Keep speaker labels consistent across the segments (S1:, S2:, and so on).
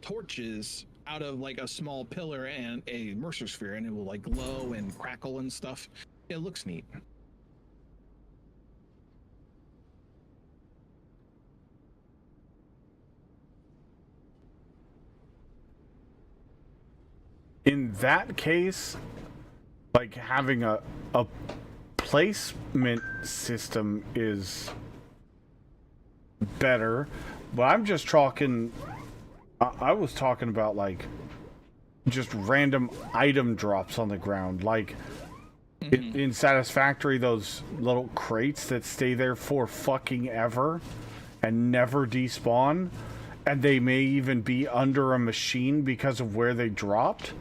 S1: torches out of like a small pillar and a Mercer sphere, and it will like glow and crackle and stuff. It looks neat.
S2: In that case, like having a placement system is better, but I'm just talking. I was talking about like just random item drops on the ground, like in Satisfactory, those little crates that stay there for fucking ever and never despawn, and they may even be under a machine because of where they dropped.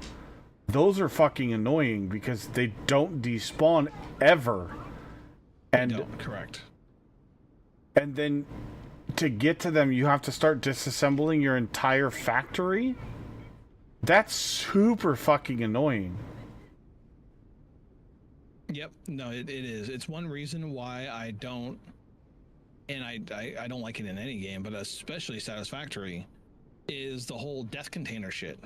S2: Those are fucking annoying because they don't despawn ever. And
S1: They don't, correct.
S2: And then to get to them, you have to start disassembling your entire factory. That's super fucking annoying.
S1: Yep. No, it is. It's one reason why I don't, and I don't like it in any game, but especially Satisfactory, is the whole death container shit.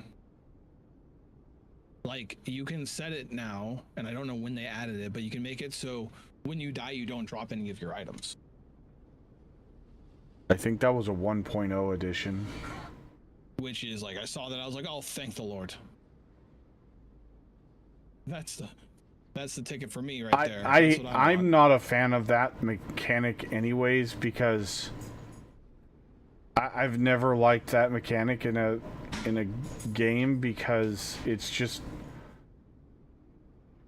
S1: Like, you can set it now, and I don't know when they added it, but you can make it so when you die, you don't drop any of your items.
S2: I think that was a 1.0 edition.
S1: Which is like, I saw that, I was like, oh, thank the Lord. That's the ticket for me right there.
S2: I'm not a fan of that mechanic anyways, because I've never liked that mechanic in a game, because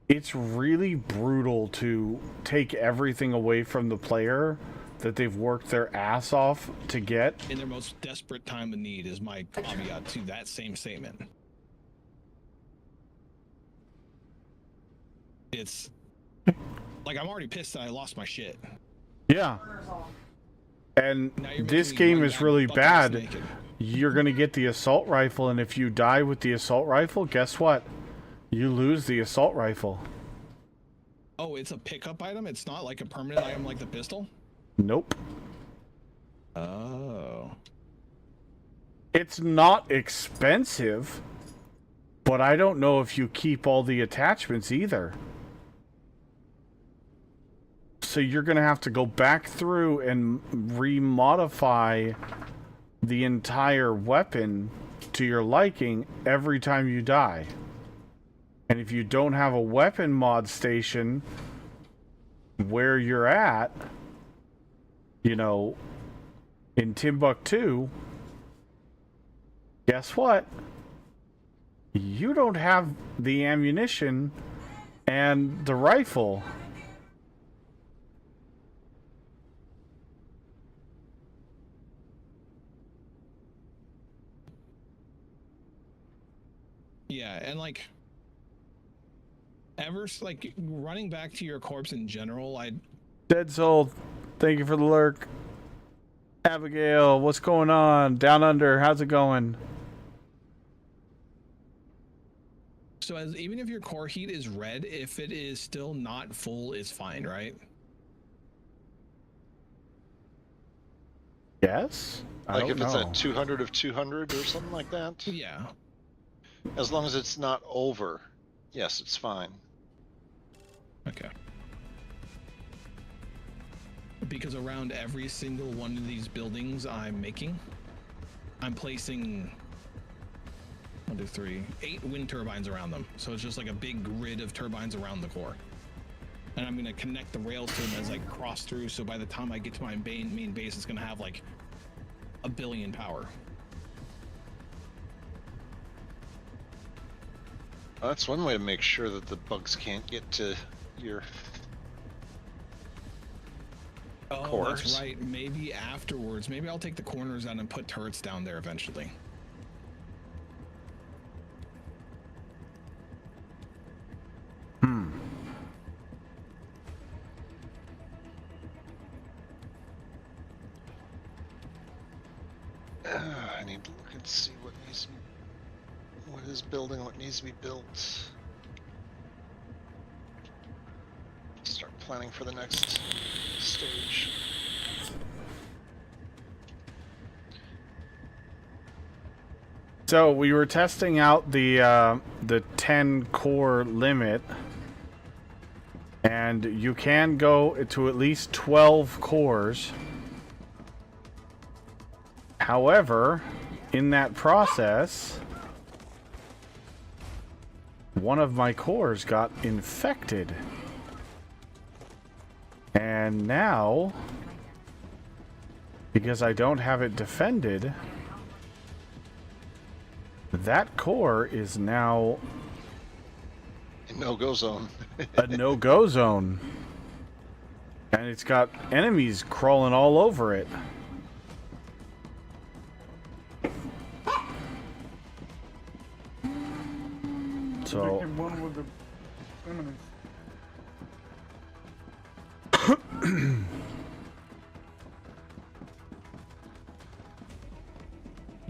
S2: it's really brutal to take everything away from the player that they've worked their ass off to get.
S1: In their most desperate time of need is my caveat to that same statement. It's like, I'm already pissed that I lost my shit.
S2: Yeah. And this game is really bad. You're going to get the assault rifle, and if you die with the assault rifle, guess what? You lose the assault rifle.
S1: Oh, it's a pickup item? It's not like a permanent item like the pistol?
S2: Nope.
S1: Oh.
S2: It's not expensive, but I don't know if you keep all the attachments either. So you're going to have to go back through and remodify the entire weapon to your liking every time you die. And if you don't have a weapon mod station where you're at, you know, in Timbuktu, guess what? You don't have the ammunition and the rifle.
S1: Yeah, and like, like, running back to your corpse in general,
S2: Dead Soul, thank you for the lurk. Abigail, what's going on? Down Under, how's it going?
S1: So even if your core heat is red, if it is still not full, it's fine, right?
S2: Yes?
S3: Like if it's at 200 of 200 or something like that?
S1: Yeah.
S3: As long as it's not over, yes, it's fine.
S1: Okay. Because around every single one of these buildings I'm making, I'm placing 1, 2, 3, 8 wind turbines around them. So it's just like a big grid of turbines around the core. And I'm going to connect the rails to them as I cross through, so by the time I get to my main base, it's going to have like 1 billion power.
S3: Well, that's one way to make sure that the bugs can't get to your cores.
S1: That's right. Maybe afterwards. Maybe I'll take the corners out and put turrets down there eventually.
S3: I need to look and see what is building, what needs to be built. Start planning for the next stage.
S2: So we were testing out the 10 core limit, and you can go to at least 12 cores. However, in that process, one of my cores got infected. And now, because I don't have it defended, that core is now
S3: a no-go zone.
S2: a no-go zone. And it's got enemies crawling all over it. So
S4: one with the enemies.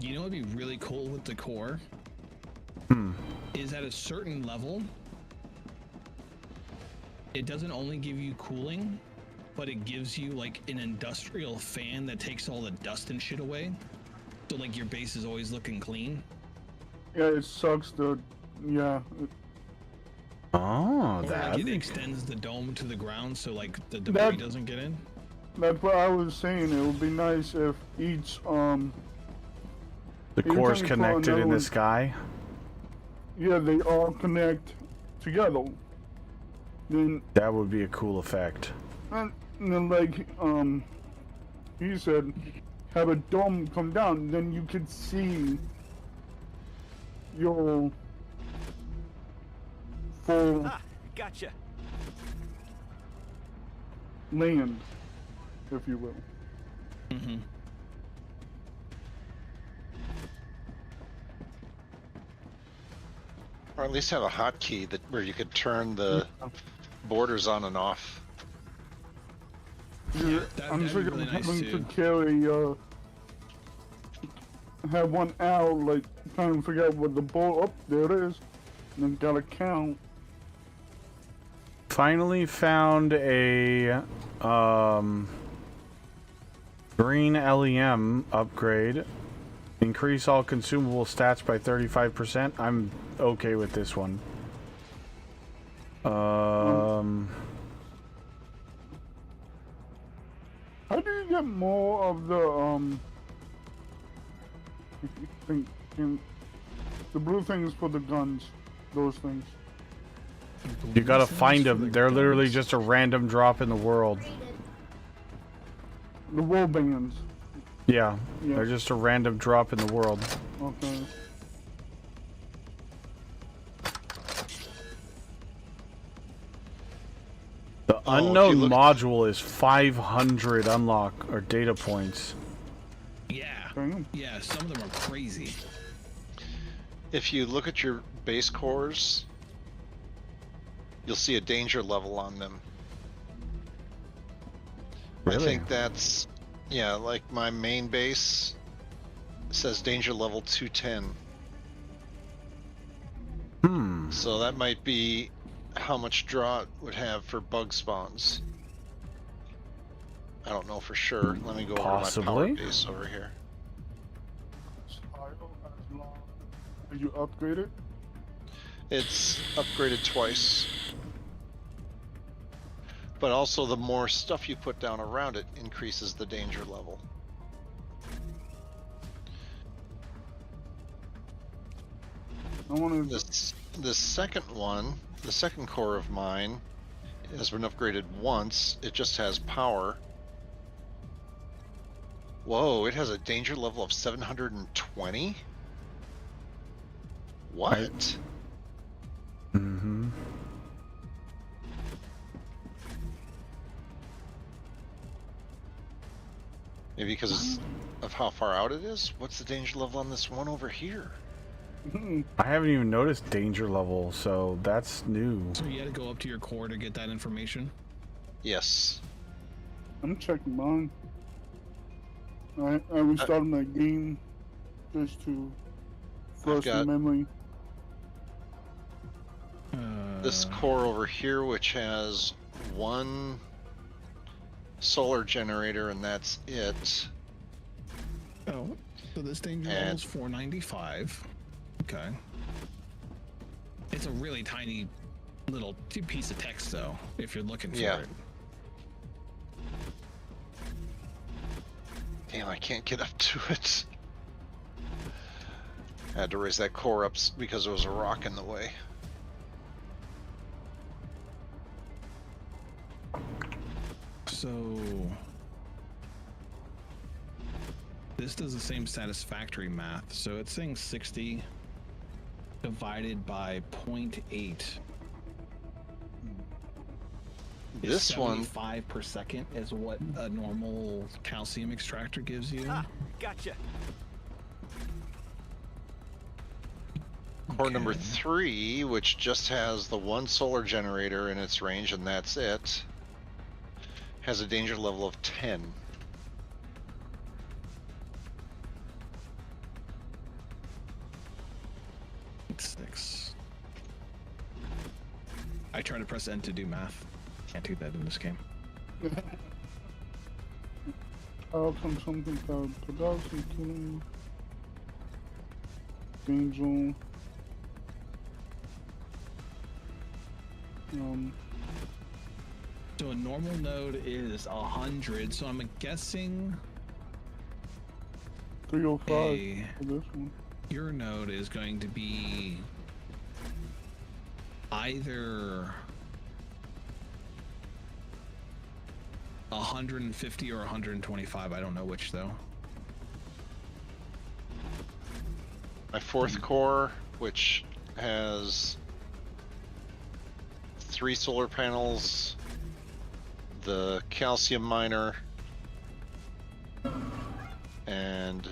S1: You know what'd be really cool with the core? Is at a certain level, it doesn't only give you cooling, but it gives you like an industrial fan that takes all the dust and shit away. So like your base is always looking clean.
S4: Yeah, it sucks. Yeah.
S2: oh,
S1: Or
S2: that
S1: like it extends the dome to the ground so like the debris doesn't get in.
S4: That's what I was saying. It would be nice if each
S2: the
S4: every
S2: core's
S4: time you call
S2: connected
S4: another
S2: in the
S4: one-
S2: sky.
S4: yeah, they all connect together. Then
S2: That would be a cool effect.
S4: and then like he said, have a dome come down. Then you could see your full
S5: Gotcha.
S4: land, if you will.
S1: Mm-hmm.
S3: Or at least have a hotkey that where you could turn the borders on and off.
S4: Yeah, I'm
S1: that'd
S4: sick
S1: be
S4: of
S1: really nice
S4: having
S1: too.
S4: to carry have one owl like trying to figure out what the ball up there it is, and then gotta count.
S2: Finally found a green LEM upgrade. Increase all consumable stats by 35%. I'm okay with this one.
S4: How do you get more of the the blue things for the guns? Those things.
S2: you gotta find them. They're literally just a random drop in the world.
S4: The wall bands.
S2: Yeah,
S4: Yeah.
S2: they're just a random drop in the world.
S4: Okay.
S2: The
S3: Oh, if you
S2: unknown
S3: look-
S2: module is 500 unlock or data points.
S1: Yeah.
S4: Damn.
S1: Yeah, some of them are crazy.
S3: If you look at your base cores, you'll see a danger level on them.
S2: Really?
S3: I think that's, yeah, like my main base says danger level 210. So that might be how much draw it would have for bug spawns. I don't know for sure. Let me go over to my
S2: Possibly.
S3: power base over here.
S4: As long as you upgrade it.
S3: It's upgraded twice. But also the more stuff you put down around it increases the danger level.
S4: I want to.
S3: The second one, the second core of mine, has been upgraded once. It just has power. Whoa, it has a danger level of 720? What?
S2: Mm-hmm.
S3: Maybe because of how far out it is? What's the danger level on this one over here?
S2: I haven't even noticed danger level, so that's new.
S1: So you had to go up to your core to get that information.
S3: Yes.
S4: I'm checking mine. I restarted my game just to flush the
S3: got-
S4: memory.
S3: This core over here, which has one solar generator, and that's it.
S1: Oh, so this danger
S3: And-
S1: level's 495. Okay. It's a really tiny little piece of text, though, if you're looking for it.
S3: Damn, I can't get up to it. I had to raise that core up because there was a rock in the way.
S1: So this does the same satisfactory math. So it's saying 60 divided by 0.8.
S3: This one,
S1: 5 per second is what a normal calcium extractor gives you.
S5: Ah, gotcha.
S3: core number 3, which just has the one solar generator in its range, and that's it, has a danger level of 10.
S1: Six. I try to press N to do math. Can't do that in this game.
S4: Outcome something called production killing. Danger.
S1: So a normal node is 100, so I'm guessing
S4: 305 for this one.
S1: your node is going to be either 150 or 125. I don't know which, though.
S3: My 4th core, which has 3 solar panels, the calcium miner, and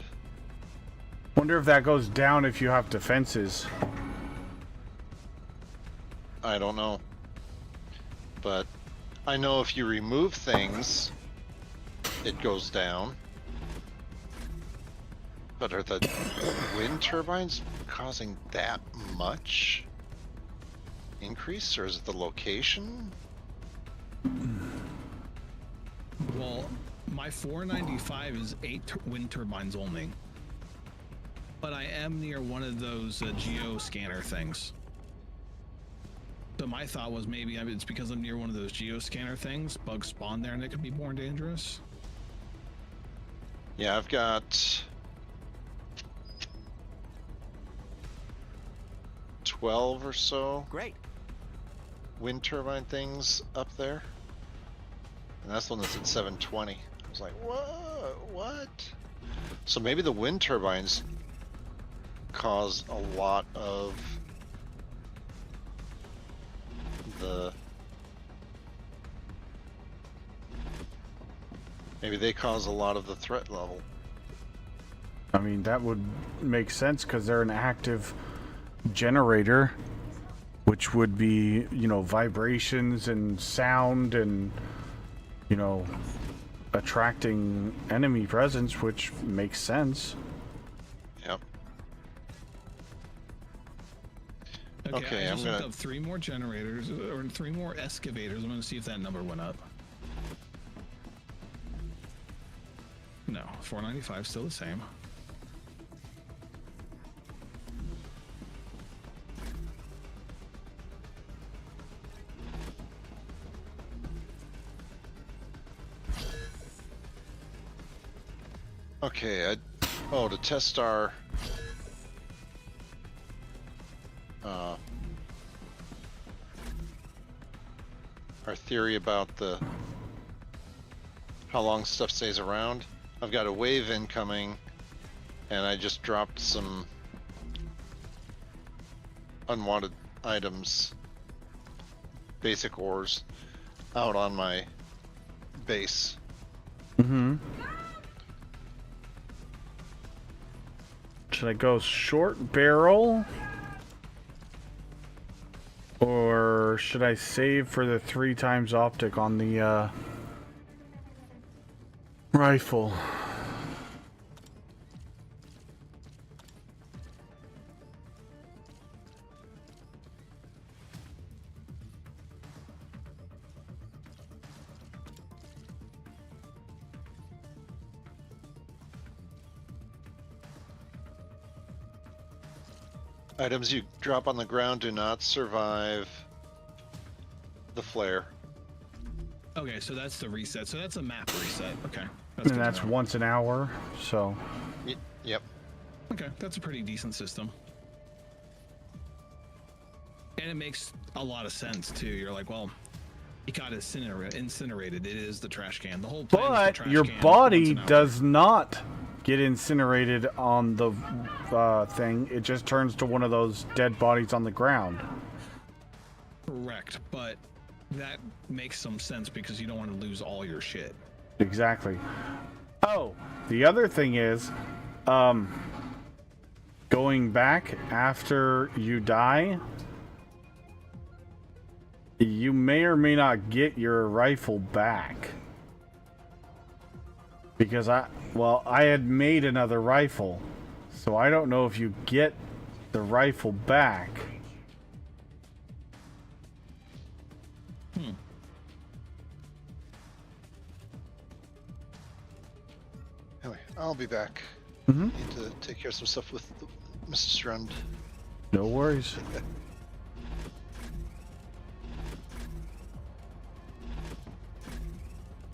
S2: Wonder if that goes down if you have defenses.
S3: I don't know. But I know if you remove things, it goes down. But are the wind turbines causing that much increase, or is it the location?
S1: Well, my 495 is 8 wind turbines only. But I am near one of those geo scanner things. So my thought was maybe it's because I'm near one of those geo scanner things. Bugs spawn there and it could be more dangerous.
S3: Yeah, I've got 12 or so
S5: Great.
S3: wind turbine things up there. And that's the one that's at 720. I was like, what? So maybe the wind turbines cause a lot of the... Maybe they cause a lot of the threat level.
S2: I mean, that would make sense because they're an active generator, which would be, you know, vibrations and sound and, you know, attracting enemy presence, which makes sense.
S3: Yep.
S1: Okay, I
S3: I'm
S1: just looked
S3: gonna...
S1: up 3 more generators, or 3 more excavators. I'm gonna see if that number went up. No, 495 still the same.
S3: Okay, to test our theory about how long stuff stays around. I've got a wave incoming, and I just dropped some unwanted items, basic ores, out on my base.
S2: Mm-hmm. Should I go short barrel? Or should I save for the 3 times optic on the rifle?
S3: Items you drop on the ground do not survive the flare.
S1: Okay, so that's the reset. So that's a map reset. Okay.
S2: And
S1: good to
S2: that's
S1: know.
S2: once an hour, so...
S3: Yep.
S1: Okay, that's a pretty decent system. And it makes a lot of sense, too. You're like, well, it got incinerated. It is the trash can. The whole plan is the
S2: But
S1: trash
S2: your
S1: can
S2: body
S1: once an hour.
S2: does not get incinerated on the thing. It just turns to one of those dead bodies on the ground.
S1: Correct, but that makes some sense because you don't want to lose all your shit.
S2: Exactly. Oh, the other thing is, going back after you die, you may or may not get your rifle back. Because I had made another rifle, so I don't know if you get the rifle back.
S3: Anyway, I'll be back.
S2: Mm-hmm.
S3: Need to take care of some stuff with Mrs. Strund.
S2: No worries.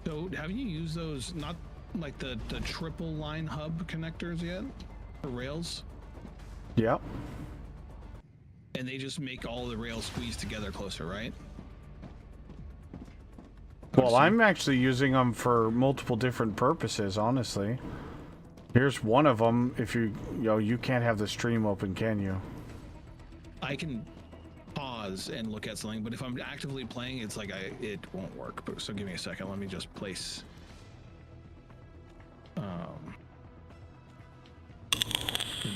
S1: So, have you used those, not like the triple line hub connectors yet for rails?
S2: Yep.
S1: And they just make all the rails squeeze together closer, right?
S2: Well, I'm actually using them for multiple different purposes, honestly. Here's one of them. If you can't have the stream open, can you?
S1: I can pause and look at something, but if I'm actively playing, it's like it won't work. So give me a second. Let me just place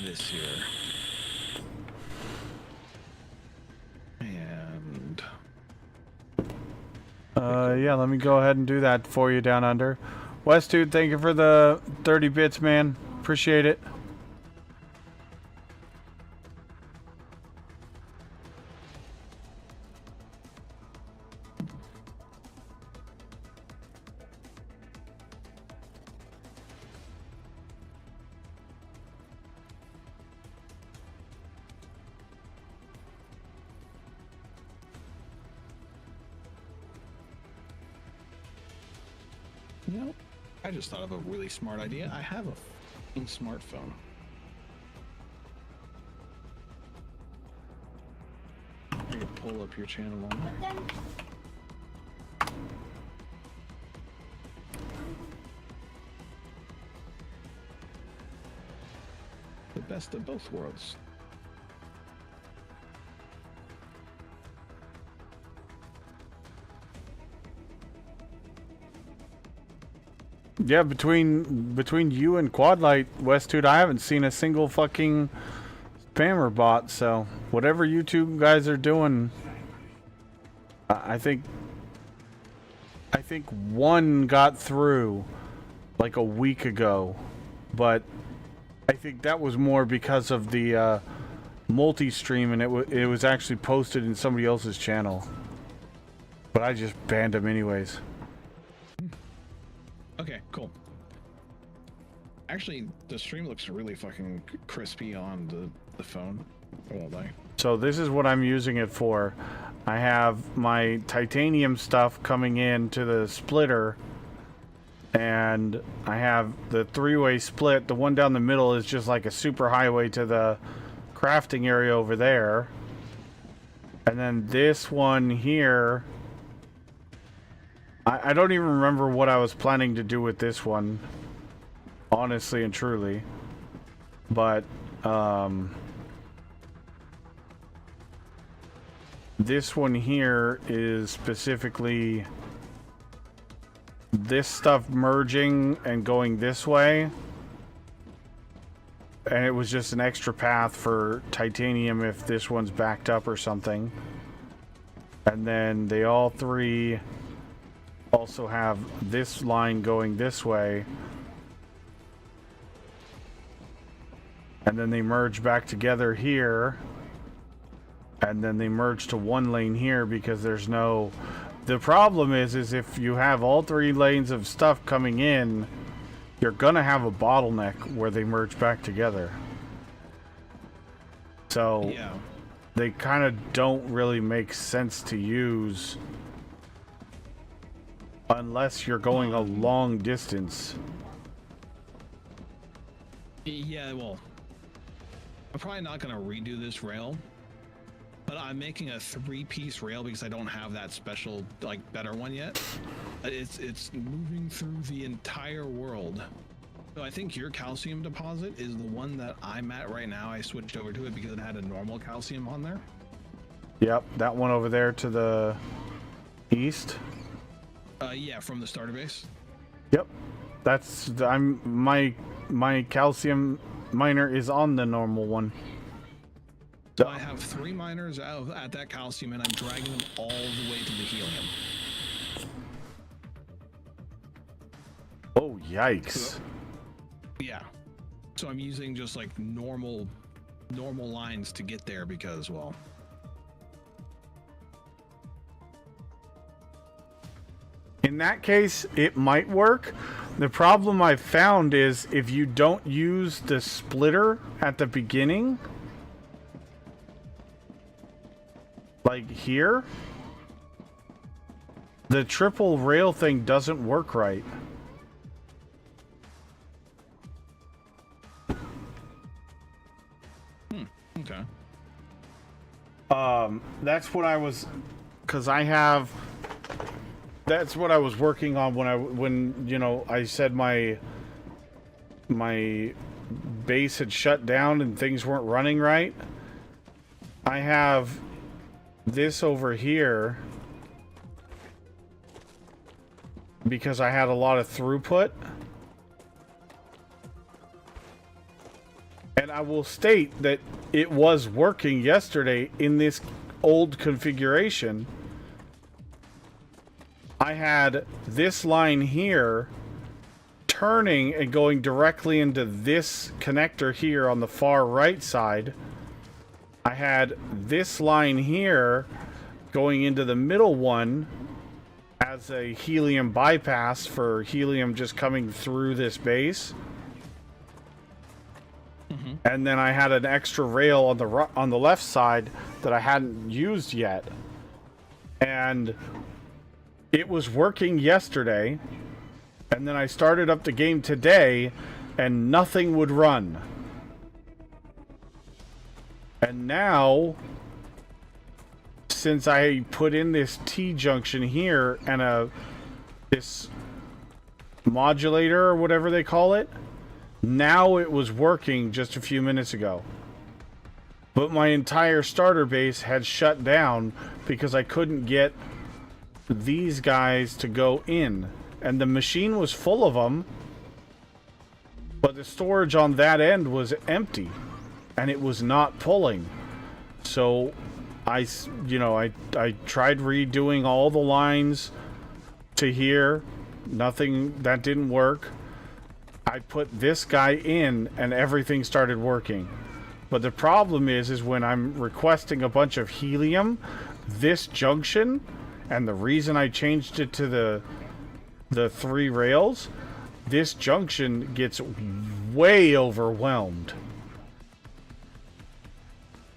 S1: this here. And
S2: yeah, let me go ahead and do that for you down under. West Dude, thank you for the 30 bits, man. Appreciate it.
S1: you know, I just thought of a really smart idea. I have a f***ing smartphone. I can pull up your channel on there. The best of both worlds.
S2: Yeah, between you and Quadlight, Westwood, I haven't seen a single fucking spammer bot. So whatever you two guys are doing, I think one got through like a week ago, but I think that was more because of the multi-stream, and it was actually posted in somebody else's channel. But I just banned him anyways.
S1: Okay, cool. Actually, the stream looks really fucking crispy on the phone. I won't lie.
S2: So this is what I'm using it for. I have my titanium stuff coming in to the splitter, and I have the three-way split. The one down the middle is just like a super highway to the crafting area over there. And then this one here, I don't even remember what I was planning to do with this one, honestly and truly. But this one here is specifically this stuff merging and going this way. And it was just an extra path for titanium if this one's backed up or something. And then they all three also have this line going this way. And then they merge back together here. And then they merge to one lane here because there's no... The problem is if you have all three lanes of stuff coming in, you're gonna have a bottleneck where they merge back together. So
S1: Yeah.
S2: they kind of don't really make sense to use unless you're going a long distance.
S1: Yeah, well, I'm probably not gonna redo this rail, but I'm making a 3-piece rail because I don't have that special, like, better one yet. It's moving through the entire world. So I think your calcium deposit is the one that I'm at right now. I switched over to it because it had a normal calcium on there.
S2: Yep, that one over there to the east.
S1: Yeah, from the starter base.
S2: Yep, that's my calcium miner is on the normal one.
S1: So I have 3 miners out at that calcium, and I'm dragging them all the way to the helium.
S2: Oh, yikes.
S1: Yeah. So I'm using just like normal lines to get there because, well,
S2: In that case, it might work. The problem I've found is if you don't use the splitter at the beginning, like here, the triple rail thing doesn't work right.
S1: okay.
S2: That's what I was, because that's what I was working on when you know I said my base had shut down and things weren't running right. I have this over here because I had a lot of throughput. And I will state that it was working yesterday in this old configuration. I had this line here turning and going directly into this connector here on the far right side. I had this line here going into the middle one as a helium bypass for helium just coming through this base. And then I had an extra rail on the left side that I hadn't used yet. And it was working yesterday. And then I started up the game today and nothing would run. And now, since I put in this T-junction here and this modulator or whatever they call it, now it was working just a few minutes ago. But my entire starter base had shut down because I couldn't get these guys to go in. And the machine was full of them, but the storage on that end was empty. And it was not pulling. So I tried redoing all the lines to here. Nothing, that didn't work. I put this guy in and everything started working. But the problem is when I'm requesting a bunch of helium, this junction, and the reason I changed it to the 3 rails, this junction gets way overwhelmed.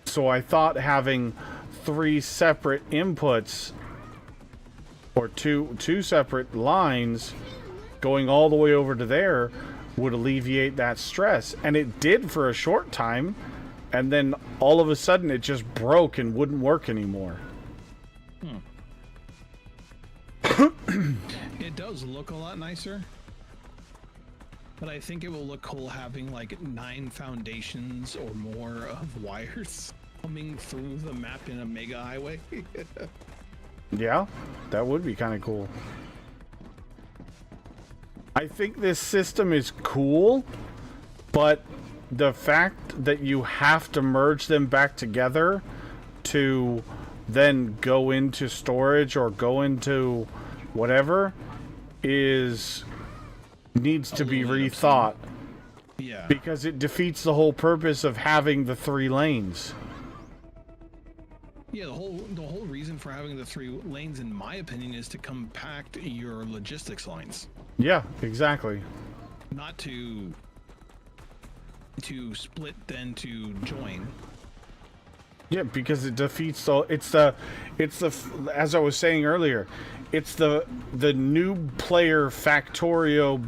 S2: So I thought having 3 separate inputs or two separate lines going all the way over to there would alleviate that stress. And it did for a short time. And then all of a sudden it just broke and wouldn't work anymore.
S1: It does look a lot nicer. But I think it will look cool having like 9 foundations or more of wires coming through the map in a mega highway.
S2: Yeah, that would be kind of cool. I think this system is cool, but the fact that you have to merge them back together to then go into storage or go into whatever needs to be rethought.
S1: Yeah.
S2: Because it defeats the whole purpose of having the 3 lanes.
S1: Yeah, the whole reason for having the 3 lanes, in my opinion, is to compact your logistics lines.
S2: Yeah, exactly.
S1: Not to split then to join.
S2: Yeah, because it defeats the. As I was saying earlier, it's the new player Factorio,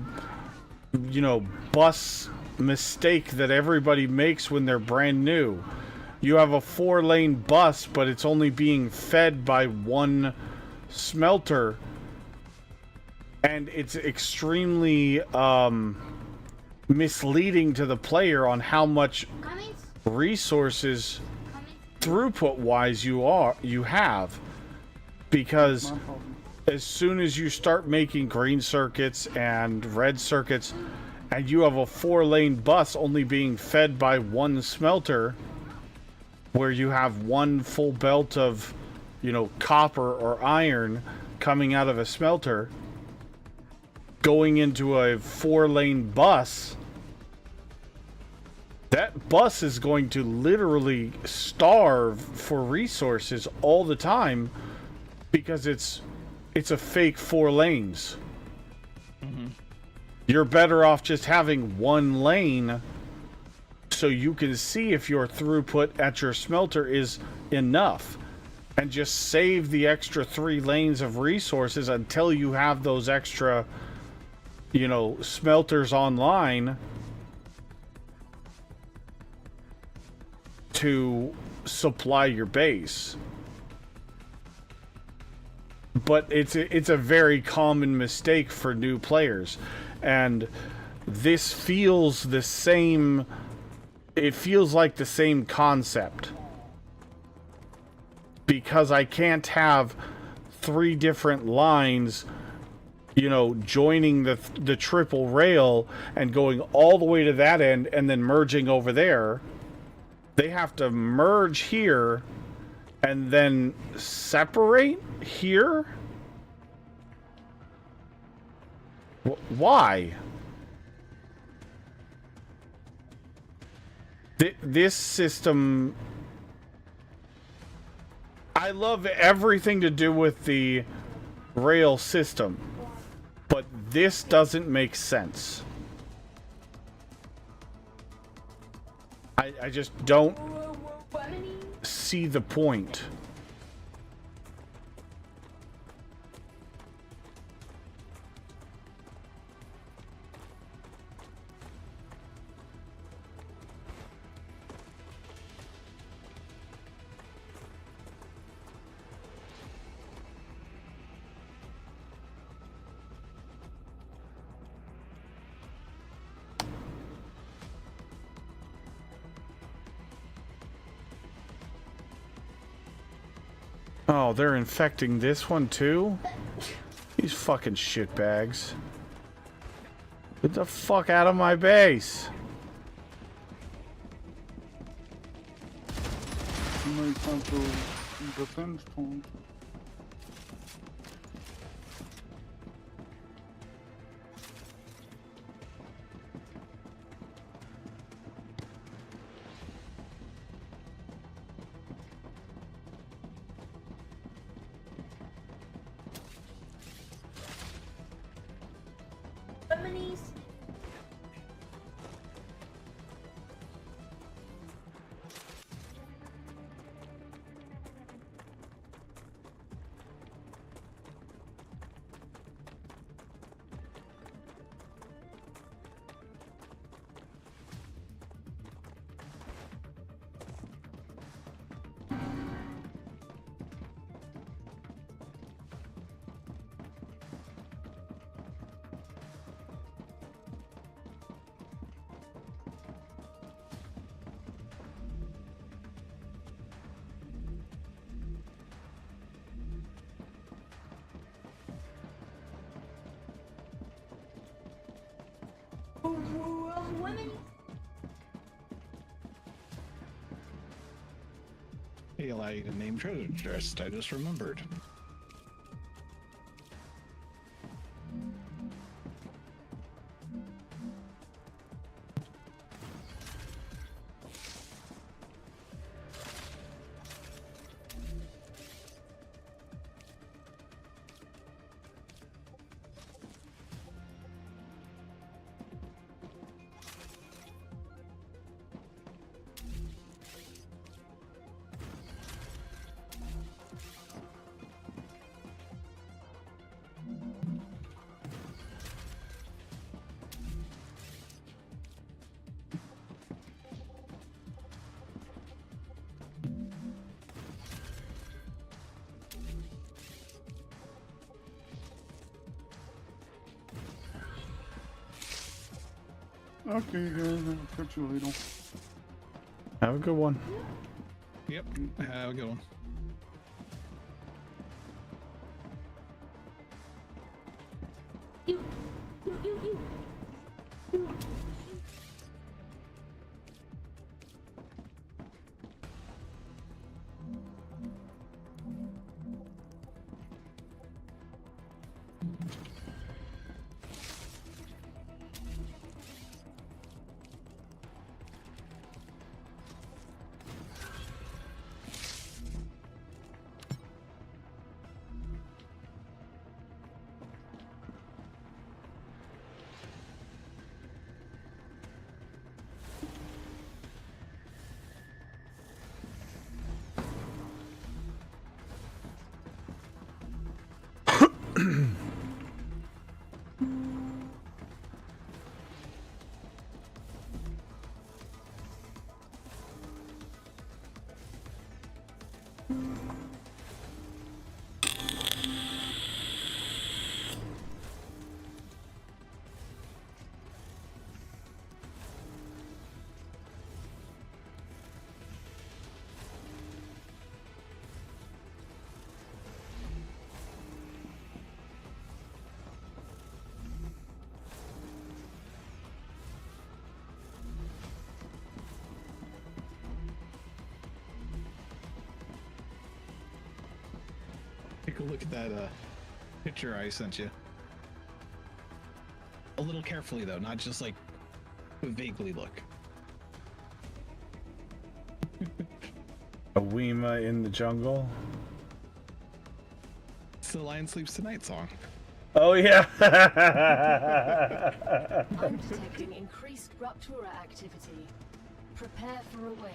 S2: bus mistake that everybody makes when they're brand new. You have a 4-lane bus, but it's only being fed by one smelter, and it's extremely misleading to the player on how much resources throughput-wise you have, because as soon as you start making green circuits and red circuits, and you have a 4-lane bus only being fed by one smelter, where you have one full belt of, copper or iron coming out of a smelter, going into a 4-lane bus, that bus is going to literally starve for resources all the time, because it's a fake 4 lanes.
S1: Mm-hmm.
S2: You're better off just having one lane so you can see if your throughput at your smelter is enough, and just save the extra 3 lanes of resources until you have those extra, smelters online to supply your base. But it's a very common mistake for new players, and this feels the same. It feels like the same concept, because I can't have 3 different lines, joining the triple rail and going all the way to that end and then merging over there. They have to merge here and then separate here? Why? This system... I love everything to do with the rail system, but this doesn't make sense. I just don't see the point. Oh, they're infecting this one too? These fucking shitbags. Get the fuck out of my base!
S4: Somebody come to defense point.
S1: They allow you to name treasure chests, I just remembered.
S4: Okay, guys, I'll catch you later.
S2: Have a good one.
S1: Yep. Have a good one. Take a look at that picture I sent you. A little carefully though, not just like vaguely look.
S2: A Weema in the jungle.
S1: It's the Lion Sleeps Tonight song.
S2: Oh yeah.
S5: I'm detecting increased Ruptura activity. Prepare for a wave.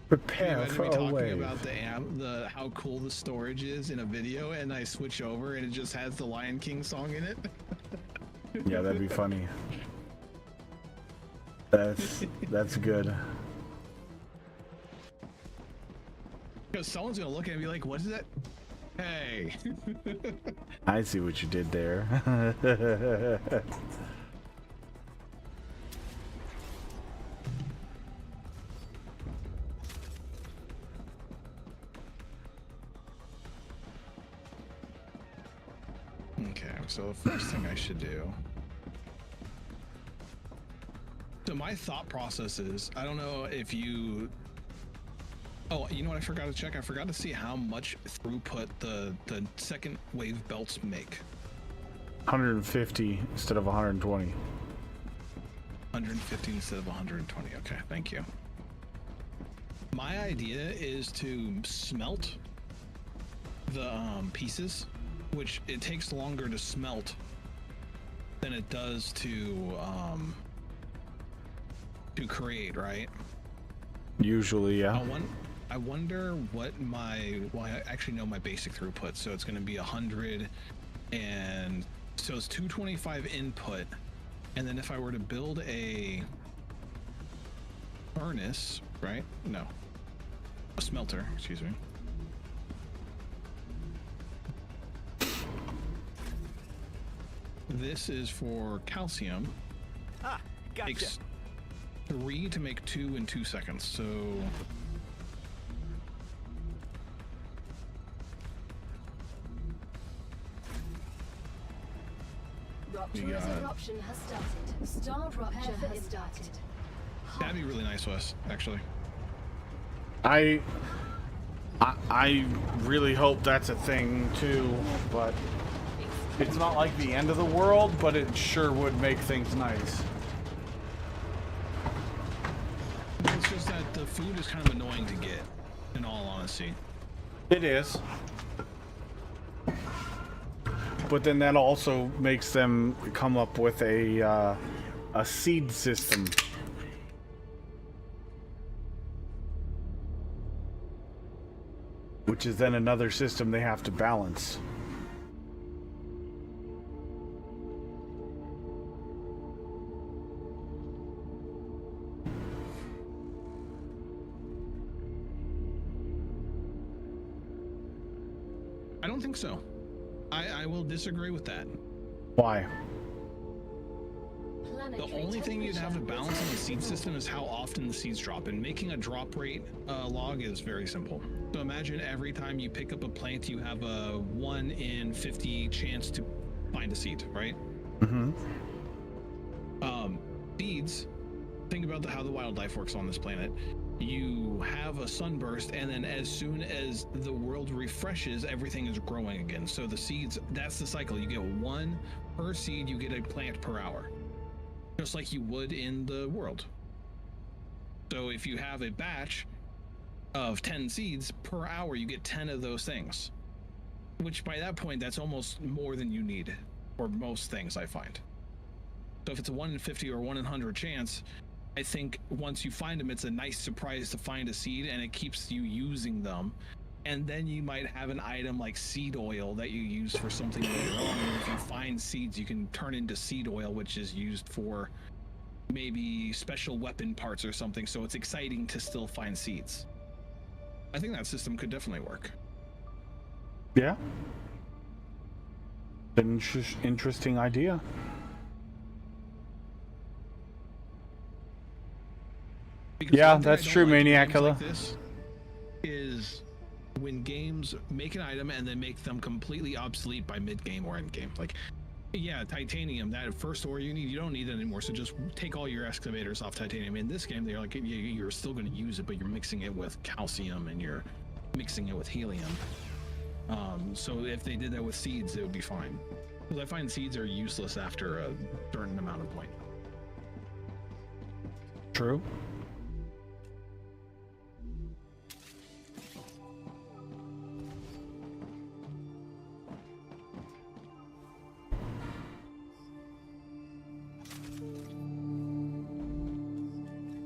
S2: Prepare
S1: For
S2: for
S1: me
S2: a
S1: talking
S2: wave.
S1: about the how cool the storage is in a video, and I switch over and it just has the Lion King song in it.
S2: Yeah, that'd be funny. That's good.
S1: Because someone's gonna look at it and be like, "What is that?" Hey.
S2: I see what you did there.
S1: Okay, so the first thing I should do. So my thought process is, I don't know if you. Oh, you know what I forgot to check? I forgot to see how much throughput the second wave belts make.
S2: 150 instead of 120.
S1: 150 instead of 120. Okay, thank you. My idea is to smelt the pieces, which it takes longer to smelt than it does to create, right?
S2: Usually, yeah.
S1: I wonder what my, well, I actually know my basic throughput, so it's going to be 100, and so it's 225 input, and then if I were to build a furnace, right? No, a smelter, excuse me. This is for calcium.
S6: Ah, gotcha.
S1: Takes 3 to make 2 in 2 seconds, so
S5: Ruptura's eruption has started. Star rupture has started.
S1: that'd be really nice, Wes, actually.
S2: I really hope that's a thing too, but it's not like the end of the world, but it sure would make things nice.
S1: It's just that the food is kind of annoying to get, in all honesty.
S2: It is. But then that also makes them come up with a seed system. Which is then another system they have to balance.
S1: I don't think so. I will disagree with that.
S2: Why?
S1: The only thing you'd have to balance on the seed system is how often the seeds drop, and making a drop rate log is very simple. So imagine every time you pick up a plant, you have a 1 in 50 chance to find a seed, right?
S2: Mm-hmm.
S1: Seeds, think about how the wildlife works on this planet. You have a sunburst, and then as soon as the world refreshes, everything is growing again. So the seeds, that's the cycle. You get 1 per seed, you get a plant per hour, just like you would in the world. So if you have a batch of 10 seeds per hour, you get 10 of those things, which by that point, that's almost more than you need for most things, I find. So if it's a 1 in 50 or 1 in 100 chance, I think once you find them, it's a nice surprise to find a seed, and it keeps you using them. And then you might have an item like seed oil that you use for something later on. And if you find seeds, you can turn into seed oil, which is used for maybe special weapon parts or something. So it's exciting to still find seeds. I think that system could definitely work.
S2: Yeah. An interesting idea.
S1: Because
S2: yeah,
S1: one thing
S2: that's
S1: I don't
S2: true,
S1: like in
S2: Maniac
S1: games
S2: Killer.
S1: like this is when games make an item and then make them completely obsolete by mid-game or end-game. Like, yeah, titanium, that first ore you need, you don't need it anymore, so just take all your excavators off titanium. In this game, they're like, you're still going to use it, but you're mixing it with calcium and you're mixing it with helium. So if they did that with seeds, it would be fine. Because I find seeds are useless after a certain amount of point.
S2: True.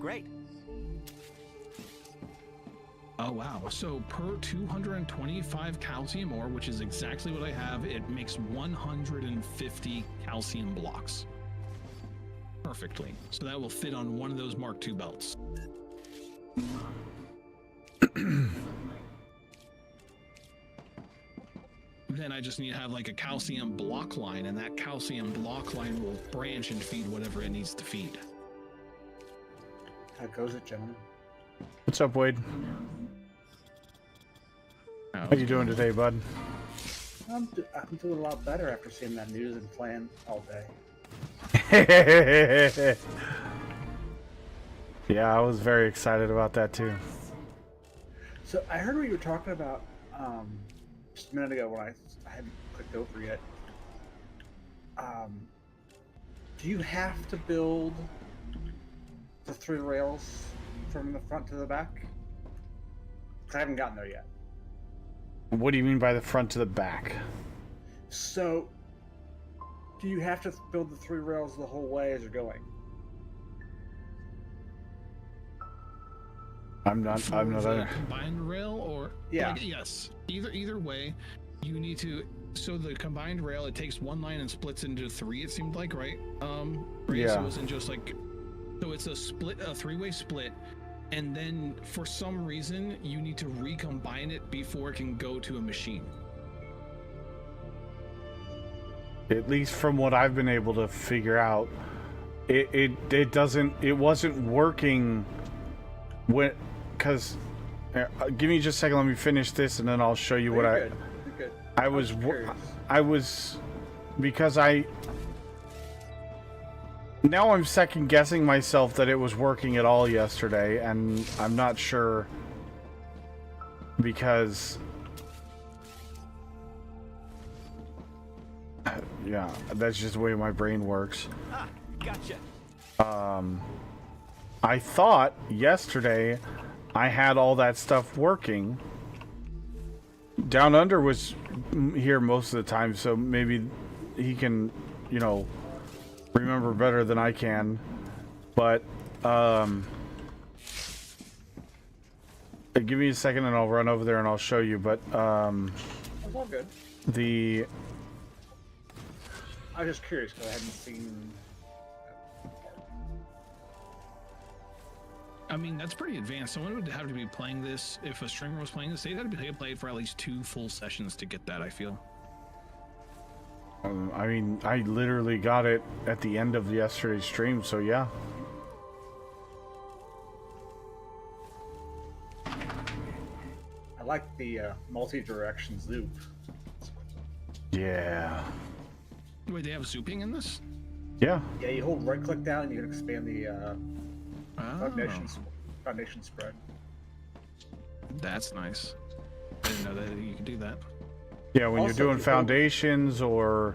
S6: Great.
S1: Oh wow, so per 225 calcium ore, which is exactly what I have, it makes 150 calcium blocks. Perfectly. So that will fit on one of those Mark II belts. Then I just need to have like a calcium block line, and that calcium block line will branch and feed whatever it needs to feed.
S7: How goes it, gentlemen?
S2: What's up, Wade? How you doing today, bud?
S7: I'm doing a lot better after seeing that news and playing all day.
S2: Yeah, I was very excited about that too.
S7: So I heard what you were talking about just a minute ago when I hadn't clicked over yet. Do you have to build the 3 rails from the front to the back? 'Cause I haven't gotten there yet.
S2: What do you mean by the front to the back?
S7: So, do you have to build the 3 rails the whole way as you're going?
S2: I'm not
S1: The combined rail, or
S7: Yeah.
S1: like, yes, either way, you need to. So the combined rail, it takes 1 line and splits into 3. It seemed like, right? Right?
S2: Yeah.
S1: So it wasn't just like. So it's a 3-way split, and then for some reason you need to recombine it before it can go to a machine.
S2: At least from what I've been able to figure out, it wasn't working when, because give me just a second, let me finish this and then I'll show you what
S7: You're good.
S2: I was because now I'm second guessing myself that it was working at all yesterday, and I'm not sure because yeah, that's just the way my brain works.
S6: Ah, gotcha.
S2: I thought yesterday I had all that stuff working. Down Under was here most of the time, so maybe he can, remember better than I can. But give me a second and I'll run over there and I'll show you. But
S7: That's all good. I was just curious because I hadn't seen.
S1: I mean, that's pretty advanced. Someone would have to be playing this. If a streamer was playing this, they'd have to be played for at least 2 full sessions to get that, I feel.
S2: I mean, I literally got it at the end of yesterday's stream, so yeah.
S7: I like the multi-direction zoop.
S2: Yeah.
S1: Wait, they have zooping in this?
S2: Yeah.
S7: Yeah, you hold right click down and you can expand the
S1: Oh,
S7: foundation spread.
S1: that's nice. I didn't know that you could do that.
S2: Yeah, when
S7: Also,
S2: you're doing
S7: if you
S2: foundations or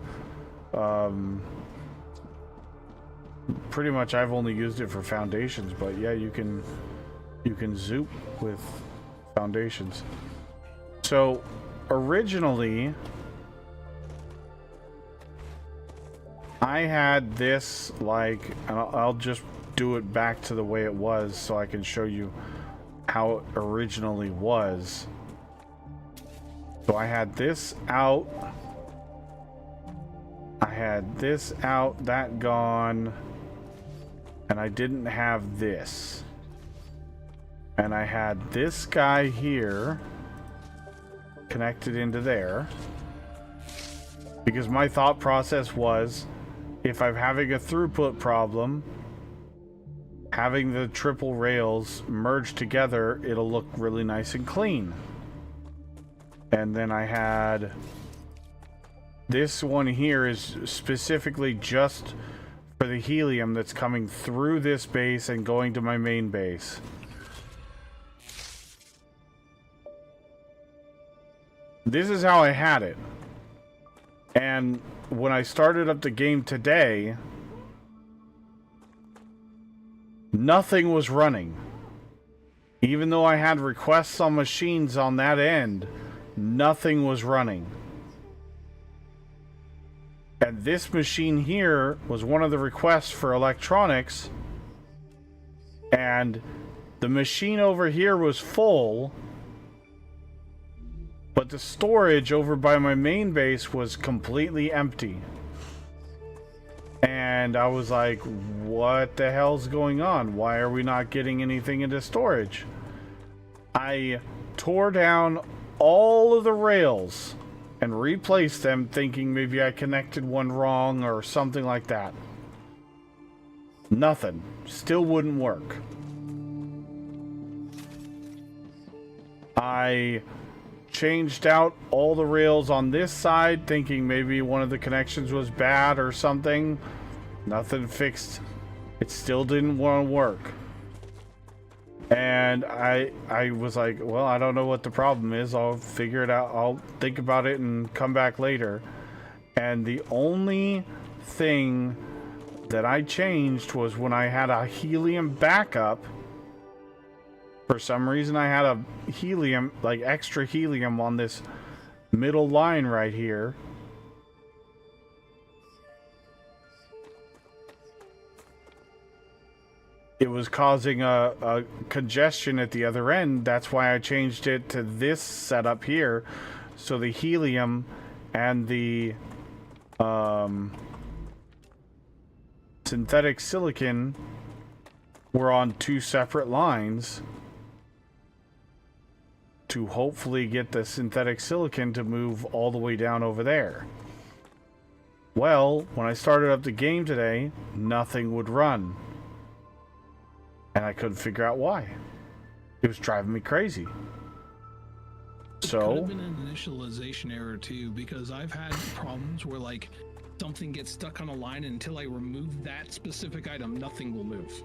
S2: pretty much I've only used it for foundations, but yeah, you can zoop with foundations. So originally I had this like, and I'll just do it back to the way it was so I can show you how it originally was. So I had this out. I had this out, that gone. And I didn't have this. And I had this guy here connected into there. Because my thought process was, if I'm having a throughput problem, having the triple rails merged together, it'll look really nice and clean. And then I had this one here is specifically just for the helium that's coming through this base and going to my main base. This is how I had it. And when I started up the game today, nothing was running. Even though I had requests on machines on that end, nothing was running. And this machine here was one of the requests for electronics. And the machine over here was full. But the storage over by my main base was completely empty. And I was like, what the hell's going on? Why are we not getting anything into storage? I tore down all of the rails and replaced them, thinking maybe I connected one wrong or something like that. Nothing. Still wouldn't work. I changed out all the rails on this side, thinking maybe one of the connections was bad or something. Nothing fixed. It still didn't want to work. And I was like, well, I don't know what the problem is. I'll figure it out. I'll think about it and come back later. And the only thing that I changed was when I had a helium backup. For some reason, I had a helium, like extra helium on this middle line right here. It was causing a congestion at the other end. That's why I changed it to this setup here. So the helium and the synthetic silicon were on two separate lines to hopefully get the synthetic silicon to move all the way down over there. Well, when I started up the game today, nothing would run. And I couldn't figure out why. It was driving me crazy.
S1: It
S2: So
S1: could have been an initialization error too, because I've had problems where like something gets stuck on a line, and until I remove that specific item, nothing will move.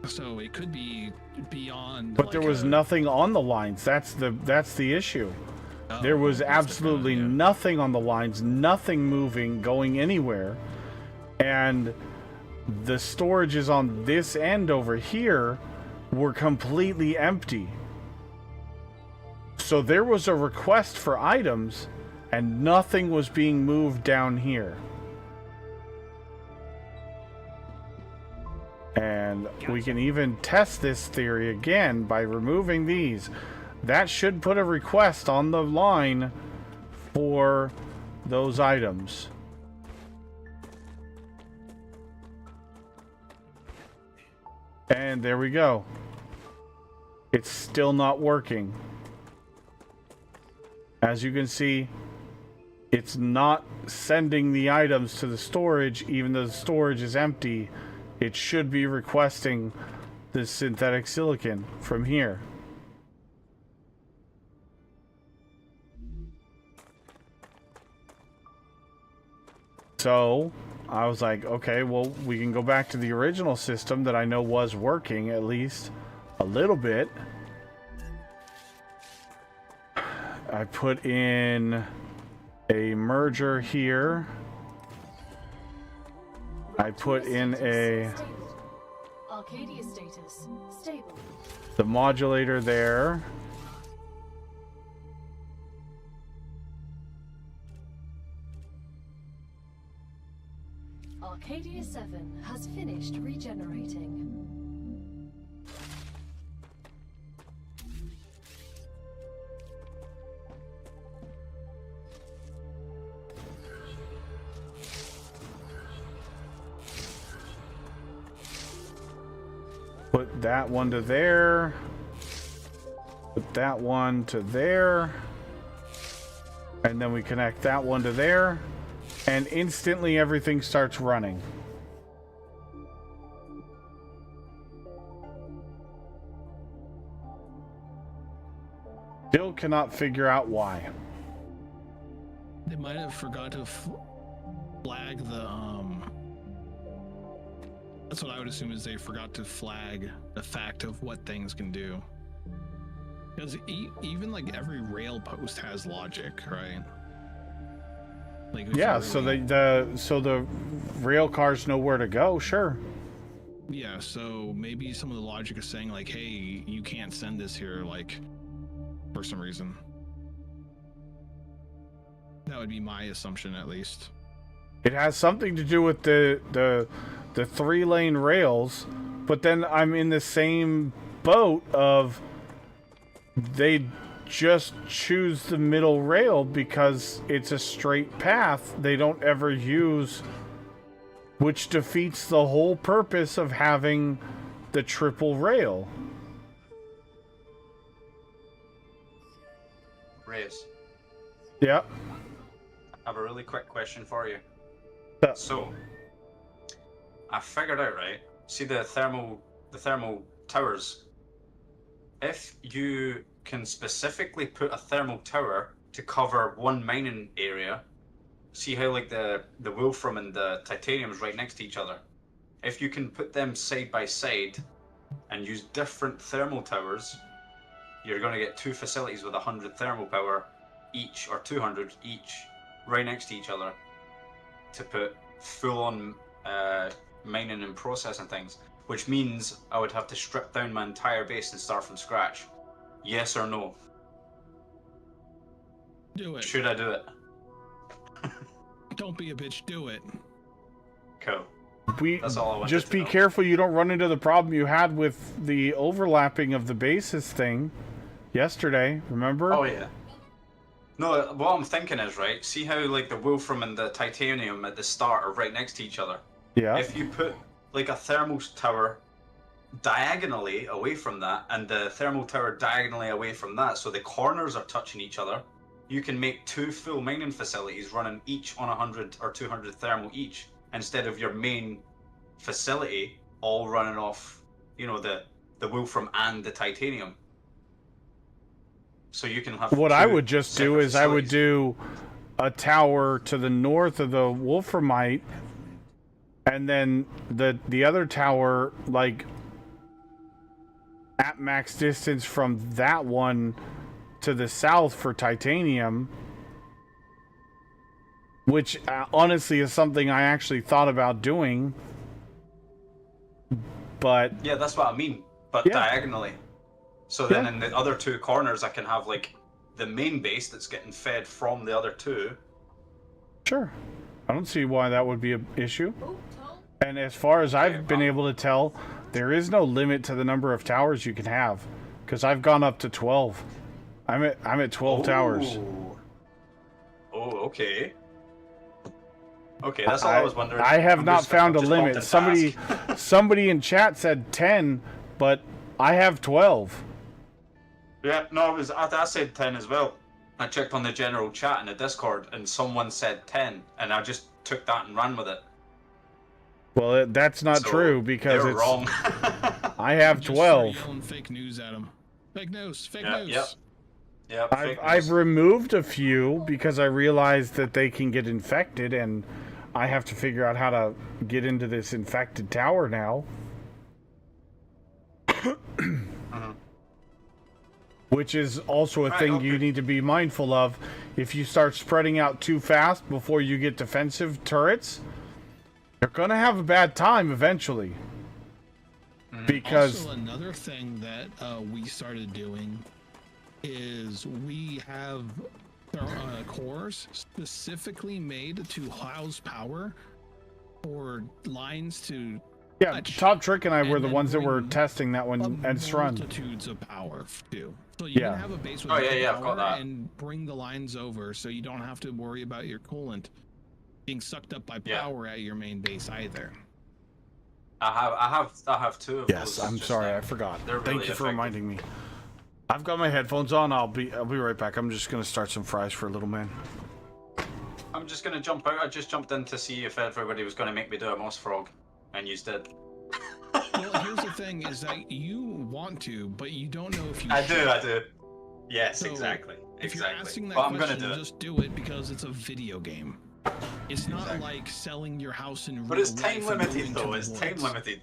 S1: So it could be beyond.
S2: but
S1: like
S2: there was nothing on the lines. That's the issue. There was absolutely nothing on the lines, nothing moving, going anywhere. And the storages on this end over here were completely empty. So there was a request for items and nothing was being moved down here. And we can even test this theory again by removing these. That should put a request on the line for those items. And there we go. It's still not working. As you can see, it's not sending the items to the storage even though the storage is empty. It should be requesting the synthetic silicon from here. So I was like, okay, well, we can go back to the original system that I know was working at least a little bit. I put in a merger here. I put in
S5: Arcadia status stable.
S2: the modulator there.
S5: Arcadia 7 has finished regenerating.
S2: Put that one to there. Put that one to there. And then we connect that one to there. And instantly everything starts running. Still cannot figure out why.
S1: They might have forgot to flag the That's what I would assume is they forgot to flag the fact of what things can do. Because even like every rail post has logic, right? Like
S2: yeah, so the rail cars know where to go, sure.
S1: Yeah, so maybe some of the logic is saying like, hey, you can't send this here, like, for some reason. That would be my assumption, at least.
S2: It has something to do with the 3-lane rails, but then I'm in the same boat of they just choose the middle rail because it's a straight path. They don't ever use, which defeats the whole purpose of having the triple rail.
S8: Reyes,
S2: Yeah.
S8: I have a really quick question for you.
S2: Yeah.
S8: So, I figured out, right? See the thermal towers. If you can specifically put a thermal tower to cover one mining area, see how like the wolfram and the titanium's right next to each other. If you can put them side by side and use different thermal towers, you're going to get two facilities with 100 thermal power each, or 200 each, right next to each other, to put full-on mining and processing things, which means I would have to strip down my entire base and start from scratch. Yes or no?
S1: Do it.
S8: Should I do it?
S1: Don't be a bitch, do it.
S8: Cool.
S2: That's
S8: all I wanted
S2: just
S8: to
S2: be
S8: know.
S2: careful you don't run into the problem you had with the overlapping of the bases thing yesterday, remember?
S8: Oh yeah. No, what I'm thinking is, right, see how like the wolfram and the titanium at the start are right next to each other?
S2: Yeah.
S8: If you put like a thermal tower diagonally away from that and the thermal tower diagonally away from that, so the corners are touching each other, you can make two full mining facilities running each on 100 or 200 thermal each, instead of your main facility all running off, you know, the wolfram and the titanium. So you can have
S2: What I would just do
S8: separate
S2: is I would
S8: facilities.
S2: do a tower to the north of the Wolframite, and then the other tower, like, at max distance from that one to the south for titanium, which honestly is something I actually thought about doing, but
S8: Yeah, that's what I mean, but
S2: Yeah.
S8: diagonally. So then
S2: Yeah.
S8: in the other two corners, I can have like the main base that's getting fed from the other two.
S2: sure, I don't see why that would be an issue.
S5: Oh, Tom.
S2: And as far as I've been able to tell, there is no limit to the number of towers you can have, because I've gone up to 12. I'm at 12 towers.
S8: Oh, okay. Okay, that's all I was wondering.
S2: I have
S8: I'm
S2: not
S8: just-
S2: found a
S8: I'm just
S2: limit.
S8: multitasking.
S2: Somebody in chat said 10, but I have 12.
S8: Yeah, no, I said 10 as well. I checked on the general chat in the Discord, and someone said 10, and I just took that and ran with it.
S2: Well, that's not
S8: So,
S2: true because
S8: they're
S2: it's.
S8: wrong.
S2: I have
S1: Just start
S2: 12.
S1: yelling fake news at them. Fake news. Fake
S8: Yep,
S1: news.
S8: yep. Yep, fake
S2: I've
S8: news.
S2: removed a few because I realized that they can get infected, and I have to figure out how to get into this infected tower now. Which is also a thing you need to be mindful of. If you start spreading out too fast before you get defensive turrets, you're gonna have a bad time eventually. Because
S1: Also, another thing that we started doing is we have cores specifically made to house power or lines to
S2: yeah, Top Trick and I were the
S1: then
S2: ones that were
S1: bring
S2: testing that one and Strun.
S1: multitudes of power too. So you
S2: Yeah.
S1: can have a base with
S8: Oh,
S1: no
S8: yeah, I've got
S1: power
S8: that.
S1: and bring the lines over, so you don't have to worry about your coolant being sucked up by
S8: Yeah.
S1: power at your main base either.
S8: I have two of
S2: Yes,
S8: those.
S2: I'm
S8: just
S2: sorry,
S8: now.
S2: I forgot.
S8: They're
S2: Thank
S8: really
S2: you for
S8: effective.
S2: reminding me. I've got my headphones on. I'll be right back. I'm just gonna start some fries for a little man.
S8: I'm just gonna jump out. I just jumped in to see if everybody was gonna make me do a moss frog, and you did.
S1: Well, here's the thing: is that you want to, but you don't know if you.
S8: I
S1: should.
S8: do. Yes,
S1: So,
S8: exactly.
S1: If you're asking that
S8: But I'm
S1: question,
S8: gonna do it.
S1: just do it because it's a video game. It's not like selling your house in real
S8: But it's
S1: life
S8: time
S1: and
S8: limited
S1: going to
S8: though.
S1: the
S8: It's time
S1: woods.
S8: limited.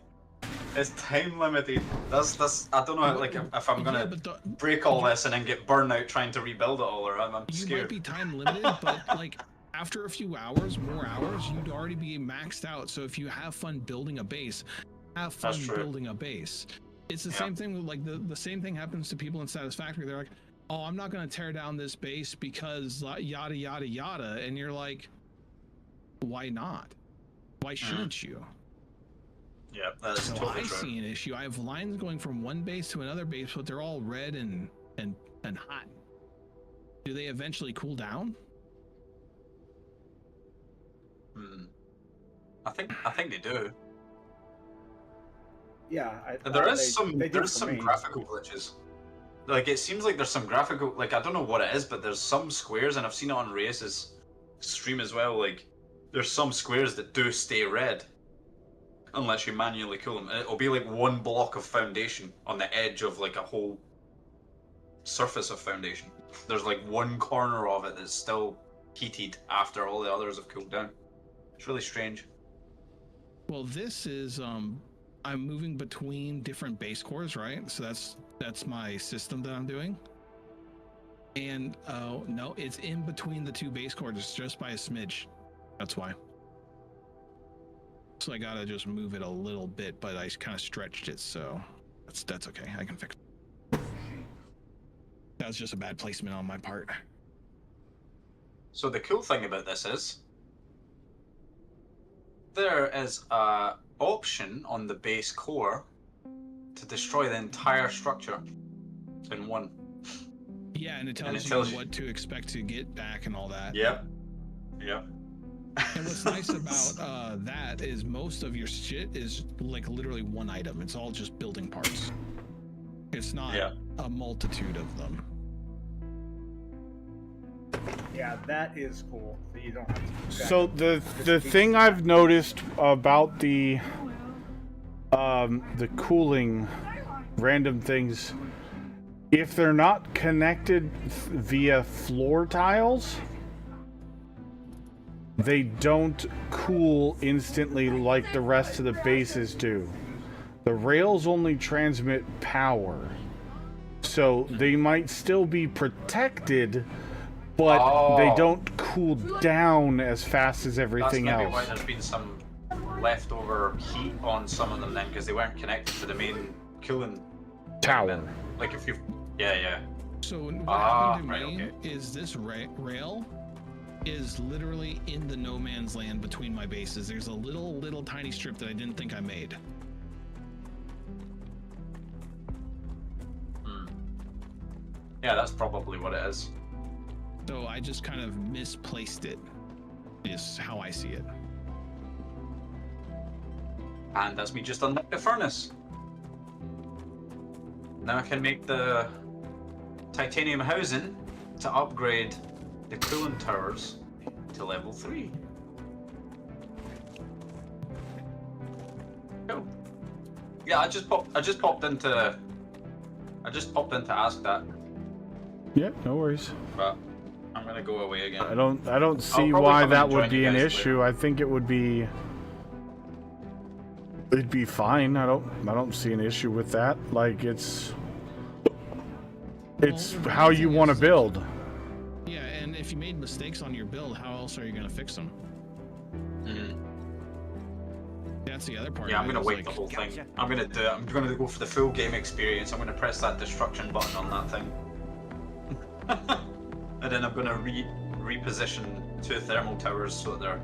S8: It's time limited. That's. I don't know. Like if I'm
S1: Yeah,
S8: gonna
S1: but
S8: break all this and then get burned out trying to rebuild it all, or I'm
S1: you
S8: scared.
S1: might be time limited, but like after a few hours, more hours, you'd already be maxed out. So if you have fun building a base, have fun
S8: That's true.
S1: building a base. It's the same thing with like the same thing happens to people in Satisfactory. They're like, oh, I'm not going to tear down this base because yada yada yada, and you're like, why not? Why shouldn't you?
S8: Yeah, that's
S1: So
S8: totally
S1: I
S8: true.
S1: see an issue. I have lines going from one base to another base, but they're all red and hot. Do they eventually cool down?
S8: I think they do.
S7: Yeah,
S8: There is
S7: they do
S8: there's
S7: for
S8: some
S7: me.
S8: graphical glitches. Like it seems like there's some graphical, like I don't know what it is, but there's some squares, and I've seen it on Reyes' stream as well. Like there's some squares that do stay red unless you manually cool them. It'll be like one block of foundation on the edge of like a whole surface of foundation. There's like one corner of it that's still heated after all the others have cooled down. It's really strange.
S1: Well, this is I'm moving between different base cores, right? So that's my system that I'm doing. And no, it's in between the two base cores, it's just by a smidge. That's why. So I gotta just move it a little bit, but I kind of stretched it, so that's okay. I can fix it. That was just a bad placement on my part.
S8: So the cool thing about this is there is a option on the base core to destroy the entire structure in one.
S1: Yeah, and it tells, you what to expect to get back and all that.
S8: Yep.
S1: And what's nice about that is most of your shit is like literally one item. It's all just building parts. It's not a multitude of them.
S7: Yeah, that is cool. That you don't have to keep track
S2: So
S7: of
S2: the thing I've noticed about the cooling random things, if they're not connected via floor tiles, they don't cool instantly like the rest of the bases do. The rails only transmit power, so they might still be protected, but they don't cool down as fast as everything
S8: That's maybe
S2: else.
S8: why there's been some leftover heat on some of them then, because they weren't connected to the main cooling
S2: Tower.
S8: Like if you, yeah.
S1: So what happened to
S8: right,
S1: me
S8: okay.
S1: is this rail is literally in the no man's land between my bases. There's a little tiny strip that I didn't think I made.
S8: Yeah, that's probably what it is.
S1: So I just kind of misplaced it, is how I see it.
S8: And that's me just unlocked the furnace. Now I can make the titanium housing to upgrade the cooling towers to level 3. Cool. Yeah, I just popped into ask that,
S2: Yeah, no worries.
S8: but I'm gonna go away again.
S2: I don't see
S8: probably
S2: why
S8: come in
S2: that
S8: and
S2: would
S8: join
S2: be
S8: you
S2: an
S8: guys
S2: issue. I think it'd be fine. I don't see an issue with that. Like it's
S1: Well,
S2: how
S1: the
S2: you
S1: thing
S2: want to
S1: is, like,
S2: build.
S1: Yeah, and if you made mistakes on your build, how else are you gonna fix them? That's the other part.
S8: Yeah,
S1: of
S8: I'm
S1: it,
S8: gonna
S1: is
S8: wait
S1: like,
S8: the whole thing. I'm gonna do it. I'm gonna go for the full game experience. I'm gonna press that destruction button on that thing. And then I'm gonna reposition 2 thermal towers so that they're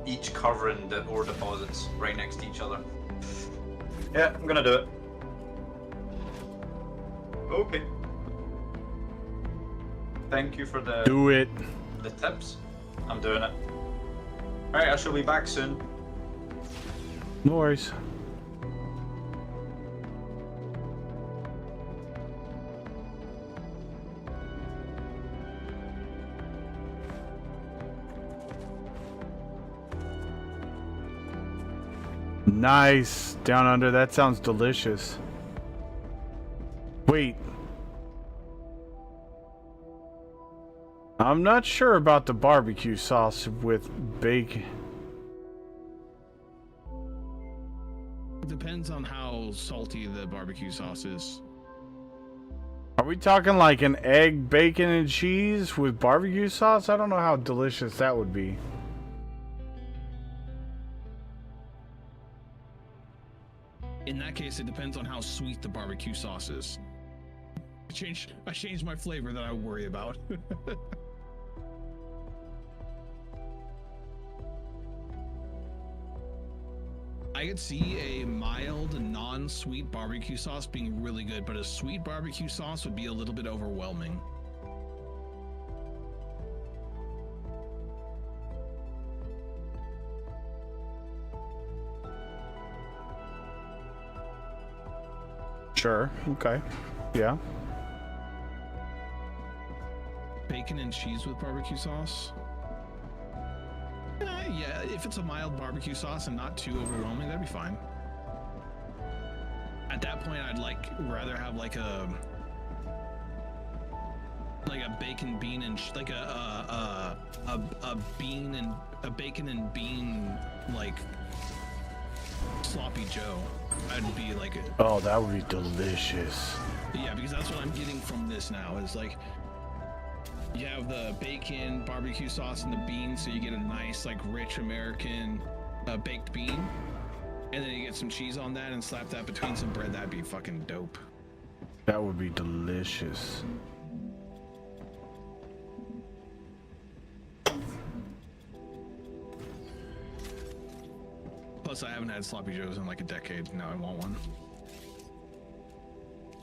S8: each covering the ore deposits right next to each other. Yeah, I'm gonna do it. Okay. Thank you for the
S2: Do it.
S8: tips. I'm doing it. Alright, I shall be back soon.
S2: No worries. Nice. Down under. That sounds delicious. Wait. I'm not sure about the barbecue sauce with bacon.
S1: depends on how salty the barbecue sauce is.
S2: Are we talking like an egg, bacon, and cheese with barbecue sauce? I don't know how delicious that would be.
S1: In that case, it depends on how sweet the barbecue sauce is. I changed my flavor that I worry about. I could see a mild, non-sweet barbecue sauce being really good, but a sweet barbecue sauce would be a little bit overwhelming.
S2: Sure. Okay. Yeah.
S1: Bacon and cheese with barbecue sauce? Yeah, if it's a mild barbecue sauce and not too overwhelming, that'd be fine. At that point, I'd rather have like a bacon bean and like a bean and a bacon and bean like sloppy Joe. I'd be like
S2: Oh, that would be delicious.
S1: yeah, because that's what I'm getting from this now is like you have the bacon, barbecue sauce, and the beans, so you get a nice, like, rich American baked bean. And then you get some cheese on that and slap that between some bread. That'd be fucking dope.
S2: That would be delicious.
S1: Plus, I haven't had sloppy joes in like a decade. Now I want one.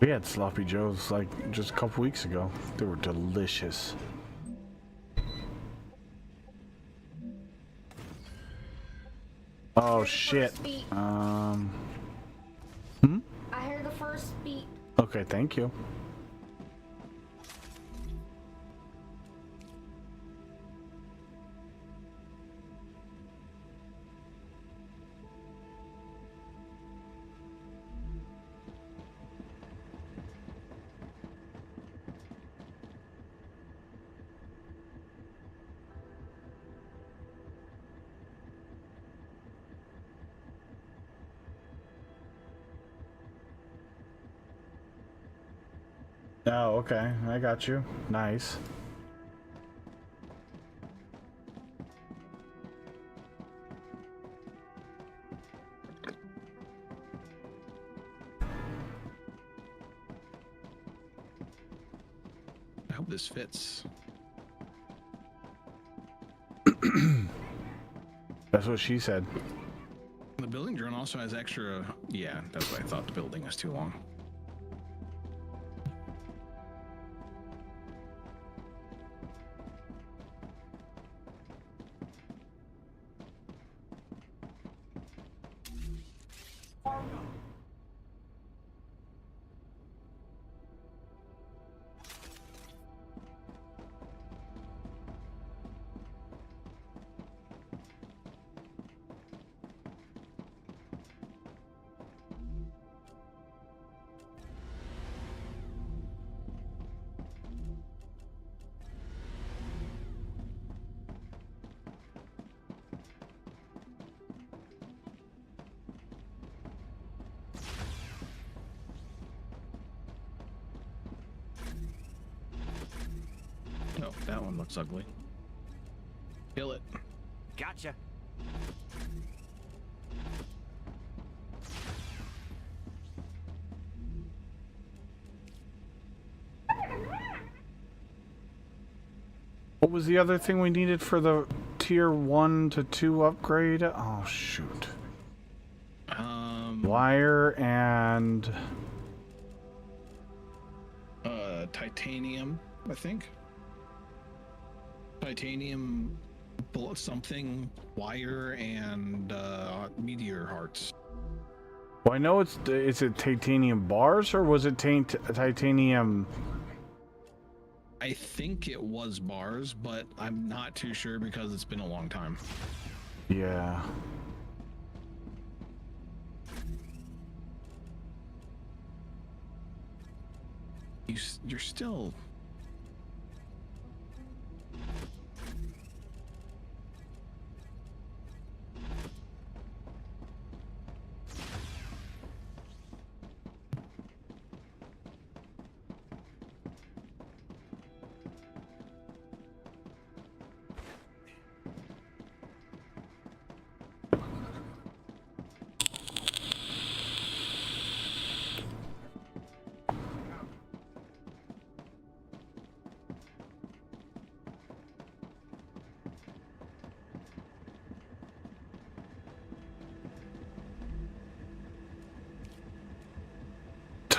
S2: We had sloppy joes like just a couple weeks ago. They were delicious. Oh shit.
S9: I heard the first beat.
S2: Okay, thank you. Oh, okay. I got you. Nice.
S1: I hope this fits.
S2: That's what she said.
S1: The building drone also has extra... Yeah, that's what I thought. The building is too long. that one looks ugly. Kill it.
S6: Gotcha.
S2: What was the other thing we needed for the tier 1 to 2 upgrade? Oh, shoot. Wire and...
S1: titanium, I think. Titanium, something, wire, and meteor hearts.
S2: Well, I know it's... Is it titanium bars, or was it titanium...
S1: I think it was bars, but I'm not too sure because it's been a long time.
S2: Yeah.
S1: You're still...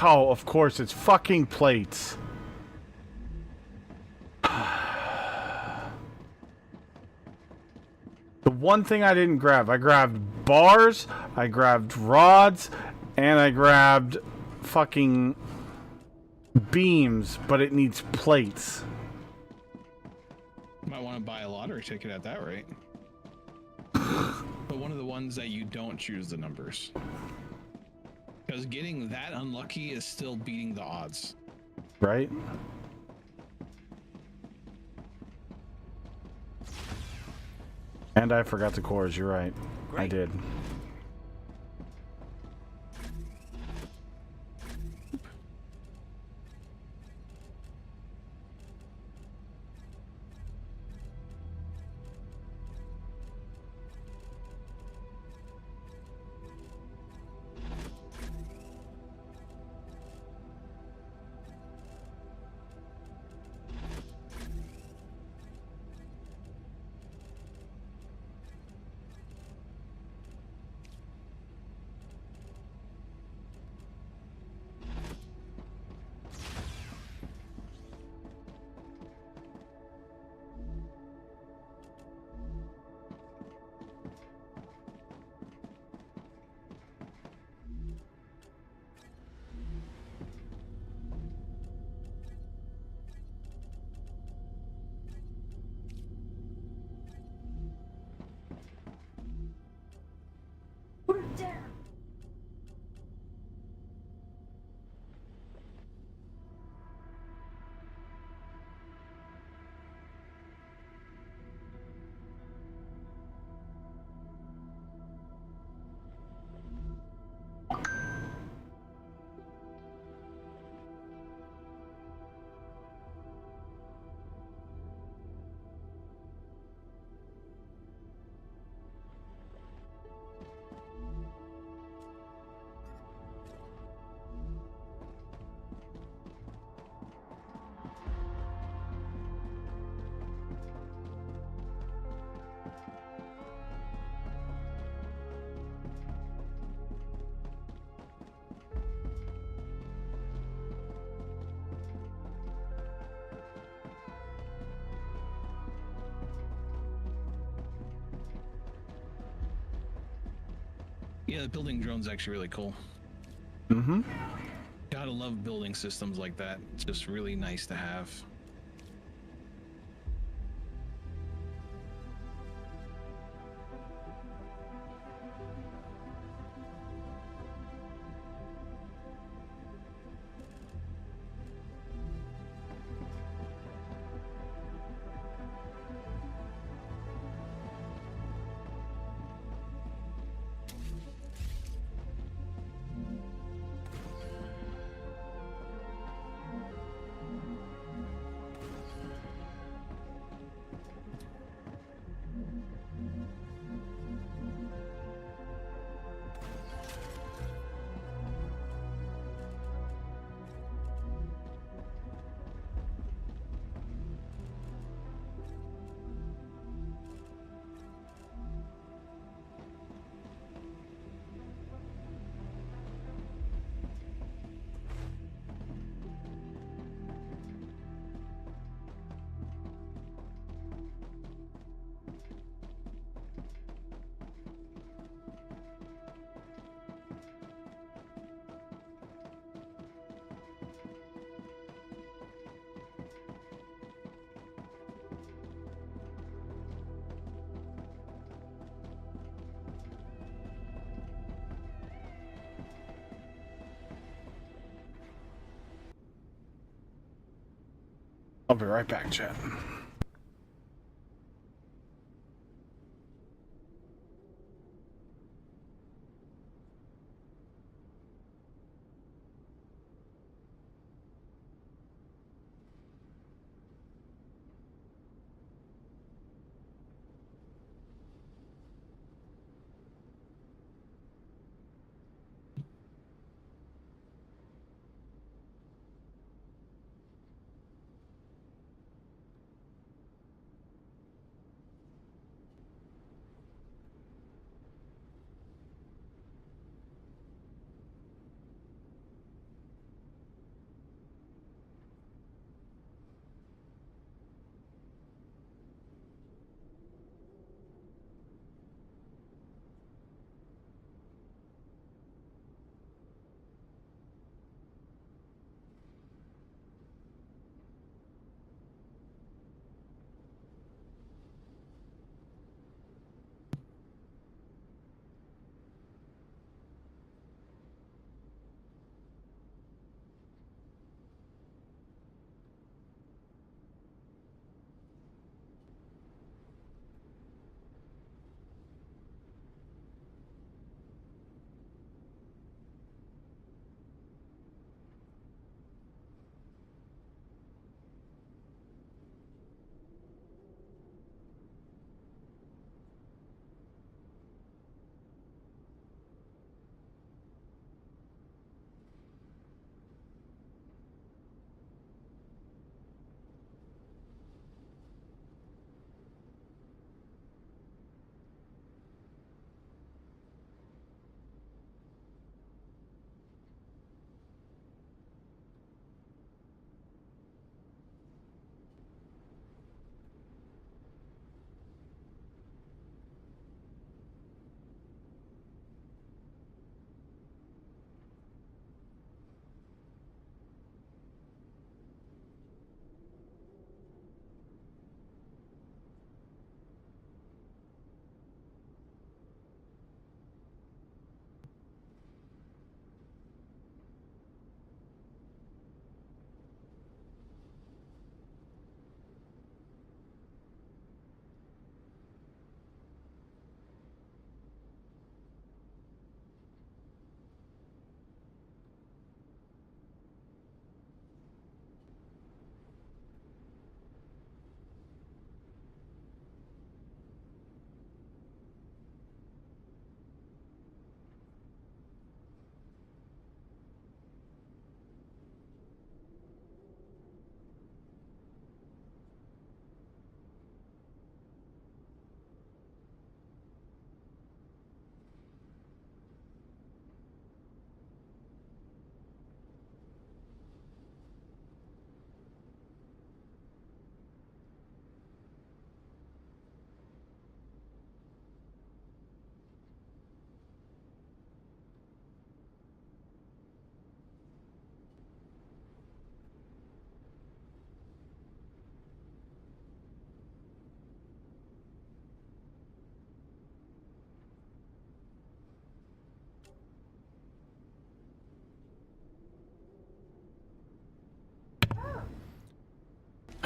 S2: Oh, of course, it's fucking plates. The one thing I didn't grab, I grabbed bars, I grabbed rods, and I grabbed fucking beams, but it needs plates.
S1: Might want to buy a lottery ticket at that rate. But one of the ones that you don't choose the numbers. Because getting that unlucky is still beating the odds.
S2: Right? And I forgot the cores, you're right.
S6: Great.
S2: I did.
S1: Yeah, the building drone's actually really cool.
S2: Mm-hmm.
S1: Gotta love building systems like that. It's just really nice to have.
S2: I'll be right back, chat.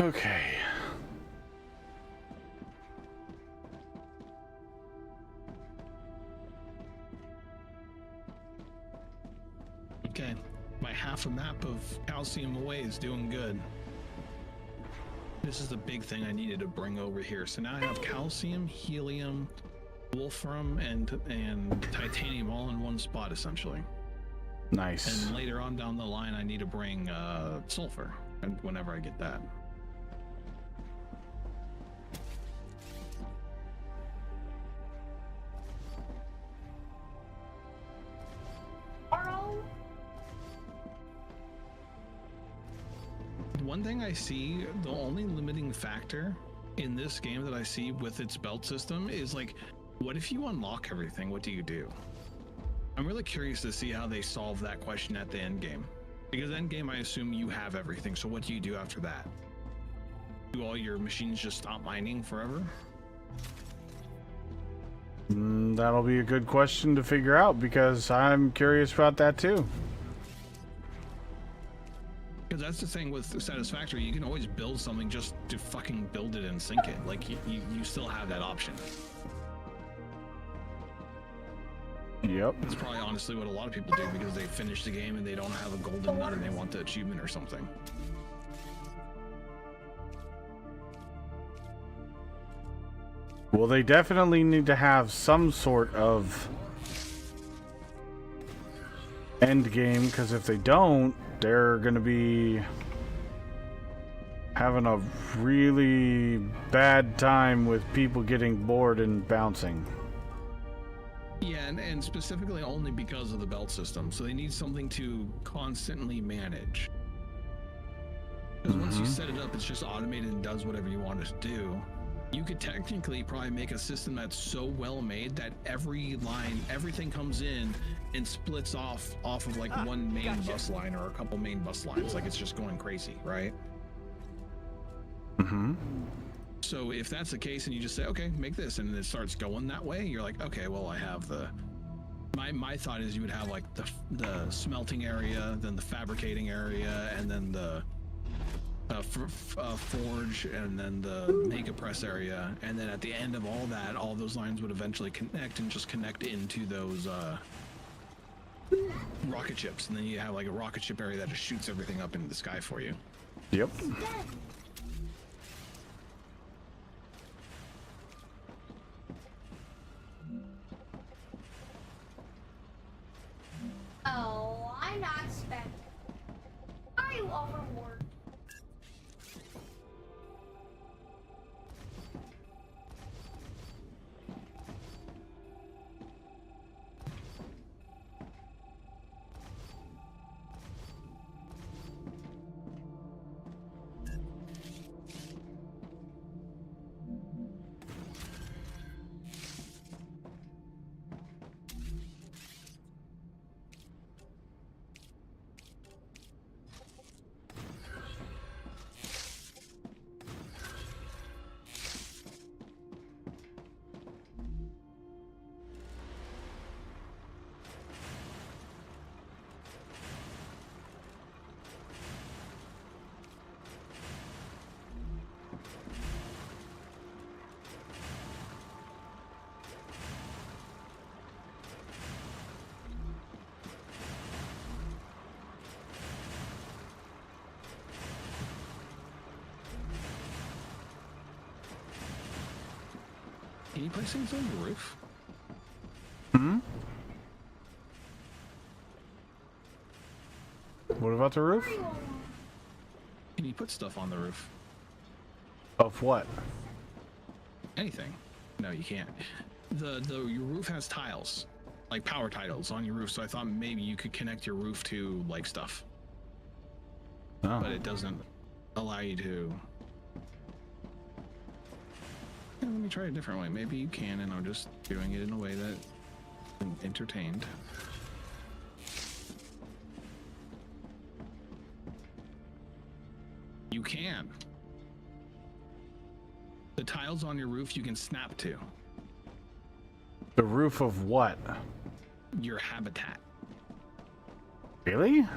S2: Okay.
S1: Okay, my half a map of calcium away is doing good. This is the big thing I needed to bring over here. So now I have calcium, helium, wolfram, and titanium all in one spot essentially.
S2: Nice.
S1: And later on down the line, I need to bring sulfur, and whenever I get that. One thing I see, the only limiting factor in this game that I see with its belt system is like, what if you unlock everything? What do you do? I'm really curious to see how they solve that question at the end game. Because end game, I assume you have everything. So what do you do after that? Do all your machines just stop mining forever?
S2: That'll be a good question to figure out because I'm curious about that too.
S1: Because that's the thing with Satisfactory, you can always build something just to fucking build it and sync it. Like, you still have that option.
S2: Yep.
S1: That's probably honestly what a lot of people do because they finish the game and they don't have a golden nut and they want the achievement or something.
S2: Well, they definitely need to have some sort of end game, because if they don't, they're going to be having a really bad time with people getting bored and bouncing.
S1: Yeah, and specifically only because of the belt system. So they need something to constantly manage. Because once you set it up, it's just automated and does whatever you want it to do. You could technically probably make a system that's so well made that every line, everything comes in and splits off of like one main bus line or a couple main bus lines. Like it's just going crazy, right?
S2: Mm-hmm.
S1: So if that's the case and you just say, okay, make this, and it starts going that way, you're like, okay, well, I have the... My thought is you would have like the smelting area, then the fabricating area, and then the forge, and then the mega press area, and then at the end of all that, all those lines would eventually connect and just connect into those rocket ships, and then you have like a rocket ship area that just shoots everything up into the sky for you.
S2: Yep.
S9: Oh, I'm not spent. Are you overworked?
S1: Can you place things on the roof?
S2: Hmm? What about the roof?
S1: Can you put stuff on the roof?
S2: Of what?
S1: Anything. No, you can't. Your roof has tiles, like power tiles on your roof, so I thought maybe you could connect your roof to like stuff.
S2: Oh.
S1: But it doesn't allow you to. Yeah, let me try a different way. Maybe you can, and I'm just doing it in a way that I'm entertained. You can. The tiles on your roof you can snap to.
S2: The roof of what?
S1: Your habitat.
S2: Really?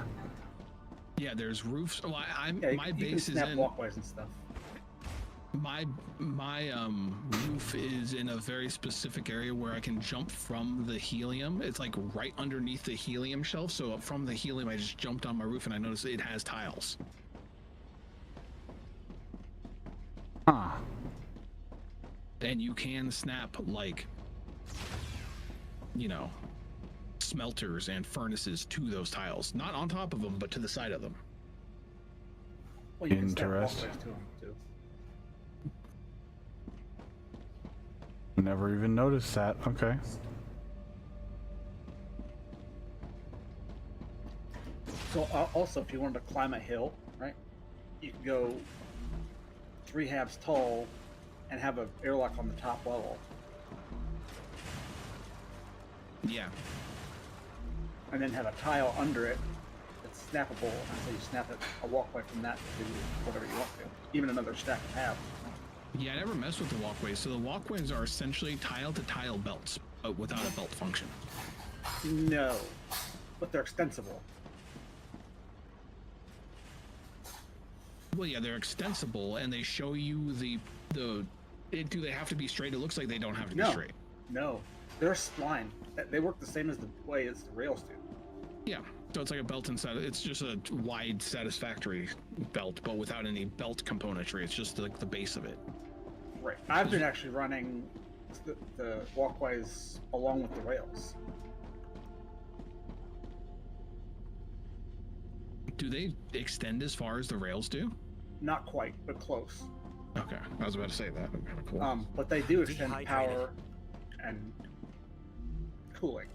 S1: Yeah, there's roofs. Well,
S7: Yeah,
S1: my
S7: you
S1: base
S7: can
S1: is
S7: snap
S1: in.
S7: walkways and stuff.
S1: My roof is in a very specific area where I can jump from the helium. It's like right underneath the helium shelf. So from the helium, I just jumped on my roof and I noticed it has tiles.
S2: Huh.
S1: And you can snap like, you know, smelters and furnaces to those tiles. Not on top of them, but to the side of them.
S7: Well, you can snap
S2: Interesting.
S7: walkways to them too.
S2: Never even noticed that. Okay.
S7: So also, if you wanted to climb a hill, right, you could go 3 halves tall and have an airlock on the top level,
S1: Yeah.
S7: and then have a tile under it that's snappable, and so you snap it a walkway from that to whatever you want to, even another stack of halves.
S1: Yeah, I never messed with the walkways. So the walkways are essentially tile-to-tile belts, but without a belt function.
S7: No, but they're extensible.
S1: Well, yeah, they're extensible, and they show you do they have to be straight? It looks like they don't have to be straight.
S7: No, they're spline. They work the same as the way as the rails do.
S1: Yeah, so it's like a belt inside. It's just a wide, satisfactory belt, but without any belt componentry. It's just like the base of it.
S7: Right. I've been actually running the walkways along with the rails.
S1: Do they extend as far as the rails do?
S7: Not quite, but close.
S1: Okay, I was about to say that. Kind of cool.
S7: But they do extend
S6: Dehydrated.
S7: power and cooling.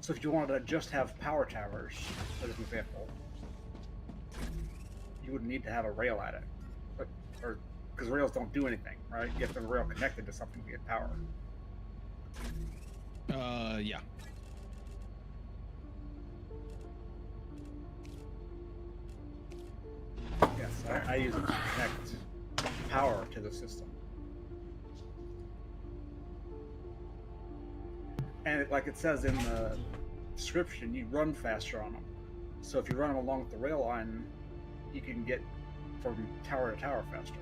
S7: So if you wanted to just have power towers, as an example, you would need to have a rail at it, or because rails don't do anything, right? You have to have a rail connected to something to get power.
S1: Yeah.
S7: Yes, I use it to connect power to the system. And like it says in the description, you run faster on them. So if you run them along the rail line, you can get from tower to tower faster.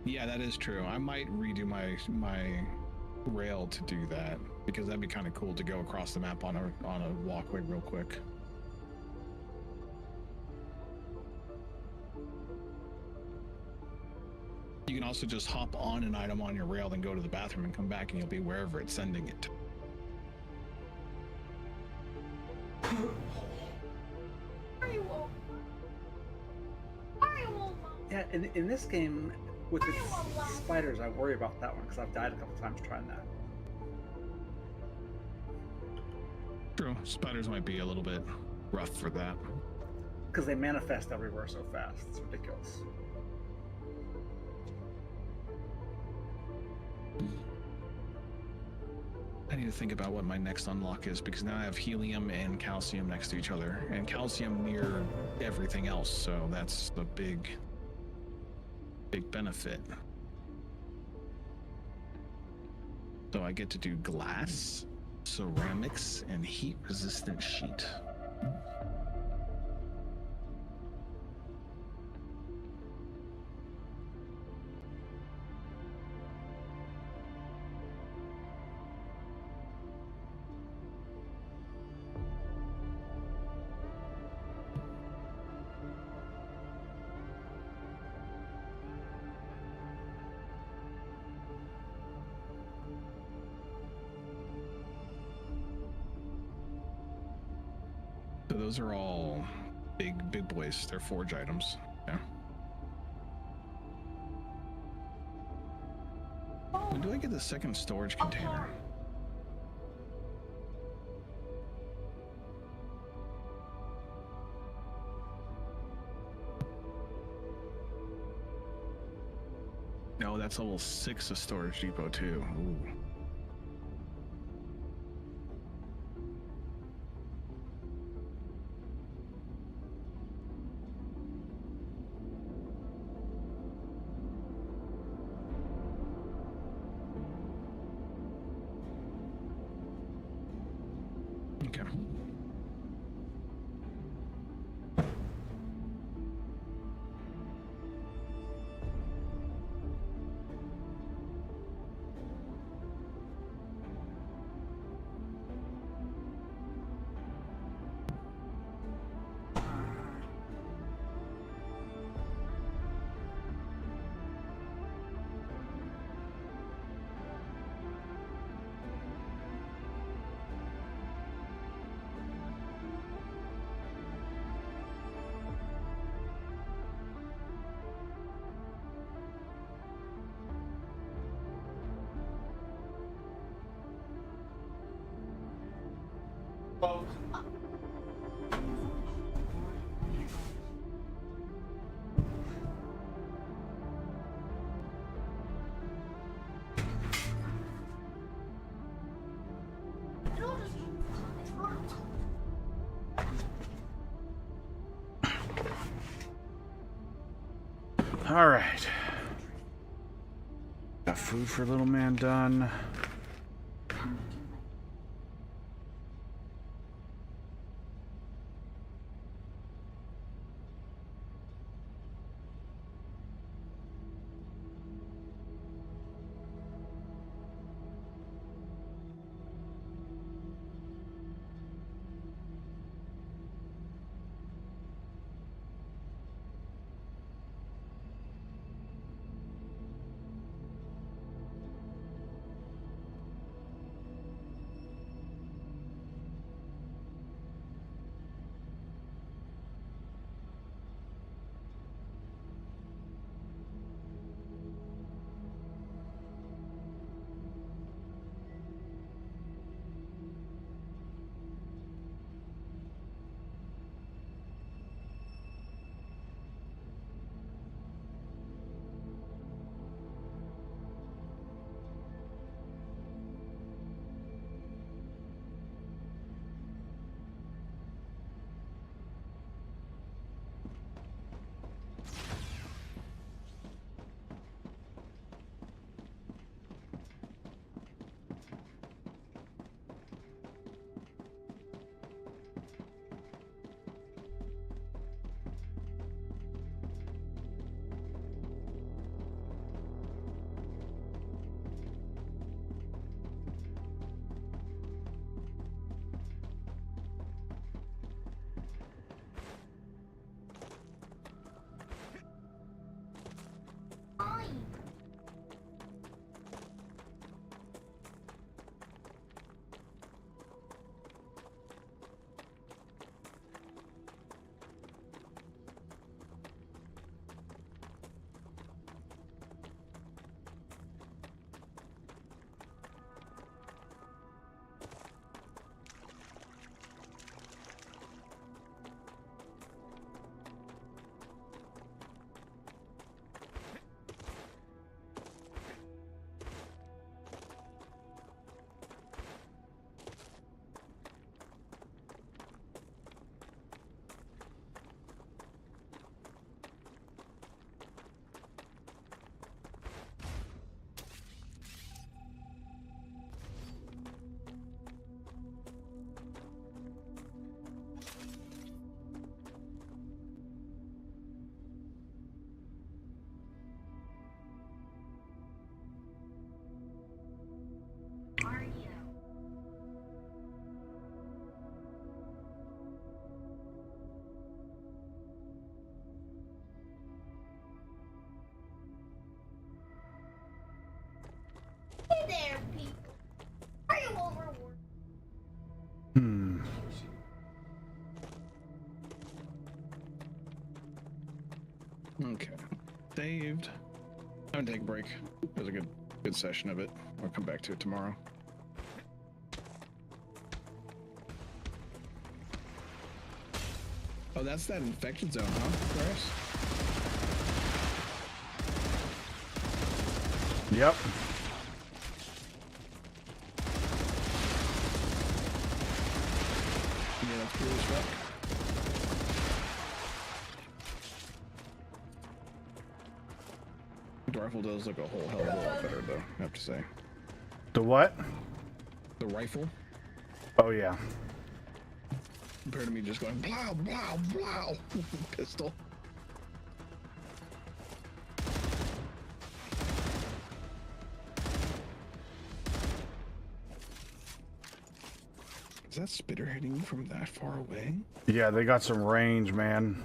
S1: Yeah, that is true. I might redo my rail to do that, because that'd be kind of cool to go across the map on a walkway real quick. You can also just hop on an item on your rail, then go to the bathroom and come back, and you'll be wherever it's sending it to.
S7: Yeah, in this game, with its spiders, I worry about that one because I've died a couple times trying that.
S1: True, spiders might be a little bit rough for that.
S7: Because they manifest everywhere so fast. It's ridiculous.
S1: I need to think about what my next unlock is, because now I have helium and calcium next to each other, and calcium near everything else, so that's the big benefit. So I get to do glass, ceramics, and heat resistant sheet. So those are all big boys. They're forge items. Yeah. When do I get the second storage container? No, that's level 6 of storage depot too. Ooh. Okay.
S2: All right. Got food for little man done.
S1: Okay. Saved. I'm gonna take a break. It was a good session of it. I'll come back to it tomorrow. Oh, that's that infected zone, huh, Chris?
S2: Yep.
S1: Yeah, that's cool as fuck. The rifle does look a whole hell of a lot better, though, I have to say.
S2: The what?
S1: The rifle,
S2: Oh, yeah.
S1: compared to me just going blow, blow, blow, pistol. Is that spitter hitting you from that far away?
S2: Yeah, they got some range, man.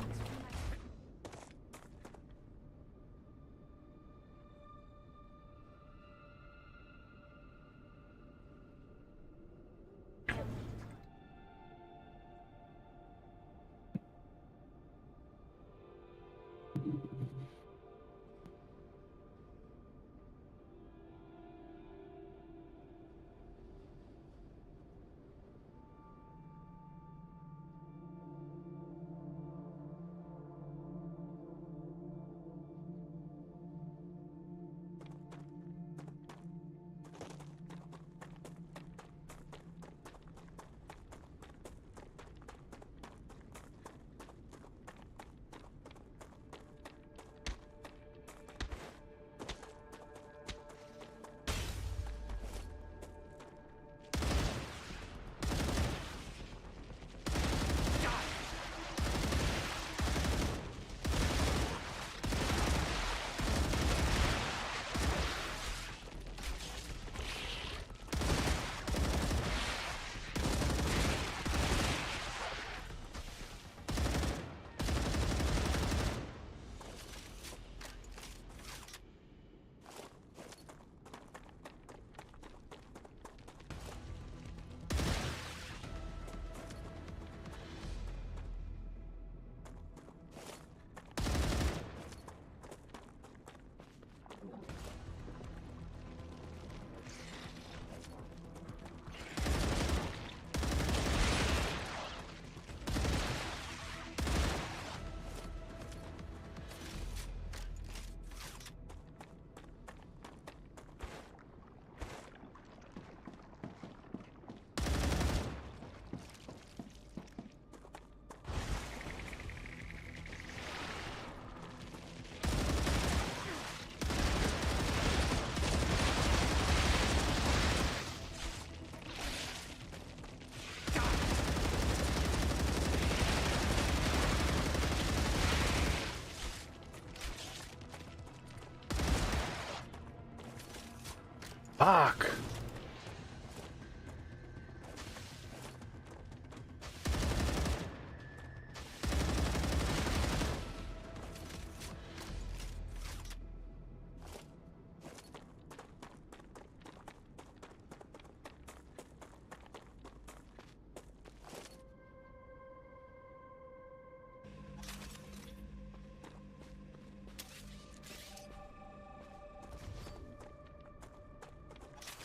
S2: Fuck.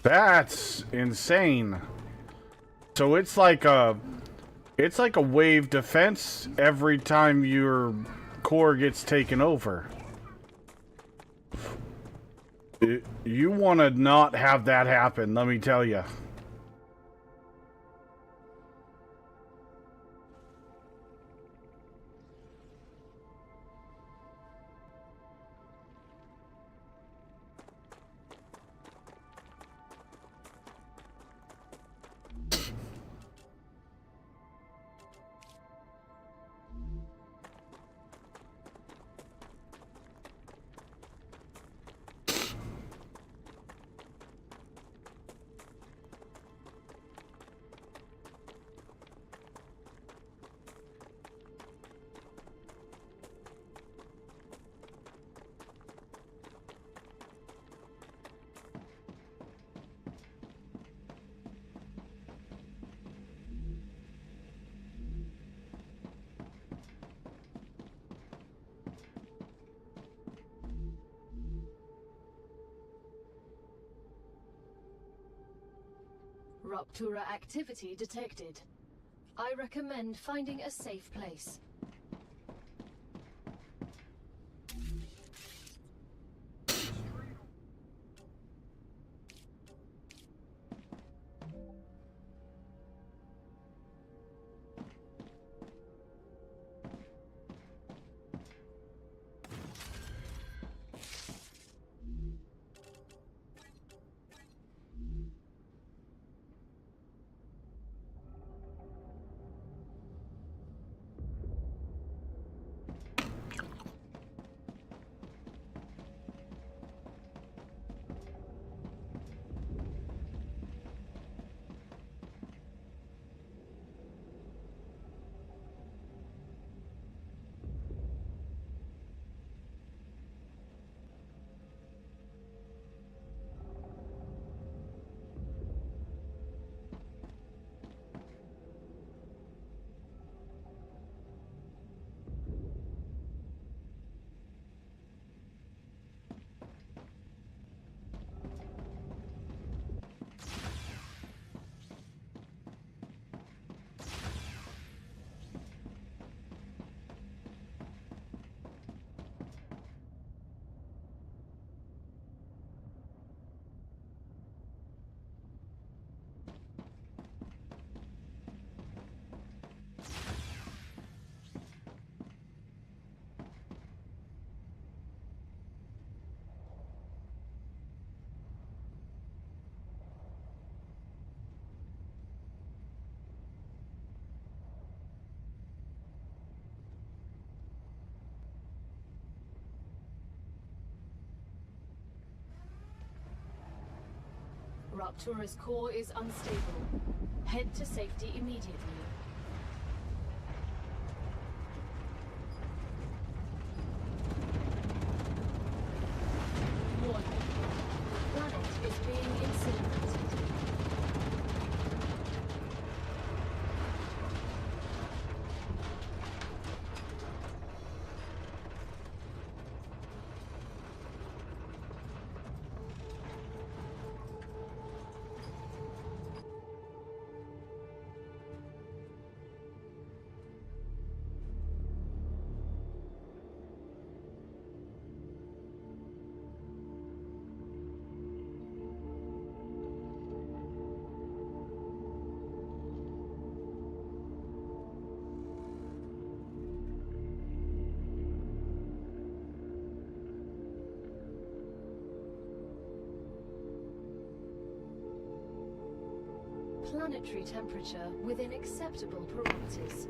S2: That's insane. So it's like a wave defense every time your core gets taken over. You want to not have that happen, let me tell you.
S5: Ruptura activity detected. I recommend finding a safe place. Ruptura's core is unstable. Head to safety immediately. Warning. Planet is being incinerated. Planetary temperature within acceptable parameters.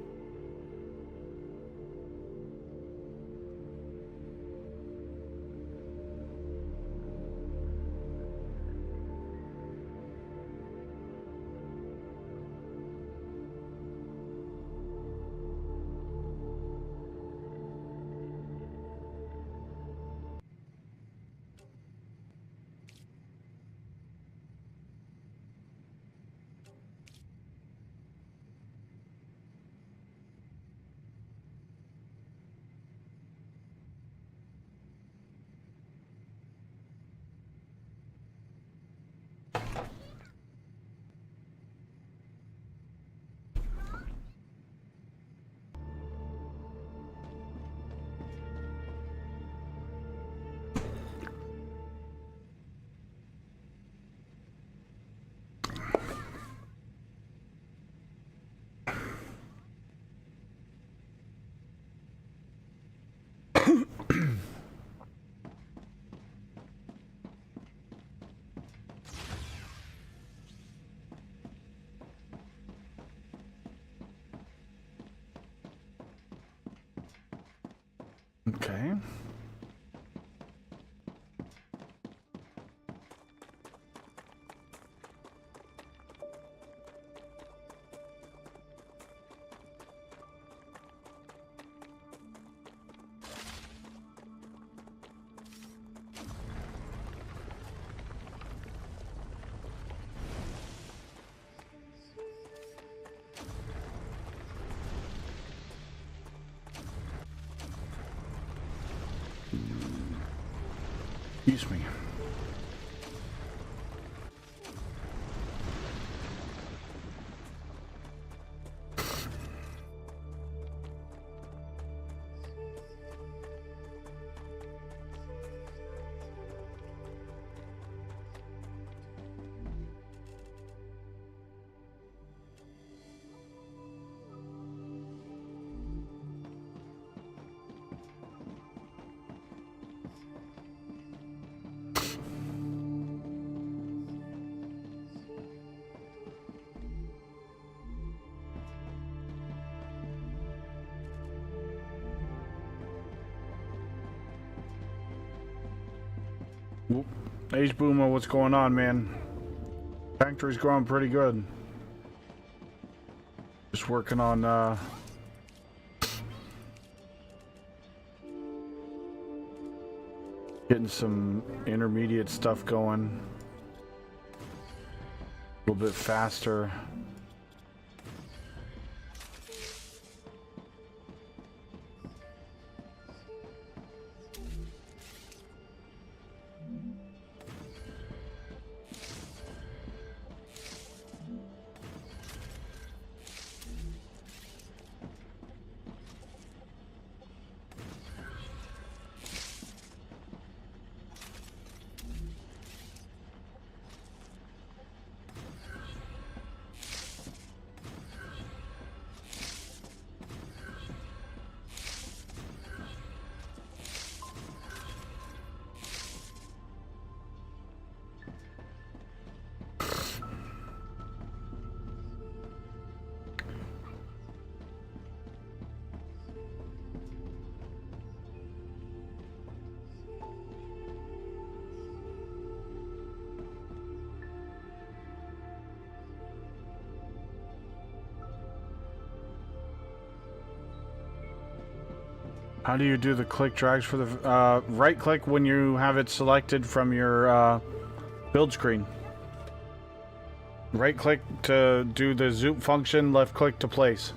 S2: Okay. Excuse me. Whoop. Age Boomer, what's going on, man? Factory's growing pretty good. Just working on getting some intermediate stuff going a little bit faster. How do you do the click drags for the right click when you have it selected from your build screen? Right click to do the zoom function, left click to place.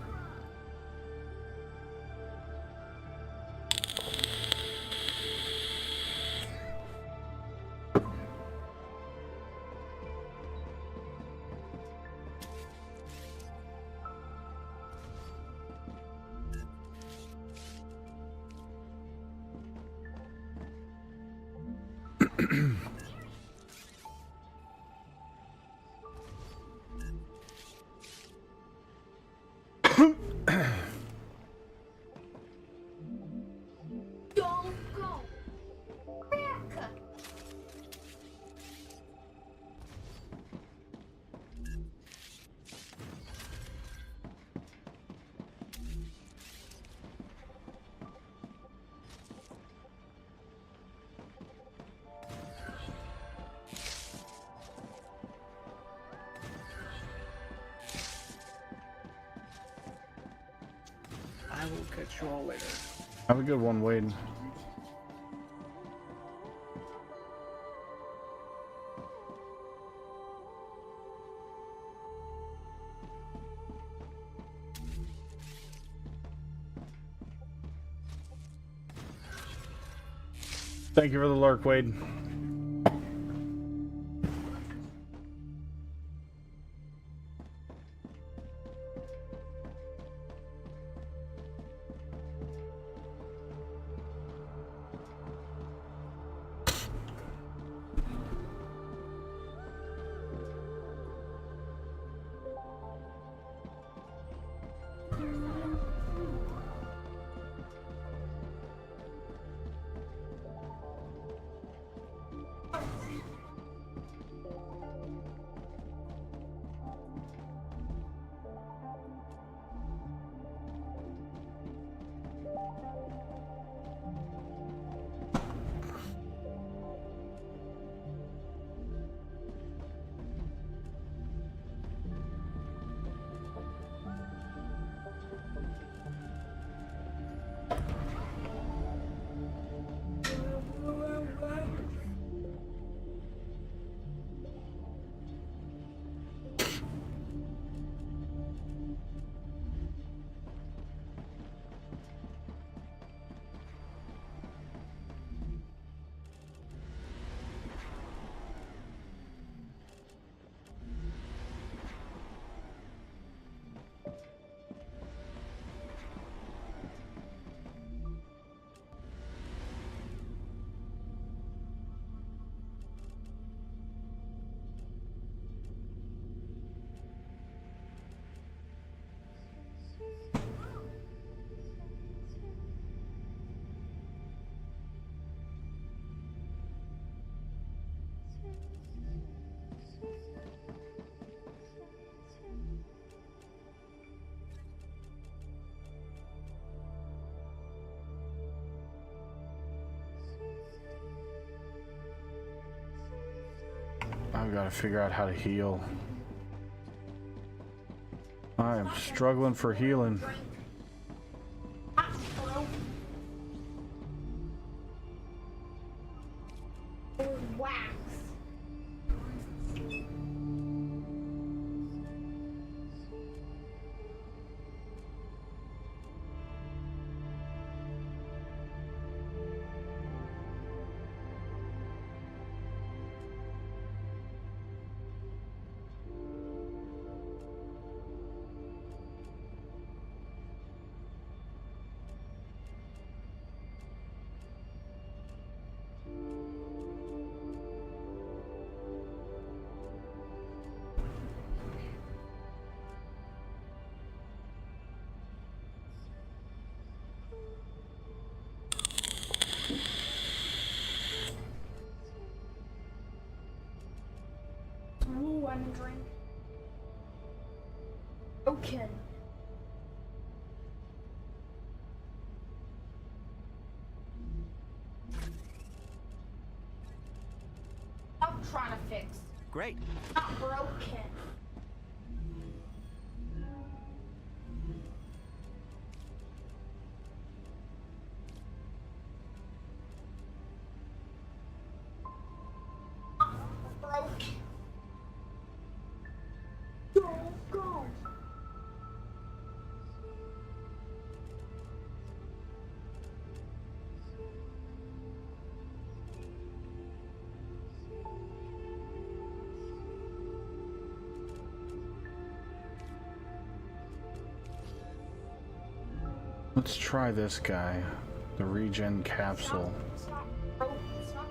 S9: Don't go back.
S7: I will catch you all later.
S2: Have a good one, Wade. Thank you for the lurk, Wade. I've got to figure out how to heal. I am struggling for healing.
S9: Wax. Ooh, I'm drink. Okay. I'm trying to fix.
S6: Great.
S9: Not broken. Broken. Go.
S2: Let's try this guy, the regen capsule.
S9: It's not broken. It's not.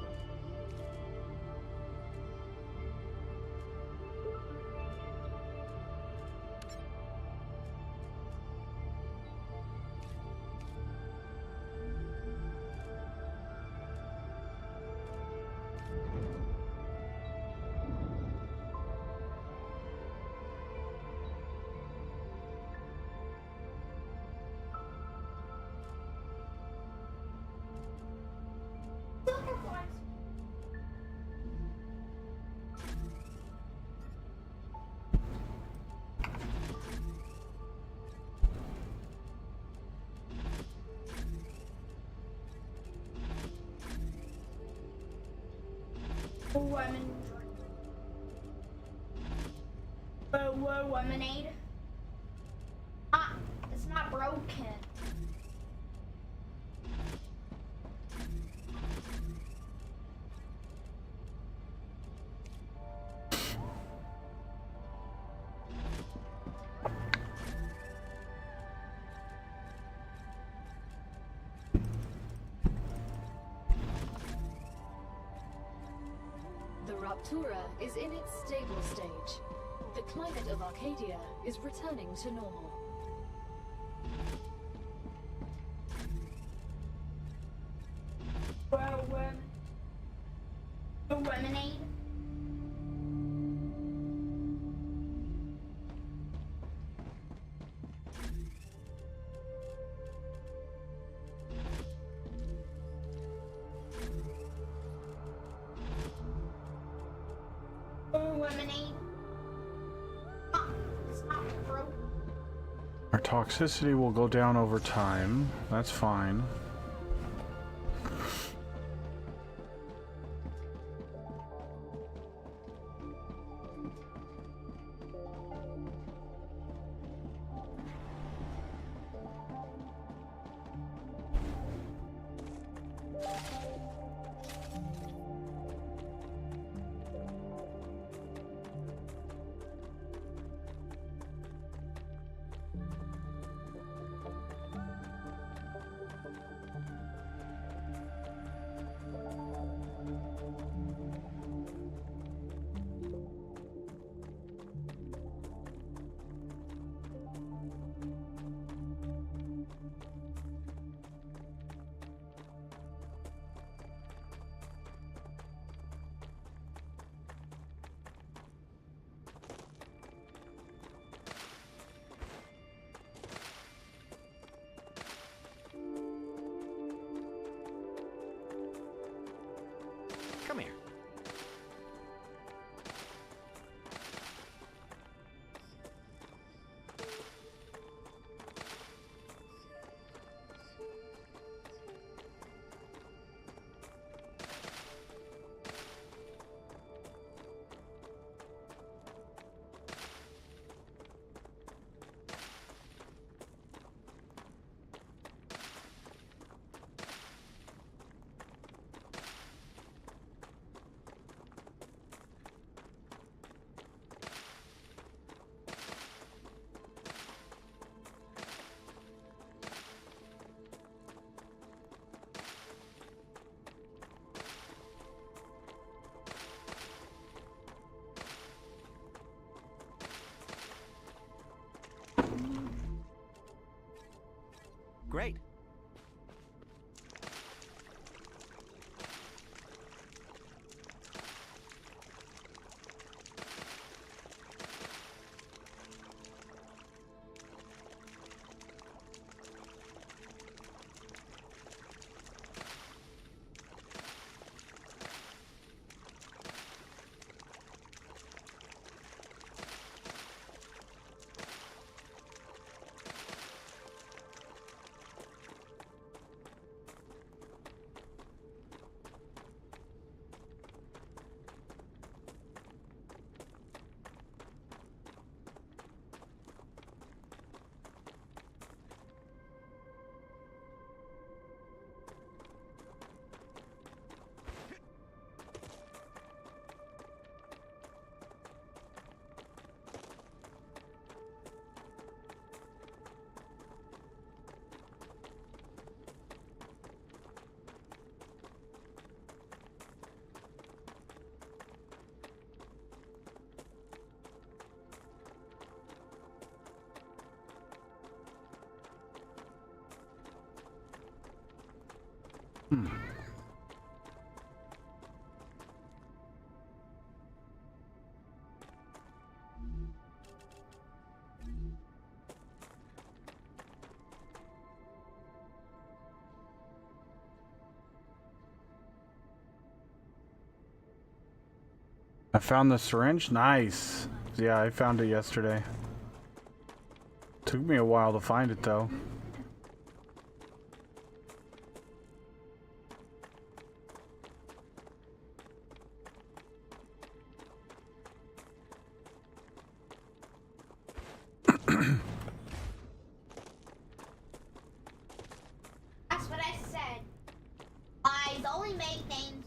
S9: Oh, I'm in. Whoa, lemonade. Ah, it's not broken.
S5: The Raptura is in its stable stage. The climate of Arcadia is returning to normal.
S9: Whoa, lemonade. Lemonade. Ah, it's not broken.
S2: Our toxicity will go down over time. That's fine.
S6: Great.
S2: I found the syringe. Nice. Yeah, I found it yesterday. Took me a while to find it though.
S9: That's what I said. Eyes only make names.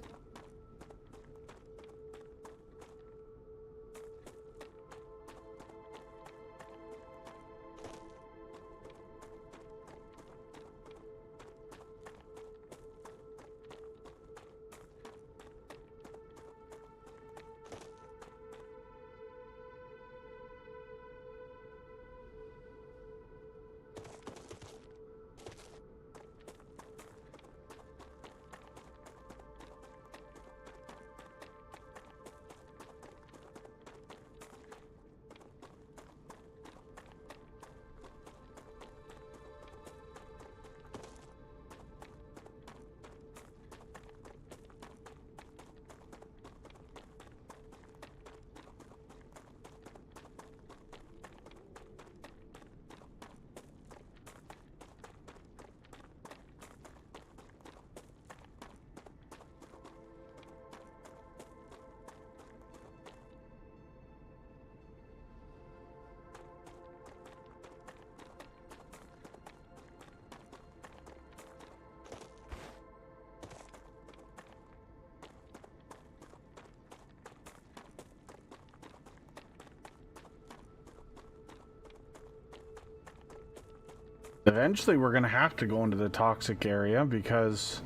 S2: Eventually we're gonna have to go into the toxic area because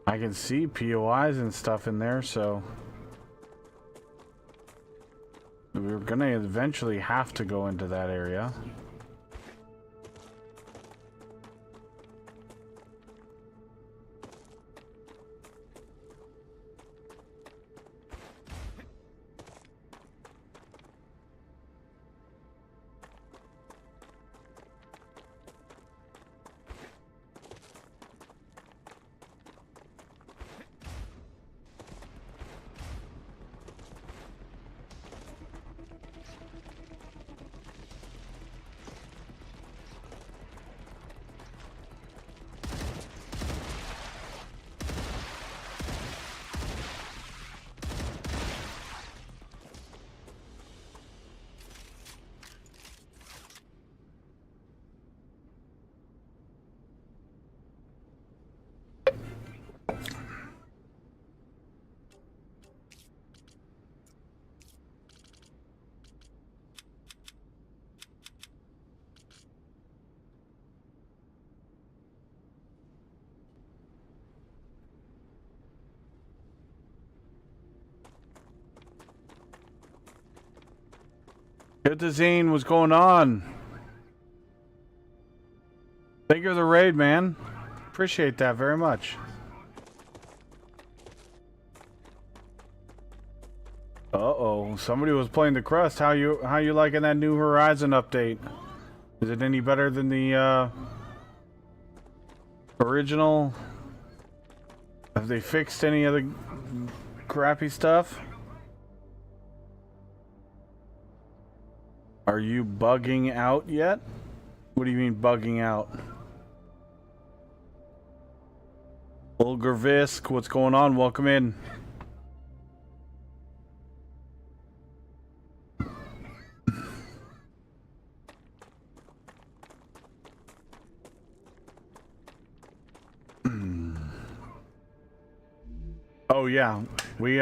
S2: I can see POIs and stuff in there, so we're gonna eventually have to go into that area. Good to Zine, what's going on? Thank you for the raid, man. Appreciate that very much. Uh-oh, somebody was playing the crust. How you liking that New Horizon update? Is it any better than the original? Have they fixed any of the crappy stuff? Are you bugging out yet? What do you mean bugging out? Ulgervisk, what's going on? Welcome in. Oh yeah, we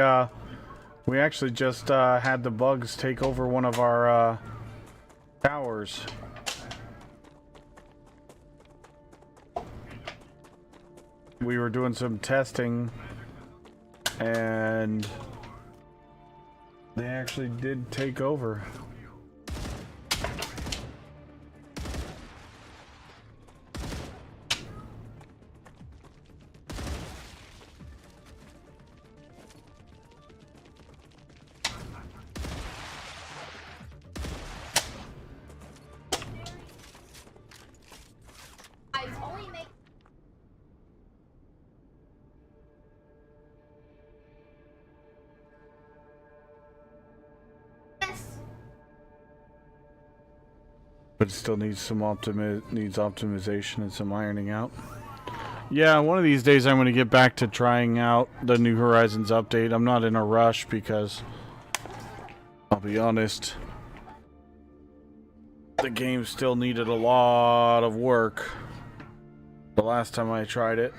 S2: actually just had the bugs take over one of our towers. We were doing some testing and they actually did take over. But it still needs some optimization and some ironing out. Yeah, one of these days I'm going to get back to trying out the New Horizons update. I'm not in a rush because, I'll be honest, the game still needed a lot of work the last time I tried it.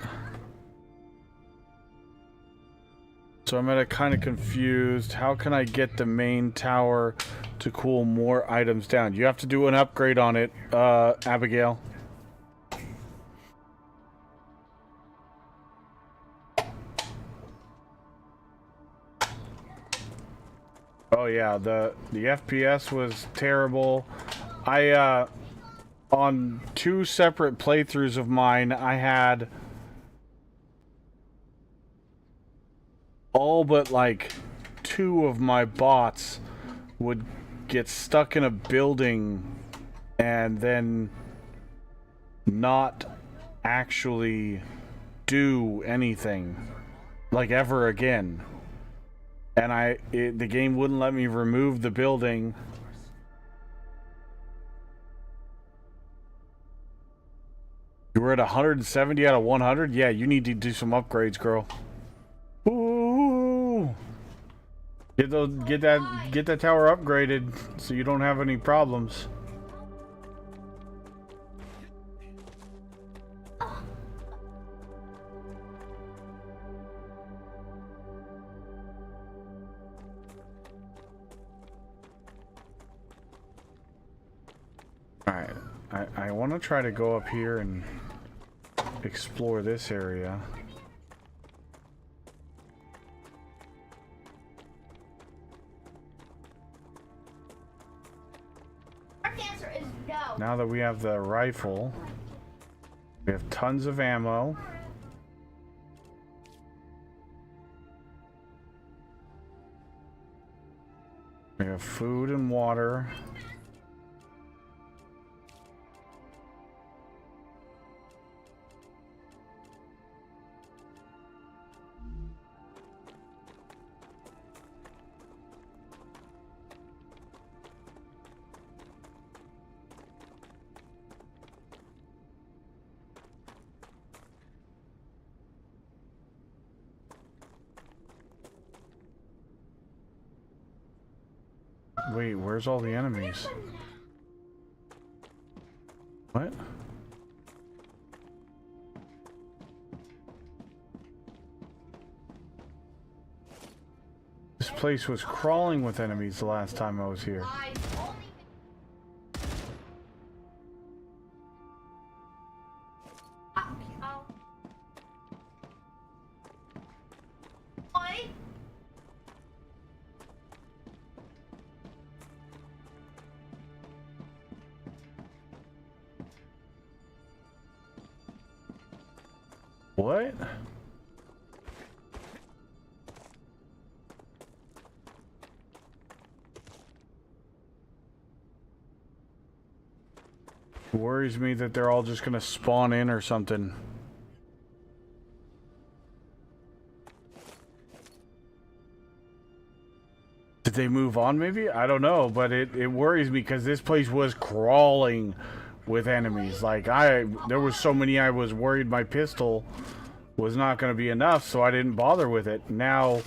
S2: So I'm kind of confused. How can I get the main tower to cool more items down? You have to do an upgrade on it, Abigail. Oh yeah, the FPS was terrible. I on 2 separate playthroughs of mine, I had all but like 2 of my bots would get stuck in a building and then not actually do anything like ever again. And the game wouldn't let me remove the building. You were at 170 out of 100? Yeah, you need to do some upgrades, girl. Ooh. Get that tower upgraded so you don't have any problems. Alright, I want to try to go up here and explore this area. Now that we have the rifle, we have tons of ammo. We have food and water. Wait, where's all the enemies? What? This place was crawling with enemies the last time I was here. What? Worries me that they're all just gonna spawn in or something. Did they move on maybe? I don't know, but it worries me because this place was crawling with enemies. Like there was so many I was worried my pistol was not going to be enough, so I didn't bother with it. Now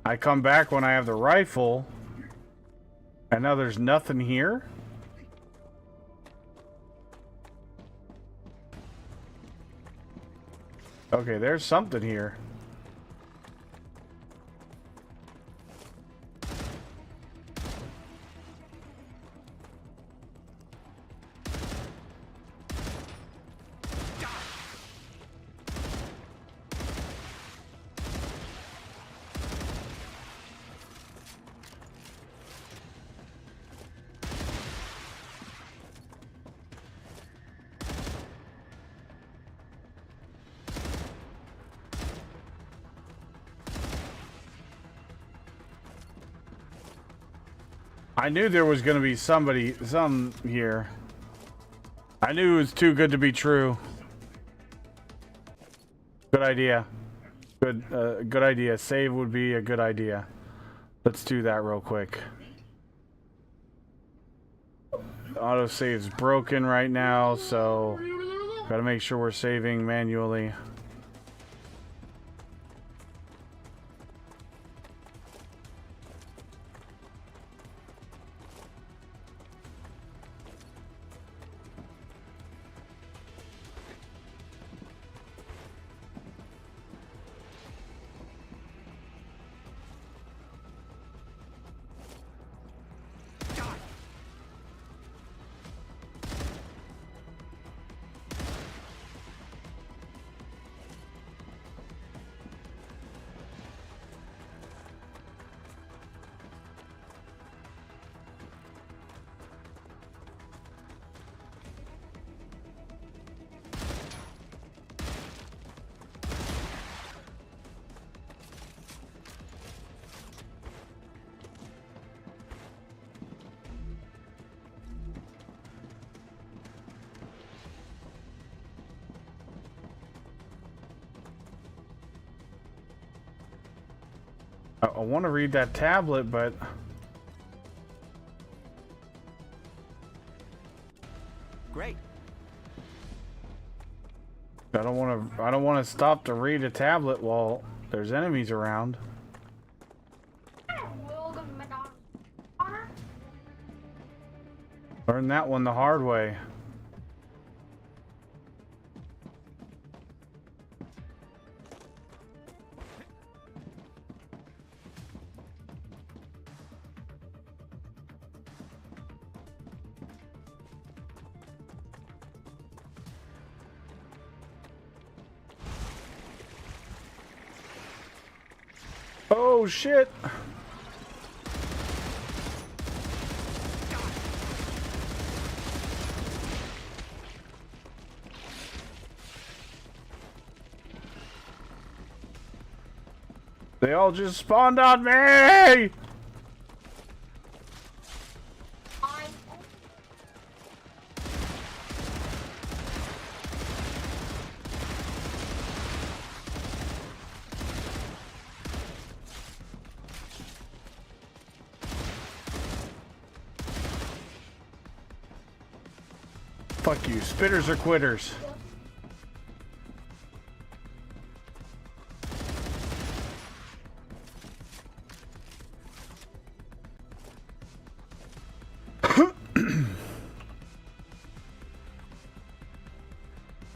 S2: I come back when I have the rifle and now there's nothing here. Okay, there's something here. I knew there was going to be some here. I knew it was too good to be true. Good idea. Good idea. Save would be a good idea. Let's do that real quick. Autosave's broken right now, so gotta make sure we're saving manually. I want to read that tablet, but
S6: Great.
S2: I don't want to stop to read a tablet while there's enemies around. Learn that one the hard way. Oh shit! They all just spawned on me! Fuck you, spitters are quitters.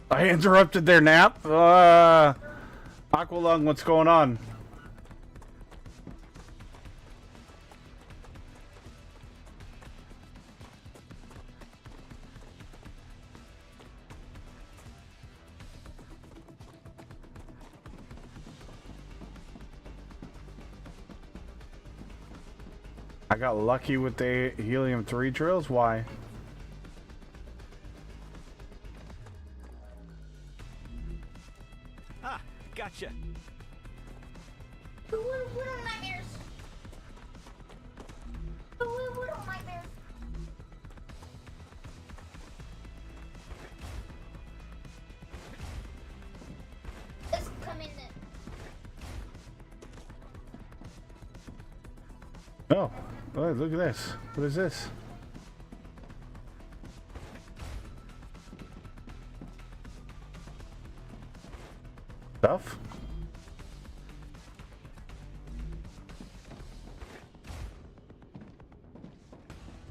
S2: I interrupted their nap? Aqualung, what's going on? I got lucky with the helium-3 drills? Why?
S6: Ah, Gotcha.
S9: Little nightmares. Little nightmares. Let's come in then.
S2: Oh, look at this. What is this? Stuff?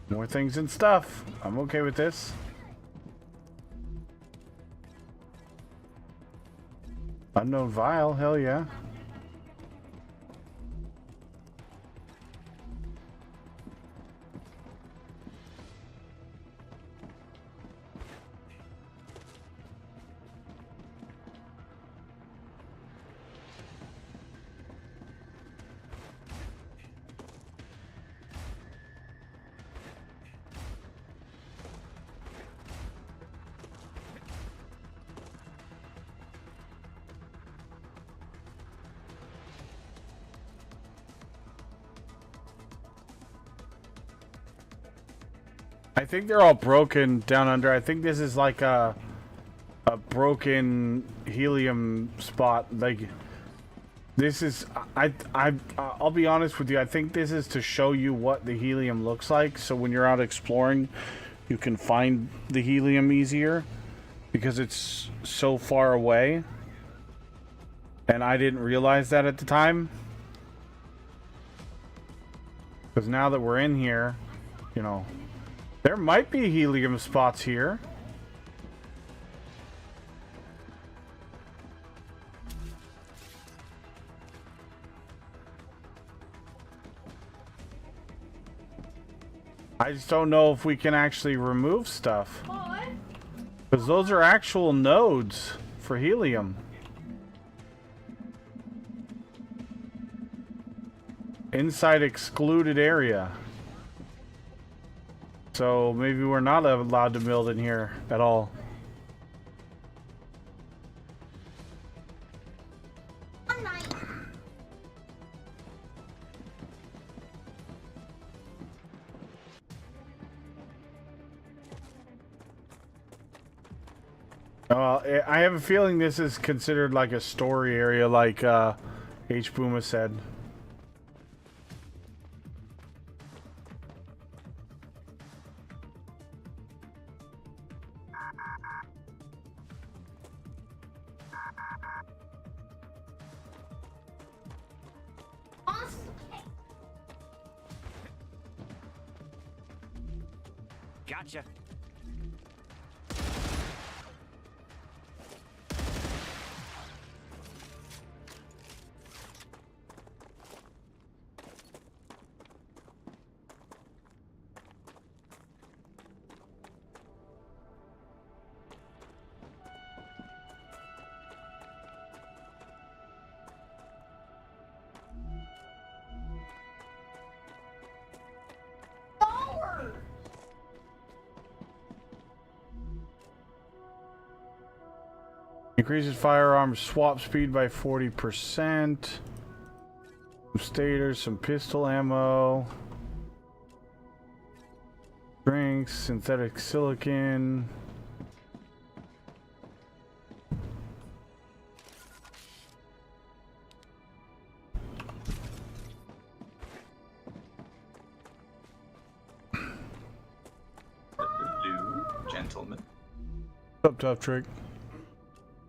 S2: More things and stuff. I'm okay with this. Unknown vial, hell yeah. I think they're all broken down under. I think this is like a broken helium spot. Like this is I'll be honest with you. I think this is to show you what the helium looks like, so when you're out exploring, you can find the helium easier because it's so far away. And I didn't realize that at the time. Because now that we're in here, you know, there might be helium spots here. I just don't know if we can actually remove stuff. Because those are actual nodes for helium. Inside excluded area. So maybe we're not allowed to build in here at all. I have a feeling this is considered like a story area, like H. Booma said.
S6: Gotcha.
S2: Increases firearm swap speed by 40%. Some stators, some pistol ammo. Drinks, synthetic silicon.
S8: Gentlemen.
S2: Up tough trick.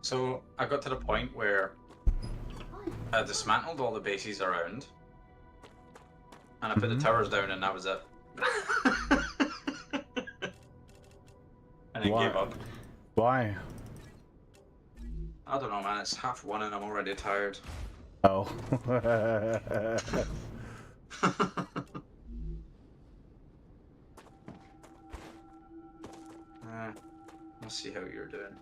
S8: So I got to the point where I dismantled all the bases around, and I put the towers down, and that was it. And then gave up.
S2: Why?
S8: I don't know, man. It's 1:30 and I'm already tired.
S2: Oh.
S8: Let's see how you're doing.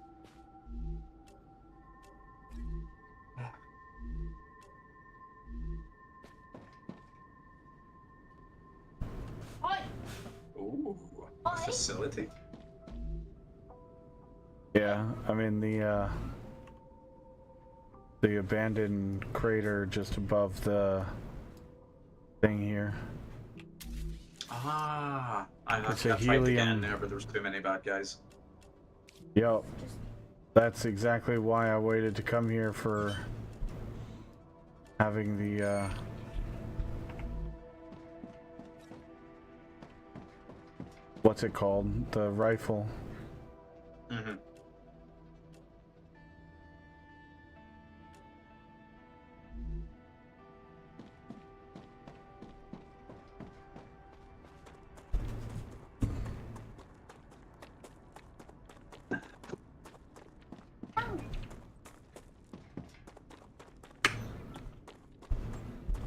S8: Ooh, a facility.
S2: Yeah, I mean the the abandoned crater just above the thing here.
S8: Ah, I
S2: It's
S8: tried
S2: a
S8: to get in
S2: helium.
S8: there, but there was too many bad guys.
S2: Yep. That's exactly why I waited to come here for having the what's it called? The rifle.
S8: Mm-hmm.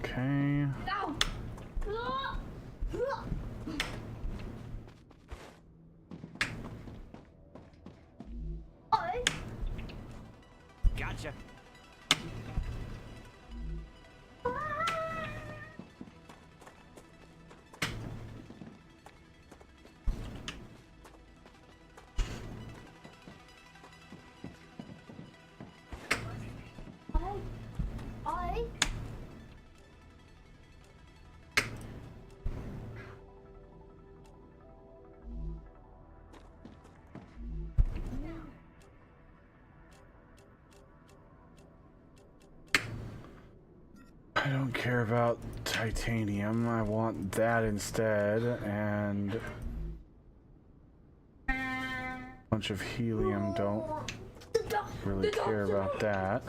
S2: Okay.
S6: Gotcha.
S2: I don't care about titanium. I want that instead, and a bunch of helium. Don't really care about that.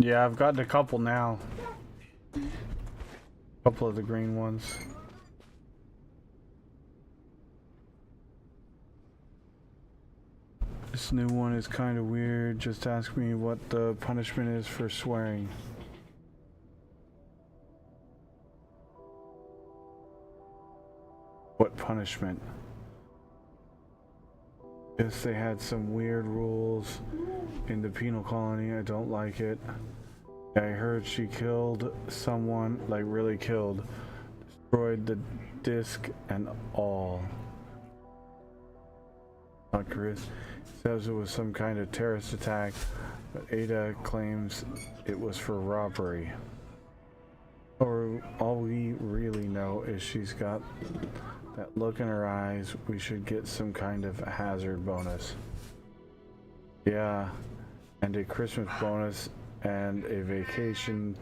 S2: Yeah, I've gotten a couple now. A couple of the green ones. This new one is kind of weird. Just ask me what the punishment is for swearing. What punishment? Guess they had some weird rules in the penal colony. I don't like it. I heard she killed someone, like really killed. Destroyed the disc and all. Chris says it was some kind of terrorist attack, but Ada claims it was for robbery. Or all we really know is she's got that look in her eyes. We should get some kind of hazard bonus. Yeah, and a Christmas bonus and a vacation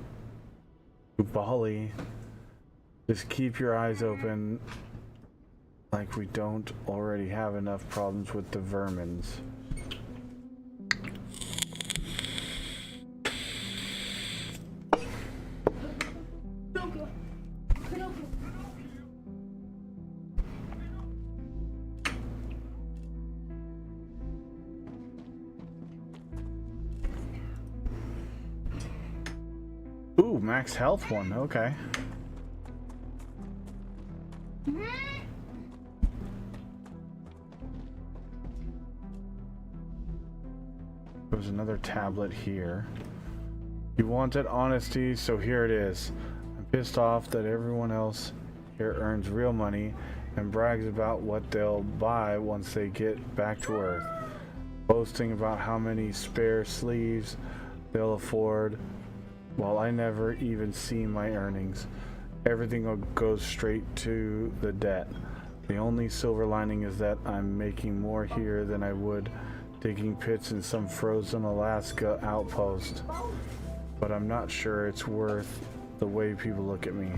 S2: to Bali. Just keep your eyes open, like we don't already have enough problems with the vermins. Ooh, max health one, okay. There's another tablet here. You wanted honesty, so here it is. I'm pissed off that everyone else here earns real money and brags about what they'll buy once they get back to Earth. Boasting about how many spare sleeves they'll afford, while I never even see my earnings. Everything goes straight to the debt. The only silver lining is that I'm making more here than I would digging pits in some frozen Alaska outpost. but I'm not sure it's worth the way people look at me.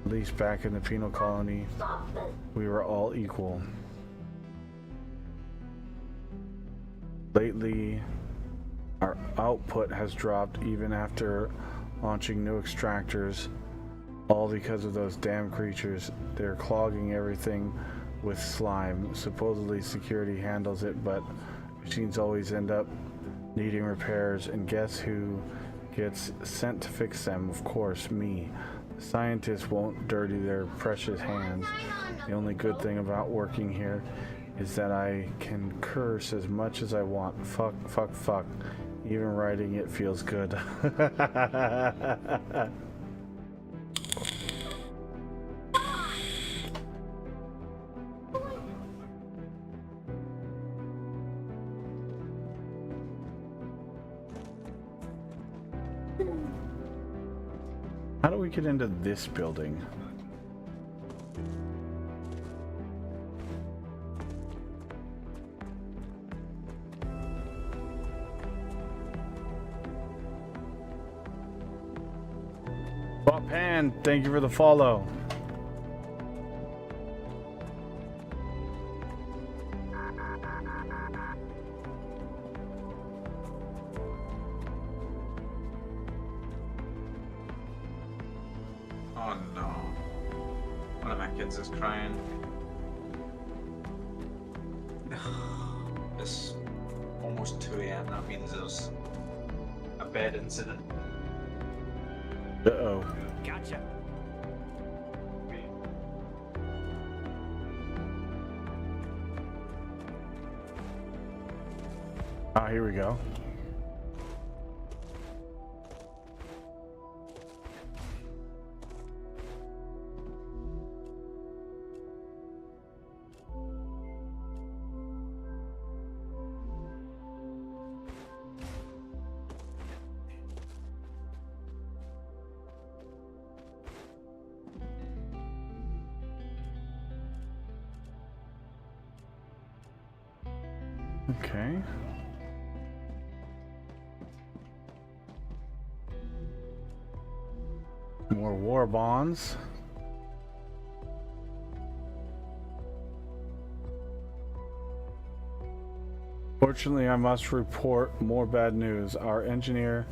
S2: At least back in the penal colony, we were all equal. Lately, our output has dropped even after launching new extractors, all because of those damn creatures. They're clogging everything with slime. Supposedly security handles it, but machines always end up needing repairs, and guess who gets sent to fix them? Of course, me. The scientists won't dirty their precious hands. The only good thing about working here is that I can curse as much as I want. Fuck, fuck, fuck. Even writing it feels good. How do we get into this building? Pan, thank you for the follow.
S8: Oh no. One of my kids is crying. It's almost 2 a.m. That means there's a bed incident.
S2: Uh-oh.
S6: Gotcha.
S2: Ah, here we go. Okay. More war bonds. Fortunately, I must report more bad news. Our engineer,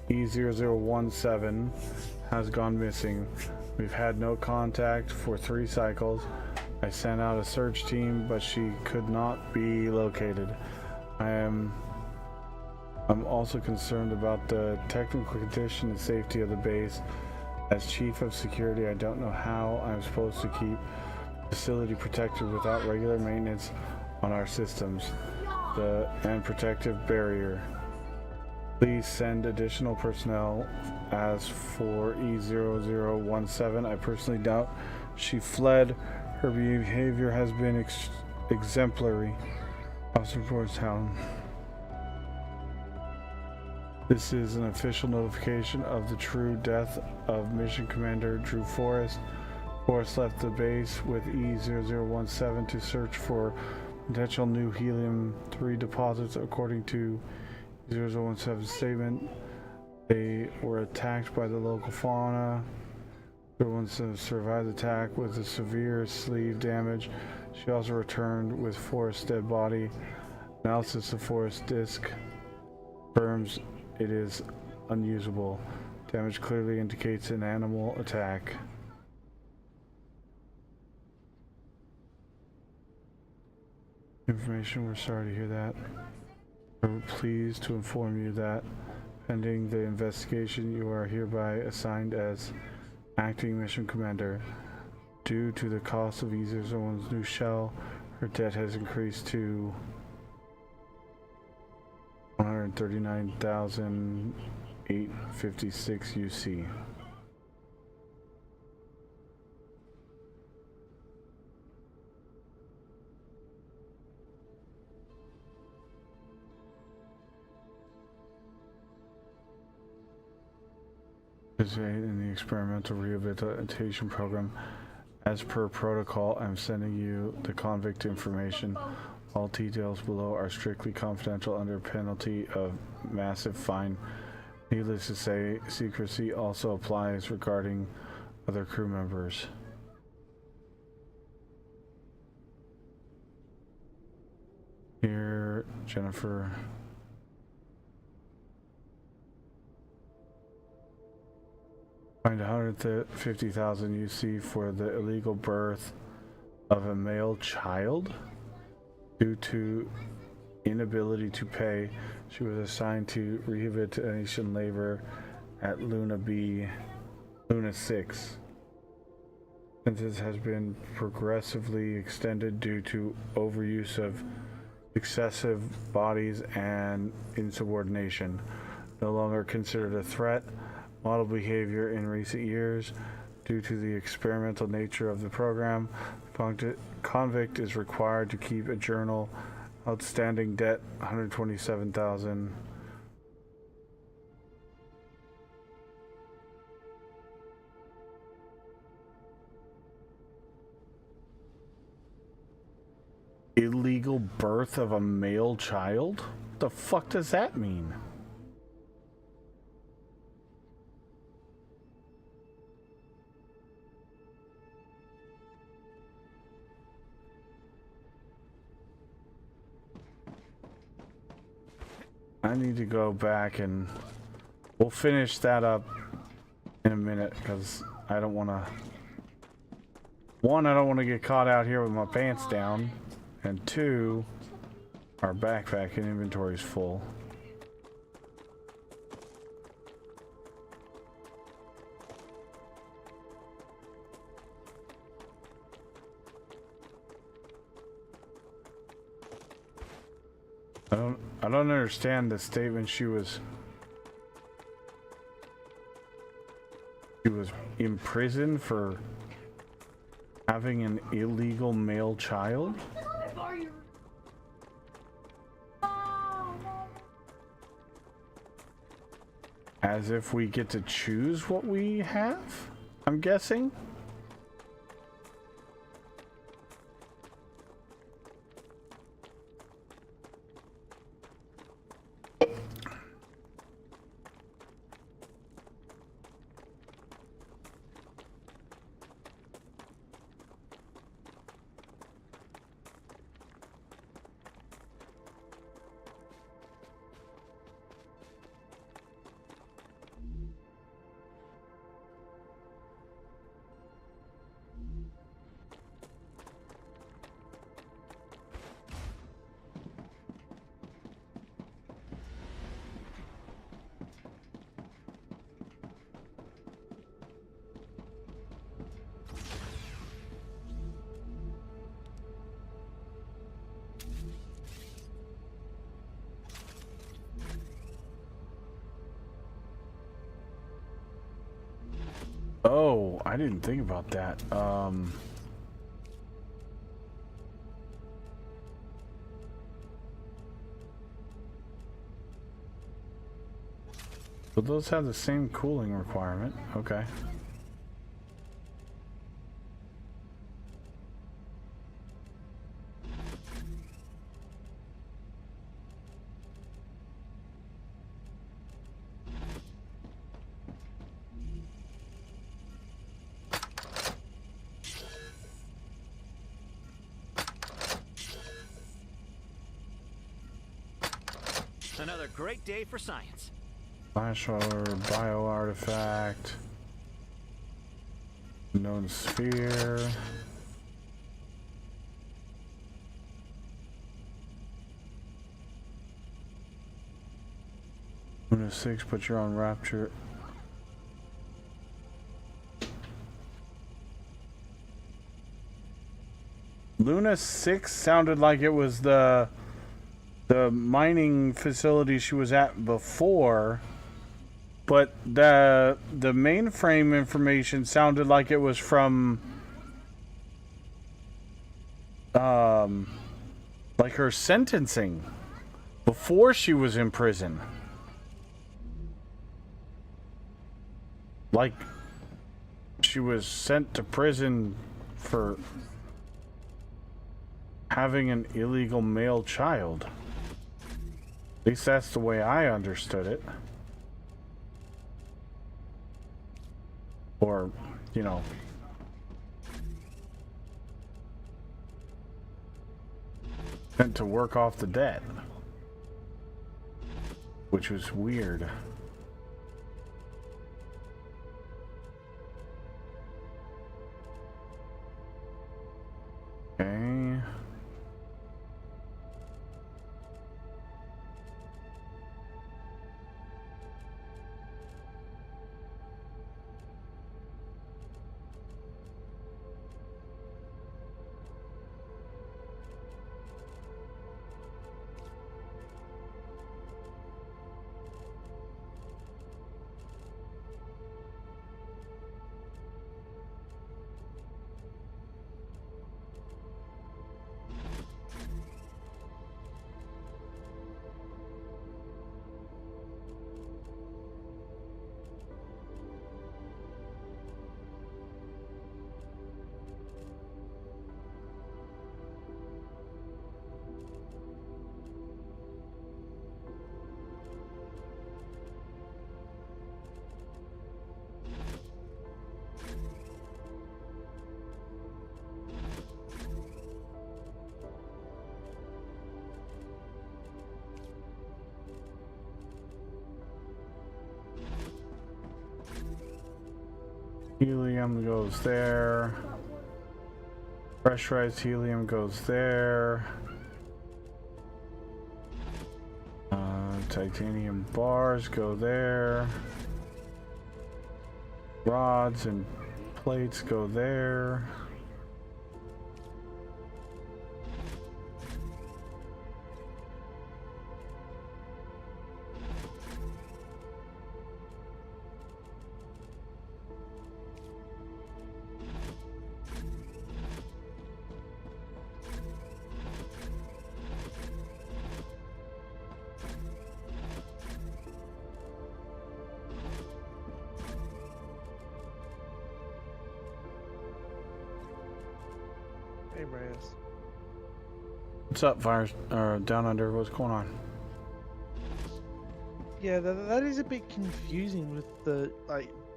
S2: E0017, has gone missing. We've had no contact for 3 cycles. I sent out a search team, but she could not be located. I'm also concerned about the technical condition and safety of the base. As chief of security, I don't know how I'm supposed to keep the facility protected without regular maintenance on our systems and protective barrier. Please send additional personnel. As for E0017, I personally doubt she fled. Her behavior has been exemplary. Officer Forest Town. This is an official notification of the true death of Mission Commander Drew Forrest. Forrest left the base with E0017 to search for potential new helium-3 deposits. According to E0017's statement, they were attacked by the local fauna. Everyone survived the attack with a severe sleeve damage. She also returned with Forrest's dead body. Analysis of Forrest's disc confirms it is unusable. Damage clearly indicates an animal attack. Information, we're sorry to hear that. We're pleased to inform you that, pending the investigation, you are hereby assigned as Acting Mission Commander. Due to the cost of E01's new shell, her debt has increased to 139,856 UC. In the experimental rehabilitation program, as per protocol, I'm sending you the convict information. All details below are strictly confidential under penalty of massive fine. Needless to say, secrecy also applies regarding other crew members. Here, Jennifer. Find 150,000 UC for the illegal birth of a male child. Due to inability to pay, she was assigned to rehabilitation labor at Luna 6. Sentence has been progressively extended due to overuse of excessive bodies and insubordination. No longer considered a threat. Model behavior in recent years. Due to the experimental nature of the program, convict is required to keep a journal. Outstanding debt, 127,000. Illegal birth of a male child? What the fuck does that mean? I need to go back and we'll finish that up in a minute because I don't want to. One, I don't want to get caught out here with my pants down, and two, our backpack and inventory is full. I don't understand the statement she was in prison for having an illegal male child? As if we get to choose what we have, I'm guessing? Oh, I didn't think about that. But those have the same cooling requirement. Okay.
S6: Another great day for science.
S2: Flash or bio artifact. Known sphere. Luna 6, but you're on Rapture. Luna 6 sounded like it was the mining facility she was at before, but the mainframe information sounded like it was from like her sentencing before she was in prison. Like she was sent to prison for having an illegal male child. At least that's the way I understood it. Or, you know. Sent to work off the debt. Which was weird. Okay. Helium goes there. Pressurized helium goes there. Titanium bars go there. Rods and plates go there.
S10: Hey, Reyes.
S2: What's up, Fire? Down Under? What's going on?
S10: Yeah, that is a bit confusing with the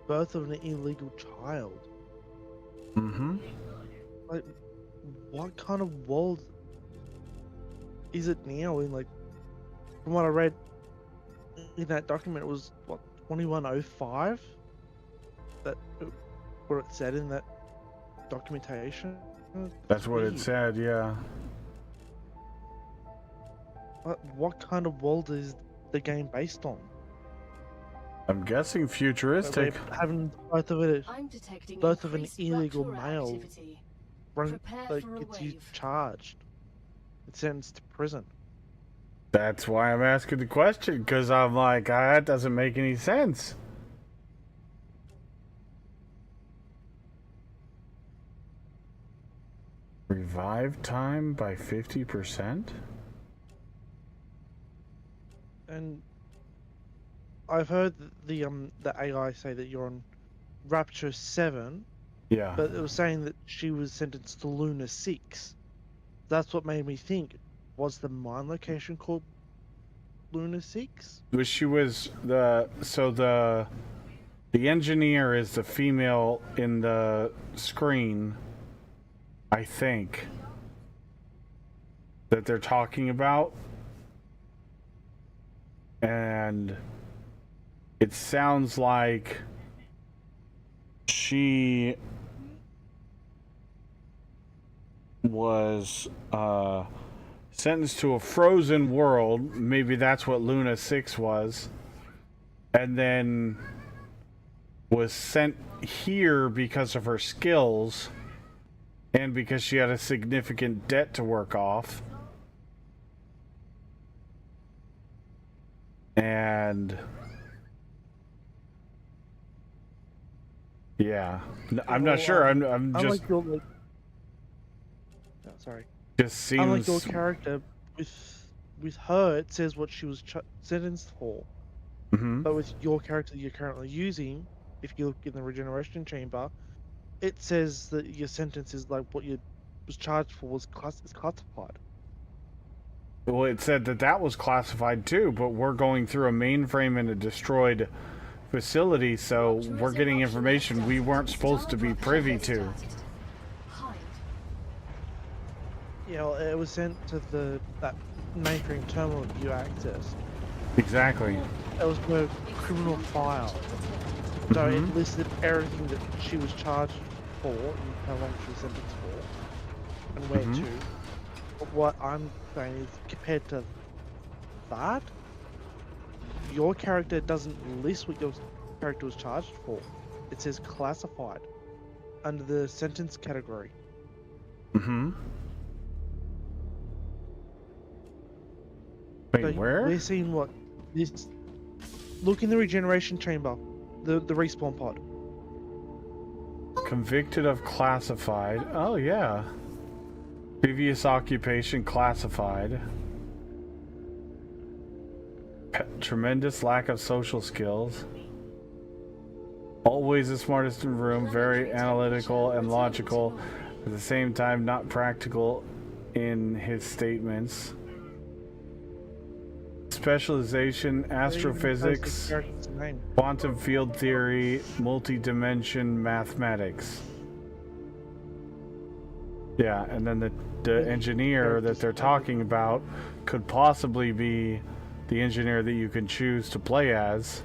S10: birth of an illegal child.
S2: Mm-hmm.
S10: Like, what kind of world is it now? In from what I read in that document, it was what 2105. Where it said in that documentation.
S2: That's what it said, yeah.
S10: What kind of world is the game based on?
S2: I'm guessing futuristic.
S10: Having both of it,
S5: I'm detecting
S10: both of an
S5: increased
S10: illegal
S5: raptor
S10: male
S5: activity.
S10: gets
S5: for a
S10: you
S5: wave.
S10: charged, it's sentenced to prison.
S2: That's why I'm asking the question, because I'm like, that doesn't make any sense. Revive time by 50%?
S10: And I've heard the AI say that you're on Rapture 7,
S2: Yeah.
S10: but it was saying that she was sentenced to Luna 6. That's what made me think, was the mine location called Luna 6?
S2: She was the engineer is the female in the screen, I think, that they're talking about. And it sounds like she was sentenced to a frozen world. Maybe that's what Luna 6 was. And then was sent here because of her skills and because she had a significant debt to work off. And yeah, I'm not sure. I'm just.
S10: Like your, sorry.
S2: Just seems.
S10: Unlike your character, with her, it says what she was sentenced for.
S2: Mm-hmm.
S10: But with your character you're currently using, if you look in the regeneration chamber, it says that your sentence is like what you was charged for is classified.
S2: Well, it said that was classified too, but we're going through a mainframe in a destroyed facility, so we're getting information we weren't supposed to be privy to.
S10: Yeah, well, it was sent to that mainframe terminal you accessed.
S2: Exactly.
S10: It was no criminal file. So it listed everything that she was charged for and how long she was sentenced for and where to. But what I'm saying is, compared to that, your character doesn't list what your character was charged for. It says classified under the sentence category.
S2: Wait,
S10: So
S2: where?
S10: we're seeing what this. Look in the regeneration chamber, the respawn pod.
S2: Convicted of classified. Oh, yeah. Previous occupation classified. Tremendous lack of social skills. Always the smartest in the room, very analytical and logical, at the same time not practical in his statements. Specialization, astrophysics, quantum field theory, multi-dimension mathematics. Yeah, and then the engineer that they're talking about could possibly be the engineer that you can choose to play as.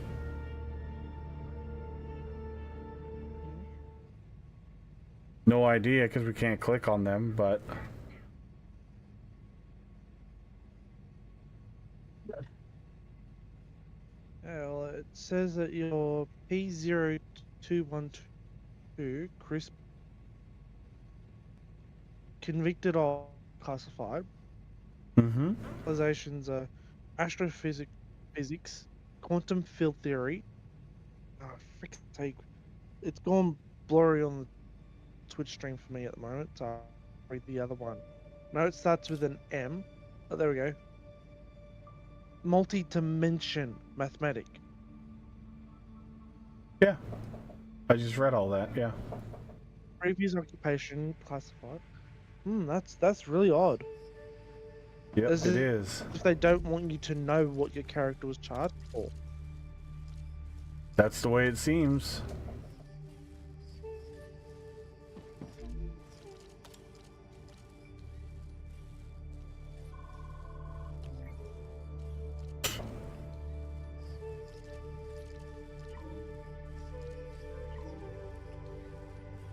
S2: No idea, because we can't click on them, but...
S10: Yeah, well, it says that your P0212 Chris convicted of classified. Specializations are astrophysics, quantum field theory. Oh, frick's sake. It's gone blurry on the Twitch stream for me at the moment, so I'll read the other one. No, it starts with an M. Oh, there we go. Multi-dimension mathematic.
S2: Yeah. I just read all that, yeah.
S10: Previous occupation classified. That's really odd.
S2: Yep, it is.
S10: If they don't want you to know what your character was charged for.
S2: That's the way it seems.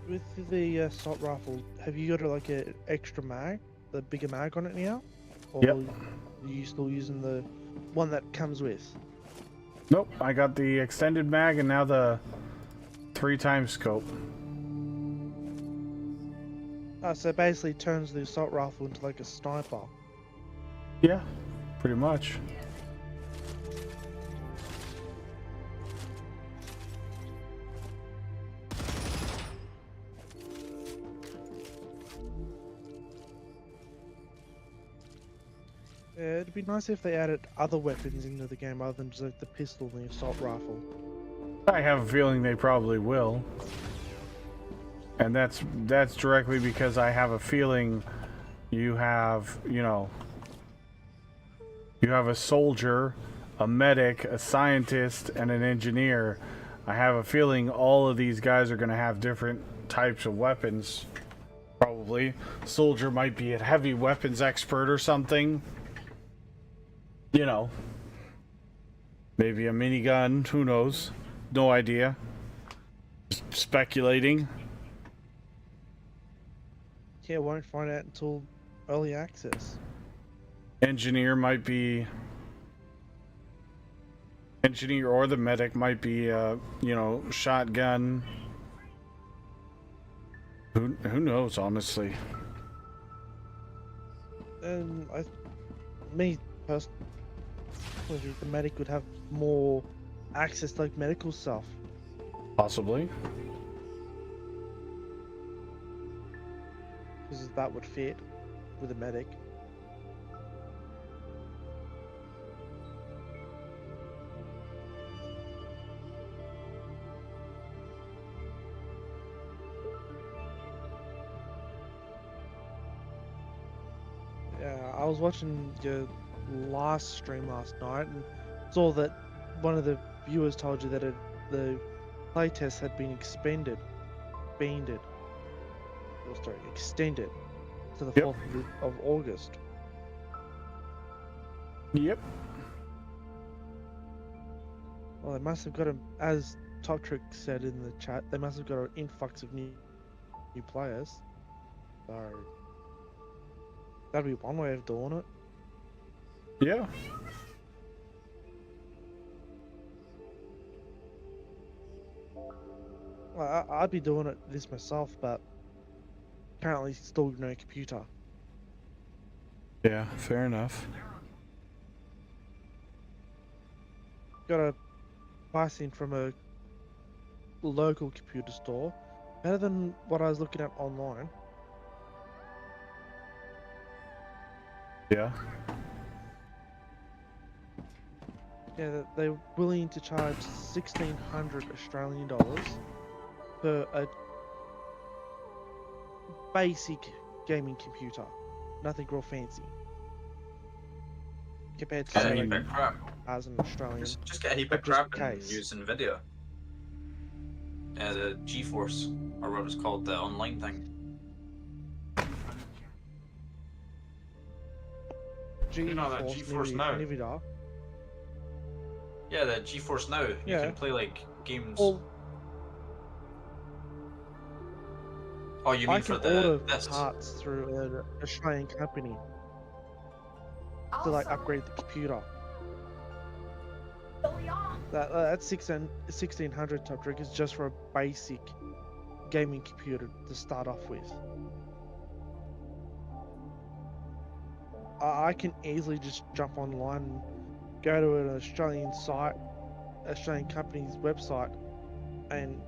S10: With the assault rifle, have you got like an extra mag, the bigger mag on it now? Or
S2: Yep.
S10: are you still using the one that comes with?
S2: Nope, I got the extended mag and now the 3x scope.
S10: So it basically turns the assault rifle into like a sniper.
S2: Yeah, pretty much.
S10: Yeah, it'd be nice if they added other weapons into the game other than just like the pistol and the assault rifle.
S2: I have a feeling they probably will. And that's directly because I have a feeling you have, you know, you have a soldier, a medic, a scientist, and an engineer. I have a feeling all of these guys are going to have different types of weapons. Probably. Soldier might be a heavy weapons expert or something. You know. Maybe a minigun, who knows? No idea. Just speculating.
S10: Yeah, won't find out until early access.
S2: Engineer might be... Engineer or the medic might be, you know, shotgun. Who knows, honestly.
S10: And me personally, the medic would have more access to like medical stuff.
S2: Possibly.
S10: Because that would fit with a medic. Yeah, I was watching your last stream last night and saw that one of the viewers told you that the playtest had been extended to the
S2: Yep.
S10: 4th of August.
S2: Yep.
S10: Well, they must have got as Top Trick said in the chat, they must have got an influx of new players. So that'd be one way of doing it.
S2: Yeah.
S10: Well, I'd be doing this myself, but currently still no computer.
S2: Yeah, fair enough.
S10: Got a pricing from a local computer store, better than what I was looking at online.
S2: Yeah.
S10: Yeah, they're willing to charge 1,600 Australian dollars for a basic gaming computer, nothing real fancy. Compared to
S8: Get a
S10: say,
S8: heap
S10: like,
S8: of crap.
S10: as an Australian.
S8: Just get a heap
S10: but
S8: of
S10: just
S8: crap
S10: in
S8: and
S10: case.
S8: use NVIDIA. Yeah, the GeForce, or what it's called, the online thing. You know that GeForce Now?
S10: NVIDIA.
S8: Yeah, the GeForce Now. You
S10: Yeah.
S8: can play like games.
S10: Well,
S8: Oh, you
S10: I
S8: mean
S10: can
S8: for the
S10: order
S8: this?
S10: parts through an Australian company to like upgrade the computer. That 1600 Top Trick is just for a basic gaming computer to start off with. I can easily just jump online and go to an Australian company's website, and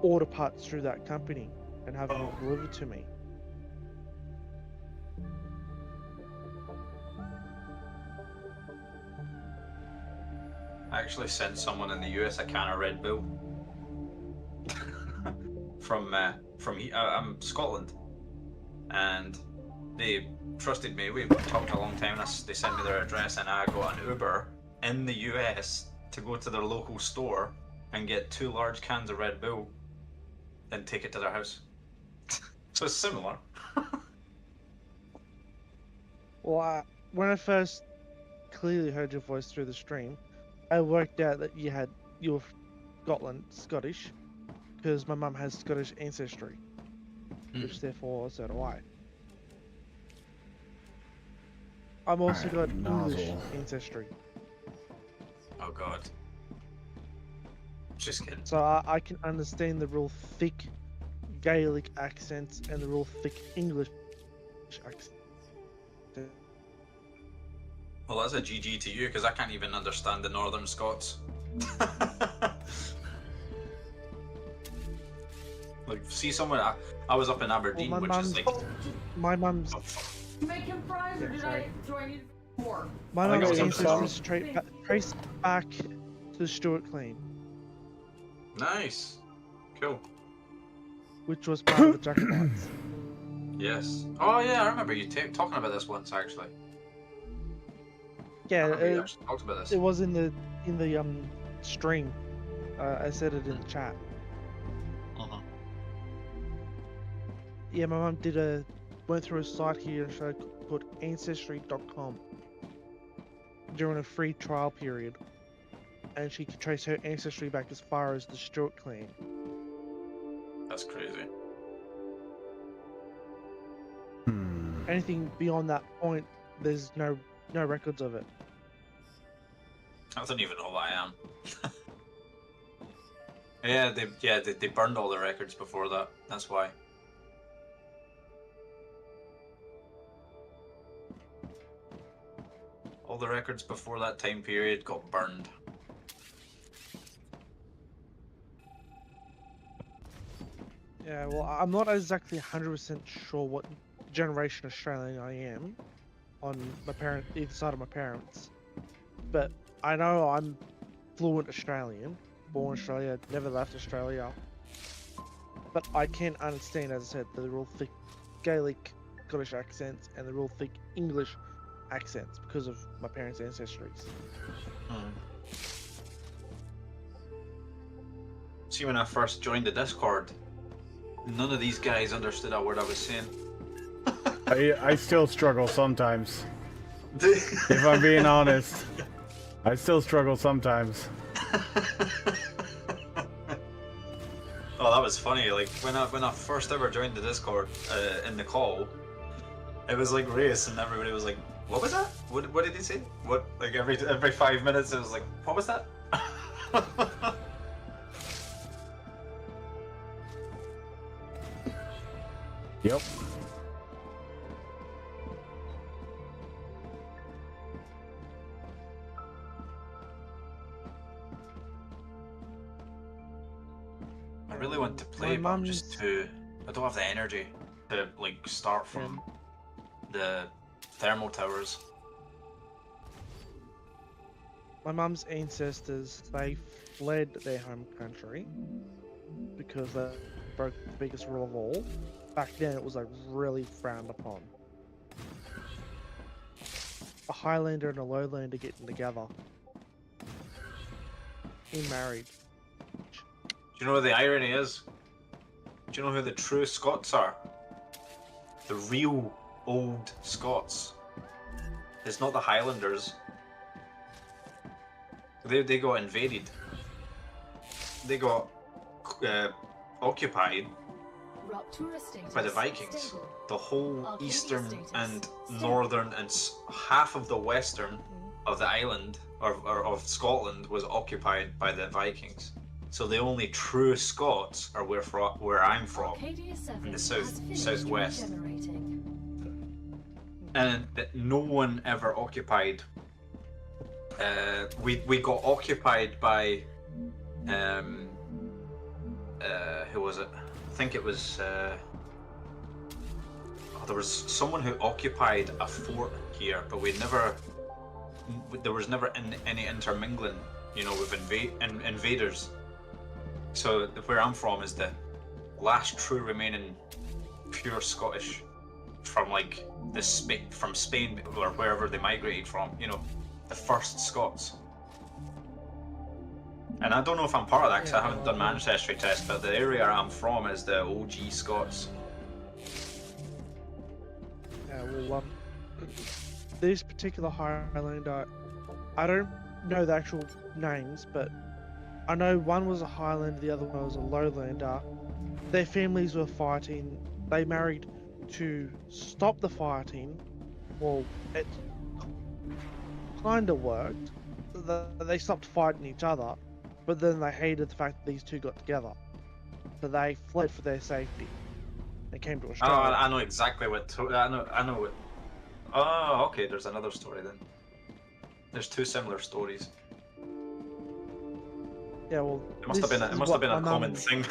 S10: order parts through that company and have them delivered to me.
S8: I actually sent someone in the US a can of Red Bull from Scotland, and they trusted me. We talked a long time. They sent me their address, and I got an Uber in the US to go to their local store and get 2 large cans of Red Bull, then take it to their house. So it's similar.
S10: Well, when I first clearly heard your voice through the stream, I worked out that you were Scottish, because my mum has Scottish ancestry, which therefore so do I. I've also got English ancestry.
S8: Oh god. Just kidding.
S10: So I can understand the real thick Gaelic accents and the real thick English accents.
S8: Well, that's a GG to you, because I can't even understand the Northern Scots. Like, see someone, I was up in Aberdeen,
S10: Well,
S8: which is like...
S10: My mum's...
S9: Make him fries, or do I need more?
S10: My
S2: I
S10: mum's
S2: got some
S10: ancestry trace back to the Stuart clan,
S8: Nice. Cool.
S10: which was part of the Jacobites.
S8: Yes. Oh yeah, I remember you talking about this once, actually. I
S10: Yeah,
S8: remember you actually talked about this.
S10: it was in the stream. I said it in the chat. Yeah, my mum went through a site here called Ancestry.com during a free trial period, and she could trace her ancestry back as far as the Stuart clan.
S8: That's crazy.
S10: Anything beyond that point, there's no records of it.
S8: I don't even know who I am. They burned all the records before that. That's why. All the records before that time period got burned.
S10: Yeah, well, I'm not exactly 100% sure what generation Australian I am on either side of my parents, but I know I'm fluent Australian, born Australia, never left Australia. But I can understand, as I said, the real thick Gaelic Scottish accents and the real thick English accents because of my parents' ancestries.
S8: See, when I first joined the Discord, none of these guys understood a word I was saying.
S2: I still struggle sometimes. If I'm being honest, I still struggle sometimes.
S8: Oh, that was funny. Like when I first ever joined the Discord in the call, it was like race, and everybody was like, "What was that? What did he say? What?" Like every 5 minutes, it was like, "What was that?"
S2: Yep.
S8: I really want to play, but I'm just too. I don't have the energy to like start from the thermal towers.
S10: My mum's ancestors, they fled their home country because they broke the biggest rule of all. Back then, it was like really frowned upon. A Highlander and a Lowlander getting together. He married.
S8: Do you know what the irony is? Do you know who the true Scots are? The real old Scots. It's not the Highlanders. They got invaded. They got occupied by the Vikings. The whole eastern and northern and half of the western of the island or of Scotland was occupied by the Vikings. So the only true Scots are where I'm from, in the southwest, and that no one ever occupied. We got occupied by who was it? I think it was there was someone who occupied a fort here, but there was never any intermingling, you know, with invaders. So where I'm from is the last true remaining pure Scottish from like from Spain or wherever they migrated from, you know, the first Scots. And I don't know if I'm part of that because I haven't done my ancestry test, but the area I'm from is the OG Scots.
S10: Yeah, well, this particular Highlander, I don't know the actual names, but I know one was a Highlander, the other one was a Lowlander. Their families were fighting. They married to stop the fighting. Well, it kind of worked. They stopped fighting each other, but then they hated the fact that these two got together. So they fled for their safety. They came to Australia.
S8: Oh, I know exactly what. I know what. Oh, okay. There's another story then. There's two similar stories.
S10: Yeah, well,
S8: it must have been a common thing.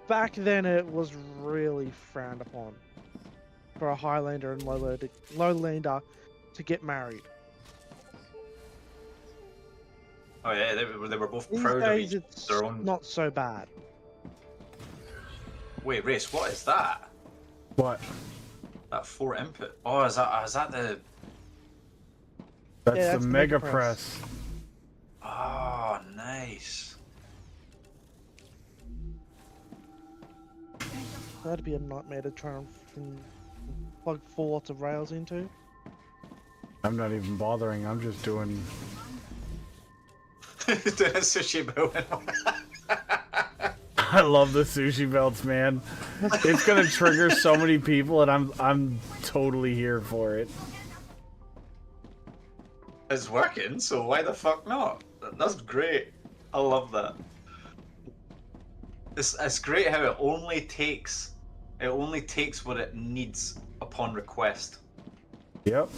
S10: Back then, it was really frowned upon for a Highlander and Lowlander to get married.
S8: Oh yeah, they were both
S10: These
S8: proud
S10: days,
S8: of their own.
S10: Not so bad.
S8: Wait, Race, what is that?
S2: What?
S8: That 4 input. Oh, is that the?
S2: That's the Mega Press.
S8: Oh, nice.
S10: That'd be a nightmare to try and plug 4 lots of rails into.
S2: I'm not even bothering. I'm just doing.
S8: The sushi belt.
S2: I love the sushi belts, man. It's gonna trigger so many people, and I'm totally here for it.
S8: It's working, so why the fuck not? That's great. I love that. It's great how it only takes what it needs upon request.
S2: Yep.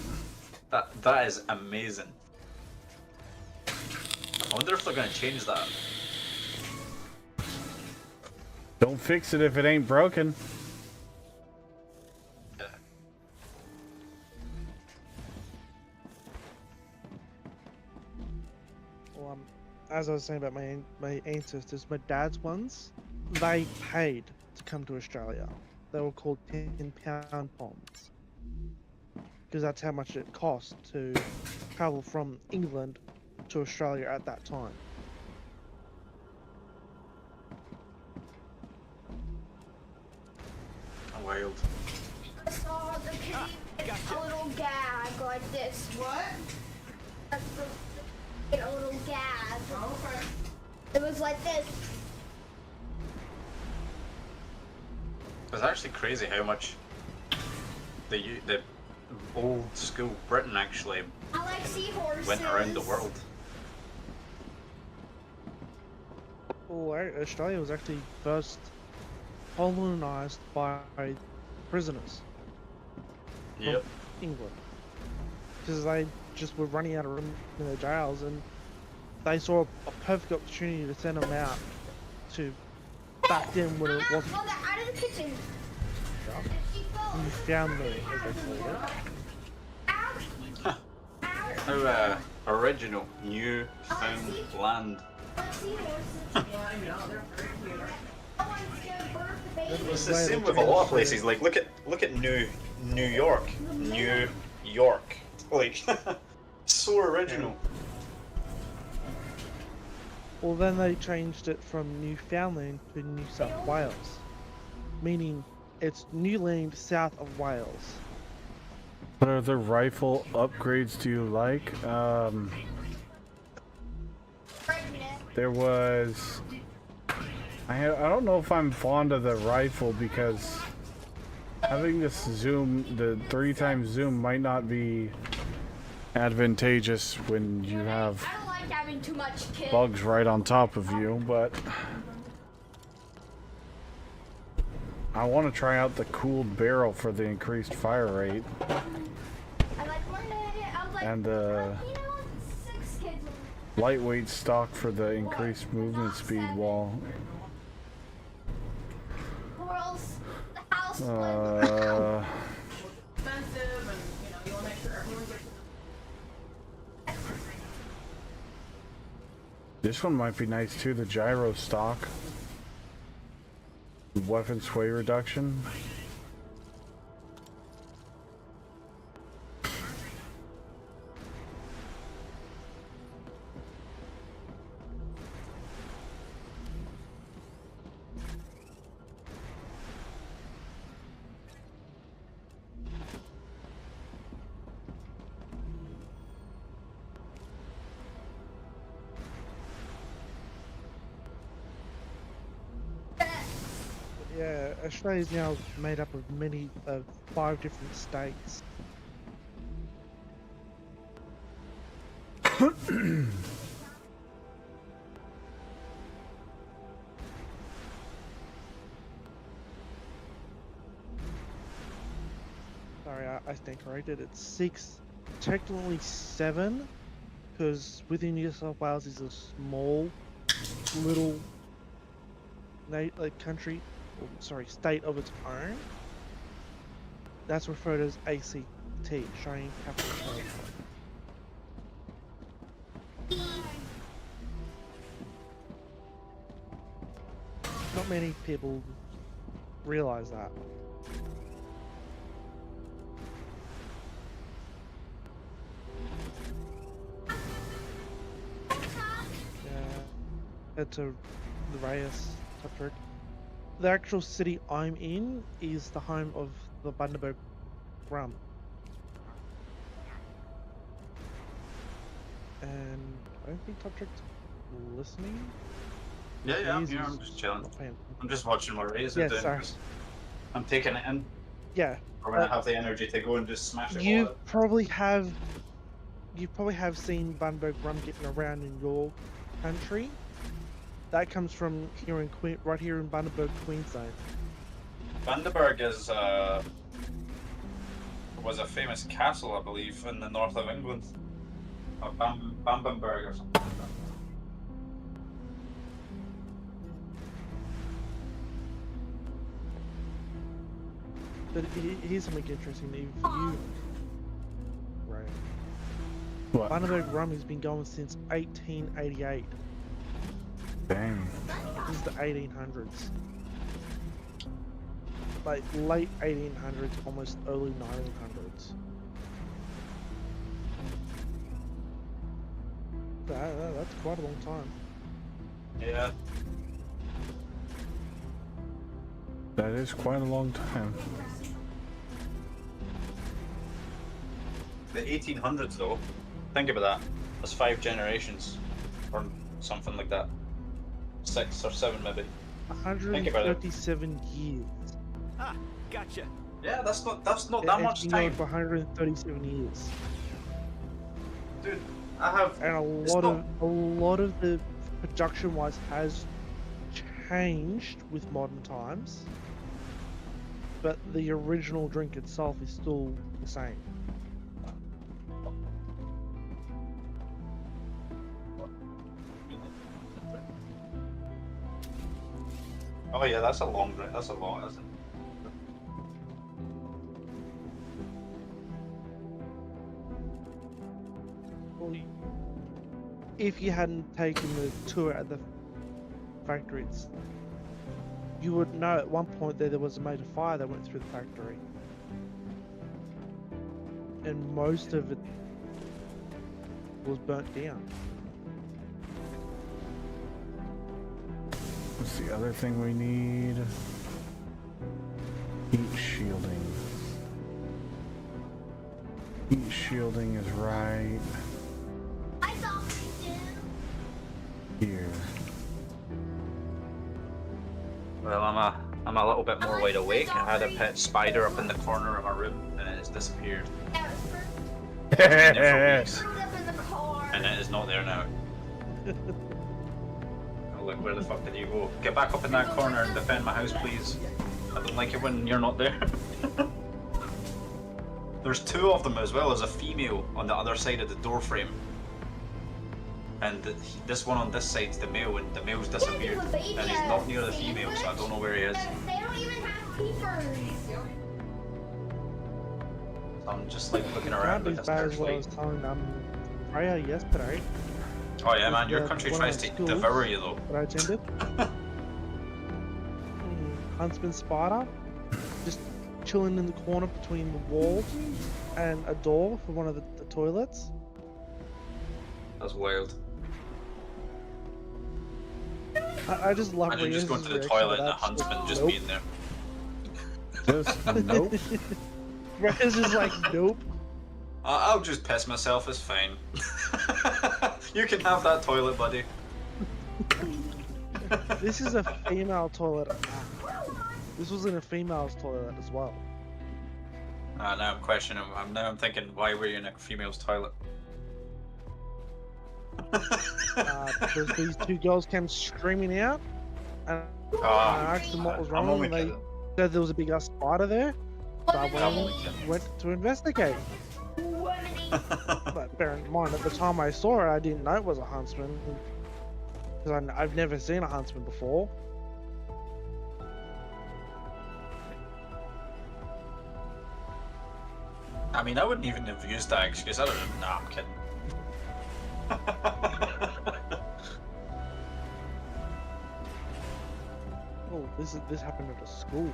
S8: That is amazing. I wonder if they're gonna change that.
S2: Don't fix it if it ain't broken.
S8: Yeah.
S10: Well, as I was saying about my ancestors, my dad's ones, they paid to come to Australia. They were called 10-pound poms. Because that's how much it cost to travel from England to Australia at that time.
S8: wild.
S9: I saw the kitty a little gag like this. What? A little gag. Oh, okay. It was like this.
S8: It's actually crazy how much the old school Britain actually
S9: I like seahorses.
S8: went around the world.
S10: Well, Australia was actually first colonized by prisoners
S8: Yep.
S10: from England. Because they just were running out of room in their jails, and they saw a perfect opportunity to send them out to back then when it wasn't
S9: Well, they're out of the kitchen.
S10: Newfoundland, as they called it.
S8: How original, new found land. It's the same with a lot of places. Like look at New York, New York. Like so original.
S10: Well, then they changed it from Newfoundland to New South Wales, meaning it's New Land south of Wales.
S2: What other rifle upgrades do you like? There was... I don't know if I'm fond of the rifle because having this zoom, the 3x zoom might not be advantageous when you have
S9: I don't like having too much kids.
S2: bugs right on top of you, but I want to try out the cooled barrel for the increased fire rate.
S9: I like
S2: And the lightweight stock for the increased movement speed while
S9: the house
S11: expensive, and you want to make sure everyone gets.
S2: this one might be nice too, the gyro stock. Weapon sway reduction.
S10: Yeah, Australia is now made up of 5 different states. Sorry, I stand corrected. It's 6, technically 7, because within New South Wales is a small, little, country. State of its own. That's referred as ACT, Australian Capital Territory. Not many people realize that. Yeah, it's a Reyes subject. The actual city I'm in is the home of the Bundaberg rum. And I don't think Toptrick's listening.
S8: Yeah, I'm here. I'm just chilling. I'm just watching what Ray's
S10: Yeah,
S8: doing.
S10: sorry.
S8: I'm taking it in.
S10: Yeah.
S8: Or when I have the energy to go and just smash it all
S10: You
S8: out.
S10: probably have seen Bundaberg rum getting around in your country. That comes from here in right here in Bundaberg, Queensland.
S8: Bundaberg is was a famous castle, I believe, in the north of England. Or Bamberg or something like that.
S10: But here's something interesting. If you right,
S2: What?
S10: Bundaberg rum has been going since 1888.
S2: Dang.
S10: This is the 1800s. Like late 1800s, almost early 1900s. That's quite a long time.
S8: Yeah.
S2: That is quite a long time.
S8: The 1800s, though. Think about that. That's 5 generations, or something like that. 6 or 7, maybe. Think about it.
S10: 137 years.
S6: Ah, gotcha.
S8: Yeah, that's not that
S10: It's
S8: much
S10: been going
S8: time,
S10: for 137 years.
S8: dude. I have.
S10: And
S8: It's not.
S10: a lot of the production-wise has changed with modern times, but the original drink itself is still the same.
S8: Oh yeah, that's a long drink. That's a long, isn't it?
S10: Well, if you hadn't taken the tour at the factories, you would know at one point there was a major fire that went through the factory. And most of it was burnt down.
S2: What's the other thing we need? Heat shielding. Heat shielding is right
S9: I saw you.
S2: here.
S8: Well, I'm a little bit more wide awake. I had a pet spider up in the corner of my room, and it has disappeared.
S9: That was perfect.
S8: It's been there for weeks,
S9: Threw it up in the car.
S8: and it is not there now. Oh look, where the fuck did you go? Get back up in that corner and defend my house, please. I don't like it when you're not there. There's 2 of them as well as a female on the other side of the door frame. And this one on this side's the male, and the male's disappeared. And he's not near the female, so I don't know where he is.
S9: They don't even have peepers.
S8: So I'm just like looking around
S10: Can't be
S8: with
S10: as
S8: this
S10: bad as what I
S8: searchlight.
S10: was telling Freya yesterday.
S8: Oh yeah, man, your
S10: the
S8: country
S10: one
S8: tries
S10: at
S8: to
S10: school
S8: devour you though.
S10: that I attended. Huntsman spider, just chilling in the corner between the wall and a door for one of the toilets.
S8: That's wild.
S10: I just love
S8: Imagine just going to the
S10: reaction
S8: toilet
S10: to
S8: and a
S10: that.
S8: huntsman just
S10: Nope.
S8: being there.
S2: Just nope.
S10: Reyes just like, nope.
S8: I'll just piss myself, it's fine. You can have that toilet, buddy.
S10: This is a female toilet. This was in a female's toilet as well.
S8: Now I'm questioning. Now I'm thinking, why were you in a female's toilet?
S10: Because these 2 girls came screaming out, and
S8: Ah,
S10: I asked them what was
S8: I'm
S10: wrong,
S8: only
S10: and they
S8: kidding.
S10: said there was a big ass spider there. So I
S8: I'm only kidding.
S10: went to investigate. But bear in mind, at the time I saw it, I didn't know it was a huntsman. Because I've never seen a huntsman before.
S8: I mean, I wouldn't even have used that excuse. I don't know. Nah, I'm kidding.
S10: Oh, this happened at a school.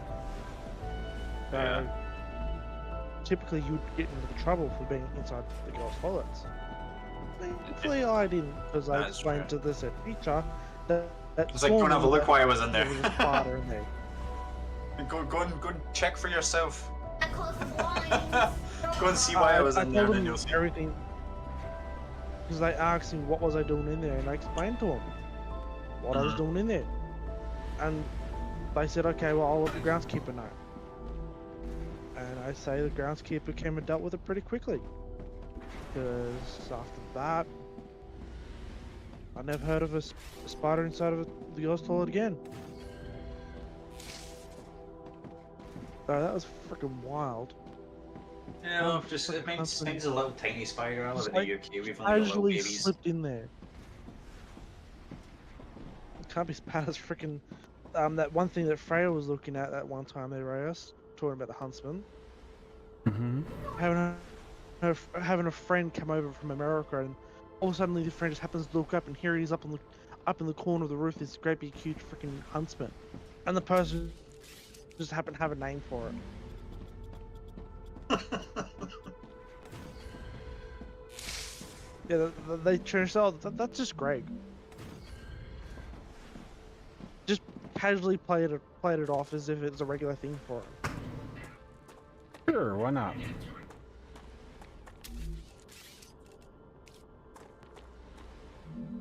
S10: So,
S8: Yeah.
S10: typically you'd get into trouble for being inside the girls' toilets. Thankfully I didn't, because I
S8: That's
S10: explained
S8: true.
S10: to this teacher that
S8: It's like, go and have a look why I was in there.
S10: there was a spider in there.
S8: Go and check for yourself.
S9: I closed the blinds.
S8: Go and see why I was in there,
S10: told
S8: and then
S10: them
S8: you'll see.
S10: everything. Because they asked me what was I doing in there, and I explained to them what I was doing in there. And they said, okay, well, I'll let the groundskeeper know. And I say the groundskeeper came and dealt with it pretty quickly. Because after that, I never heard of a spider inside of the girls' toilet again. So that was freaking wild.
S8: Yeah, well, just it means a little tiny spider. I live in
S10: Like,
S8: the UK. We've only got little
S10: casually
S8: babies.
S10: slipped in there. It can't be as bad as freaking that one thing that Freya was looking at that one time there, Reyes, talking about the huntsman.
S2: Mm-hmm.
S10: Having a friend come over from America, and all of a sudden the friend just happens to look up, and here he is up in the corner of the roof, this great big huge freaking huntsman, and the person just happened to have a name for it. Yeah, they changed. Oh, that's just great. Just casually played it off as if it's a regular thing for him.
S2: Sure, why not?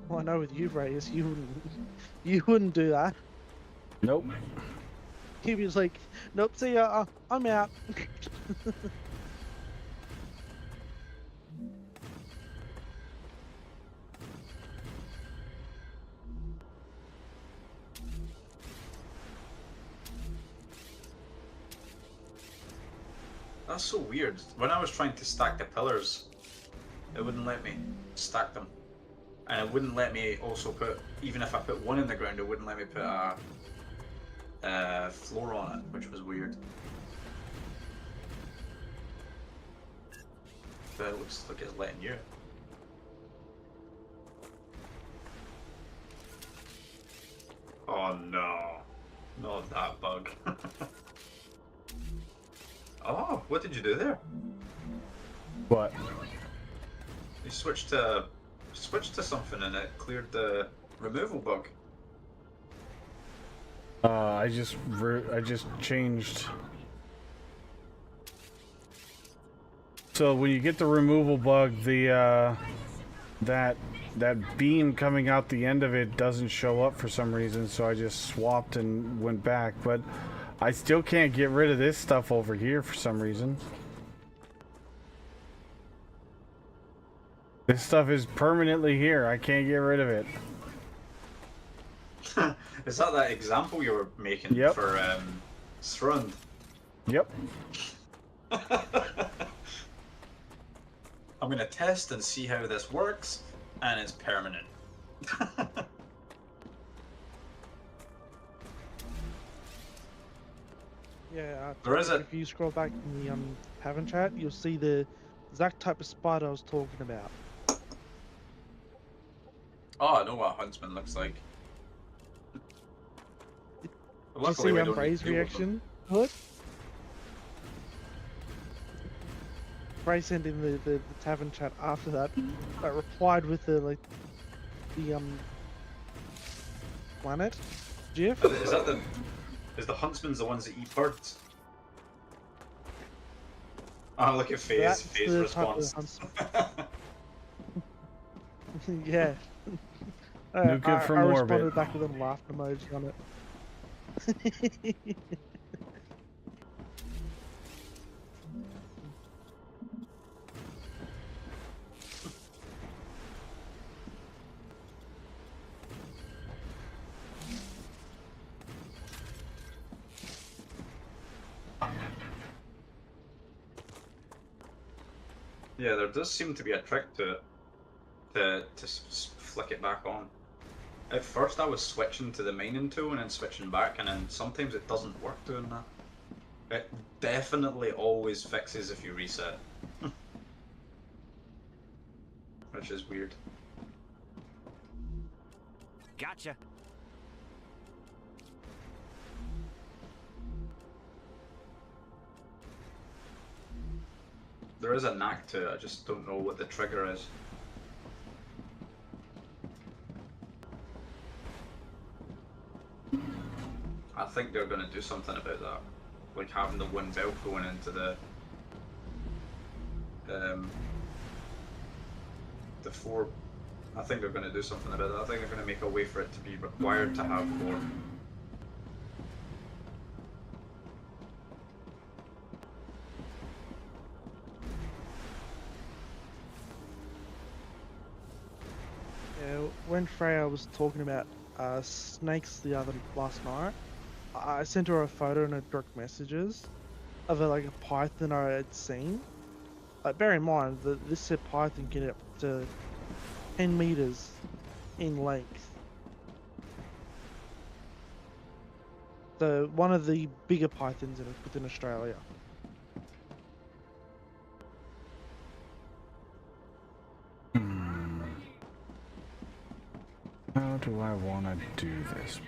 S10: Well, I know with you, Reyes, you wouldn't do that.
S2: Nope.
S10: He was like, "Nope, see ya, I'm out."
S8: That's so weird. When I was trying to stack the pillars, it wouldn't let me stack them. And it wouldn't let me also put, even if I put one in the ground, it wouldn't let me put a floor on it, which was weird. But it looks like it's letting you. Oh no, not that bug. Oh, what did you do there?
S2: What?
S8: You switched to something and it cleared the removal bug.
S2: I just changed. So when you get the removal bug, the that beam coming out the end of it doesn't show up for some reason. So I just swapped and went back, but I still can't get rid of this stuff over here for some reason. This stuff is permanently here. I can't get rid of it.
S8: Is that example you were making for Thrund?
S2: Yep.
S8: I'm gonna test and see how this works, and it's permanent.
S10: Yeah,
S8: There is
S10: if you scroll back in the Haven chat, you'll see the exact type of spider I was talking about.
S8: Oh, I know what a huntsman looks like.
S10: Did you
S8: Luckily,
S10: see
S8: we don't need
S10: Bray's
S8: to deal with them.
S10: reaction to it? Bray sent in the tavern chat after that, replied with the planet GIF.
S8: Is the huntsmen the ones that eat birds? Oh, look at Faye's response.
S10: Yeah.
S2: Nuke it from
S10: I
S2: orbit.
S10: responded back with a laugh emoji on it.
S8: Yeah, there does seem to be a trick to it, to flick it back on. At first I was switching to the mining tool and then switching back, and then sometimes it doesn't work doing that. It definitely always fixes if you reset. Which is weird.
S6: Gotcha.
S8: There is a knack to it, I just don't know what the trigger is. I think they're going to do something about that. Like having the one belt going into the four. I think they're going to do something about that. I think they're going to make a way for it to be required to have four.
S10: Yeah, when Freya was talking about snakes last night, I sent her a photo in her direct messages of a python I had seen. Bear in mind that this said python can get up to 10 meters in length. So one of the bigger pythons within Australia.
S2: How do I want to do this?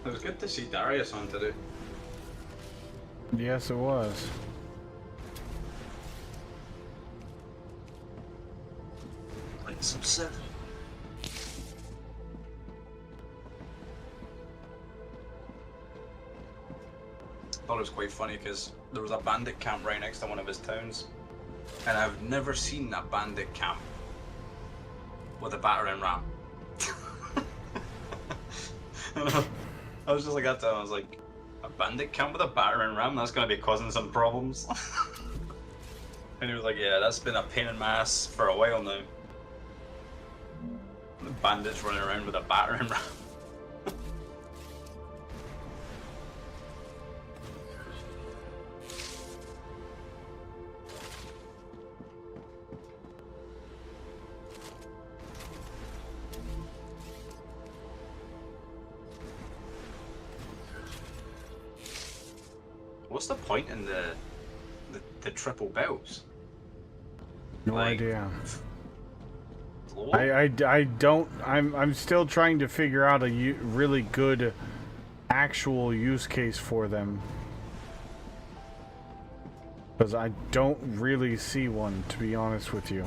S8: It was good to see Darius on today.
S2: Yes, it was.
S8: Like some 7. Thought it was quite funny because there was a bandit camp right next to one of his towns, and I've never seen a bandit camp with a battering ram. I was just like that time, I was like, a bandit camp with a battering ram? That's gonna be causing some problems. And he was like, yeah, that's been a pain in my ass for a while now. The bandits running around with a battering ram. What's the point in the triple bells?
S2: No
S8: Like,
S2: idea.
S8: Lore?
S2: I don't. I'm still trying to figure out a really good actual use case for them. Because I don't really see one, to be honest with you.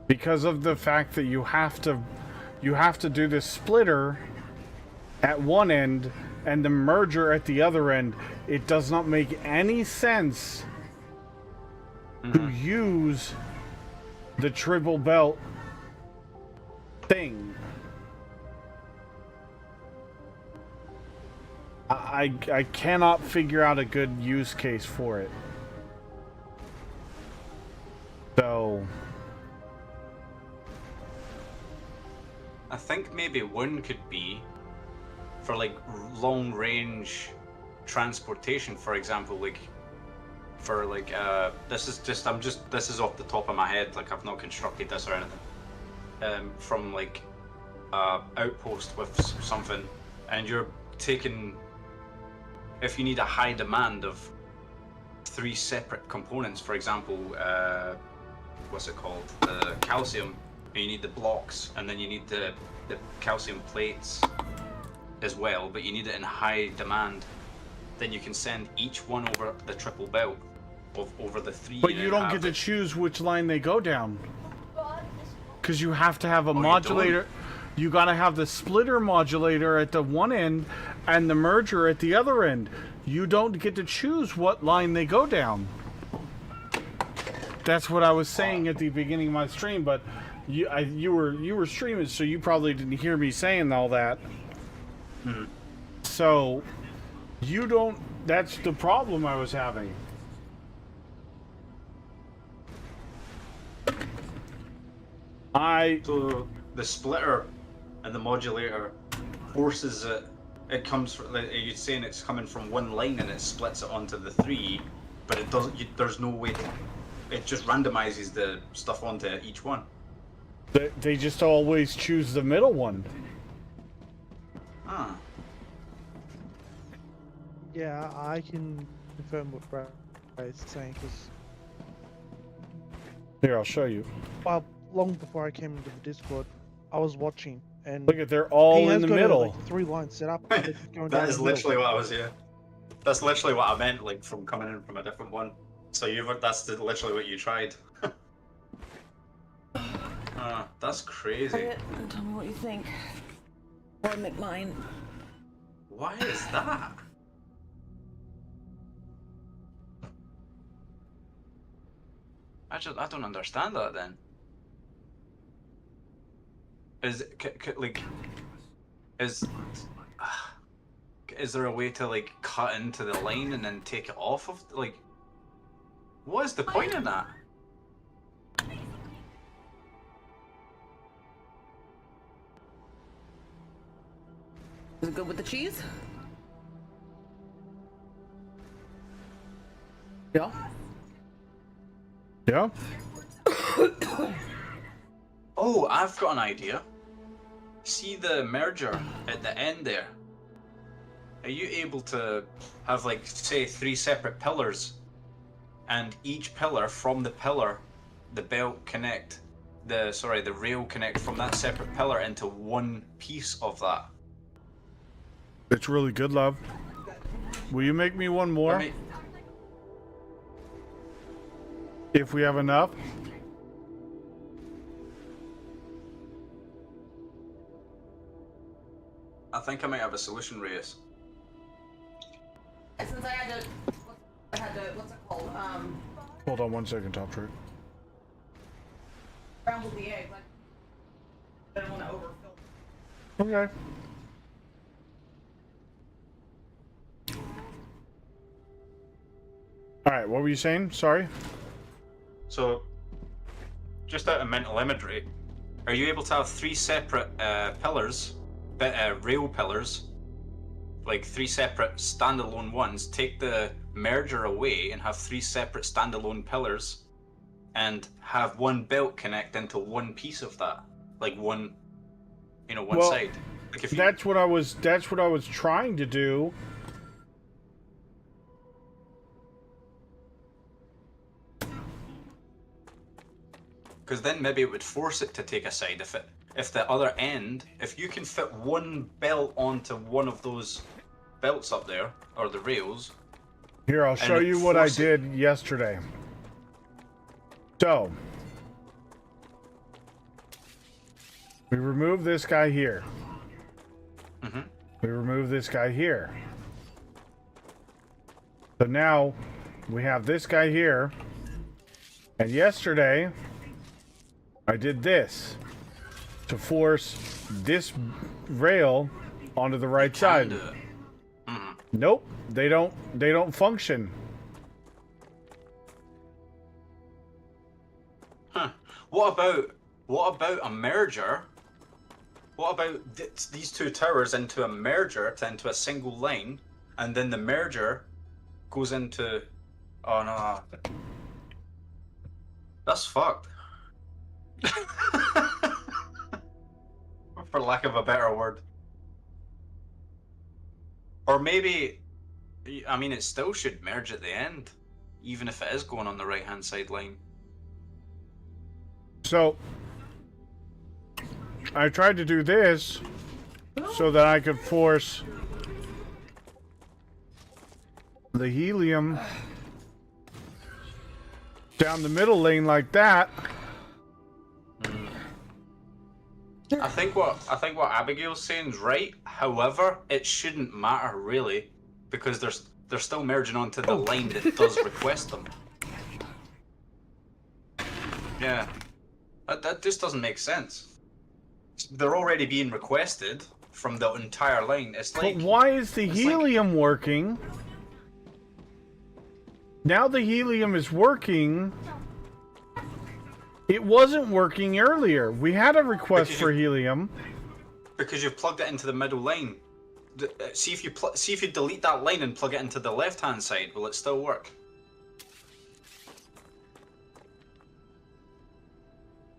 S2: Because of the fact that you have to do this splitter at one end and the merger at the other end. It does not make any sense to use the triple belt thing. I cannot figure out a good use case for it. So
S8: I think maybe one could be for like long range transportation, for example, like for like this is off the top of my head, like I've not constructed this or anything. From like outpost with something, and you're taking, if you need a high demand of 3 separate components, for example, what's it called, the calcium, and you need the blocks, and then you need the calcium plates as well, but you need it in high demand, then you can send each one over the triple belt over the 3.
S2: But you don't get to choose which line they go down. Because you have to have a modulator. You gotta have the splitter modulator at the one end and the merger at the other end. You don't get to choose what line they go down. That's what I was saying at the beginning of my stream, but you were streaming, so you probably didn't hear me saying all that. So you don't. That's the problem I was having.
S8: So the splitter and the modulator forces it. It comes from, like, you're saying it's coming from one line and it splits it onto the 3, but it doesn't. There's no way to. It just randomizes the stuff onto each one.
S2: They just always choose the middle one.
S8: Ah.
S10: Yeah, I can confirm what Brad is saying, because
S2: Here, I'll show you.
S10: well, long before I came into the Discord, I was watching, and
S2: Look at, they're all
S10: he
S2: in
S10: has
S2: the
S10: got
S2: middle.
S10: Like 3 lines set up. Going down
S8: That is
S10: the middle.
S8: literally what I was. Yeah. That's literally what I meant. Like from coming in from a different one. So literally what you tried. That's crazy.
S11: Try it and tell me what you think. Or make mine.
S8: Why is that? I don't understand that then. Is there a way to like cut into the line and then take it off of like? What is the point in that?
S11: Is it good with the cheese? Yeah.
S2: Yeah.
S8: Oh, I've got an idea. See the merger at the end there? Are you able to have like, say, 3 separate pillars, and each pillar from the pillar, the belt connect, the rail connect from that separate pillar into one piece of that?
S2: It's really good, love. Will you make me one more? If we have enough.
S8: I think I might have a solution, Reyes.
S11: Since I had to, what's it called?
S2: Hold on 1 second, Top Trick.
S11: Scramble the eggs. I don't want to overfill.
S2: Okay. Alright, what were you saying? Sorry?
S8: So, just out of mental imagery, are you able to have 3 separate pillars, rail pillars, like 3 separate standalone ones, take the merger away and have 3 separate standalone pillars, and have one belt connect into one piece of that, like one side? Like if
S2: that's what I was trying to do.
S8: Because then maybe it would force it to take a side if the other end, if you can fit one belt onto one of those belts up there, or the rails.
S2: Here, I'll show you what I did yesterday. So, we remove this guy here.
S8: Mm-hmm.
S2: We remove this guy here. So now, we have this guy here. And yesterday, I did this to force this rail onto the right side.
S8: Mm-hmm.
S2: Nope, they don't function.
S8: Huh. What about a merger? What about these 2 towers into a merger into a single line, and then the merger goes into? Oh no, that's fucked. For lack of a better word. Or maybe, I mean, it still should merge at the end, even if it is going on the right-hand side line.
S2: So, I tried to do this so that I could force the helium down the middle lane like that.
S8: I think what Abigail's saying is right. However, it shouldn't matter really, because they're still merging onto the line that does request them. Yeah, that just doesn't make sense. They're already being requested from the entire line. It's like.
S2: But why is the helium working? Now the helium is working. It wasn't working earlier. We had a request for helium.
S8: Because you've plugged it into the middle line. See if you delete that line and plug it into the left-hand side. Will it still work?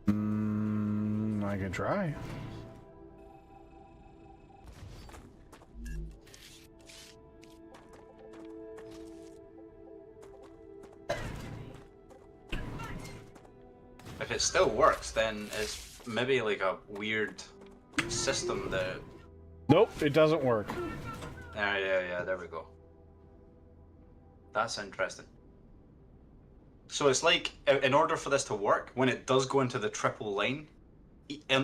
S2: I can try.
S8: If it still works, then it's maybe like a weird system that.
S2: Nope, it doesn't work.
S8: Yeah, there we go. That's interesting. So it's like, in order for this to work, when it does go into the triple line,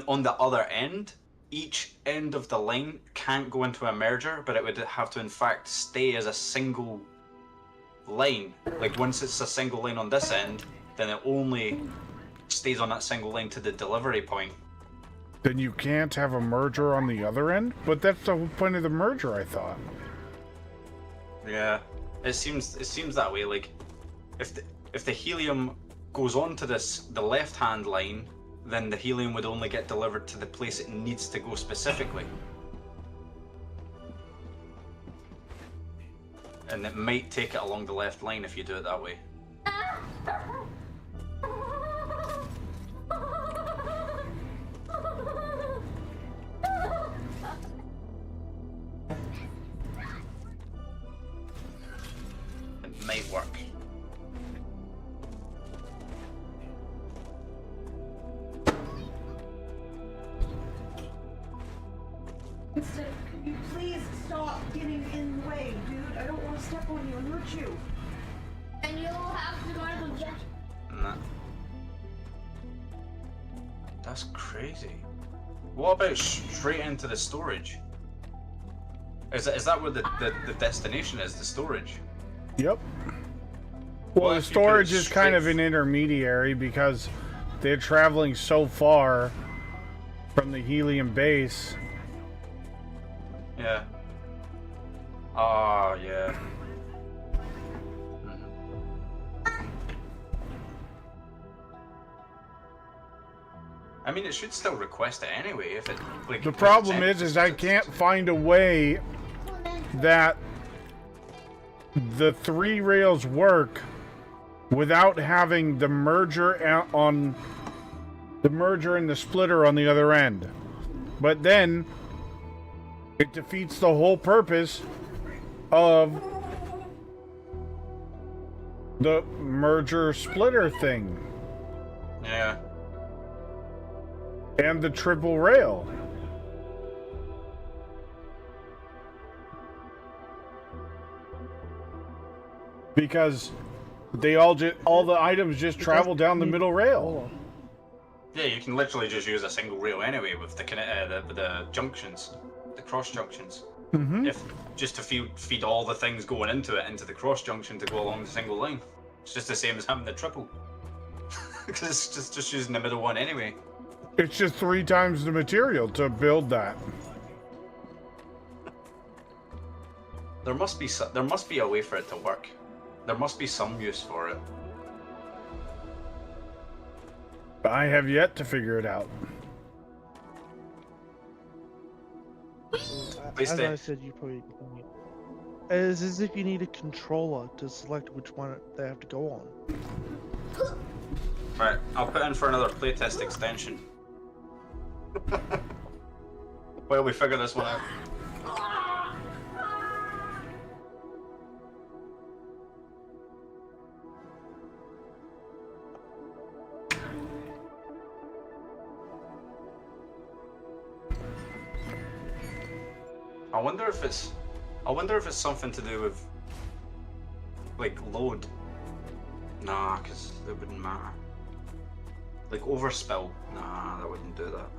S8: on the other end, each end of the line can't go into a merger, but it would have to in fact stay as a single line. Like once it's a single line on this end, then it only stays on that single line to the delivery point.
S2: Then you can't have a merger on the other end? But that's the whole point of the merger, I thought.
S8: Yeah, it seems that way. Like, if the helium goes on to the left-hand line, then the helium would only get delivered to the place it needs to go specifically. And it might take it along the left line if you do it that way. It might work.
S11: Instead, could you please stop getting in the way, dude? I don't want to step on you and hurt you.
S9: And you'll have to go to the jet.
S8: Nah. That's crazy. What about straight into the storage? Is that where the destination is, the storage?
S2: Yep. Well,
S8: Well,
S2: the
S8: if you put it
S2: storage is kind of
S8: straight-
S2: an intermediary because they're traveling so far from the helium base.
S8: Yeah. Oh, yeah. I mean, it should still request it anyway if it. Like,
S2: The
S8: if
S2: problem
S8: it's
S2: is I can't find a way that the 3 rails work without having the merger and the splitter on the other end. But then it defeats the whole purpose of the merger splitter thing
S8: Yeah.
S2: and the triple rail. Because they all the items just travel down the middle rail.
S8: Yeah, you can literally just use a single rail anyway with the junctions, the cross junctions.
S2: Mm-hmm.
S8: If just to feed all the things going into it into the cross junction to go along the single line. It's just the same as having the triple. Because it's just using the middle one anyway.
S2: It's just 3 times the material to build that.
S8: There must be a way for it to work. There must be some use for it.
S2: I have yet to figure it out.
S10: As I said, you probably it's as if you need a controller to select which one they have to go on.
S8: Right, I'll put in for another playtest extension. While we figure this one out. I wonder if it's something to do with like load. Nah, because it wouldn't matter. Like overspill. Nah, that wouldn't do that.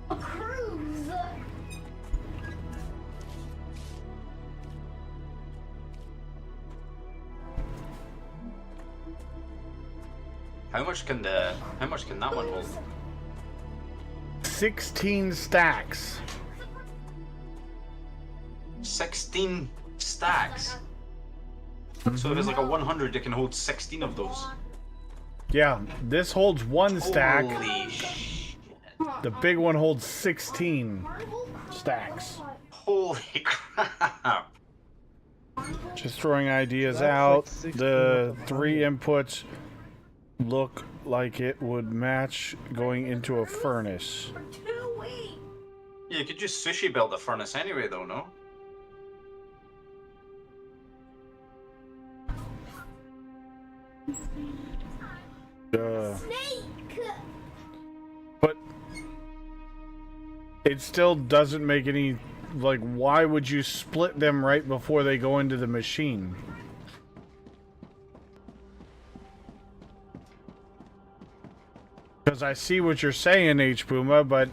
S9: A cruise.
S8: How much can that one hold?
S2: 16 stacks.
S8: 16 stacks. So if it's like a 100, it can hold 16 of those.
S2: Yeah, this holds 1 stack.
S8: Holy shit.
S2: The big one holds 16 stacks.
S8: Holy crap.
S2: Just throwing ideas
S10: That's
S2: out.
S10: like 16
S2: The
S10: of them.
S2: 3 inputs look like it would match going into a furnace.
S8: Yeah, you could just sushi build a furnace anyway, though, no?
S2: But it still doesn't make any, like, why would you split them right before they go into the machine? Because I see what you're saying, H. Puma, but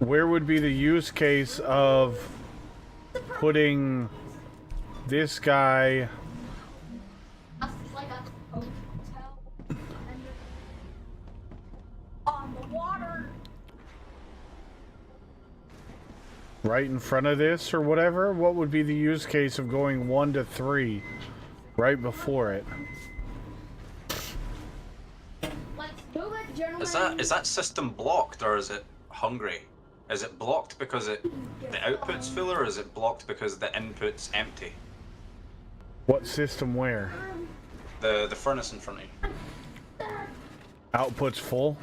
S2: where would be the use case of putting this guy?
S9: Like a hotel on the water.
S2: Right in front of this or whatever? What would be the use case of going 1 to 3 right before it?
S9: Let's move it, gentlemen.
S8: Is that system blocked or is it hungry? Is it blocked because the output's full, or is it blocked because the input's empty?
S2: What system where?
S8: The furnace in front of you.
S2: Output's full?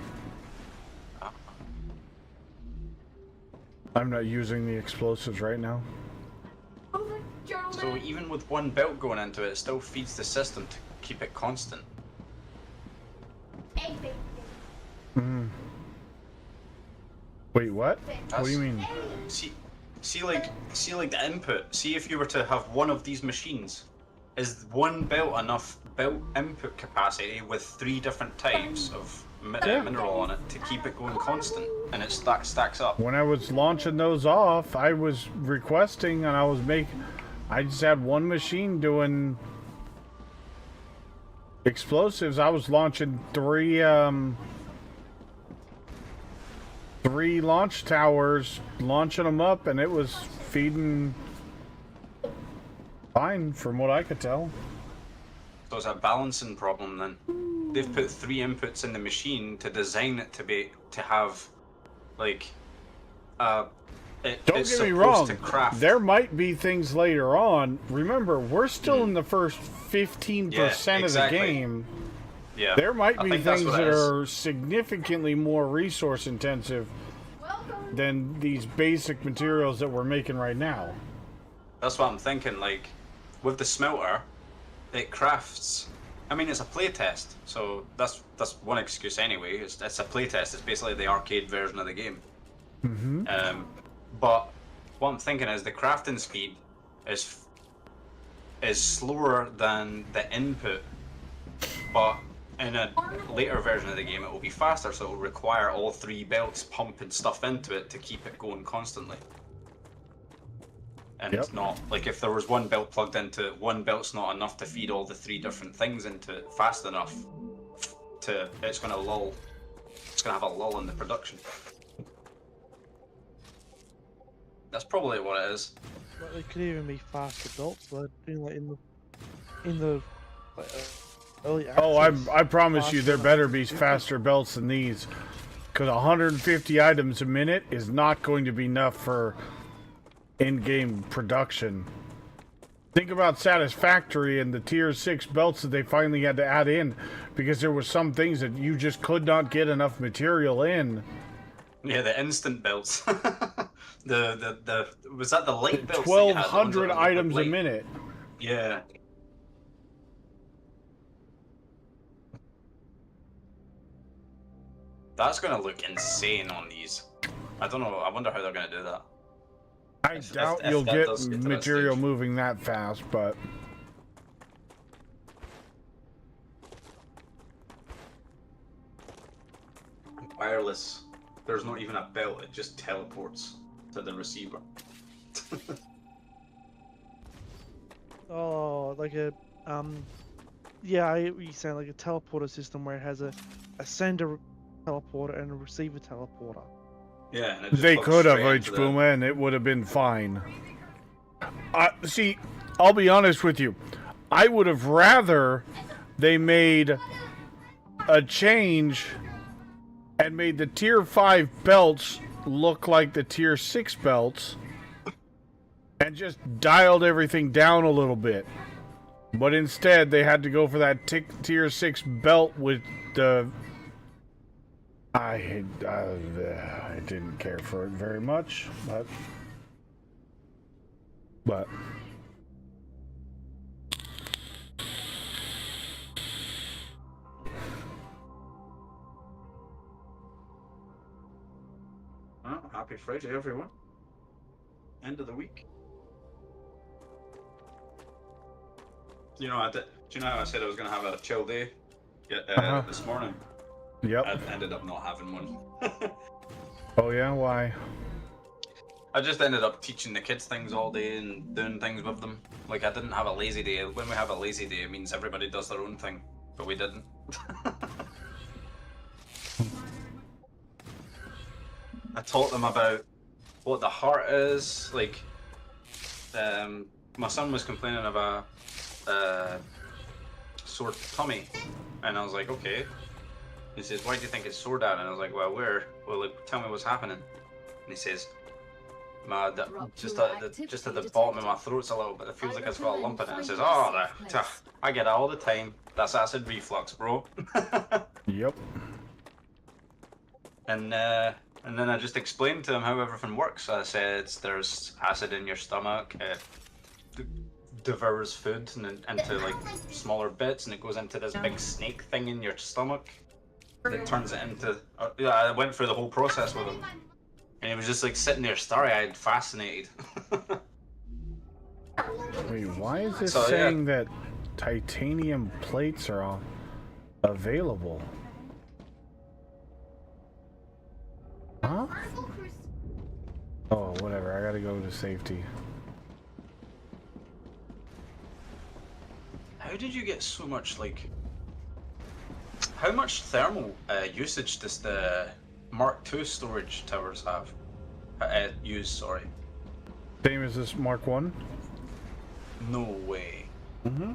S2: I'm not using the explosives right now.
S8: So even with one belt going into it, it still feeds the system to keep it constant.
S2: Mm. Wait, what? What do you mean?
S8: See like the input. See if you were to have one of these machines, is one belt enough belt input capacity with 3 different types of mineral on it to keep it going constant, and it stacks up.
S2: When I was launching those off, I was requesting and I just had one machine doing explosives. I was launching 3 launch towers, launching them up, and it was feeding fine from what I could tell.
S8: So it's a balancing problem then. They've put 3 inputs in the machine to design it to have like
S2: Don't get me wrong, there might be things later on. Remember, we're still in the first 15% of the game.
S8: Yeah.
S2: There might be things that are significantly more resource intensive than these basic materials that we're making right now.
S8: That's what I'm thinking, like with the smelter, it crafts. I mean, it's a playtest, so that's one excuse anyway. It's a playtest. It's basically the arcade version of the game.
S2: Mm-hmm.
S8: But what I'm thinking is the crafting speed is slower than the input, but in a later version of the game it will be faster, so it will require all 3 belts pumping stuff into it to keep it going constantly. And it's not like if there was one belt plugged into it, one belt's not enough to feed all the 3 different things into it fast enough to it's gonna have a lull in the production. That's probably what it is.
S10: But they could even be faster belts, like doing like in the like, early access.
S2: Oh, I promise you, there better be faster belts than these, because 150 items a minute is not going to be enough for in-game production. Think about Satisfactory and the tier 6 belts that they finally had to add in, because there were some things that you just could not get enough material in.
S8: Yeah, the instant belts. the was that the light belts?
S2: 1,200 items a minute.
S8: Yeah. That's gonna look insane on these. I don't know. I wonder how they're gonna do that.
S2: I doubt you'll get material moving that fast, but
S8: wireless. There's not even a belt. It just teleports to the receiver.
S10: Oh, like a yeah, you sound like a teleporter system where it has a sender teleporter and a receiver teleporter.
S8: Yeah, and
S2: they could have H-Boomer and it would have been fine. See, I'll be honest with you. I would have rather they made a change and made the tier 5 belts look like the tier 6 belts and just dialed everything down a little bit. But instead, they had to go for that tier 6 belt with the... I didn't care for it very much, but
S8: well, happy Friday, everyone. End of the week. You know, do you know how I said I was going to have a chill day this morning?
S2: Yep.
S8: I ended up not having one.
S2: Oh yeah, why?
S8: I just ended up teaching the kids things all day and doing things with them. Like, I didn't have a lazy day. When we have a lazy day, it means everybody does their own thing. But we didn't. I taught them about what the heart is. Like, my son was complaining about sore tummy. And I was like, okay. He says, why do you think it's sore, Dad? And I was like, well, where? Well, like, tell me what's happening. And he says, just at the bottom of my throat's a little bit. It feels like it's got a lump in it. And I says, oh, I get that all the time. That's acid reflux, bro.
S2: Yep.
S8: And then I just explained to him how everything works. I said, there's acid in your stomach. It devours food into like smaller bits, and it goes into this big snake thing in your stomach. That turns it into. Yeah, I went through the whole process with him. And he was just like sitting there starry-eyed, fascinated.
S2: Wait, why is this saying that titanium plates are available? Huh? Oh, whatever. I gotta go to safety.
S8: How did you get so much, like... How much thermal usage does the Mark II storage towers have? Use, sorry.
S2: Same as this Mark 1?
S8: No way.
S2: Mm-hmm.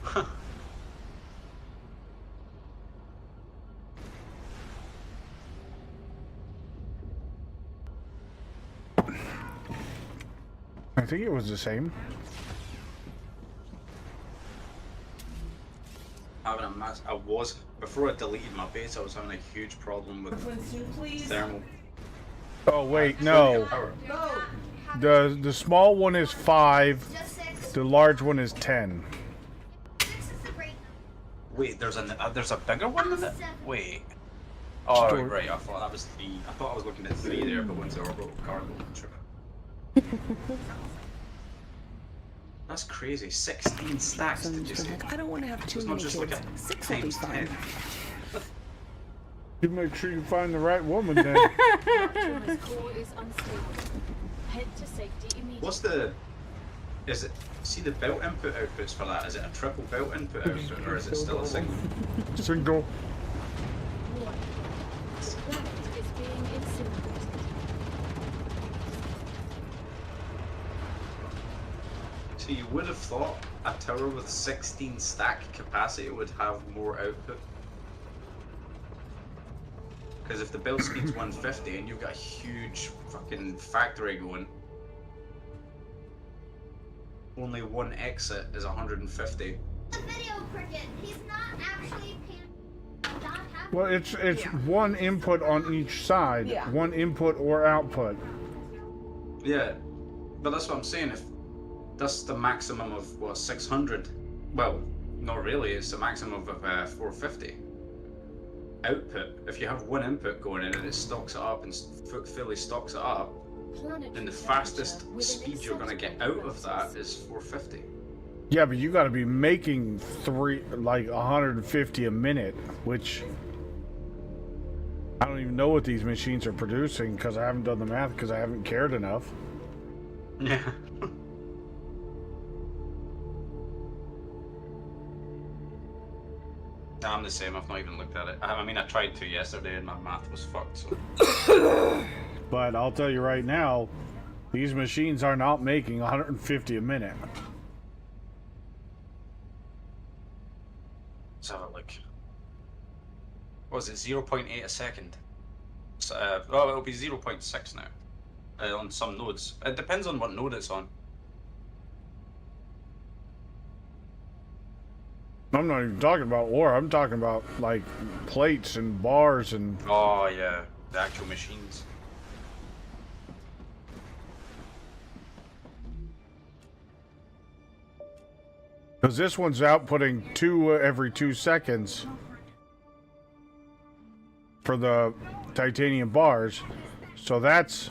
S8: Huh.
S2: I think it was the same.
S8: Before I deleted my base, I was having a huge problem with thermal.
S2: Oh wait, no. The small one is 5. The large one is 10.
S8: Wait, there's a bigger one than that? Wait. Oh right, I thought that was 3. I thought I was looking at 3 there, but one's orbital cargo. That's crazy. 16 stacks, did you say?
S11: I don't want to have too
S8: It's
S11: many
S8: not just
S11: kids.
S8: like a
S11: 6 will be
S8: times
S11: fine.
S8: 10.
S2: You make sure you find the right woman then.
S5: Optimus core is unstable. Head to safety immediately.
S8: What's the... Is it... See the belt input outputs for that? Is it a triple belt input output, or is it still a single?
S2: Single.
S5: Planet is being incinerated.
S8: So you would have thought a tower with 16 stack capacity would have more output. Because if the build speed's 150 and you've got a huge fucking factory going, only one exit is 150.
S9: The video cricket, he's not actually
S2: Well, it's one input on each side.
S11: Yeah.
S2: One input or output.
S8: Yeah, but that's what I'm saying. If that's the maximum of what 600, well, not really. It's the maximum of 450 output. If you have one input going in and it stocks it up and fully stocks it up, then the fastest speed you're going to get out of that is 450.
S2: Yeah, but you got to be making 150 a minute, which I don't even know what these machines are producing because I haven't done the math because I haven't cared enough.
S8: Yeah. I'm the same. I've not even looked at it. I mean, I tried to yesterday and my math was fucked. So.
S2: But I'll tell you right now, these machines are not making 150 a minute.
S8: Let's have a look. What was it? 0.8 a second. So, well, it'll be 0.6 now on some nodes. It depends on what node it's on.
S2: I'm not even talking about ore. I'm talking about like plates and bars and.
S8: Oh yeah, the actual machines.
S2: Because this one's outputting 2 every 2 seconds for the titanium bars, so that's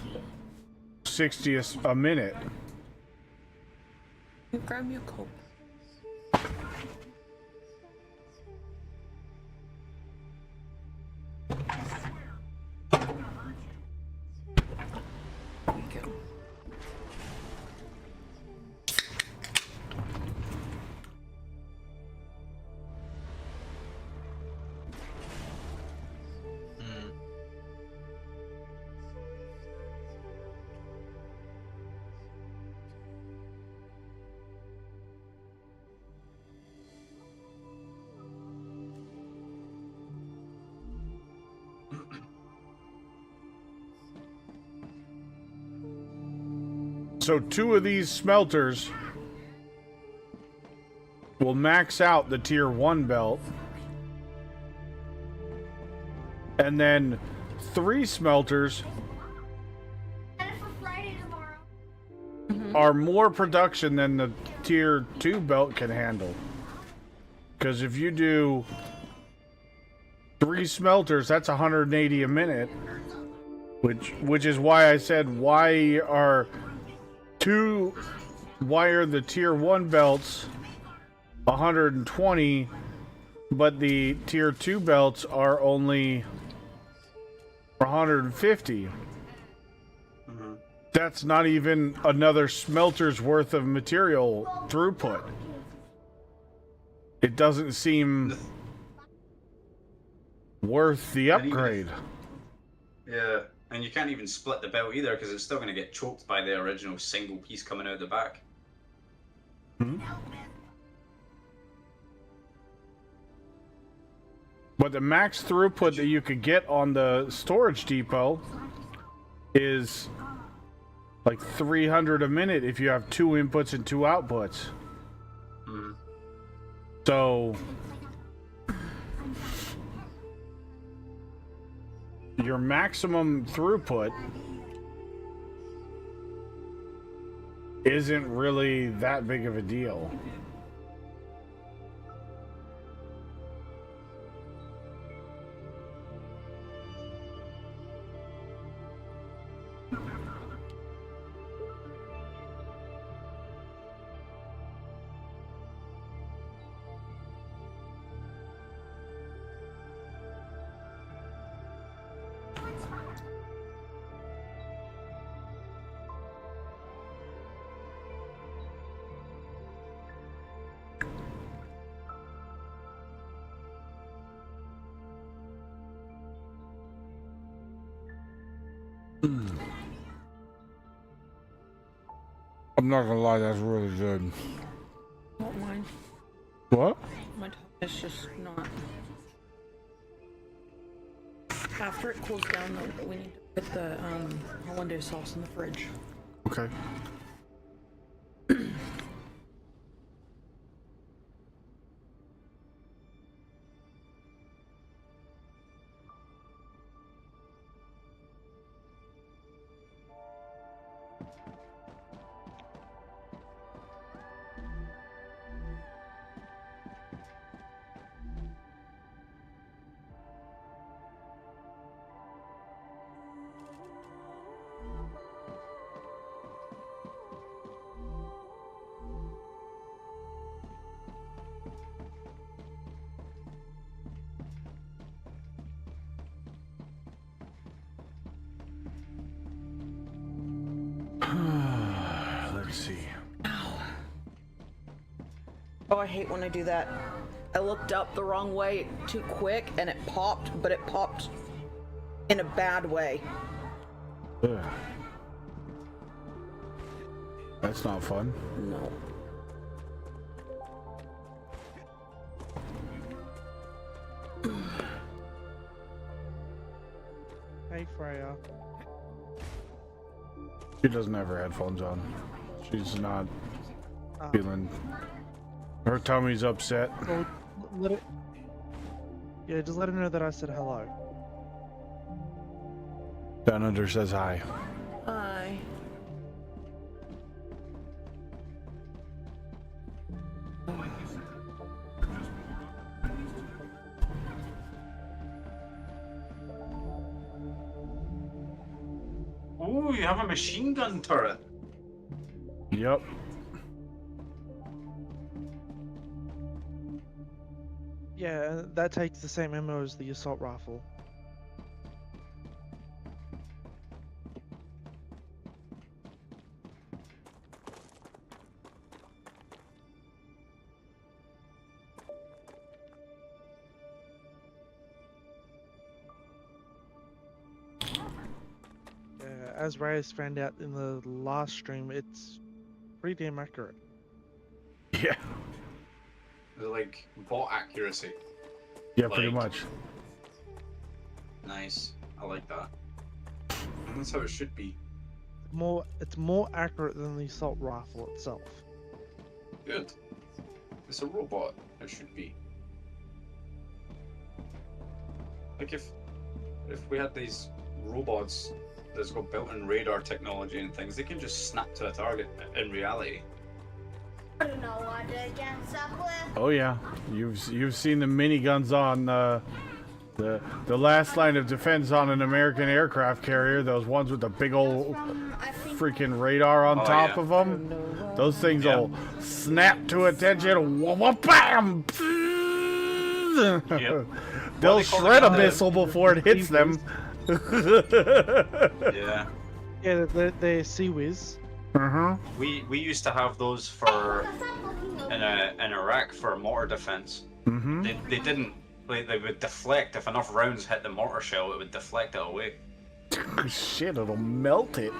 S2: 60 a minute.
S11: Grab me a Coke.
S2: So 2 of these smelters will max out the tier 1 belt. And then 3 smelters are more production than the tier 2 belt can handle. Because if you do 3 smelters, that's 180 a minute. Which is why I said, why are the tier 1 belts 120, but the tier 2 belts are only 150? That's not even another smelter's worth of material throughput. It doesn't seem worth the upgrade.
S8: Yeah, and you can't even split the belt either because it's still going to get choked by the original single piece coming out the back.
S2: But the max throughput that you could get on the storage depot is like 300 a minute if you have 2 inputs and 2 outputs. So your maximum throughput isn't really that big of a deal. I'm not gonna lie, that's really good.
S12: Not mine.
S2: What?
S12: My tongue is just not. After it cools down, though, we need to put the hollandaise sauce in the fridge.
S2: Okay. Let's see.
S12: Oh, I hate when I do that. I looked up the wrong way too quick and it popped, but it popped in a bad way.
S2: Ugh. That's not fun.
S12: No.
S10: Hey, Freya.
S2: She doesn't have her headphones on. She's not feeling... Her tummy's upset.
S10: Well, let it... Yeah, just let her know that I said hello.
S2: Down Under says hi.
S12: Hi.
S8: Oh, you have a machine gun turret.
S2: Yep.
S10: Yeah, that takes the same ammo as the assault rifle. As Reyes found out in the last stream, it's pretty damn accurate.
S2: Yeah.
S8: Like bot accuracy.
S2: Yeah, pretty much.
S8: Nice. I like that. And that's how it should be.
S10: it's more accurate than the assault rifle itself.
S8: Good. It's a robot. It should be. Like if we had these robots that's got built-in radar technology and things, they can just snap to a target in reality.
S9: I don't know what against that with.
S2: Oh yeah, you've seen the miniguns on the last line of defense on an American aircraft carrier. Those ones with the big old freaking radar on top of them. Those things will snap to attention. Bam!
S8: Yep.
S2: They'll shred a missile before it hits them.
S8: Yeah.
S10: Yeah, they're Sea-Wiz.
S8: We used to have those for in Iraq for mortar defense. They didn't. They would deflect if enough rounds hit the mortar shell. It would deflect it away.
S2: Shit, it'll melt it.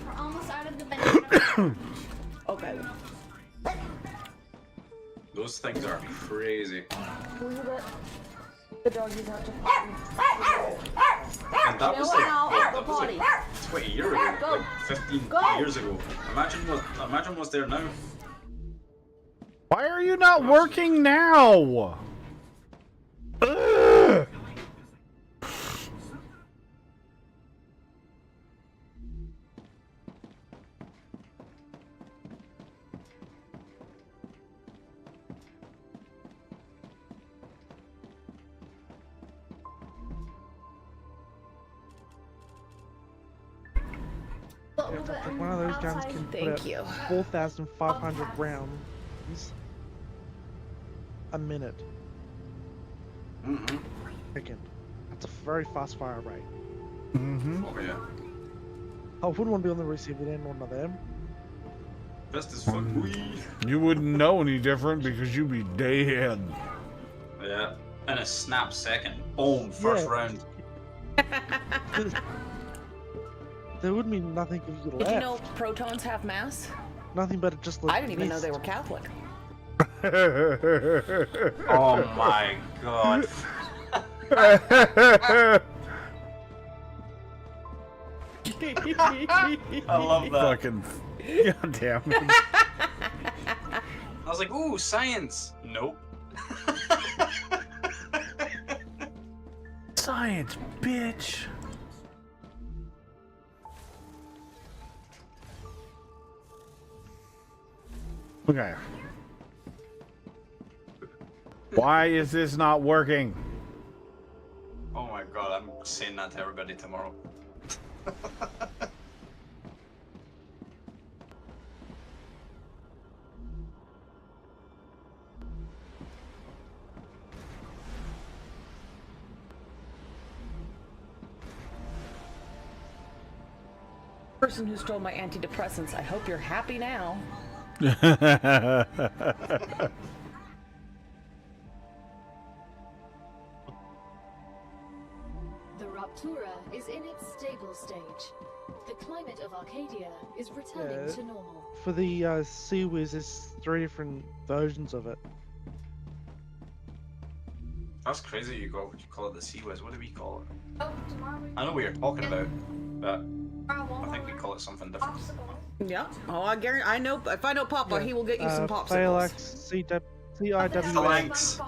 S9: We're almost out of the banana.
S12: Okay.
S8: Those things are crazy.
S12: The doggies have to.
S8: And that was like, what, that was like 20 years ago, like 15 years ago. Imagine what's there now.
S2: Why are you not working now? Ugh.
S10: One of those guns can put out 4,500 rounds a minute. Second. That's a very fast fire rate.
S8: Oh yeah.
S10: I wouldn't want to be on the receiving end one of them.
S8: Best as fuck.
S2: You wouldn't know any different because you'd be dead.
S8: Yeah. In a snap second. Boom. First round.
S10: There would be nothing if you left.
S12: Did you know protons have mass?
S10: Nothing but it just.
S12: I didn't even know they were Catholic.
S8: Oh my god. I love that.
S2: Fucking. God damn it.
S8: I was like, ooh, science. Nope.
S2: Science, bitch. Okay. Why is this not working?
S8: Oh my god, I'm saying that to everybody tomorrow.
S12: Person who stole my antidepressants, I hope you're happy now.
S5: The Raptura is in its stable stage. The climate of Arcadia is returning to normal.
S10: For the Sea-Wiz, there's 3 different versions of it.
S8: That's crazy you call it the Sea-Wiz. What do we call it?
S9: Oh, tomorrow.
S8: I know what you're talking about, but I think we call it something different.
S12: Yeah. Oh, I guarantee. I know. If I know Papa, he will get you some popsicles.
S10: Phalanx, CIWS.
S8: Flanks.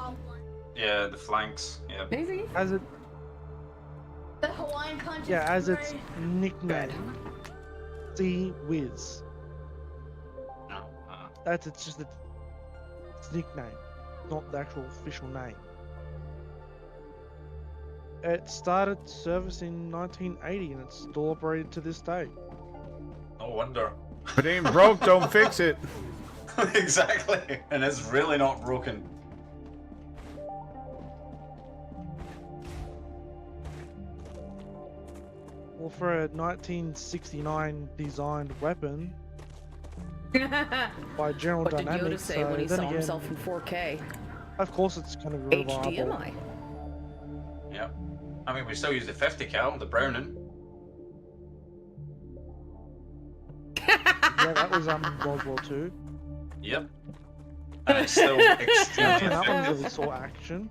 S8: Yeah, the flanks. Yeah.
S12: Maybe.
S10: As it.
S9: The Hawaiian punch.
S10: Yeah, as its nickname. Sea-Wiz.
S8: No.
S10: That's its nickname, not the actual official name. It started service in 1980 and it's still operated to this day.
S8: No wonder.
S2: If it ain't broke, don't fix it.
S8: Exactly. And it's really not broken.
S10: Well, for a 1969 designed weapon by General
S12: What did
S10: Dynamics,
S12: Yoda say when he
S10: then
S12: saw
S10: again,
S12: himself in 4K?
S10: Of course, it's kind of reliable.
S12: HDMI.
S8: Yeah. I mean, we still use the 50 cal, the Browning.
S10: Yeah, that was World War II.
S8: Yep. And it's still extremely
S10: That one
S8: effective.
S10: really saw action.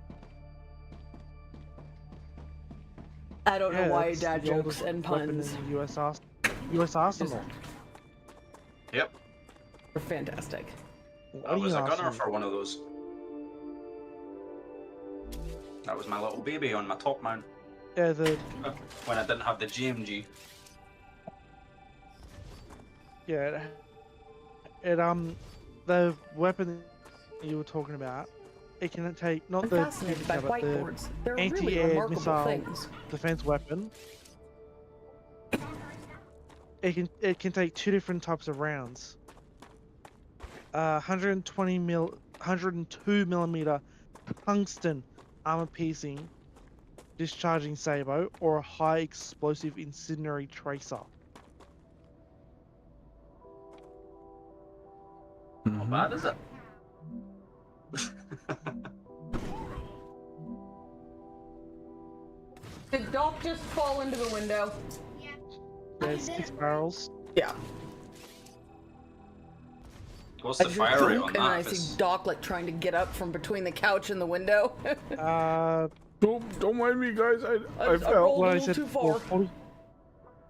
S12: I don't know why
S10: that's
S12: dad
S10: the
S12: jokes
S10: oldest
S12: and
S10: weapon
S12: puns
S10: in the US Arsenal.
S8: Yep.
S12: are fantastic.
S8: I was a gunner
S10: Arsenal?
S8: for one of those. That was my little baby on my top mount.
S10: Yeah, the
S8: When I didn't have the GMG.
S10: yeah, the weapon that you were talking about, it can take not
S12: I'm
S10: the
S12: fascinated by
S10: but the
S12: whiteboards. They're really
S10: anti-air
S12: remarkable
S10: missile
S12: things.
S10: defense weapon. It can take two different types of rounds. 102 millimeter tungsten armor piercing discharging sabot, or a high explosive incendiary tracer.
S8: Not bad, is it?
S12: Did Doc just fall into the window?
S10: There's 6 barrels.
S12: Yeah.
S8: What's the fire rate on
S12: And I
S8: that?
S12: see Doc like trying to get up from between the couch and the window.
S2: Don't mind me, guys. I fell.
S12: rolled
S10: What
S12: a
S10: I
S12: little
S10: said
S12: too far.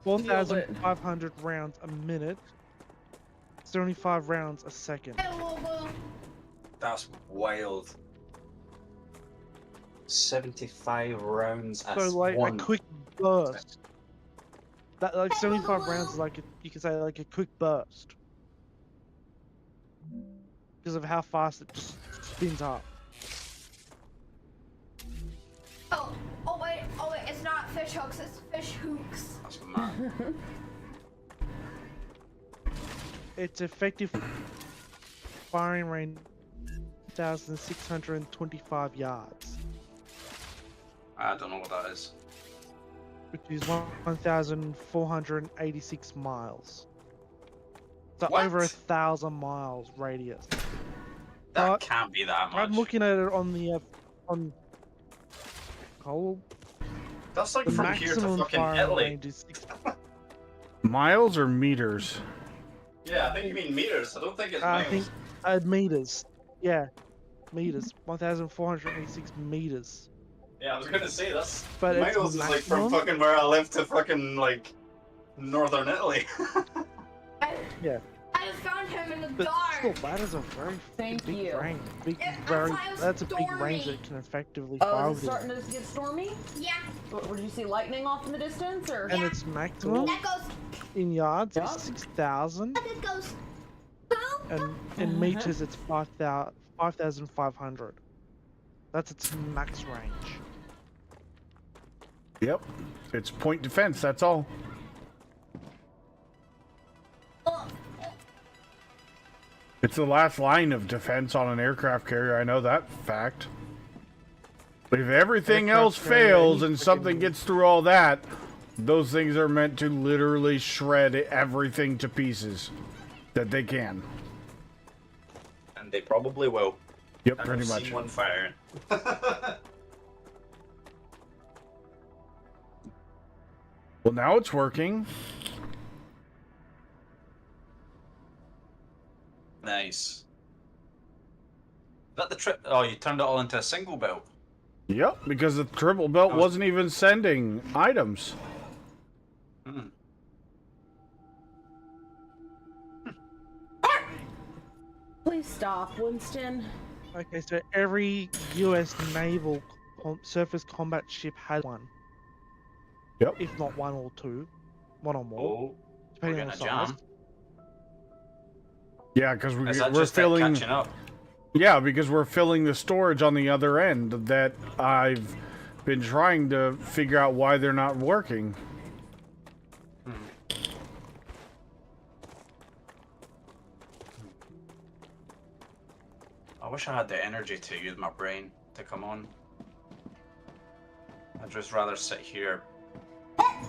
S10: 4,500 rounds a minute. 75 rounds a second.
S8: That's wild. 75 rounds
S10: So
S8: as
S10: like
S8: one.
S10: a quick burst. That like 75 rounds is like you could say like a quick burst. Because of how fast it just spins up.
S9: Oh wait, it's not fish hooks, it's fish hooks.
S8: That's mad.
S10: Its effective firing range 1,625 yards,
S8: I don't know what that is.
S10: which is 1,486 miles. So
S8: What?
S10: over 1,000 miles radius.
S8: That
S10: But
S8: can't be that much.
S10: I'm looking at it on the on Cole.
S8: That's like
S10: The
S8: from here to
S10: maximum
S8: fucking
S10: firing
S8: Italy.
S10: range is 6.
S2: Miles or meters?
S8: Yeah, I think you mean meters. I don't think it's
S10: I
S8: miles.
S10: think meters. Yeah, meters. 1,486 meters.
S8: Yeah, I was gonna say that's
S10: But it's
S8: miles is like from
S10: maximum?
S8: fucking where I live to fucking like northern Italy.
S10: Yeah.
S9: I found him in the
S10: But still,
S9: dark.
S10: that is a very
S12: Thank
S10: big
S12: you.
S10: range. Big,
S9: It-
S10: very.
S9: outside was
S10: That's a big range
S9: stormy.
S10: that can effectively
S12: Oh,
S10: fire
S12: is it
S10: within.
S12: starting to get stormy?
S9: Yeah,
S12: Did you see lightning off in the distance, or?
S10: And its maximum
S9: that goes,
S10: in yards
S12: Yeah.
S10: is 6,000,
S9: that goes. Boom.
S10: and in meters it's 5,500. That's its max range.
S2: Yep. It's point defense, that's all. It's the last line of defense on an aircraft carrier, I know that fact. If everything
S10: Aircraft
S2: else
S10: carrier,
S2: fails
S10: any
S2: and something
S10: freaking-
S2: gets through all that, those things are meant to literally shred everything to pieces that they can.
S8: And they probably will.
S2: Yep,
S8: I've
S2: pretty
S8: seen
S2: much.
S8: one firing.
S2: Well, now it's working.
S8: Nice. Is that the trip? Oh, you turned it all into a single belt.
S2: Yep, because the triple belt wasn't even sending items.
S8: Hmm.
S12: Please stop, Winston.
S10: Okay, so every U.S. naval surface combat ship has one.
S2: Yep.
S10: If not one or two, one or more,
S8: Oh, we're
S10: depending on
S8: getting
S10: the
S8: a
S10: size.
S8: jam.
S2: Yeah, because
S8: Is that
S2: we're
S8: just it
S2: filling.
S8: catching up?
S2: Yeah, because we're filling the storage on the other end that I've been trying to figure out why they're not working.
S8: I wish I had the energy to use my brain to come on. I'd just rather sit here,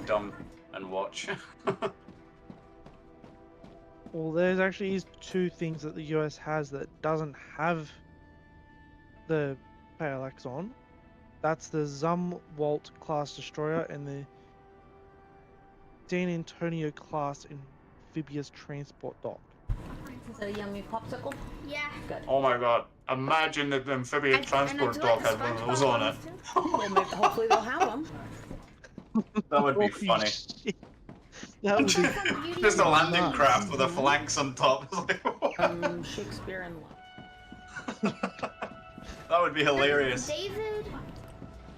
S8: dumb, and watch.
S10: Well, there's actually is two things that the US has that doesn't have the parallax on. That's the Zumwalt class destroyer and the San Antonio class amphibious transport dock.
S12: Is that a yummy popsicle?
S9: Yeah.
S12: Good.
S8: Oh my god. Imagine if the amphibious transport dock had one of those on it.
S12: Well, maybe, hopefully they'll have them.
S8: That would be
S10: Holy
S8: funny.
S10: shit. That would be
S8: Just a landing
S10: nuts.
S8: craft with a phalanx on top.
S12: Shakespeare in love.
S8: That would be hilarious.
S9: David?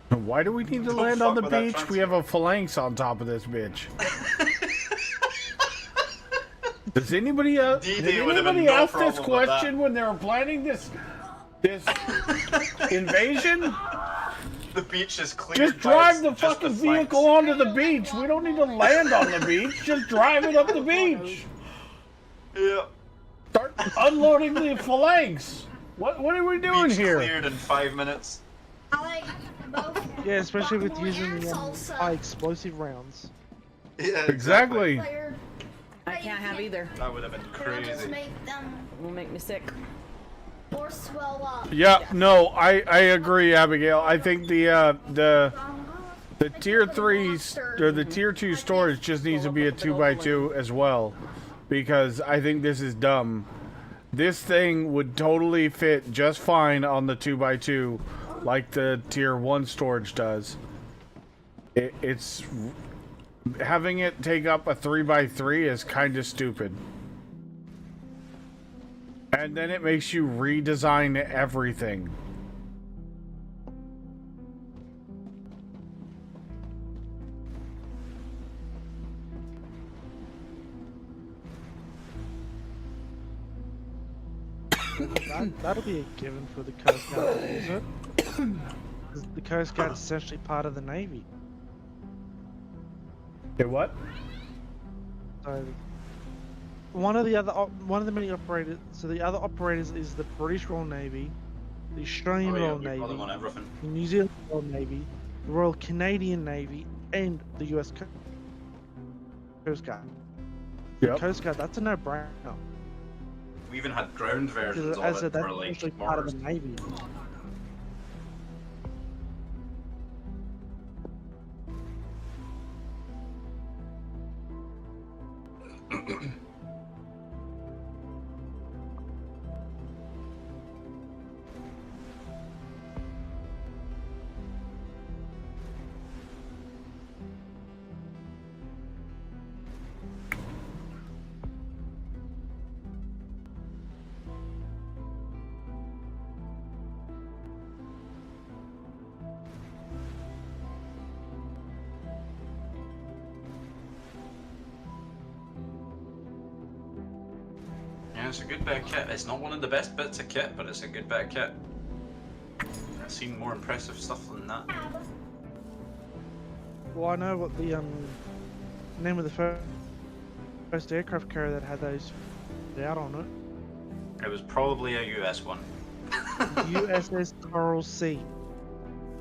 S2: Why do we need to
S8: Don't
S2: land on the
S8: fuck with that
S2: beach? We have a phalanx on top of this bitch. Does anybody, did anybody ask this question when they were planning this invasion?
S8: The beach is cleared.
S2: Just drive the fucking vehicle onto the beach. We don't need to land on the beach. Just drive it up the beach.
S8: Yeah.
S2: Start unloading the phalanx. What are we doing
S8: Beach
S2: here?
S8: cleared in 5 minutes.
S9: I like both.
S10: Yeah, especially with
S9: guacamole
S10: using
S9: and
S10: the
S9: salsa.
S10: high explosive rounds.
S8: Yeah,
S2: Exactly.
S12: I can't have either.
S8: That would have been
S9: It'll just
S8: crazy.
S9: make them
S12: Will make me sick.
S9: or swell up.
S2: Yeah, no, I agree, Abigail. I think the tier 3s or the tier 2 storage just needs to be a 2x2 as well, because I think this is dumb. This thing would totally fit just fine on the 2x2 like the tier 1 storage does. It's having it take up a 3x3 is kind of stupid. And then it makes you redesign everything.
S10: That'll be a given for the Coast Guard to use it. 'Cause the Coast Guard is essentially part of the Navy.
S2: Okay, what?
S10: So one of the many operators. So the other operators is the British Royal Navy, the Australian
S8: Oh, yeah,
S10: Royal
S8: we call them
S10: Navy,
S8: on everything.
S10: the New Zealand Royal Navy, the Royal Canadian Navy, and the U.S. Coast Guard. The
S2: Yep.
S10: Coast Guard, that's a no-brainer.
S8: We even had ground versions
S10: As I
S8: of
S10: said,
S8: it
S10: that's
S8: for like
S10: essentially part of
S8: Mars.
S10: the Navy.
S8: Yeah, it's a good bit of kit. It's not one of the best bits of kit, but it's a good bit of kit. I've seen more impressive stuff than that.
S10: Well, I know what the name of the first aircraft carrier that had those out on it.
S8: It was probably a US one.
S10: USS Coral Sea.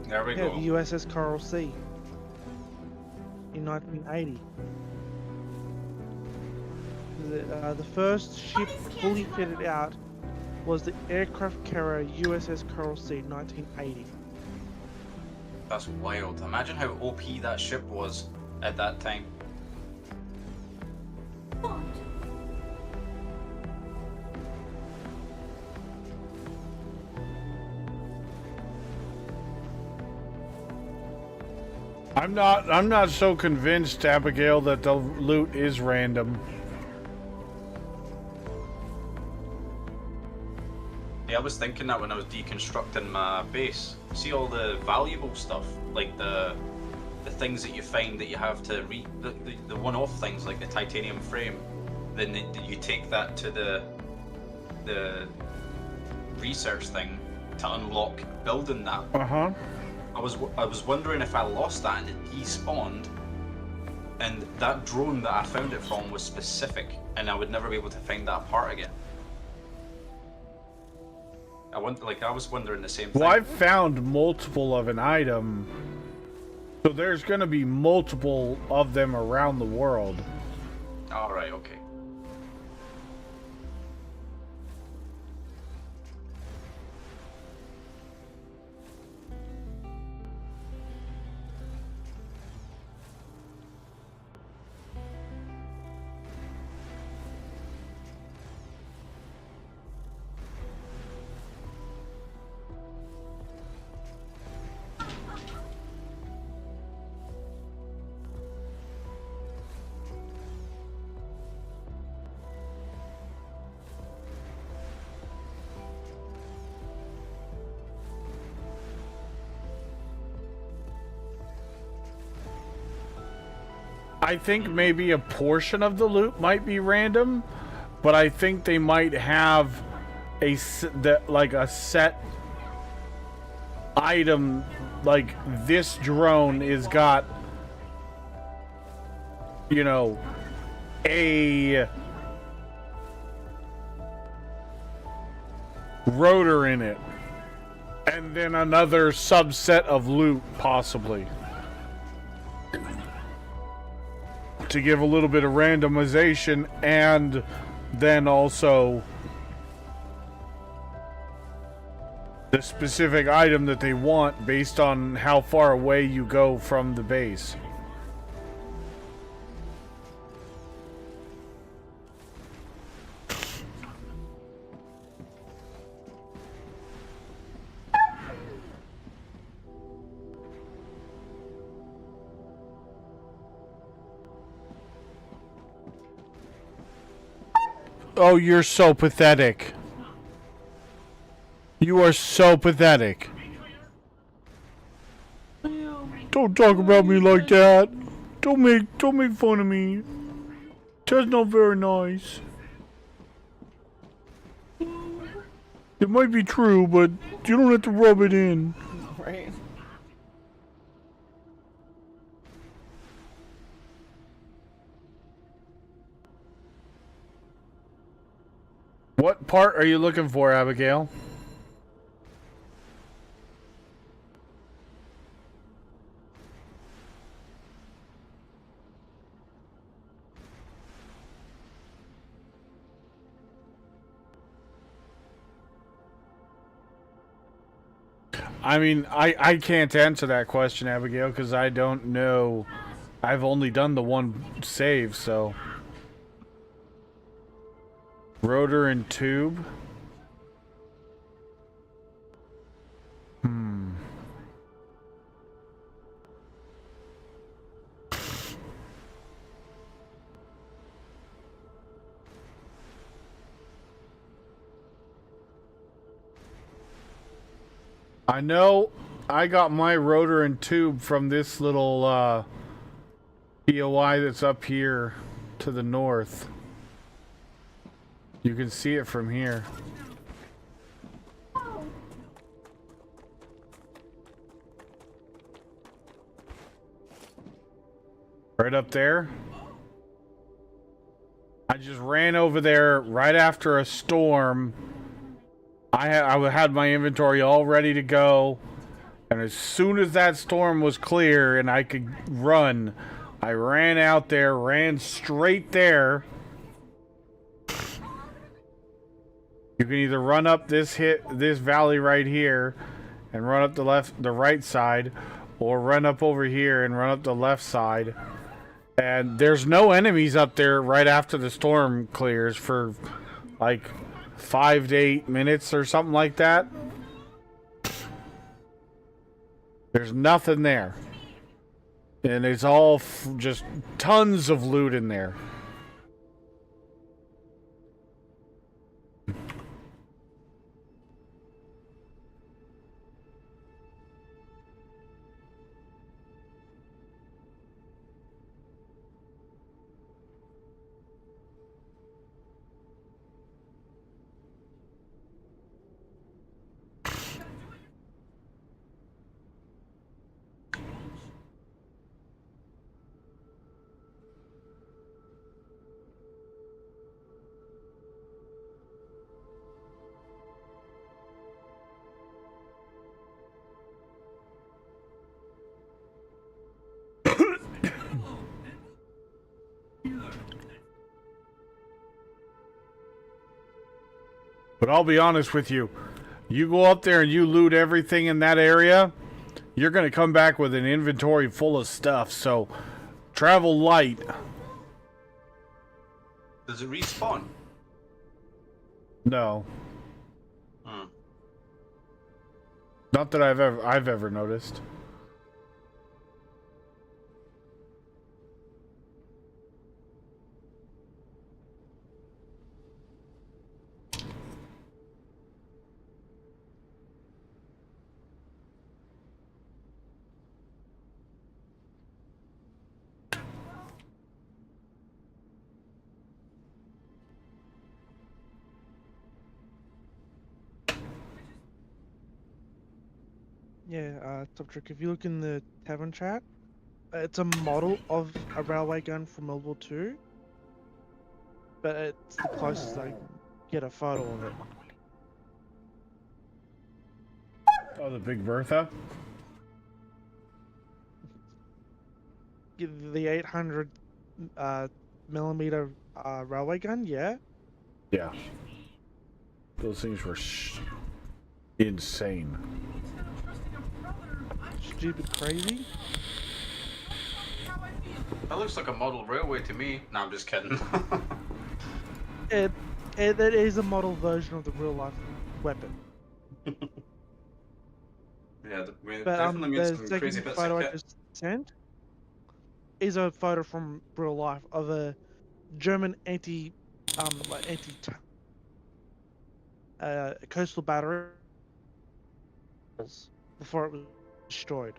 S8: There we
S10: Yeah,
S8: go.
S10: the USS Coral Sea. In 1980. The first ship fully fitted out was the aircraft carrier USS Coral Sea in 1980.
S8: That's wild. Imagine how OP that ship was at that time.
S2: I'm not so convinced, Abigail, that the loot is random.
S8: Yeah, I was thinking that when I was deconstructing my base. See all the valuable stuff, like the things that you find that you have to the one-off things like the titanium frame. Then you take that to the research thing to unlock building that.
S2: Uh-huh.
S8: I was wondering if I lost that and it despawned, and that drone that I found it from was specific, and I would never be able to find that part again. I was wondering the same thing.
S2: Well, I've found multiple of an item, so there's going to be multiple of them around the world.
S8: All right, okay.
S2: I think maybe a portion of the loot might be random, but I think they might have a set item, like this drone is got, you know, a rotor in it, and then another subset of loot possibly, to give a little bit of randomization, and then also the specific item that they want based on how far away you go from the base. Oh, you're so pathetic. You are so pathetic. Don't talk about me like that. Don't make fun of me. That's not very nice. It might be true, but you don't have to rub it in.
S12: Right.
S2: What part are you looking for, Abigail? I mean, I can't answer that question, Abigail, because I don't know. I've only done the one save, so. Rotor and tube. I know I got my rotor and tube from this little POI that's up here to the north. You can see it from here. Right up there. I just ran over there right after a storm. I had my inventory all ready to go, and as soon as that storm was clear and I could run, I ran out there, ran straight there. You can either run up this valley right here and run up the right side, or run up over here and run up the left side. And there's no enemies up there right after the storm clears for like 5 to 8 minutes or something like that. There's nothing there. And it's all just tons of loot in there. But I'll be honest with you. You go up there and you loot everything in that area, you're going to come back with an inventory full of stuff. So, travel light.
S8: Does it respawn?
S2: No. Not that I've ever noticed.
S10: Yeah, Top Trick, if you look in the tavern chat, it's a model of a railway gun from World War II, but it's the closest I can get a photo of it.
S2: Oh, the Big Bertha?
S10: The 800 millimeter railway gun, yeah.
S2: Yeah. Those things were insane.
S10: Stupid crazy.
S8: That looks like a model railway to me. No, I'm just kidding.
S10: It is a model version of the real life weapon.
S8: Yeah, we
S10: But
S8: definitely made
S10: the
S8: some
S10: second
S8: crazy bits
S10: photo
S8: of
S10: I
S8: kit.
S10: just sent is a photo from real life of a German coastal battery before it was destroyed.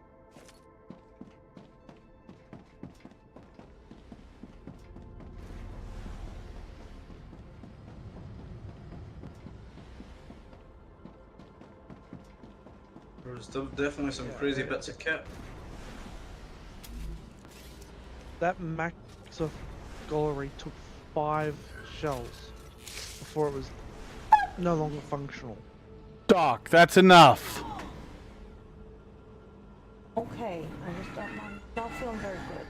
S8: There's definitely some crazy bits of kit.
S10: That Max of Gallery took 5 shells before it was no longer functional.
S2: Doc, that's enough.
S12: Okay, I just don't mind. Not feeling very good.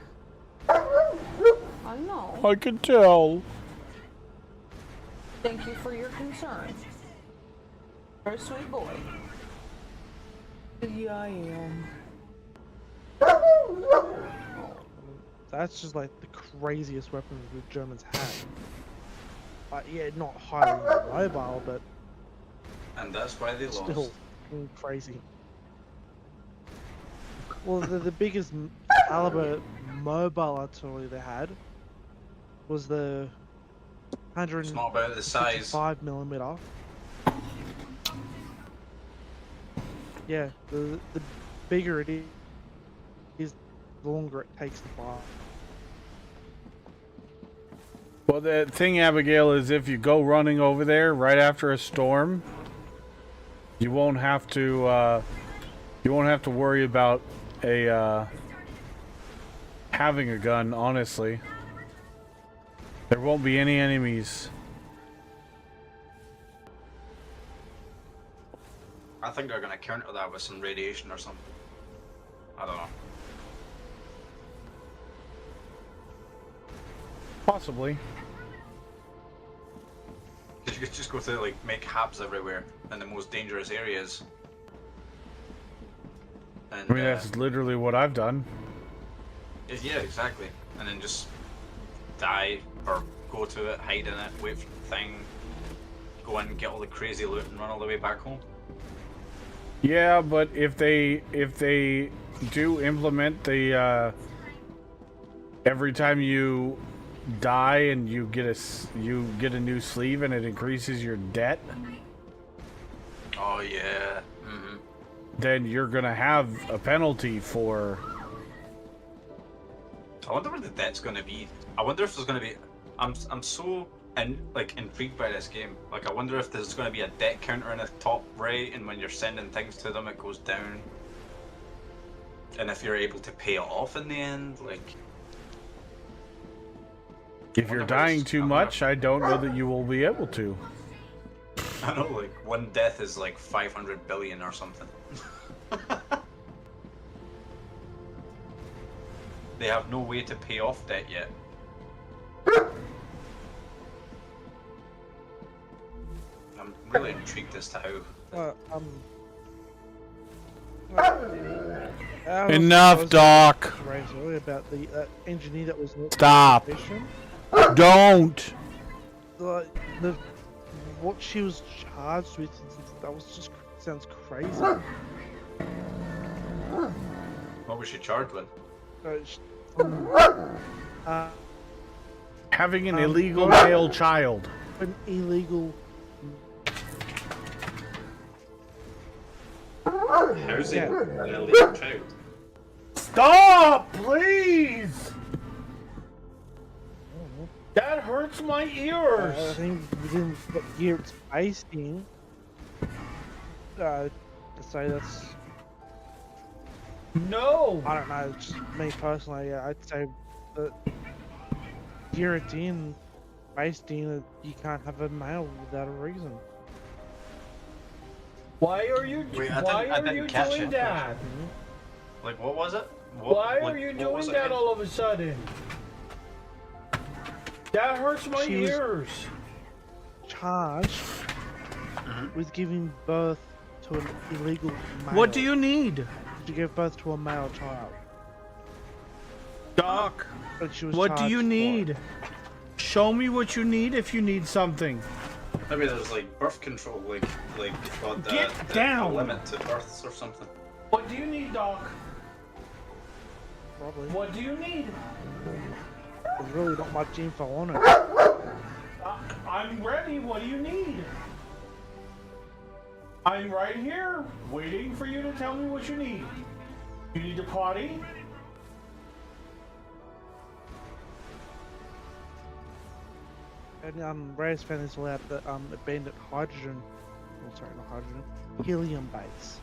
S12: I know.
S2: I can tell.
S12: Thank you for your concern. You're a sweet boy. Yeah, I am.
S10: That's just like the craziest weapon the Germans had. Yeah, not highly mobile, but
S8: And that's why they lost.
S10: still crazy. Well, the biggest caliber mobile artillery they had was the
S8: It's not about the size.
S10: 5 millimeter. Yeah, the bigger it is, the longer it takes to fire.
S2: Well, the thing, Abigail, is if you go running over there right after a storm, you won't have to worry about having a gun. Honestly, there won't be any enemies.
S8: I think they're gonna counter that with some radiation or something. I don't know.
S2: Possibly.
S8: You could just go to like make hubs everywhere in the most dangerous areas. And,
S2: I mean, that's literally what I've done.
S8: yeah, exactly. And then just die or go to it, hide in it, wait for the thing, go in, get all the crazy loot, and run all the way back home.
S2: Yeah, but if they do implement the every time you die and you get a new sleeve and it increases your debt,
S8: Oh yeah. Mm-hmm.
S2: then you're gonna have a penalty for.
S8: I wonder where the debt's gonna be. I wonder if there's gonna be. I'm so intrigued by this game. Like, I wonder if there's gonna be a debt counter in the top right, and when you're sending things to them, it goes down. And if you're able to pay it off in the end, like.
S2: If you're dying too much, I don't know that you will be able to.
S8: I know, like, one death is like 500 billion or something. They have no way to pay off debt yet. I'm really intrigued as to how.
S2: Enough, Doc.
S10: Earlier about the engineer that was
S2: Stop. Don't.
S10: What she was charged with, that was just sounds crazy.
S8: What was she charged with?
S2: Having an illegal male child.
S10: An illegal.
S8: Housing an illegal child.
S2: Stop, please. That hurts my ears.
S10: I think within what year it's based in, to say that's
S13: No.
S10: I don't know. Just me personally, I'd say that you're a din, based in you can't have a male without a reason.
S13: Why are you?
S8: Wait,
S13: why
S8: I
S13: are
S8: didn't
S13: you
S8: catch
S13: doing
S8: it.
S13: that?
S8: Like, what was it?
S13: Why
S8: like,
S13: are you
S8: what was
S13: doing
S8: it
S13: that
S8: again?
S13: all of a sudden? That hurts my
S10: She was-
S13: ears.
S10: Charged with giving birth to an illegal male.
S13: What do you need?
S10: To give birth to a male child.
S2: Doc,
S10: But she was
S2: what do
S10: charged
S2: you
S10: for it.
S2: need? Show me what you need if you need something.
S8: Maybe there's like birth control, like
S2: Get down!
S8: a limit to births or something.
S13: What do you need, Doc?
S10: Probably.
S13: What do you need?
S10: There's really not much info on it.
S13: I'm ready. What do you need? I'm right here, waiting for you to tell me what you need. You need to potty?
S10: And Reyes found this all out that abandoned hydrogen, oh sorry, not hydrogen, helium base.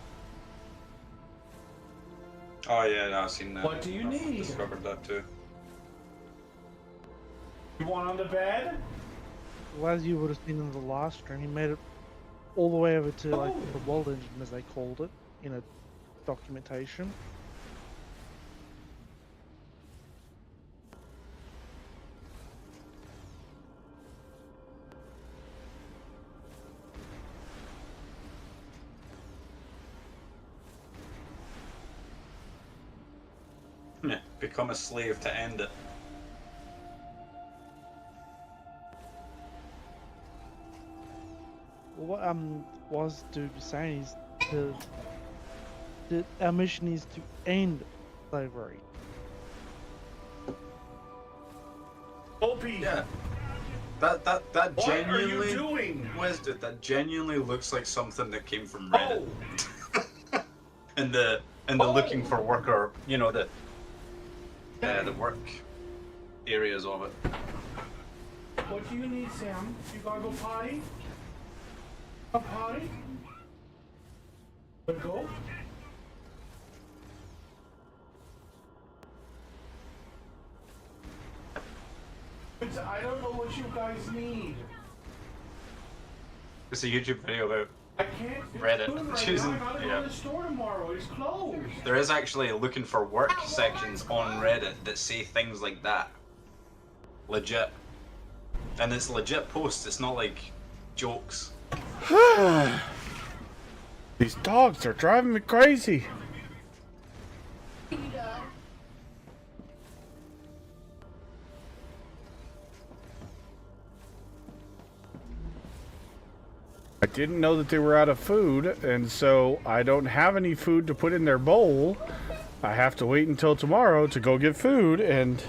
S8: Oh yeah, no, I've seen that.
S13: What do you
S8: I've
S13: need?
S8: discovered that too.
S13: You want on the bed?
S10: Well, as you would have seen in the last stream, he made it all the way over to like the world engine, as they called it, in a documentation.
S8: Yeah, become a slave to end it.
S10: Well, what was dude saying is our mission is to end slavery.
S13: Opie!
S8: Yeah. That
S13: What
S8: genuinely.
S13: are you doing?
S8: Wes, dude, that genuinely looks like something that came from Reddit.
S13: Oh.
S8: and the looking for work, or you know the work areas of it.
S13: What do you need, Sam? You gotta go potty? A potty? Wanna go? I don't know what you guys need.
S8: It's a YouTube video about
S13: I can't fix
S8: Reddit
S13: food right
S8: choosing.
S13: now. I gotta go
S8: Yeah.
S13: to the store tomorrow. It's closed.
S8: There is actually a looking for work sections on Reddit that say things like that. Legit. And it's legit posts, it's not like jokes.
S2: These dogs are driving me crazy. I didn't know that they were out of food, and so I don't have any food to put in their bowl. I have to wait until tomorrow to go get food, and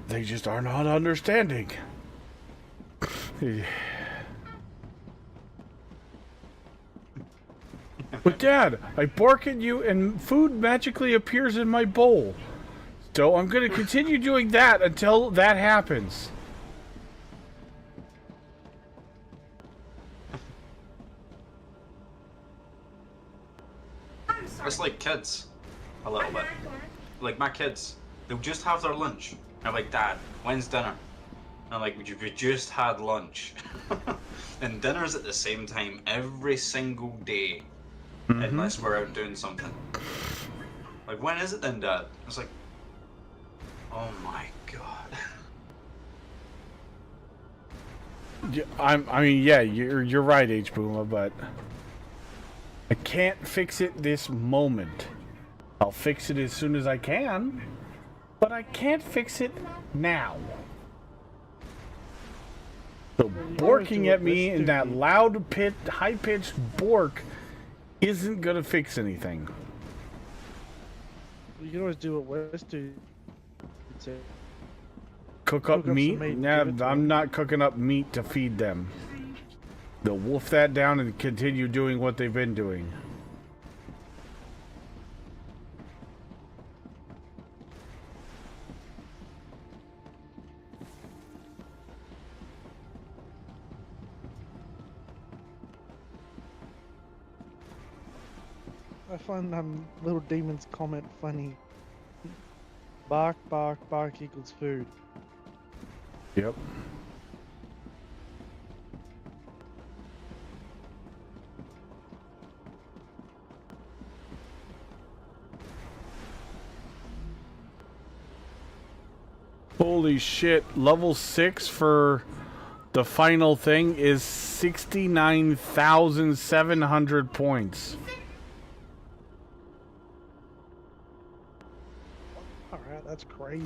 S2: they just are not understanding. But Dad, I bark at you and food magically appears in my bowl. So I'm going to continue doing that until that happens.
S8: It's like kids, a little bit. Like my kids, they'll just have their lunch. I'm like, Dad, when's dinner? And I'm like, we just had lunch. And dinner's at the same time every single day, unless we're out doing something. Like, when is it then, Dad? It's like, oh my god.
S2: Yeah, I mean, yeah, you're right, H Booma, but I can't fix it this moment. I'll fix it as soon as I can, but I can't fix it now. So borking at me in that loud, high-pitched bork isn't gonna fix anything.
S10: You can always do what Wes do.
S2: Cook up
S10: some
S2: meat?
S10: meat,
S2: Nah,
S10: give it to
S2: I'm
S10: them.
S2: not cooking up meat to feed them. They'll wolf that down and continue doing what they've been doing.
S10: I find little demon's comment funny. Bark, bark, bark equals food.
S2: Yep. Holy shit, level 6 for the final thing is 69,700 points.
S10: Alright, that's crazy.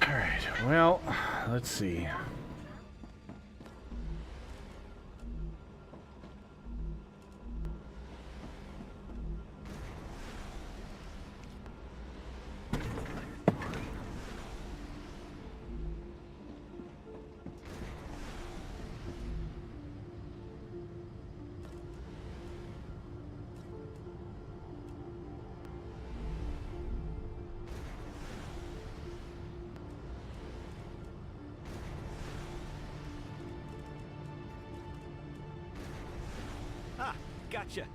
S2: Alright, well, let's see.
S6: Ah, gotcha.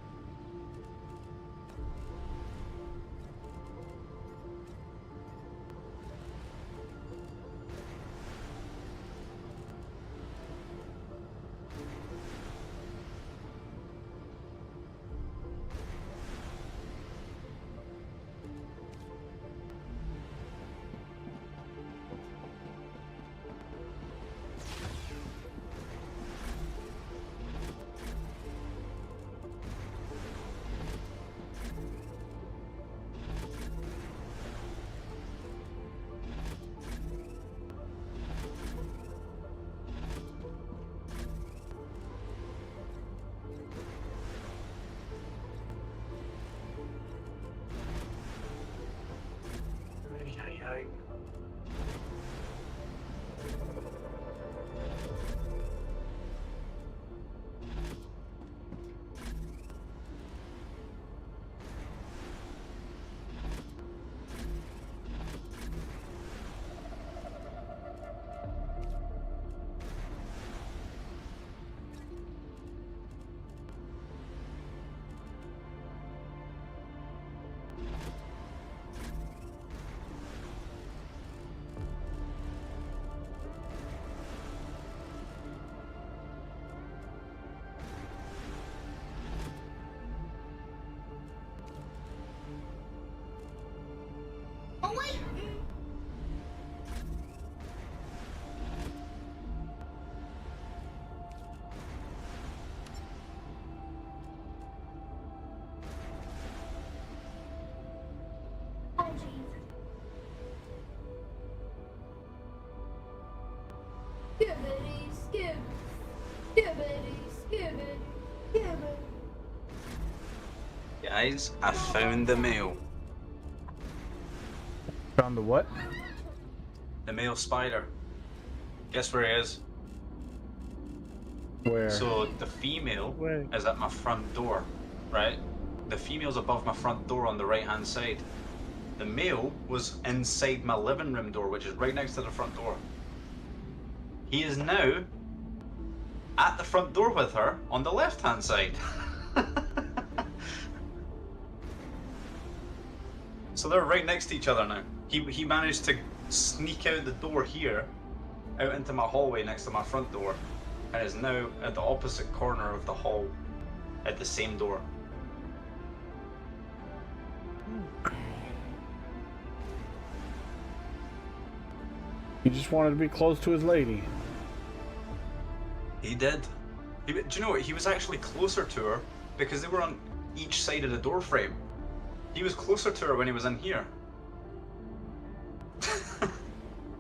S9: Oh wait! Oh jeez. Skibbity, skib. Skibbity, skibbity, skibbity.
S8: Guys, I found the mail.
S2: Found the what?
S8: The male spider. Guess where he is?
S2: Where?
S8: So the female is at my front door, right? The female's above my front door on the right hand side. The male was inside my living room door, which is right next to the front door. He is now at the front door with her on the left hand side. So they're right next to each other now. He managed to sneak out the door here, out into my hallway next to my front door, and is now at the opposite corner of the hall at the same door.
S2: He just wanted to be close to his lady.
S8: He did. Do you know what? He was actually closer to her because they were on each side of the door frame. He was closer to her when he was in here.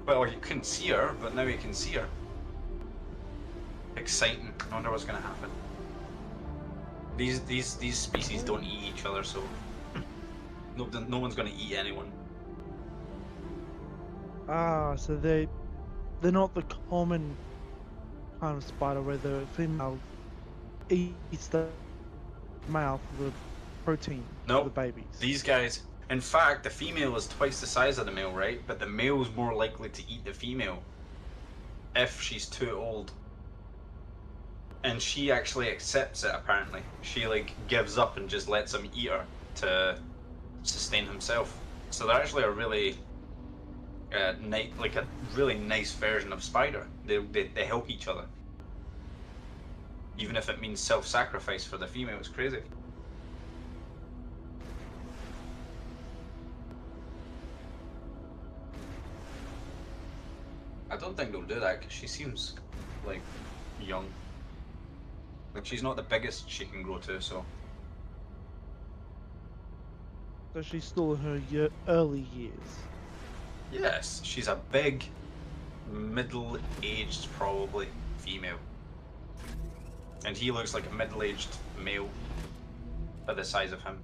S8: Well, you couldn't see her, but now you can see her. Exciting. I wonder what's gonna happen. These species don't eat each other, so no one's gonna eat anyone.
S10: Ah, so they're not the common kind of spider where the female eats the male for the protein for the
S8: Nope.
S10: babies.
S8: These guys. In fact, the female is twice the size of the male, right? But the male's more likely to eat the female if she's too old. And she actually accepts it, apparently. She, like, gives up and just lets him eat her to sustain himself. So they're actually a really, like a really nice version of spider. They help each other. Even if it means self-sacrifice for the female, it's crazy. I don't think they'll do that because she seems like young. Like she's not the biggest she can grow to, so.
S10: So she's still in her early years.
S8: Yes, she's a big, middle-aged probably female. And he looks like a middle-aged male by the size of him.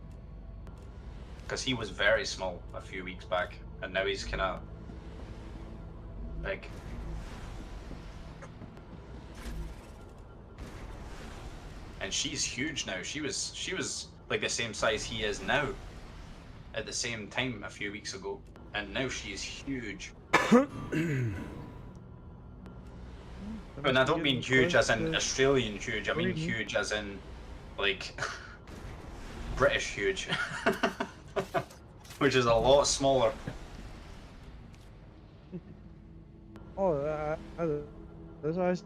S8: Because he was very small a few weeks back, and now he's kind of big. And she's huge now. She was like the same size he is now at the same time a few weeks ago. And now she is huge. And I don't mean huge as in Australian huge, I mean huge as in, like, British huge. Which is a lot smaller.
S10: Oh, those guys,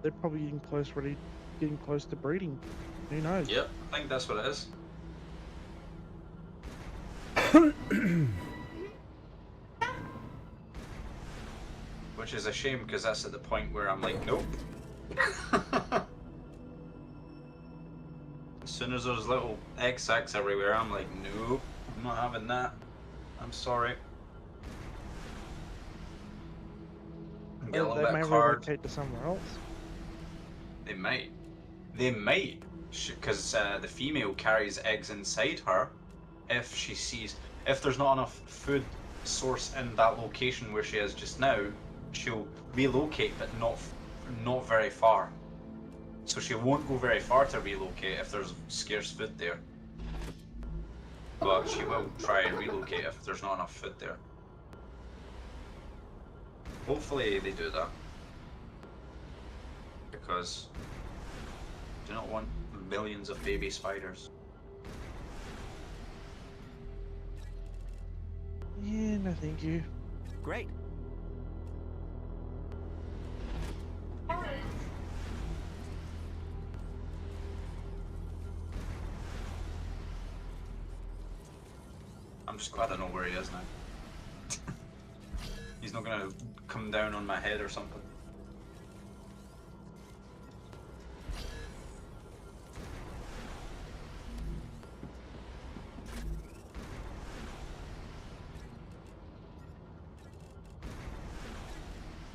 S10: they're probably getting close to breeding. Who knows?
S8: Yep, I think that's what it is. Which is a shame, because that's at the point where I'm like, nope. As soon as there's little egg sacs everywhere, I'm like, nope, I'm not having that. I'm sorry. Get a little
S10: They
S8: bit
S10: may
S8: hard.
S10: relocate to somewhere else.
S8: They might. They might, because the female carries eggs inside her. If there's not enough food source in that location where she is just now, she'll relocate, but not very far. So she won't go very far to relocate if there's scarce food there. But she will try and relocate if there's not enough food there. Hopefully they do that. Because I do not want millions of baby spiders.
S10: Yeah, no thank you.
S6: Great.
S8: I'm just glad I know where he is now. He's not gonna come down on my head or something.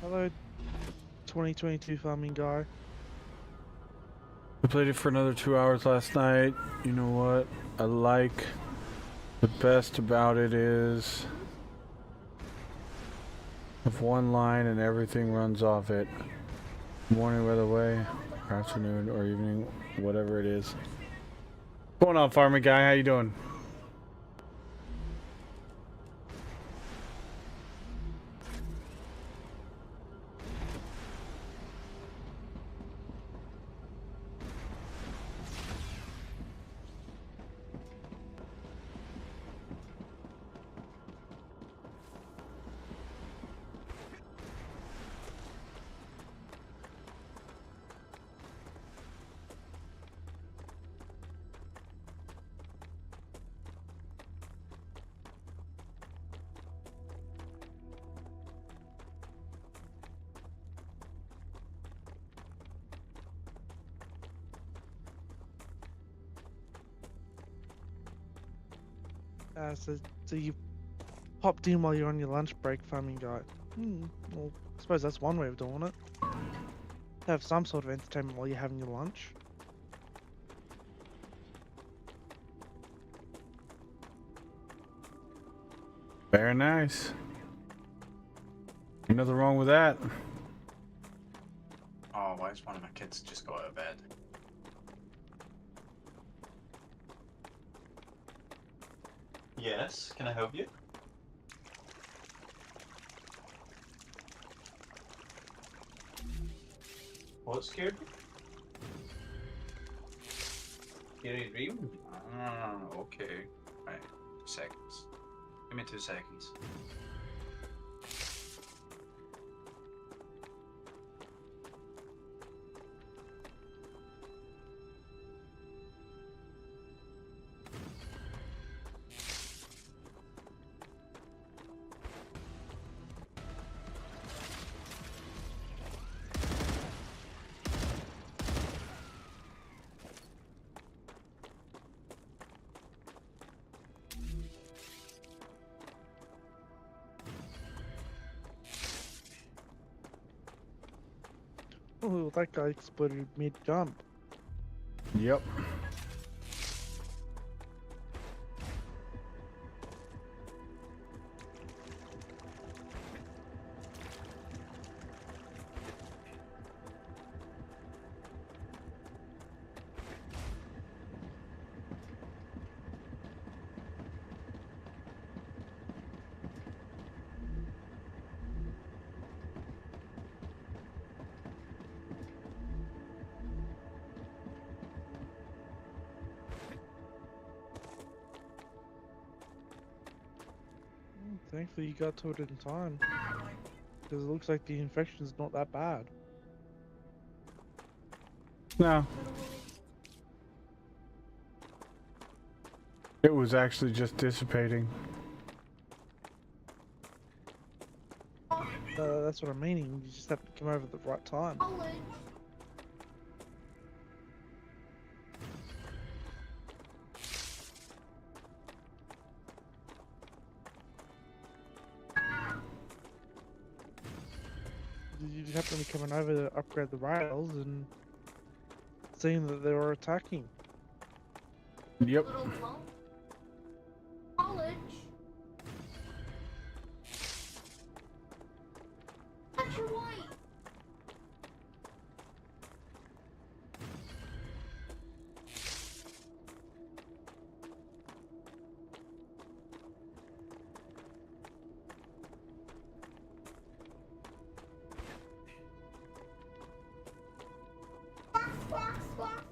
S10: Hello, 2022 farming guy.
S2: I played it for another 2 hours last night. You know what I like the best about it is if one line and everything runs off it. Morning, by the way, afternoon or evening, whatever it is. What's going on, farming guy? How you doing?
S10: So you popped in while you're on your lunch break, farming guy. Well, I suppose that's one way of doing it. Have some sort of entertainment while you're having your lunch.
S2: Very nice. Ain't nothing wrong with that.
S8: Oh, why is one of my kids just got out of bed? Yes, can I help you? What scared you? Scary dream? Ah, okay. Right, 2 seconds. Give me 2 seconds.
S10: Oh, that guy exploded mid-jump.
S2: Yep.
S10: Thankfully you got to it in time. Because it looks like the infection's not that bad.
S2: No. It was actually just dissipating.
S10: That's what I'm meaning. You just have to come over at the right time. You just happen to be coming over to upgrade the rails and seeing that they were attacking.
S2: Yep.
S9: College. That's your wife. Squawk, squawk, squawk.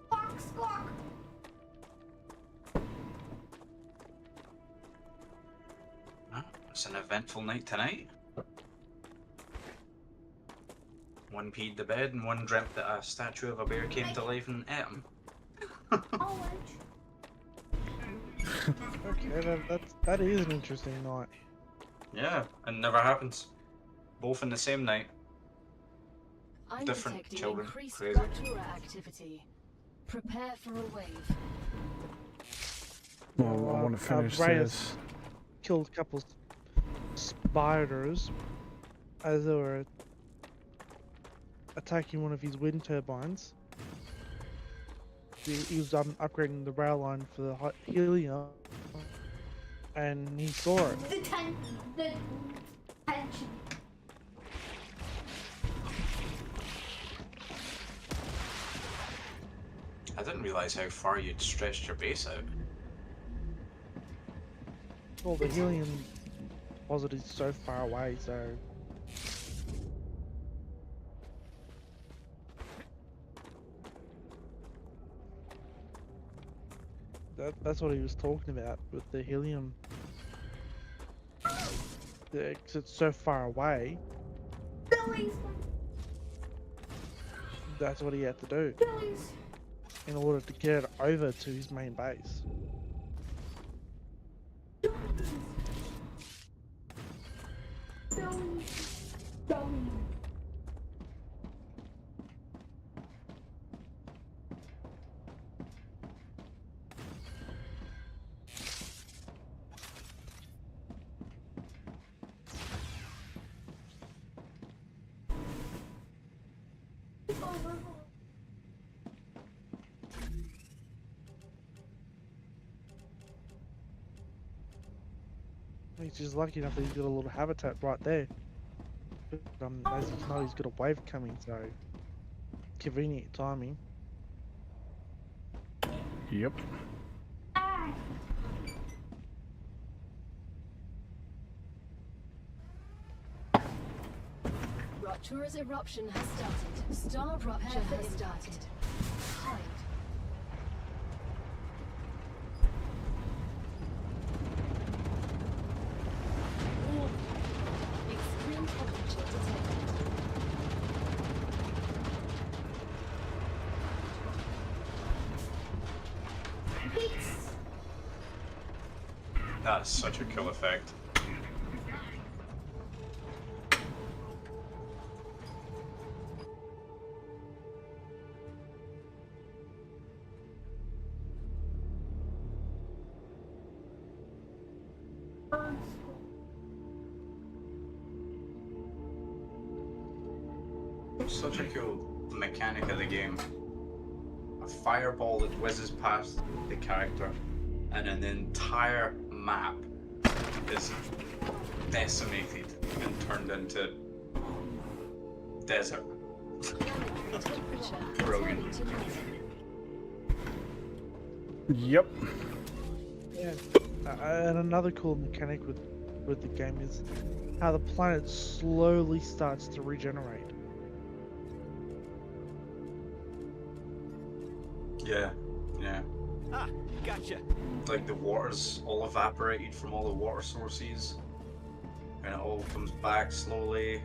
S9: Squawk, squawk.
S8: It's an eventful night tonight. One peed the bed and one dreamt that a statue of a bear came to life and ate him.
S10: Okay, that is an interesting night.
S8: Yeah, it never happens. Both in the same night.
S5: I'm
S8: Different
S5: detecting
S8: children.
S5: increased
S8: Crazy.
S5: Raptura activity. Prepare for a wave.
S2: Well, I want to finish
S10: Reyes
S2: this.
S10: killed a couple spiders as they were attacking one of his wind turbines. He was upgrading the rail line for the helium, and he saw it.
S9: The tension.
S8: I didn't realise how far you'd stretched your base out.
S10: Well, the helium deposit is so far away, so that's what he was talking about with the helium. Because it's so far away,
S9: Billy's.
S10: that's what he had to do
S9: Billy's.
S10: in order to get it over to his main base. He's just lucky enough that he's got a little habitat right there. But, as you know, he's got a wave coming, so convenient timing.
S2: Yep.
S5: Raptura's eruption has started. Star rupture has started. Hide. Warning. Extreme temperature detected.
S8: That's such a cool effect. Such a cool mechanic of the game. A fireball that whizzes past the character, and then the entire map is decimated and turned into desert. Brilliant.
S2: Yep.
S10: Yeah. And another cool mechanic with the game is how the planet slowly starts to regenerate.
S8: Yeah, yeah.
S6: Ah, gotcha.
S8: Like the water's all evaporated from all the water sources, and it all comes back slowly.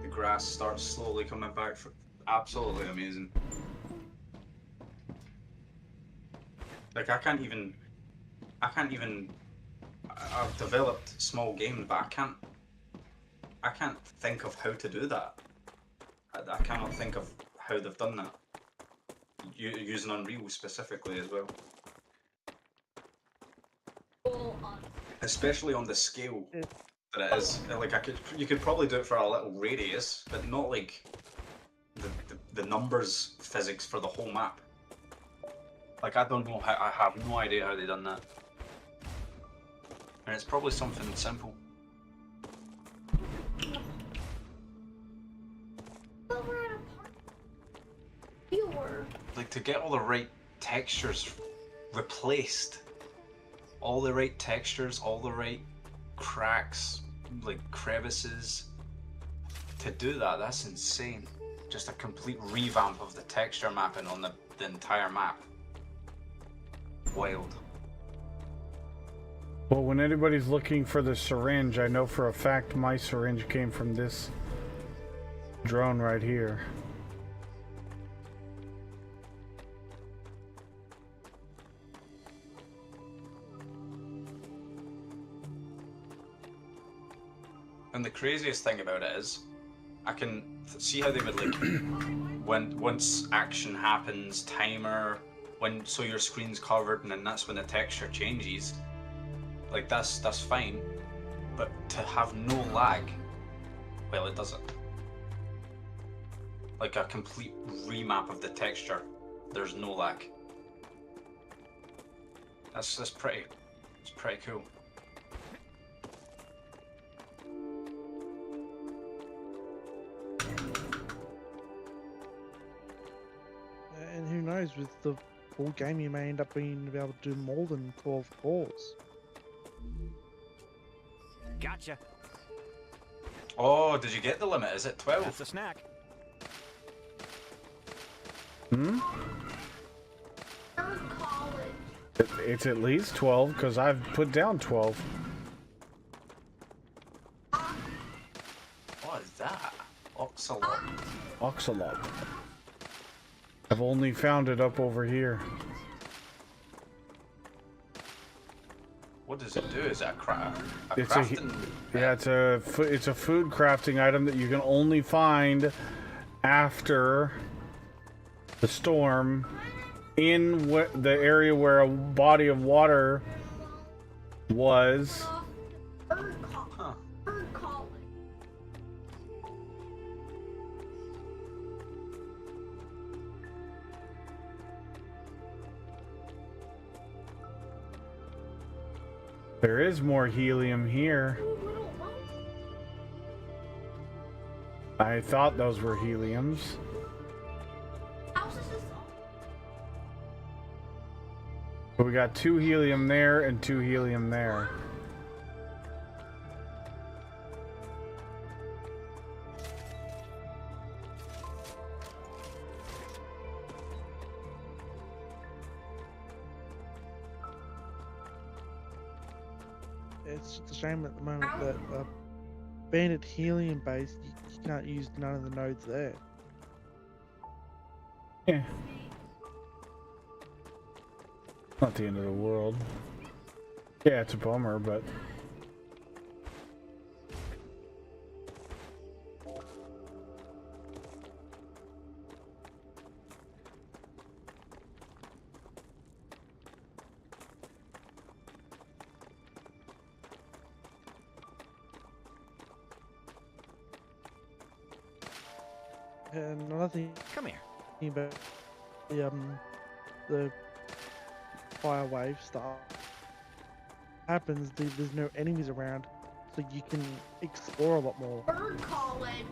S8: The grass starts slowly coming back. Absolutely amazing. Like I've developed small games, but I can't think of how to do that. I cannot think of how they've done that. Using Unreal specifically as well. Especially on the scale that it is. Like you could probably do it for a little radius, but not like the numbers physics for the whole map. Like I don't know how, I have no idea how they done that. And it's probably something simple. Like to get all the right textures replaced, all the right textures, all the right cracks, like crevices. To do that, that's insane. Just a complete revamp of the texture mapping on the entire map. Wild.
S2: Well, when anybody's looking for the syringe, I know for a fact my syringe came from this drone right here.
S8: And the craziest thing about it is, I can see how they would like, once action happens, timer, so your screen's covered and then that's when the texture changes. Like that's fine, but to have no lag, well, it doesn't. Like a complete remap of the texture, there's no lag. It's pretty cool.
S10: And who knows, with the full game you may end up being able to do more than 12 cores.
S6: Gotcha.
S8: Oh, did you get the limit? Is it 12?
S6: That's a snack.
S2: Hmm? It's at least 12 because I've put down 12.
S8: What is that? Oxalot.
S2: Oxalot. I've only found it up over here.
S8: What does it do? Is that
S2: It's
S8: crafting?
S2: Yeah, it's a food crafting item that you can only find after the storm in the area where a body of water was.
S8: Huh.
S2: There is more helium here. I thought those were heliums. But we got 2 helium there and 2 helium there.
S10: It's just a shame at the moment that banded helium base, you can't use none of the nodes there.
S2: Yeah. Not the end of the world. Yeah, it's a bummer, but...
S10: And another thing,
S6: Come here.
S10: about the fire wave stuff happens, there's no enemies around, so you can explore a lot more.
S9: Bird calling.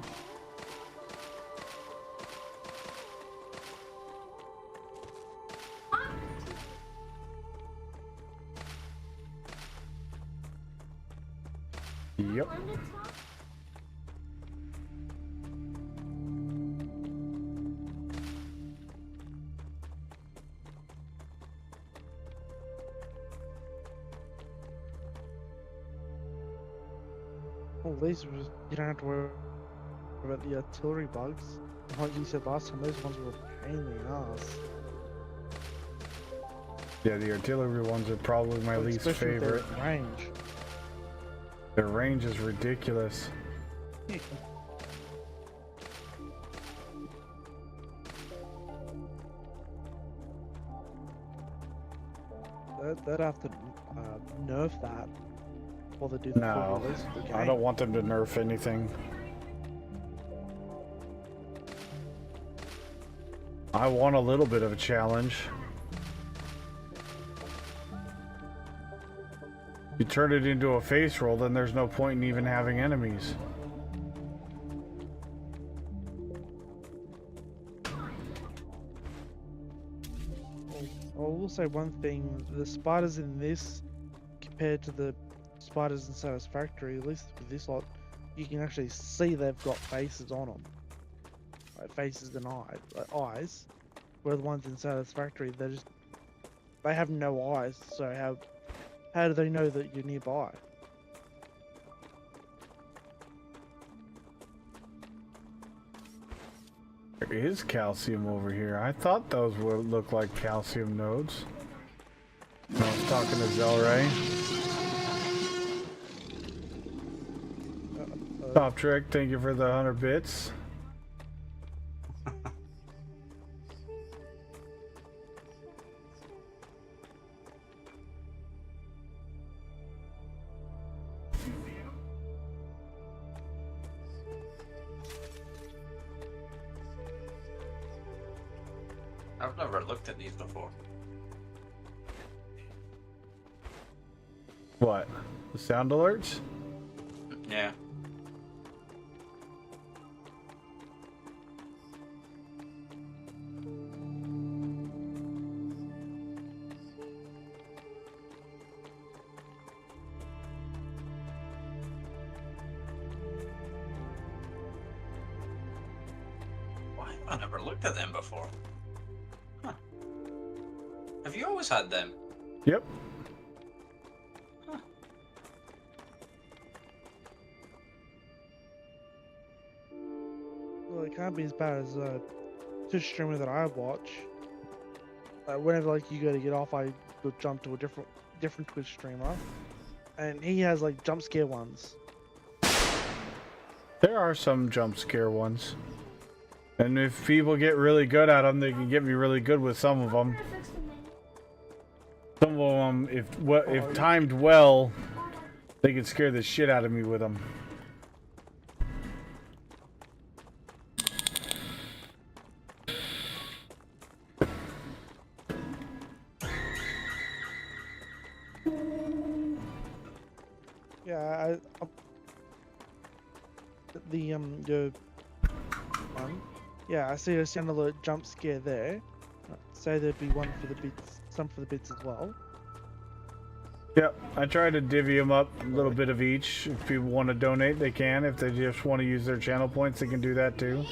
S2: Yep.
S10: Well, at least you don't have to worry about the artillery bugs. Like you said last time, those ones were a pain in the ass.
S2: Yeah, the artillery ones are probably my least
S10: Especially with
S2: favorite.
S10: their range.
S2: Their range is ridiculous.
S10: They'd have to nerf that before they do the full
S2: No,
S10: release of the game.
S2: I don't want them to nerf anything. I want a little bit of a challenge. You turn it into a face roll, then there's no point in even having enemies.
S10: I will say one thing, the spiders in this compared to the spiders in Satisfactory, at least with this lot, you can actually see they've got faces on them. Like faces and eyes. Where the ones in Satisfactory, they have no eyes, so how do they know that you're nearby?
S2: There is calcium over here. I thought those would look like calcium nodes. I was talking to Zelray. Top Trick, thank you for the 100 bits.
S8: I've never looked at these before.
S2: What? The sound alerts?
S8: Yeah. Why have I never looked at them before? Huh. Have you always had them?
S2: Yep.
S10: Well, it can't be as bad as Twitch streamer that I watch. Whenever like you go to get off, I go jump to a different Twitch streamer, and he has like jump scare ones.
S2: There are some jump scare ones. And if people get really good at them, they can get me really good with some of them. Some of them, if timed well, they can scare the shit out of me with them.
S10: Yeah, the one. Yeah, I see another jump scare there. Say there'd be one for the bits, some for the bits as well.
S2: Yep, I try to divvy them up, a little bit of each. If people want to donate, they can. If they just want to use their channel points, they can do that too.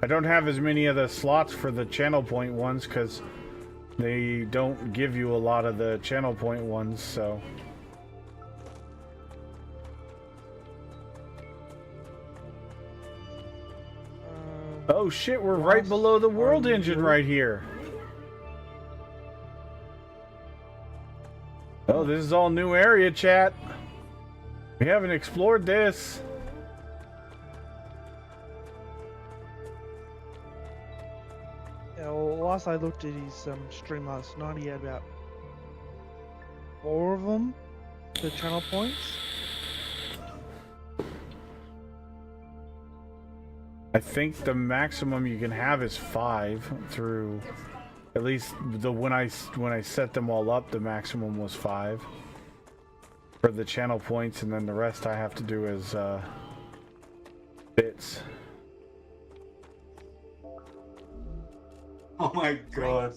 S2: I don't have as many of the slots for the channel point ones because they don't give you a lot of the channel point ones, so. Oh shit, we're right below the world engine right here. Oh, this is all new area, chat. We haven't explored this.
S10: Yeah, well, last I looked at his stream last night, he had about 4 of them, the channel points.
S2: I think the maximum you can have is 5 through, at least the when I set them all up, the maximum was 5 for the channel points, and then the rest I have to do as bits.
S8: Oh my god.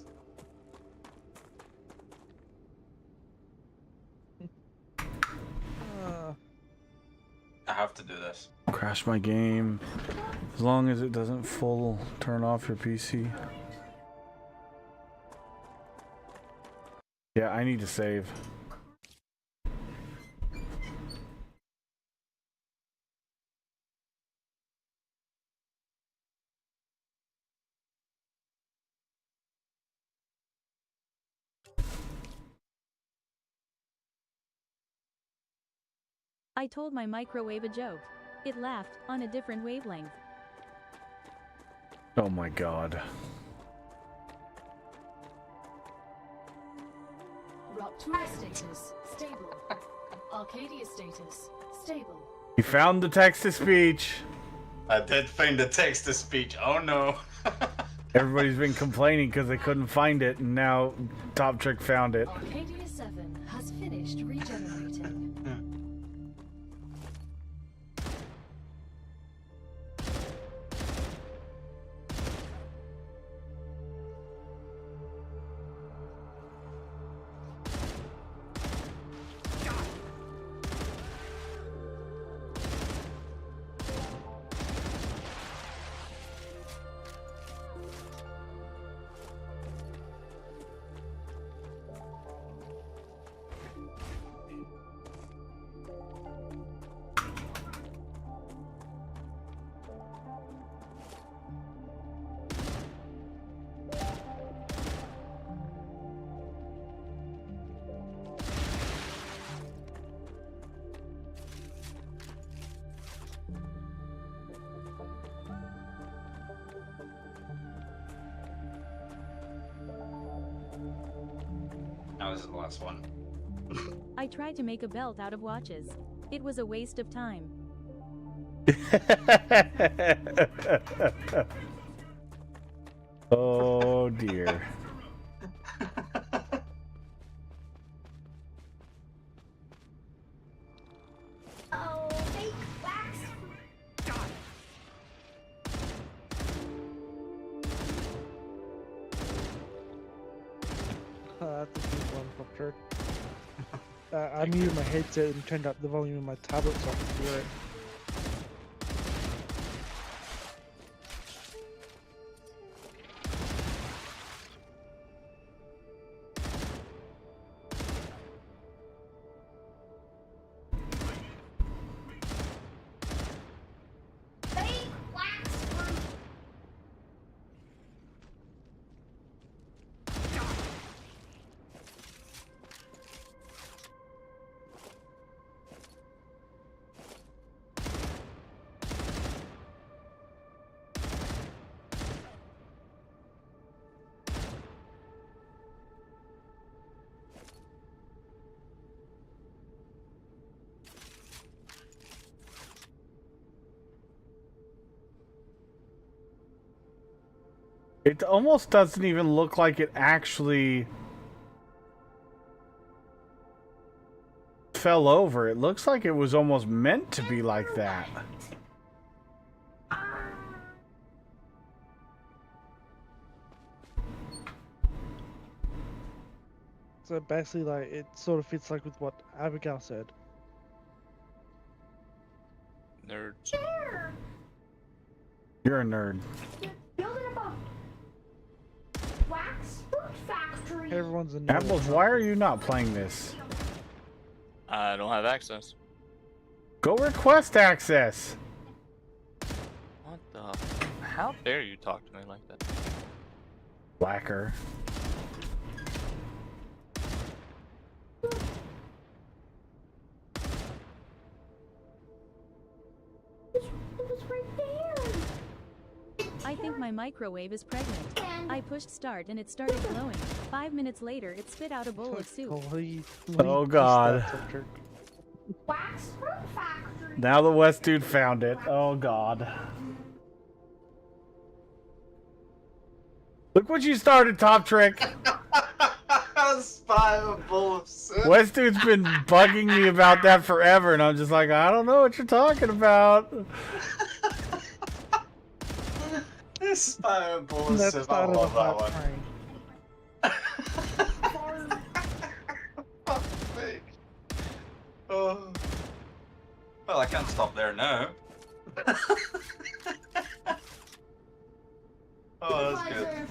S8: I have to do this.
S2: Crash my game. As long as it doesn't full turn off your PC. Yeah, I need to save.
S14: I told my microwave a joke. It laughed on a different wavelength.
S2: Oh my god.
S5: Ruptura status stable. Arcadia status stable.
S2: You found the text-to-speech.
S8: I did find the text-to-speech. Oh no.
S2: Everybody's been complaining because they couldn't find it, and now Top Trick found it.
S5: Arcadia 7 has finished regenerating.
S8: Now this is the last one.
S14: I tried to make a belt out of watches. It was a waste of time.
S2: Oh dear.
S9: Oh, fake wax.
S10: That's a good one, Pop Trick. I muted my headset and turned up the volume of my tablet so I could hear it.
S9: Fake wax fruit.
S2: It almost doesn't even look like it actually fell over. It looks like it was almost meant to be like that.
S10: So basically, like, it sort of fits like with what Abigail said.
S15: Nerds.
S2: You're a nerd.
S9: Building up a wax fruit factory.
S10: Everyone's a nerd.
S2: Apples, why are you not playing this?
S15: I don't have access.
S2: Go request access.
S15: What the? How dare you talk to me like that?
S2: Blacker.
S14: I think my microwave is pregnant. I pushed start and it started glowing. 5 minutes later, it spit out a bowl of soup.
S2: Oh God.
S9: Wax fruit factory.
S2: Now the West dude found it. Oh God. Look what you started, Top Trick.
S8: Spy a bowl of soup.
S2: West dude's been bugging me about that forever, and I'm just like, I don't know what you're talking about.
S8: Spy a bowl of
S10: That's
S8: soup. I
S10: not
S8: love that one. Fuck's sake. Oh. Well, I can't stop there now. Oh, that's good.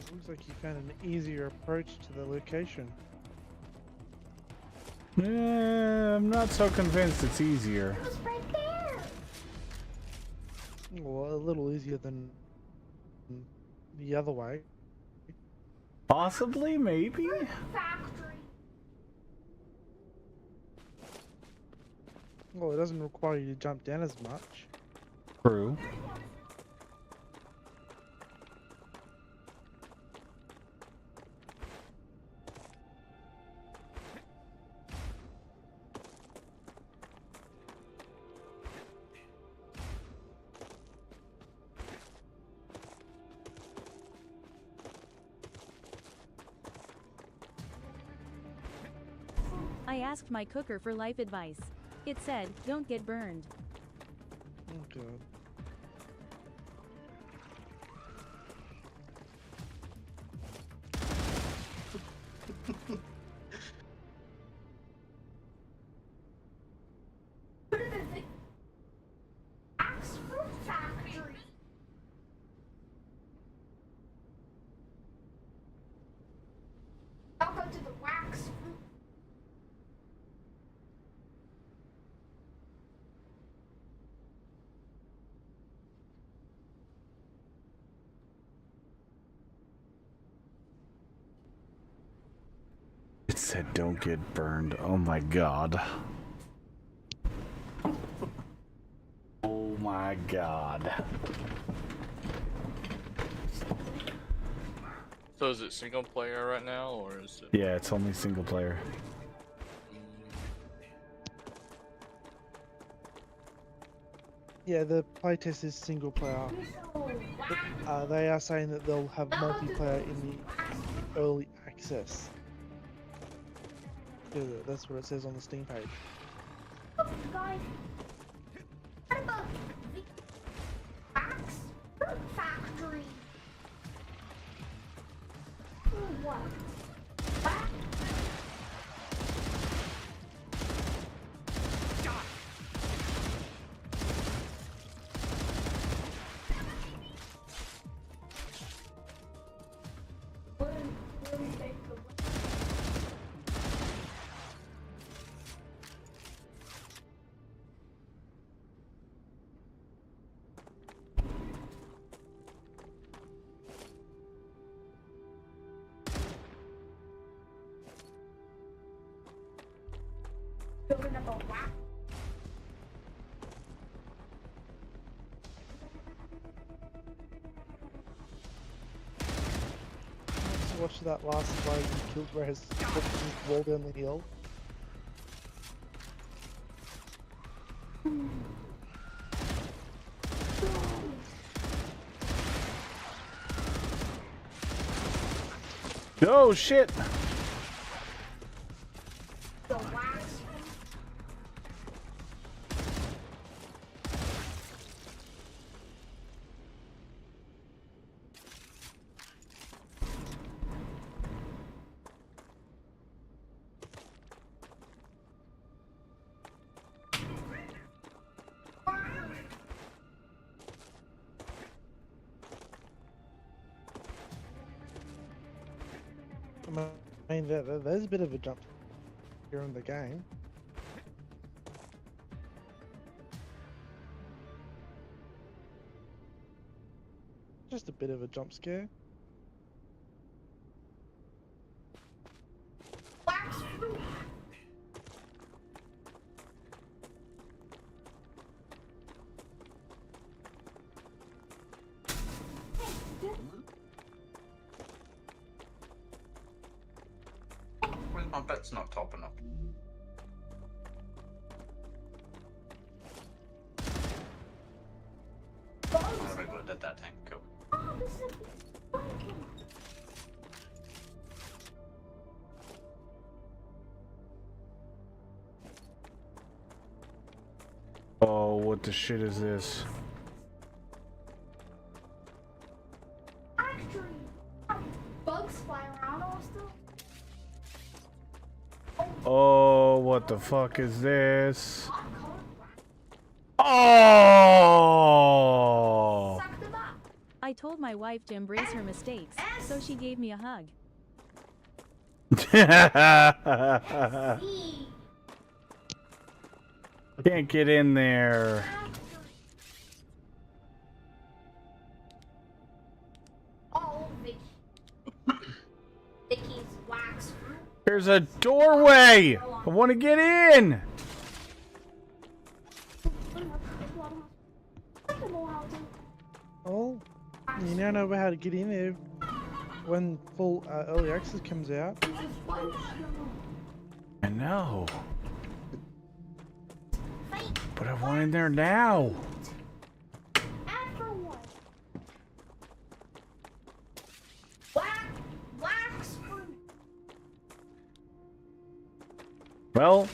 S10: It looks like you found an easier approach to the location.
S2: I'm not so convinced it's easier.
S9: It was right there.
S10: Well, a little easier than the other way.
S2: Possibly, maybe?
S9: Factory.
S10: Well, it doesn't require you to jump down as much.
S2: True.
S14: I asked my cooker for life advice. It said, don't get burned.
S10: Oh god.
S9: Wax fruit factory. I'll go to the wax fruit.
S2: It said don't get burned. Oh my God. Oh my God.
S15: So is it single player right now, or is it?
S2: Yeah, it's only single player.
S10: Yeah, the playtest is single player. But, they are saying that they'll have multiplayer in the early access. Yeah, that's what it says on the Steam page.
S9: Guys, what about the wax fruit factory? What? What? Building up a wax.
S10: Just watch that last fight he killed where his wall down the hill.
S2: Oh shit!
S9: The wax.
S10: I mean, there's a bit of a jump here in the game. Just a bit of a jump scare.
S9: Wax fruit.
S8: My bit's not topping up. Oh, very good at that thing. Cool.
S9: Oh, this is broken.
S2: Oh, what the shit is this?
S9: Actually, bugs fly around also.
S2: Oh, what the fuck is this? Oh!
S9: Suck them up.
S14: I told my wife to embrace her mistakes, so she gave me a hug.
S2: Can't get in there.
S9: All Vicky's wax fruit.
S2: There's a doorway! I want to get in!
S10: Oh, you now know how to get in there when full early access comes out.
S2: I know. But I want in there now.
S9: Everyone. Wax fruit.
S2: Well,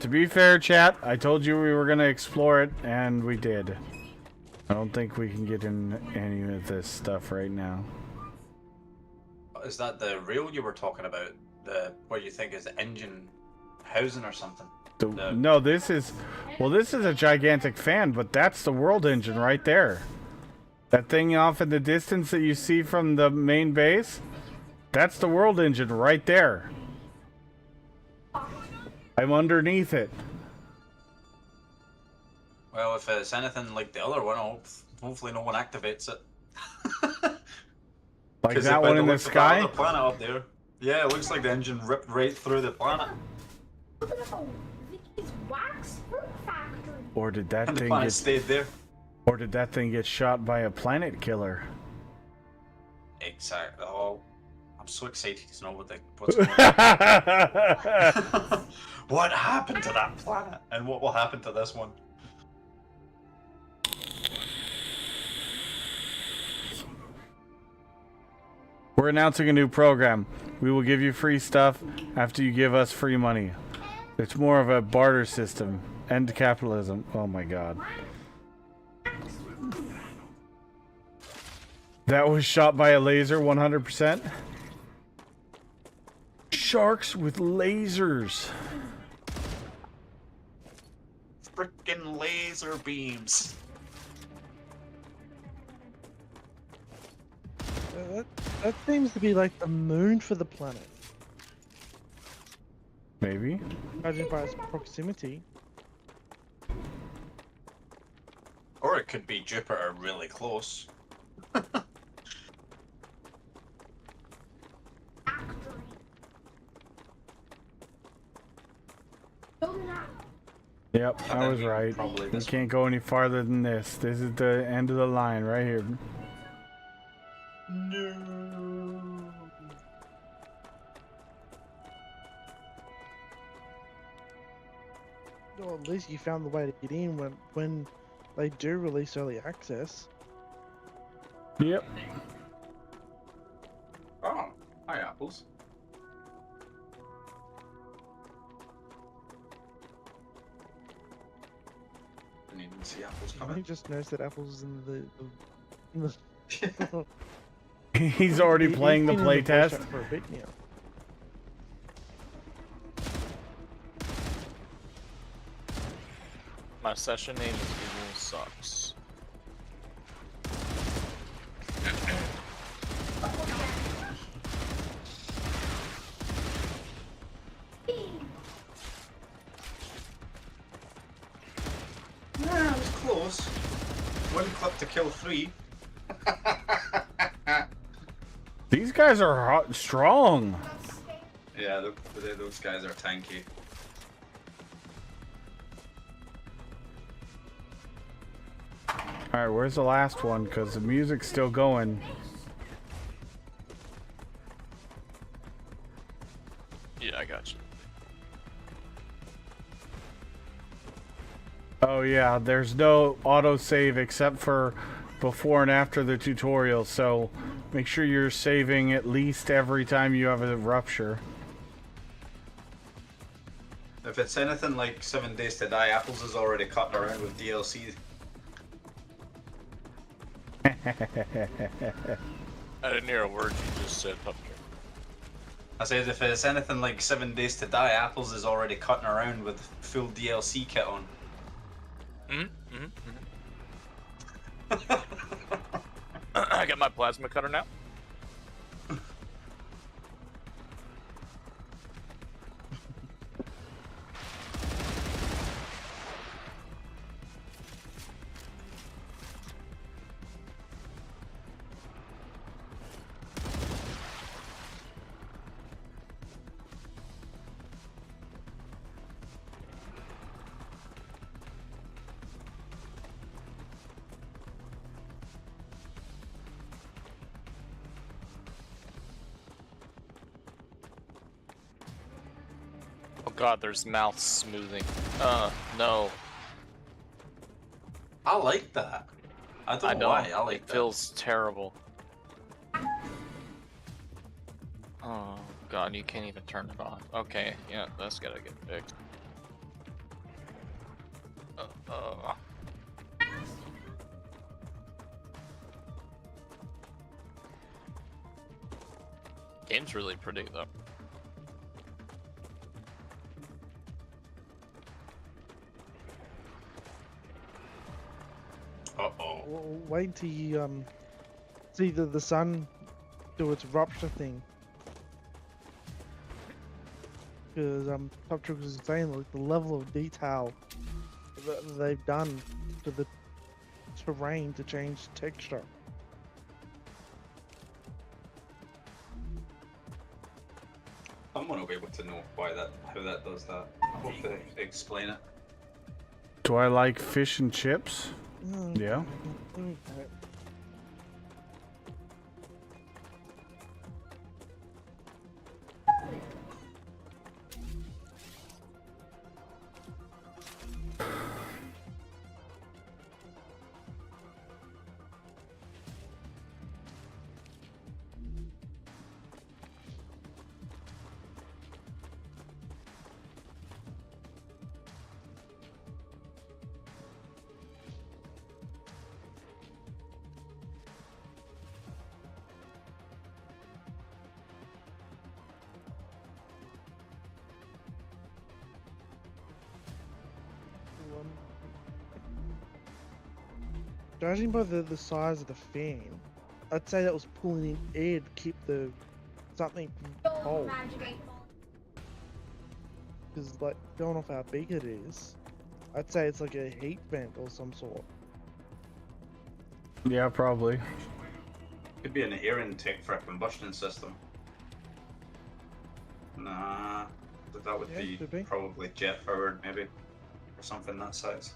S2: to be fair, chat, I told you we were going to explore it, and we did. I don't think we can get in any of this stuff right now.
S8: Is that the rail you were talking about? The what you think is the engine housing or something?
S2: No, this is... Well, this is a gigantic fan, but that's the world engine right there. That thing off in the distance that you see from the main base, that's the world engine right there. I'm underneath it.
S8: Well, if it's anything like the other one, hopefully no one activates it.
S2: Like that one in the sky?
S8: The planet up there. Yeah, it looks like the engine ripped right through the planet.
S9: Vicky's wax fruit factory.
S2: Or did that
S8: And the
S2: thing
S8: planet
S2: get...
S8: stayed there.
S2: Or did that thing get shot by a planet killer?
S8: Exactly. Oh, I'm so excited to know what's going on. What happened to that planet? And what will happen to this one?
S2: We're announcing a new program. We will give you free stuff after you give us free money. It's more of a barter system. End capitalism. Oh my god. That was shot by a laser 100%. Sharks with lasers.
S8: Frickin' laser beams.
S10: That seems to be like the moon for the planet.
S2: Maybe.
S10: Judging by its proximity.
S8: Or it could be Jupiter really close.
S2: Yep, I was right.
S8: probably
S2: We
S8: this
S2: can't go any farther than this. This is the end of the line right here.
S8: No.
S10: Well, at least you found the way to get in when they do release early access.
S2: Yep.
S8: Oh, hi apples. Didn't even see apples
S10: I
S8: coming.
S10: just noticed that Apple's in the
S2: He's already playing the
S10: been in voice
S2: playtest.
S10: chat for a bit now.
S15: My session name is Google Sucks.
S8: Yeah, it was close. One clip to kill 3.
S2: These guys are strong.
S8: Yeah, those guys are tanky.
S2: Alright, where's the last one? Because the music's still going.
S15: Yeah, I got you.
S2: Oh yeah, there's no autosave except for before and after the tutorial, so make sure you're saving at least every time you have a rupture.
S8: If it's anything like 7 Days to Die, Apples is already cutting around with DLC.
S15: I didn't hear a word you just said, Puppet.
S8: I said if it's anything like 7 Days to Die, Apples is already cutting around with full DLC kit on.
S15: I got my plasma cutter now. Oh god, there's mouth smoothing. No.
S8: I like that. I don't know why. I like
S15: it
S8: that.
S15: feels terrible. Oh god, you can't even turn it on. Okay, yeah, that's gotta get fixed. Game's really pretty though.
S10: Well, wait until you see the sun do its rupture thing. Because Top Troopers is saying like the level of detail that they've done to the terrain to change texture.
S8: Someone will be able to know how that does that. I hope they explain it.
S2: Do I like fish and chips? Yeah.
S10: Judging by the size of the fan, I'd say that was pulling in air to keep the something cold. Because like going off how big it is, I'd say it's like a heat vent or some sort.
S2: Yeah, probably.
S8: Could be an air intake for a combustion system. Nah, that would be probably jet powered, maybe, or something that size.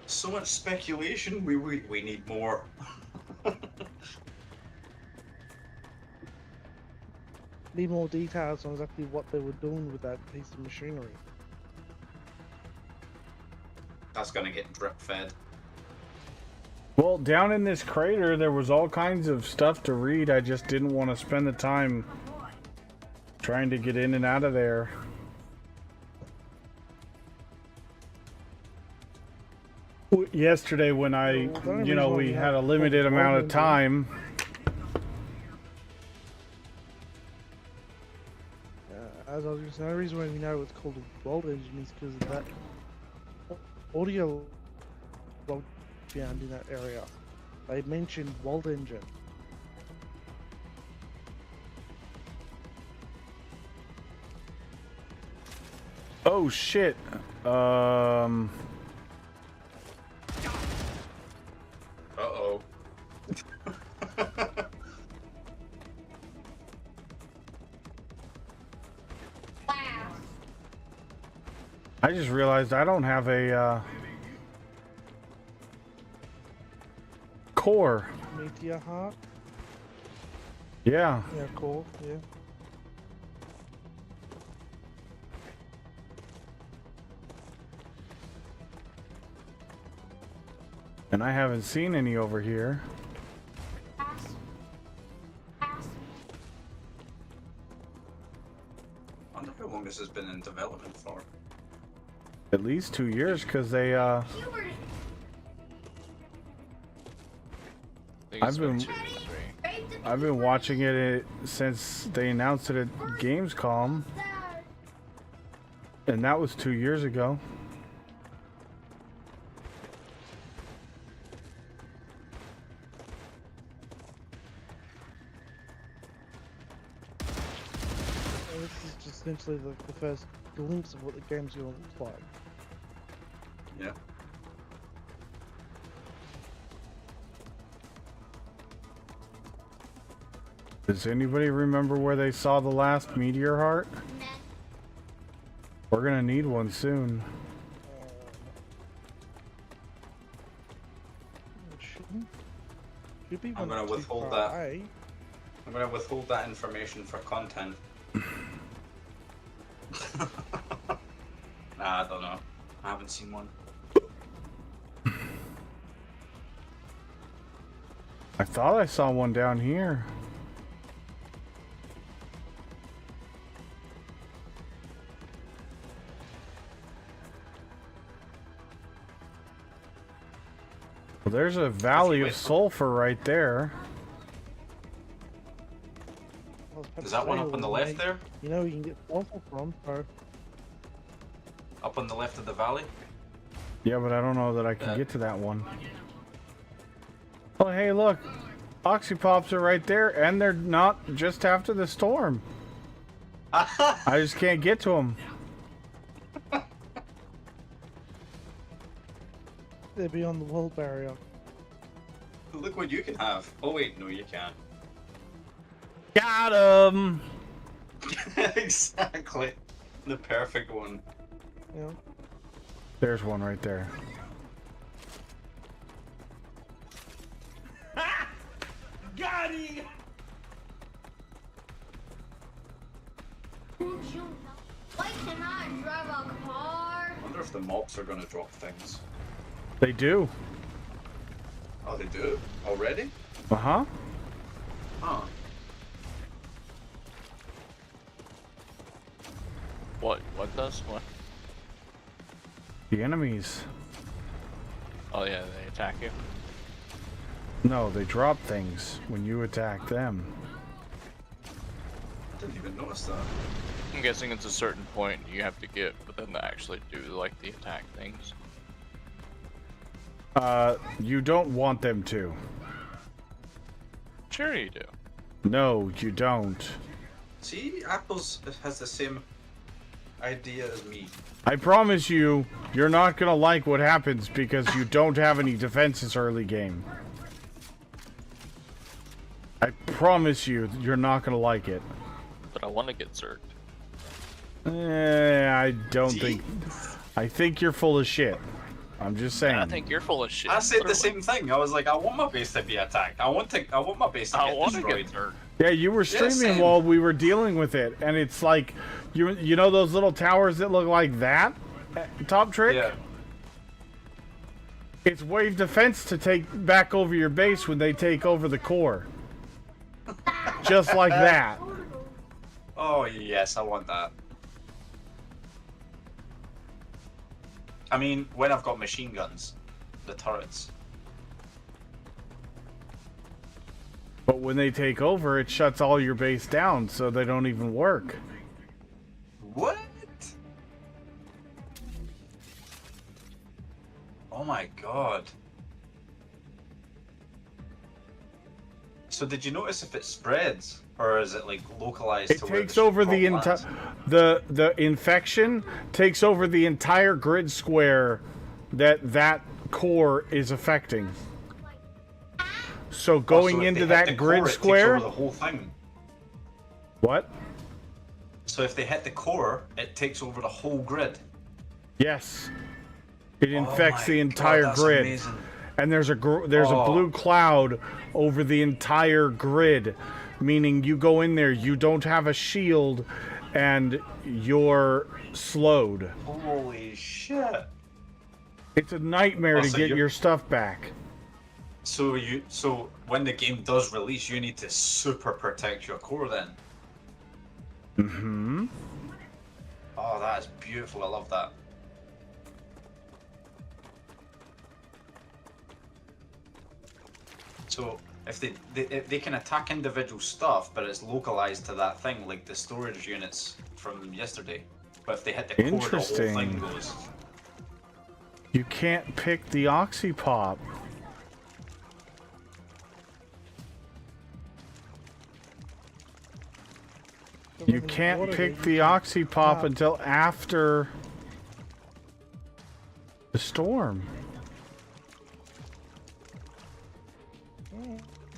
S8: So much speculation. We need more.
S10: Need more details on exactly what they were doing with that piece of machinery.
S8: That's gonna get drip fed.
S2: Well, down in this crater, there was all kinds of stuff to read. I just didn't want to spend the time trying to get in and out of there. Yesterday, when we had a limited amount of time.
S10: As I was going to say, the only reason why we know it's called a world engine is because of that audio log found in that area. They mentioned World Engine.
S2: Oh shit.
S8: Uh-oh.
S2: I just realized I don't have a core.
S10: Meteor Heart?
S2: Yeah.
S10: Yeah, core, yeah.
S2: And I haven't seen any over here.
S8: I wonder how long this has been in development for.
S2: At least 2 years, because they I've been watching it since they announced it at Gamescom, and that was 2 years ago.
S10: This is just essentially the first glimpse of what the game's going to look like.
S8: Yeah.
S2: Does anybody remember where they saw the last meteor heart? We're gonna need one soon.
S10: Should be
S8: I'm gonna withhold that. I'm gonna withhold that information for content. Nah, I don't know. I haven't seen one.
S2: I thought I saw one down here. Well, there's a valley of sulfur right there.
S8: Is that one up on the left there?
S10: You know, you can get sulfur from, or...
S8: Up on the left of the valley?
S2: Yeah, but I don't know that I can get to that one. Oh, hey, look. Oxypops are right there, and they're not just after the storm. I just can't get to them.
S10: They're beyond the world barrier.
S8: Look what you can have. Oh wait, no you can't.
S2: Got him!
S8: Exactly. The perfect one.
S10: Yeah.
S2: There's one right there.
S13: Got him!
S9: Why can I drive a car?
S8: I wonder if the mobs are gonna drop things.
S2: They do.
S8: Oh, they do? Already?
S2: Uh-huh.
S8: Huh.
S15: What does? What?
S2: The enemies.
S15: Oh yeah, they attack you?
S2: No, they drop things when you attack them.
S8: I didn't even notice that.
S15: I'm guessing it's a certain point you have to get, but then they actually do like the attack things.
S2: You don't want them to.
S15: Sure you do.
S2: No, you don't.
S8: See, Apples has the same idea as me.
S2: I promise you, you're not gonna like what happens because you don't have any defenses early game. I promise you, you're not gonna like it.
S15: But I want to get zerked.
S2: I don't think. I think you're full of shit. I'm just saying.
S15: I think you're full of shit.
S8: I said the
S15: literally.
S8: same thing. I was like, I want my base to be attacked. I want my base to get destroyed.
S2: Yeah, you were streaming
S8: same.
S2: while we were dealing with it, and it's like, you know those little towers that look like that? Top trick?
S8: Yeah.
S2: It's wave defense to take back over your base when they take over the core. Just like that.
S8: Oh yes, I want that. I mean, when I've got machine guns, the turrets.
S2: But when they take over, it shuts all your base down, so they don't even work.
S8: What? Oh my god. So did you notice if it spreads, or is it like localized
S2: It
S8: to where
S2: takes over the entire... The infection takes over the entire grid square that core is affecting. So going into that grid square...
S8: It takes over the whole thing.
S2: What?
S8: So if they hit the core, it takes over the whole grid.
S2: Yes. It infects
S8: my
S2: the entire
S8: God, that's
S2: grid.
S8: amazing.
S2: And there's a blue cloud over the entire grid, meaning you go in there, you don't have a shield, and you're slowed.
S8: Holy shit.
S2: It's a nightmare to
S8: so
S2: get
S8: you're-
S2: your stuff back.
S8: So when the game does release, you need to super protect your core then.
S2: Mm-hmm.
S8: Oh, that is beautiful. I love that. So if they can attack individual stuff, but it's localized to that thing, like the storage units from yesterday. But if they hit the core, the whole
S2: Interesting.
S8: thing goes.
S2: You can't pick the Oxypop. You can't pick the Oxypop until after the storm.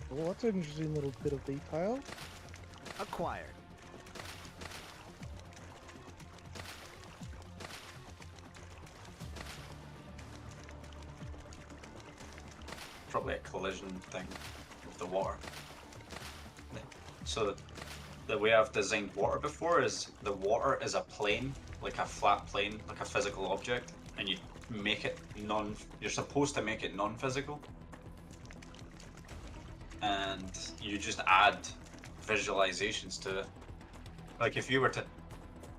S10: Well, that's an interesting little bit of detail.
S6: Acquired.
S8: Probably a collision thing with the water. So the way I've designed water before is the water is a plane, like a flat plane, like a physical object, and you make it you're supposed to make it non-physical. And you just add visualizations to it. Like if you were to,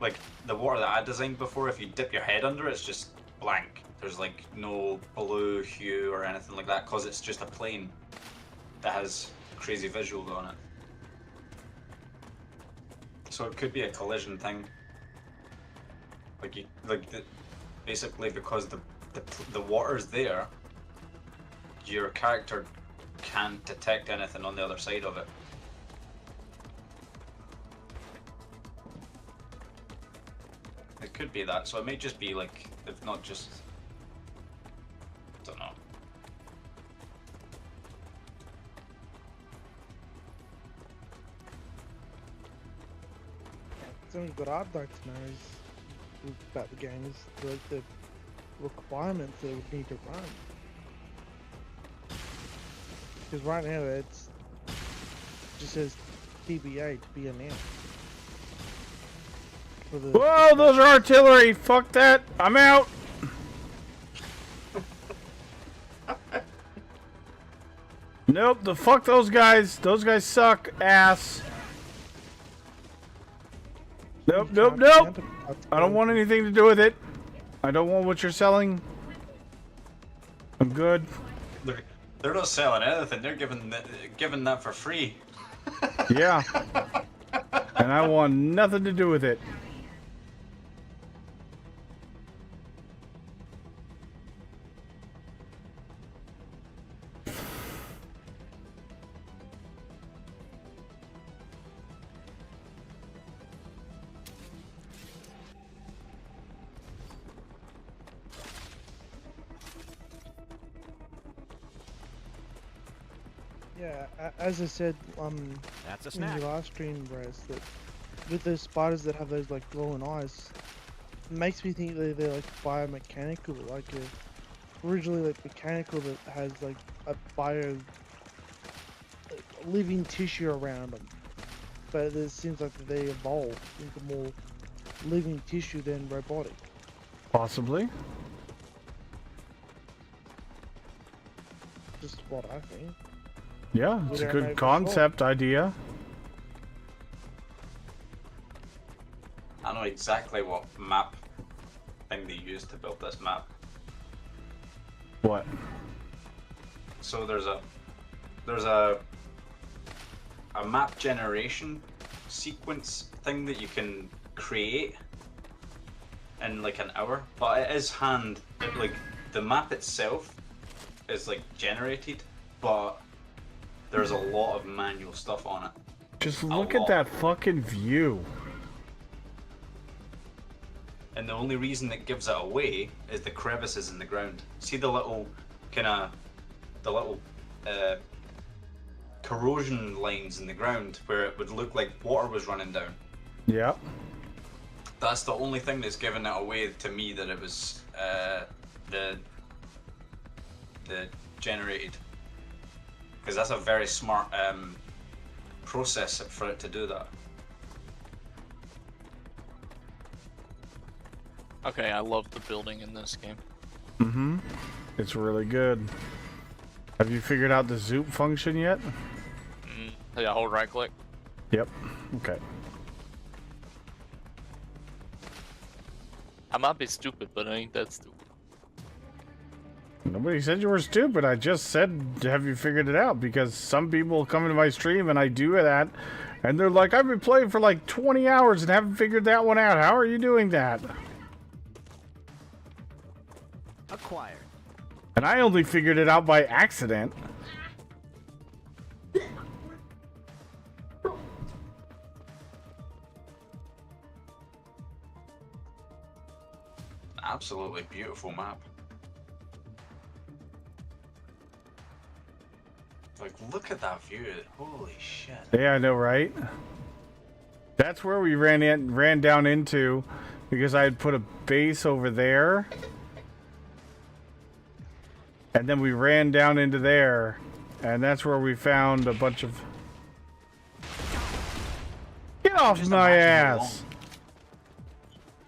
S8: like the water that I designed before, if you dip your head under it, it's just blank. There's like no blue hue or anything like that, because it's just a plane that has crazy visuals on it. So it could be a collision thing. Basically because the water's there, your character can't detect anything on the other side of it. It could be that, so it may just be like, if not just, don't know.
S10: Something that I'd like to know is about the game is the requirements they would need to run. Because right now it just says TBA to be announced.
S2: Whoa, those are artillery! Fuck that! I'm out! Nope, fuck those guys. Those guys suck ass. Nope, nope, nope! I don't want anything to do with it. I don't want what you're selling. I'm good.
S8: They're not selling anything, they're giving that for free.
S2: Yeah. And I want nothing to do with it.
S10: Yeah, as I said,
S6: That's a
S10: in
S6: snack.
S10: your last stream, Bryce, that with those spiders that have those like glowing eyes, it makes me think that they're like biomechanical, like originally like mechanical that has like a living tissue around them. But it seems like they evolved into more living tissue than robotic.
S2: Possibly.
S10: Just what I think.
S2: Yeah,
S10: We
S2: it's a
S10: don't know
S2: good
S10: for
S2: concept idea.
S8: I know exactly what map thing they used to build this map.
S2: What?
S8: So there's a map generation sequence thing that you can create in like an hour, but it is like the map itself is like generated, but there's a lot of manual stuff on it.
S2: Just look at that fucking view.
S8: And the only reason it gives it away is the crevices in the ground. See the little corrosion lines in the ground where it would look like water was running down.
S2: Yeah.
S8: That's the only thing that's given it away to me that it was the generated. Because that's a very smart process for it to do that.
S15: Okay, I love the building in this game.
S2: Mm-hmm. It's really good. Have you figured out the zoop function yet?
S15: Yeah, hold right click.
S2: Yep. Okay.
S15: I might be stupid, but I ain't that stupid.
S2: Nobody said you were stupid. I just said, have you figured it out? Because some people come into my stream and I do that, and they're like, I've been playing for like 20 hours and haven't figured that one out. How are you doing that?
S6: Acquired.
S2: And I only figured it out by accident.
S8: Absolutely beautiful map. Like, look at that view. Holy shit.
S2: Yeah, I know, right? That's where we ran down into, because I had put a base over there. And then we ran down into there, and that's where we found a bunch of... Get off my ass!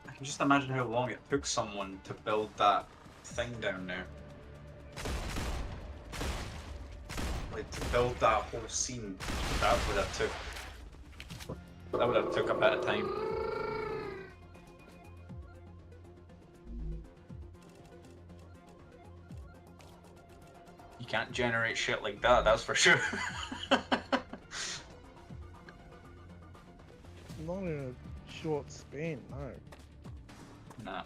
S8: I can just imagine how long it took someone to build that thing down there. Like, to build that whole scene, that would have took a bit of time. You can't generate shit like that, that's for sure.
S10: Not in a short span, no.
S8: Nah.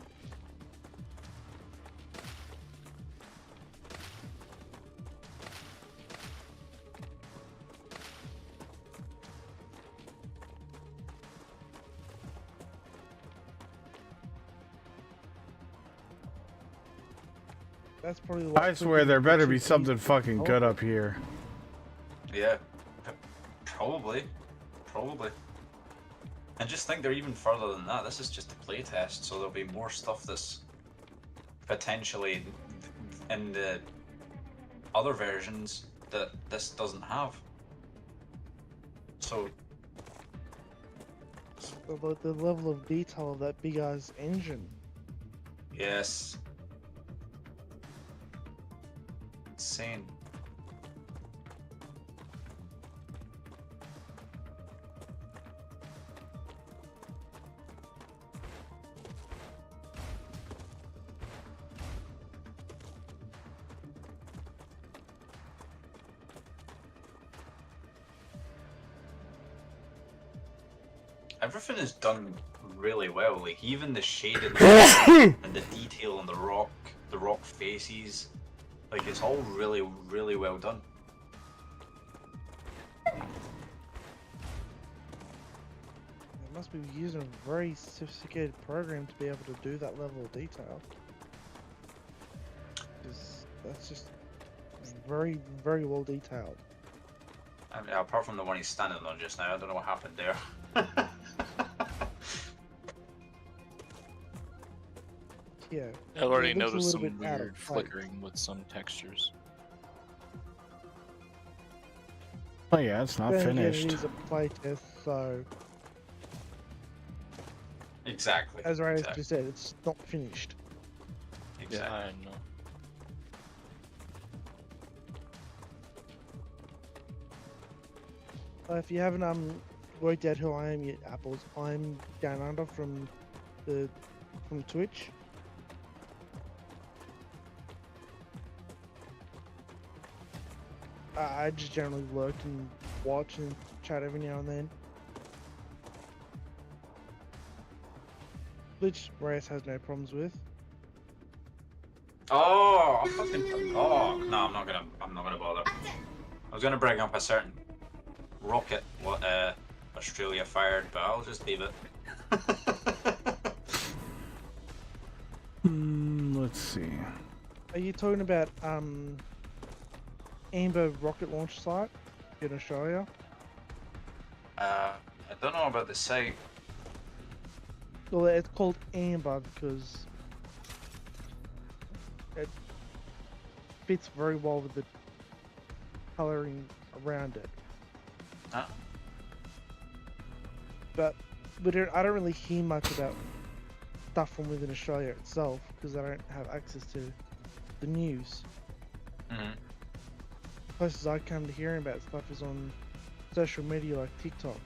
S10: That's probably what
S2: I swear there better be something fucking good up here.
S8: Yeah, probably. And just think they're even further than that. This is just a playtest, so there'll be more stuff that's potentially in the other versions that this doesn't have. So
S10: the level of detail of that big ass engine.
S8: yes, insane. Everything is done really well. Like even the shading and the detail on the rock faces, like it's all really, really well done.
S10: They must be using a very sophisticated program to be able to do that level of detail. That's just very, very well detailed.
S8: I mean, apart from the one he's standing on just now, I don't know what happened there.
S10: Yeah.
S15: I already
S10: it looks a
S15: noticed
S10: little
S15: some
S10: bit out of
S15: weird
S10: place.
S15: flickering with some textures.
S2: Oh yeah, it's not
S10: Then again,
S2: finished.
S10: it is a playtest, so
S8: Exactly.
S10: as Ray
S8: exactly.
S10: just said, it's not finished.
S8: Exactly.
S15: Yeah, I know.
S10: If you haven't worked out who I am yet, Apples, I'm Down Under from Twitch. I just generally lurk and watch and chat every now and then. Which Reyes has no problems with.
S8: Oh, I fucking. Oh no, I'm not gonna bother. I was gonna bring up a certain rocket what Australia fired, but I'll just leave it.
S2: Let's see.
S10: Are you talking about Amber rocket launch site in Australia?
S8: I don't know about the site.
S10: Well, it's called Amber because it fits very well with the coloring around it.
S8: Huh?
S10: But I don't really hear much about stuff from within Australia itself because I don't have access to the news.
S8: Mhm.
S10: Places I come to hearing about stuff is on social media like TikTok.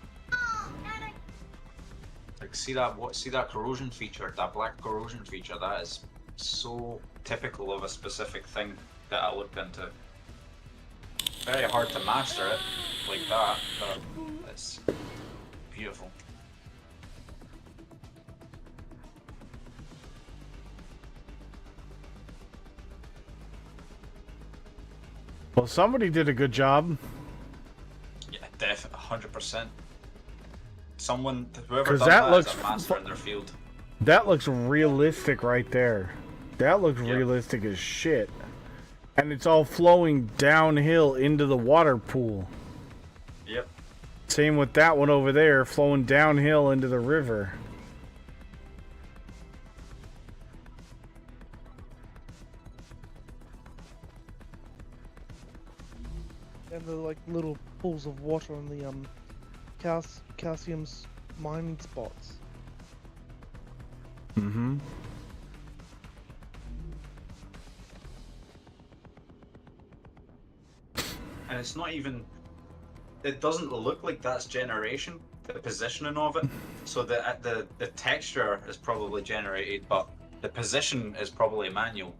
S8: Like see that corrosion feature, that black corrosion feature. That is so typical of a specific thing that I looked into. Very hard to master it like that, but it's beautiful.
S2: Well, somebody did a good job.
S8: Yeah, definitely, 100%. Someone, whoever
S2: 'Cause
S8: done
S2: that
S8: that
S2: looks
S8: is a master in their field.
S2: That looks realistic right there. That looks realistic as shit. And it's all flowing downhill into the water pool.
S8: Yep.
S2: Same with that one over there, flowing downhill into the river.
S10: And the like little pools of water on the calcium's mining spots.
S2: Mm-hmm.
S8: And it's not even. It doesn't look like that's generation. The positioning of it. So the texture is probably generated, but the position is probably manual.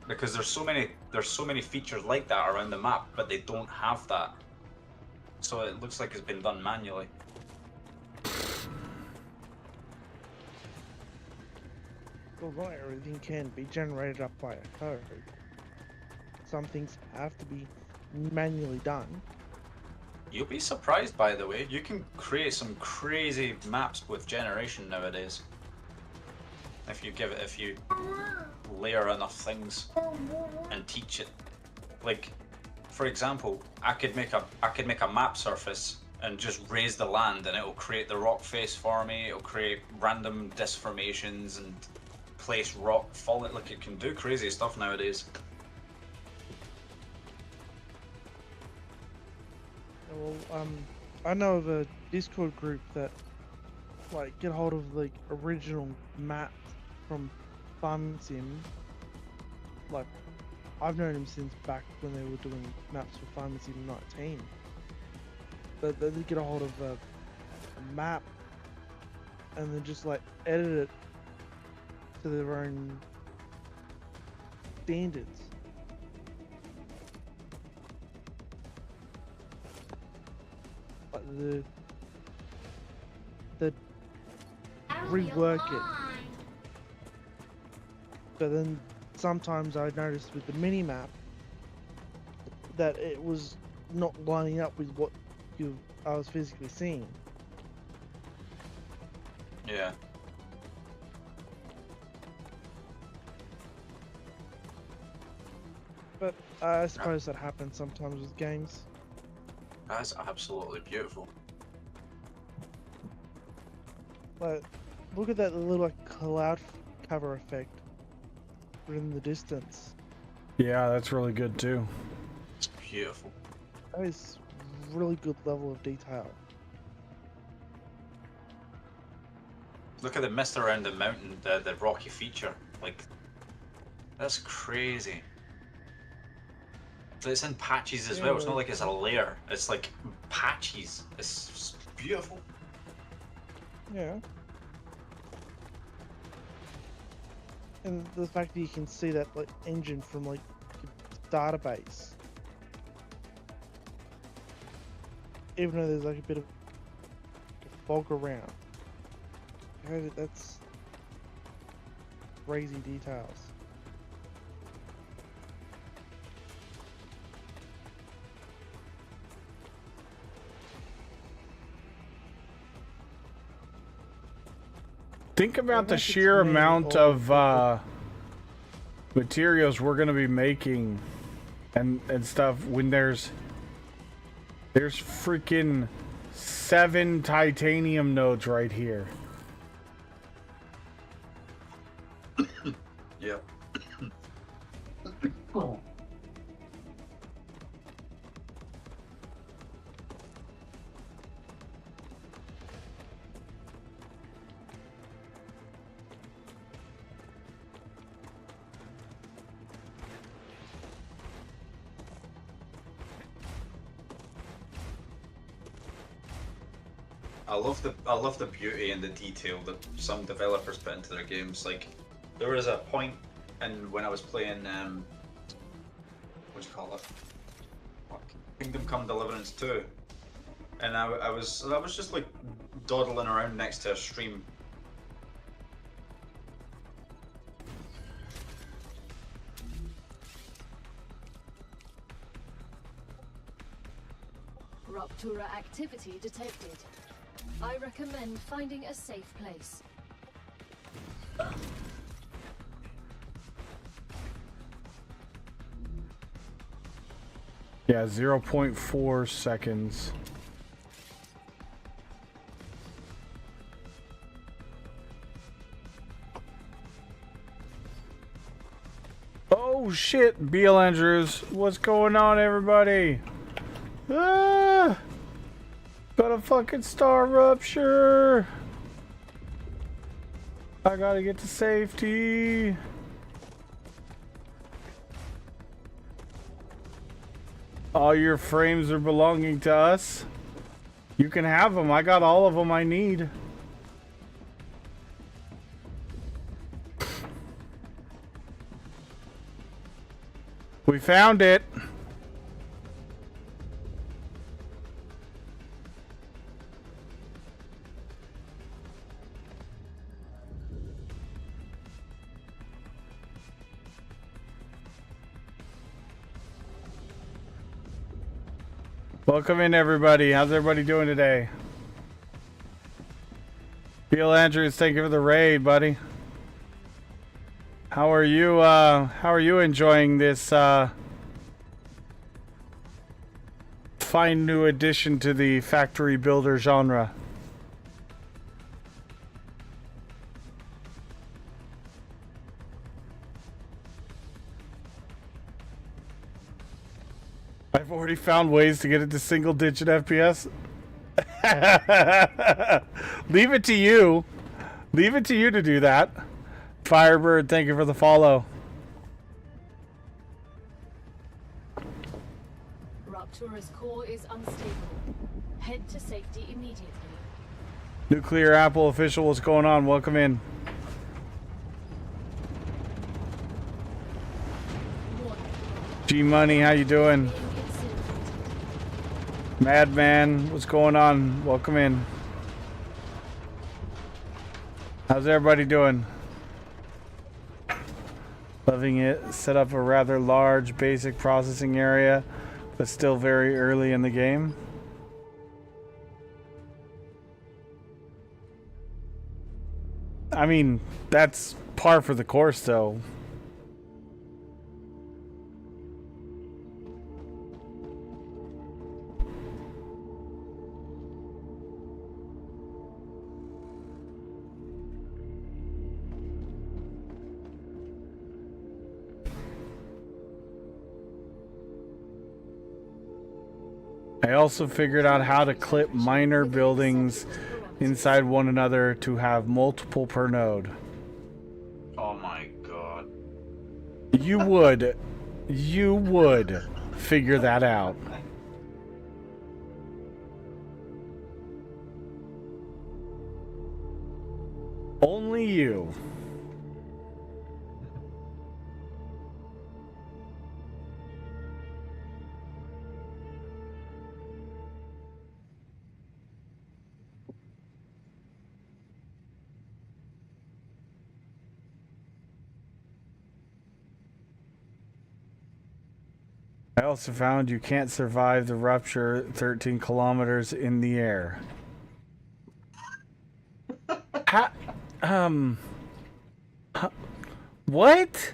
S8: Because there's so many features like that around the map, but they don't have that. So it looks like it's been done manually.
S10: Well, not everything can be generated up by a code. Some things have to be manually done.
S8: You'll be surprised, by the way. You can create some crazy maps with generation nowadays. If you layer enough things and teach it. Like, for example, I could make a map surface and just raise the land, and it'll create the rock face for me. It'll create random disc formations and place rock falling. Like, it can do crazy stuff nowadays.
S10: Well, I know of a Discord group that like get hold of the original maps from Farming Sim. Like, I've known them since back when they were doing maps for Farming Sim 19. But they get a hold of a map and then just like edit it to their own standards. Like the rework it. But then sometimes I noticed with the mini map that it was not lining up with what I was physically seeing.
S8: Yeah.
S10: But I suppose that happens sometimes with games.
S8: That's absolutely beautiful.
S10: Like, look at that little like cloud cover effect in the distance.
S2: Yeah, that's really good too.
S8: It's beautiful.
S10: That is really good level of detail.
S8: Look at the mist around the mountain, the rocky feature. Like, that's crazy. It's in patches as well. It's not like it's a layer. It's like patches. It's beautiful.
S10: Yeah. And the fact that you can see that like engine from like database, even though there's like a bit of fog around. That's crazy details.
S2: Think about the sheer amount of materials we're gonna be making and stuff when there's freaking 7 titanium nodes right here.
S8: Yep. I love the beauty and the detail that some developers put into their games. Like, there was a point when I was playing what do you call it? Kingdom Come Deliverance 2, and I was just like dawdling around next to a stream.
S5: Ruptura activity detected. I recommend finding a safe place.
S2: Yeah, 0.4 seconds. Oh shit, Beal Andrews. What's going on, everybody? Ah! Got a fucking star rupture. I gotta get to safety. All your frames are belonging to us. You can have them. I got all of them I need. We found it. Welcome in, everybody. How's everybody doing today? Beal Andrews, thank you for the raid, buddy. How are you enjoying this fine new addition to the factory builder genre? I've already found ways to get it to single digit FPS. Leave it to you. Leave it to you to do that. Firebird, thank you for the follow.
S5: Ruptura's core is unstable. Head to safety immediately.
S2: Nuclear Apple official, what's going on? Welcome in. G Money, how you doing? Madman, what's going on? Welcome in. How's everybody doing? Loving it. Set up a rather large basic processing area, but still very early in the game. I mean, that's par for the course, though. I also figured out how to clip minor buildings inside one another to have multiple per node.
S8: Oh my god.
S2: You would figure that out. Only you. I also found you can't survive the rupture 13 kilometers in the air. What?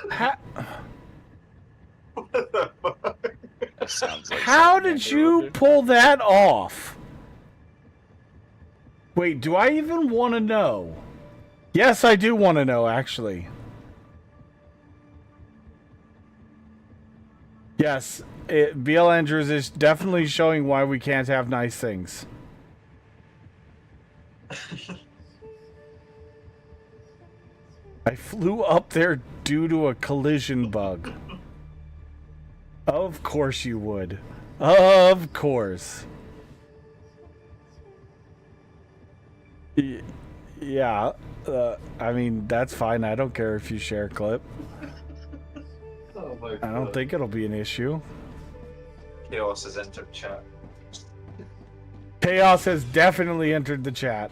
S15: That sounds like
S2: How
S15: something
S2: did
S15: Andy
S2: you
S15: would do.
S2: pull that off? Wait, do I even want to know? Yes, I do want to know, actually. Yes, BL Andrews is definitely showing why we can't have nice things. I flew up there due to a collision bug. Of course you would. Of course. Yeah, I mean, that's fine. I don't care if you share a clip.
S8: Oh my god.
S2: I don't think it'll be an issue.
S8: Chaos has entered chat.
S2: Chaos has definitely entered the chat.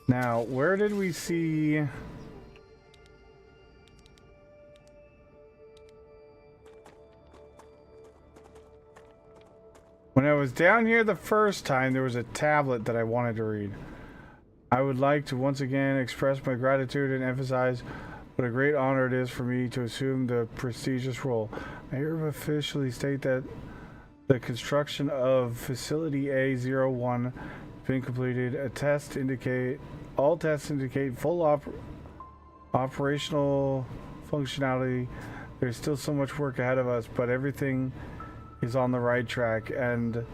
S2: Now, where did we see... When I was down here the first time, there was a tablet that I wanted to read. I would like to once again express my gratitude and emphasize what a great honor it is for me to assume the prestigious role. I hereby officially state that the construction of Facility A01 has been completed. All tests indicate full operational functionality. There's still so much work ahead of us, but everything is on the right track. And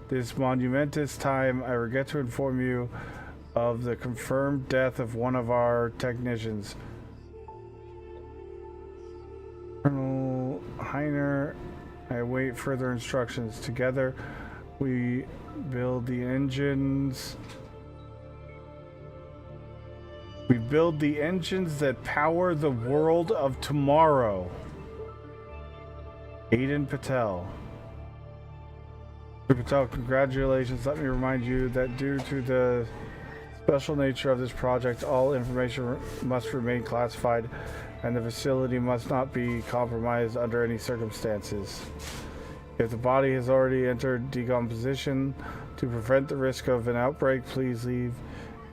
S2: this monumentous time, I regret to inform you of the confirmed death of one of our technicians. Colonel Heiner, I await further instructions. Together, we build the engines. We build the engines that power the world of tomorrow. Aiden Patel. Mr. Patel, congratulations. Let me remind you that due to the special nature of this project, all information must remain classified and the facility must not be compromised under any circumstances. If the body has already entered decomposition, to prevent the risk of an outbreak, please leave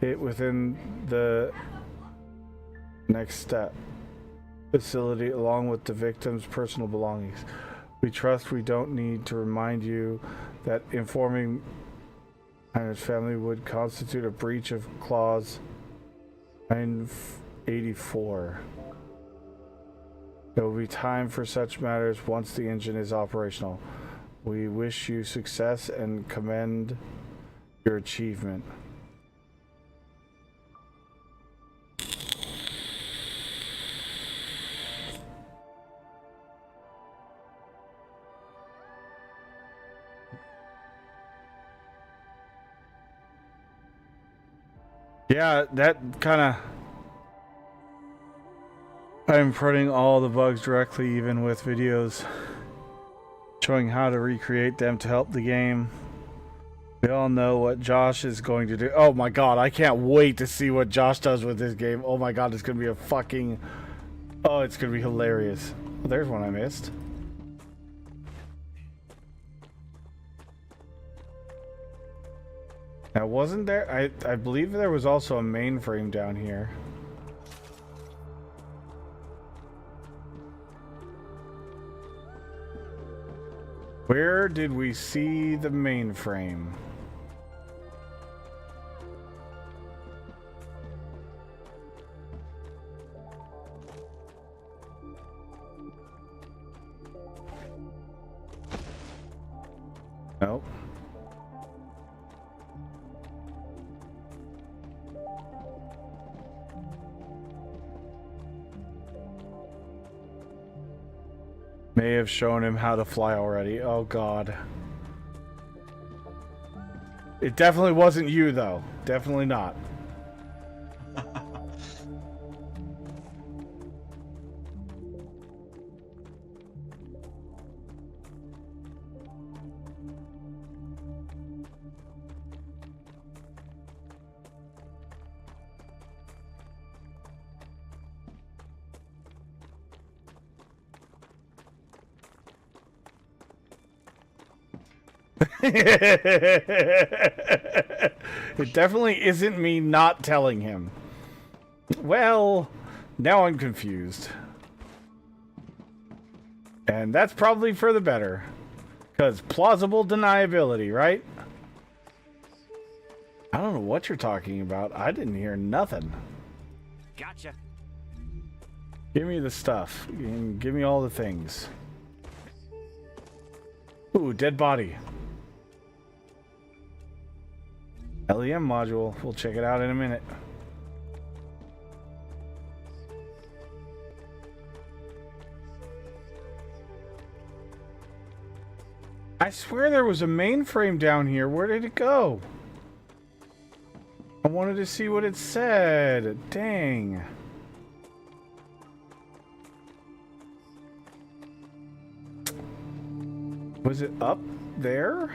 S2: it within the next step facility along with the victim's personal belongings. We trust we don't need to remind you that informing Heiner's family would constitute a breach of Clause 984. There will be time for such matters once the engine is operational. We wish you success and commend your achievement. Yeah, that kind of... I'm printing all the bugs directly, even with videos showing how to recreate them to help the game. We all know what Josh is going to do. Oh my god, I can't wait to see what Josh does with this game. Oh my god, it's going to be a fucking... Oh, it's going to be hilarious. Oh, there's one I missed. Now, wasn't there... I believe there was also a mainframe down here. Where did we see the mainframe? Nope. May have shown him how to fly already. Oh god. It definitely wasn't you though. Definitely not. It definitely isn't me not telling him. Well, now I'm confused. And that's probably for the better. Because plausible deniability, right? I don't know what you're talking about. I didn't hear nothing.
S6: Gotcha.
S2: Give me the stuff. Give me all the things. Ooh, dead body. LEM module. We'll check it out in a minute. I swear there was a mainframe down here. Where did it go? I wanted to see what it said. Dang. Was it up there?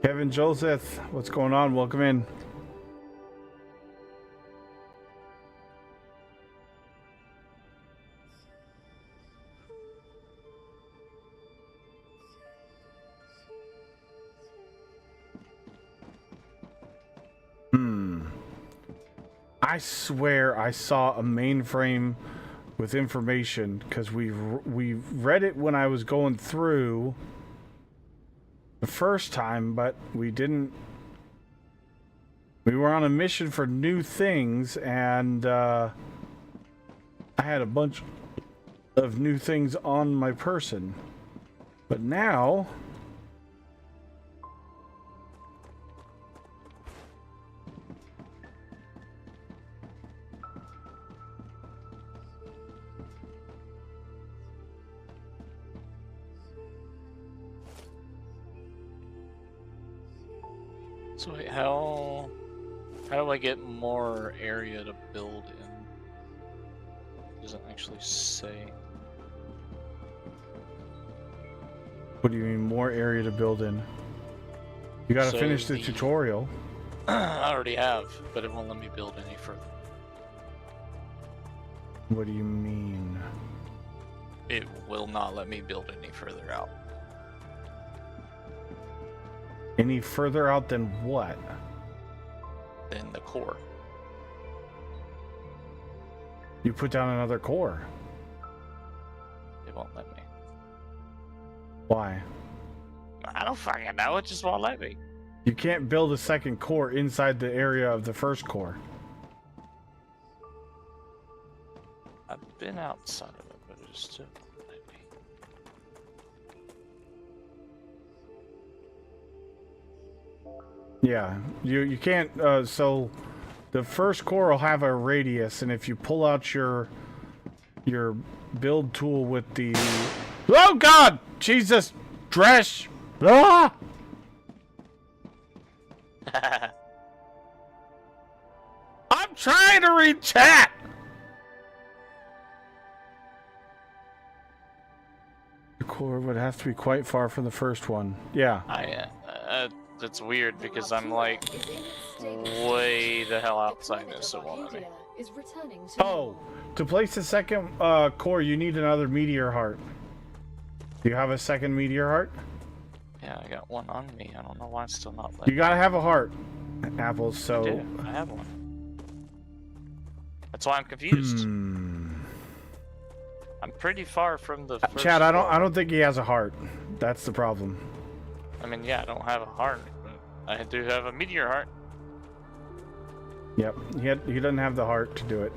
S2: Kevin Joseph, what's going on? Welcome in. I swear I saw a mainframe with information because we read it when I was going through the first time, but we didn't. We were on a mission for new things, and I had a bunch of new things on my person. But now...
S15: So wait, how do I get more area to build in? It doesn't actually say.
S2: What do you mean, more area to build in? You gotta finish the tutorial.
S15: I already have, but it won't let me build any further.
S2: What do you mean?
S15: It will not let me build any further out.
S2: Any further out than what?
S15: Than the core.
S2: You put down another core.
S15: It won't let me.
S2: Why?
S15: I don't fucking know, it just won't let me.
S2: You can't build a second core inside the area of the first core.
S15: I've been outside of it, but it just still won't let me.
S2: Yeah, you can't. So the first core will have a radius, and if you pull out your build tool with the oh God, Jesus, Dresh, ah! I'm trying to read chat. The core would have to be quite far from the first one. Yeah.
S15: It's weird because I'm like way the hell outside this, so won't let me.
S2: Oh, to place the second core, you need another meteor heart. Do you have a second meteor heart?
S15: Yeah, I got one on me. I don't know why it's still not letting.
S2: You gotta have a heart, Apples. So
S15: I have one. That's why I'm confused. I'm pretty far from the first
S2: Chad, I
S15: core.
S2: don't think he has a heart. That's the problem.
S15: I mean, yeah, I don't have a heart, but I do have a meteor heart.
S2: Yep, he doesn't have the heart to do it.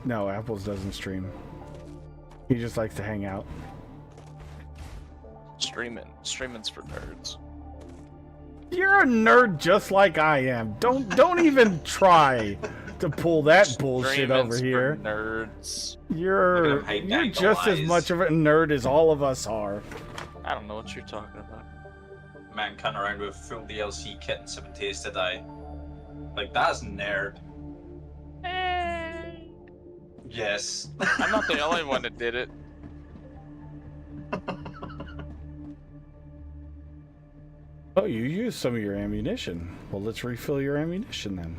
S2: No, Apples doesn't stream. He just likes to hang out.
S15: Streaming's for nerds.
S2: You're a nerd just like I am. Don't even try to pull that bullshit over
S15: Streaming's
S2: here.
S15: for nerds.
S2: You're just as much of a nerd as all of us are.
S15: I don't know what you're talking about.
S8: Man cutting around with full DLC kit and 7 days to die. Like, that's nerd. Yes.
S15: I'm not the only one that did it.
S2: Oh, you used some of your ammunition. Well, let's refill your ammunition then.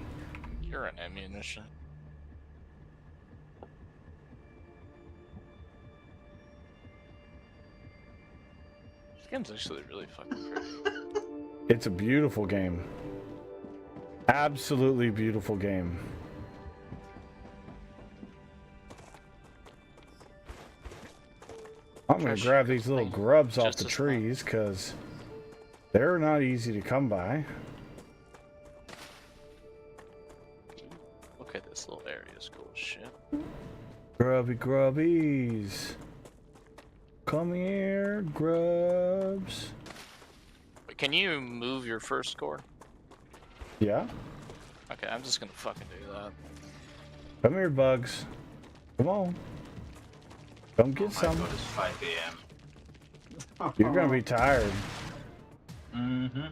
S15: You're an ammunition. This game's actually really fucking pretty.
S2: It's a beautiful game. Absolutely beautiful game. I'm gonna grab these little grubs off the trees because they're not easy to come by.
S15: Look at this little area, it's cool as shit.
S2: Grubby grubbies. Come here, grubs.
S15: Wait, can you move your first core?
S2: Yeah?
S15: Okay, I'm just gonna fucking do that.
S2: Come here, bugs. Come on. Come get some.
S8: God, it's 5 AM.
S2: You're gonna be tired.
S8: Mm-hmm.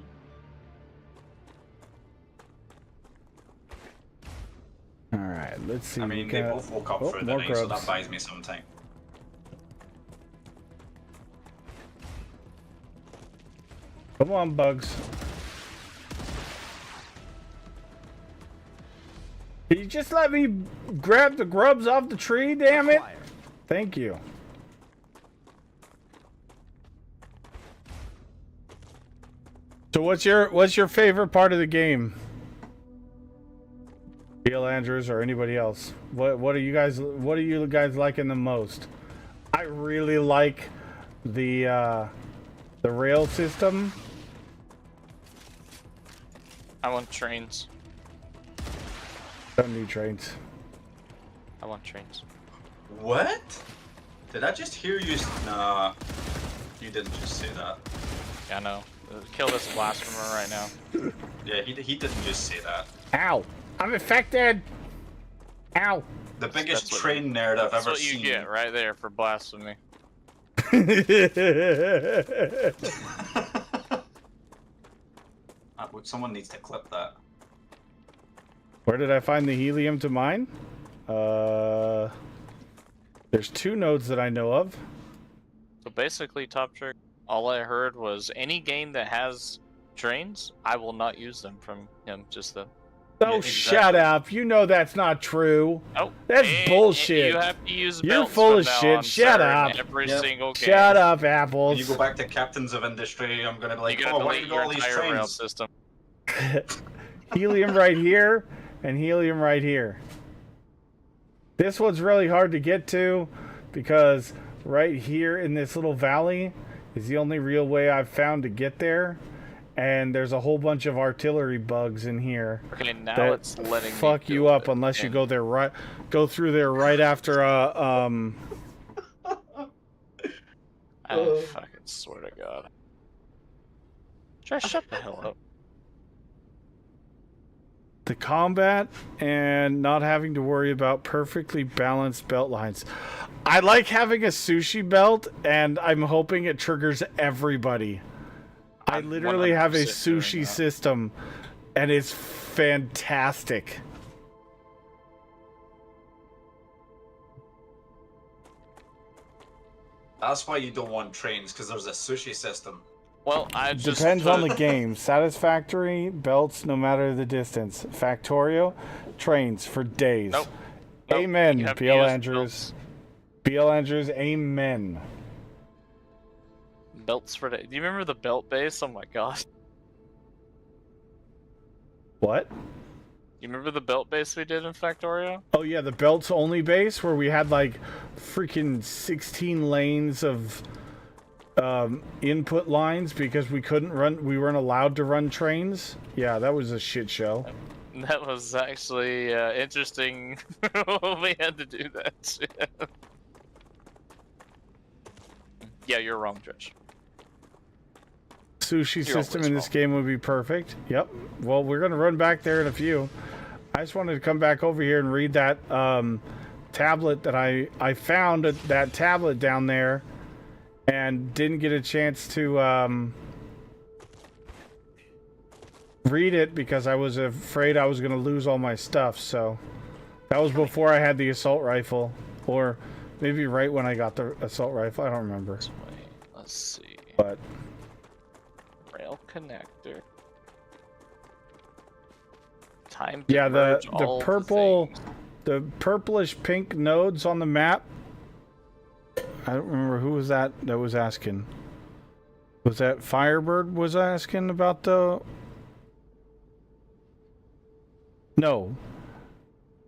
S2: Alright, let's see.
S8: I mean, they both woke up through the
S2: more
S8: night, so
S2: grubs.
S8: that buys me some time.
S2: Come on, bugs. Can you just let me grab the grubs off the tree, damn it? Thank you. So what's your favorite part of the game? Neil Andrews or anybody else? What are you guys liking the most? I really like the rail system.
S15: I want trains.
S2: Don't need trains.
S15: I want trains.
S8: What? Did I just hear you? Nah, you didn't just say that.
S15: Yeah, I know. Kill this blasphemer right now.
S8: Yeah, he didn't just say that.
S2: Ow! I'm infected! Ow!
S8: The biggest train nerd I've
S15: That's
S8: ever
S15: what you
S8: seen.
S15: get right there for blasphemy.
S8: Someone needs to clip that.
S2: Where did I find the helium to mine? There's 2 nodes that I know of.
S15: So basically, Top Trick, all I heard was any game that has trains, I will not use them from him. Just the.
S2: Oh, shut up. You know that's not true.
S15: Oh,
S2: that's bullshit.
S15: You have to use
S2: You're
S15: belts
S2: full
S15: from
S2: of
S15: now
S2: shit.
S15: on,
S2: Shut
S15: sir,
S2: up.
S15: in every single game.
S2: Shut up, Apples.
S8: When you go back to Captains of Industry, I'm gonna be like,
S15: You gotta
S8: oh, why
S15: delete
S8: you got
S15: your
S8: all these
S15: entire rail
S8: trains?
S15: system.
S2: Helium right here and helium right here. This one's really hard to get to because right here in this little valley is the only real way I've found to get there. and there's a whole bunch of artillery bugs in here.
S15: Okay, now
S2: that
S15: it's letting me
S2: fuck you
S15: go
S2: up unless you go through there right after
S15: I fucking swear to God. Just shut the hell up.
S2: the combat and not having to worry about perfectly balanced belt lines. I like having a sushi belt, and I'm hoping it triggers everybody. I literally have a sushi system, and it's fantastic.
S8: That's why you don't want trains, because there's a sushi system.
S15: Well, I just
S2: Depends on the game. Satisfactory, belts no matter the distance. Factorio, trains for days.
S15: Nope.
S2: Amen,
S15: You have to
S2: BL
S15: use
S2: Andrews. BL Andrews, amen.
S15: belts for days. Do you remember the belt base? Oh my god.
S2: What?
S15: You remember the belt base we did in Factorio?
S2: Oh yeah, the belts only base where we had like freaking 16 lanes of input lines because we weren't allowed to run trains. Yeah, that was a shit show.
S15: That was actually interesting when we had to do that. Yeah, you're wrong, Trish.
S2: Sushi
S15: You're
S2: system
S15: always
S2: in this game would be perfect. Yep. Well, we're gonna run back there in a few. I just wanted to come back over here and read that tablet that I found that tablet down there, and didn't get a chance to read it because I was afraid I was gonna lose all my stuff. So that was before I had the assault rifle, or maybe right when I got the assault rifle. I don't remember.
S15: Let's see.
S2: But
S15: rail connector. Time to
S2: yeah, the
S15: merge all
S2: purple, the purplish pink nodes on the map. I don't remember who was that was asking. Was that Firebird was asking about the? No.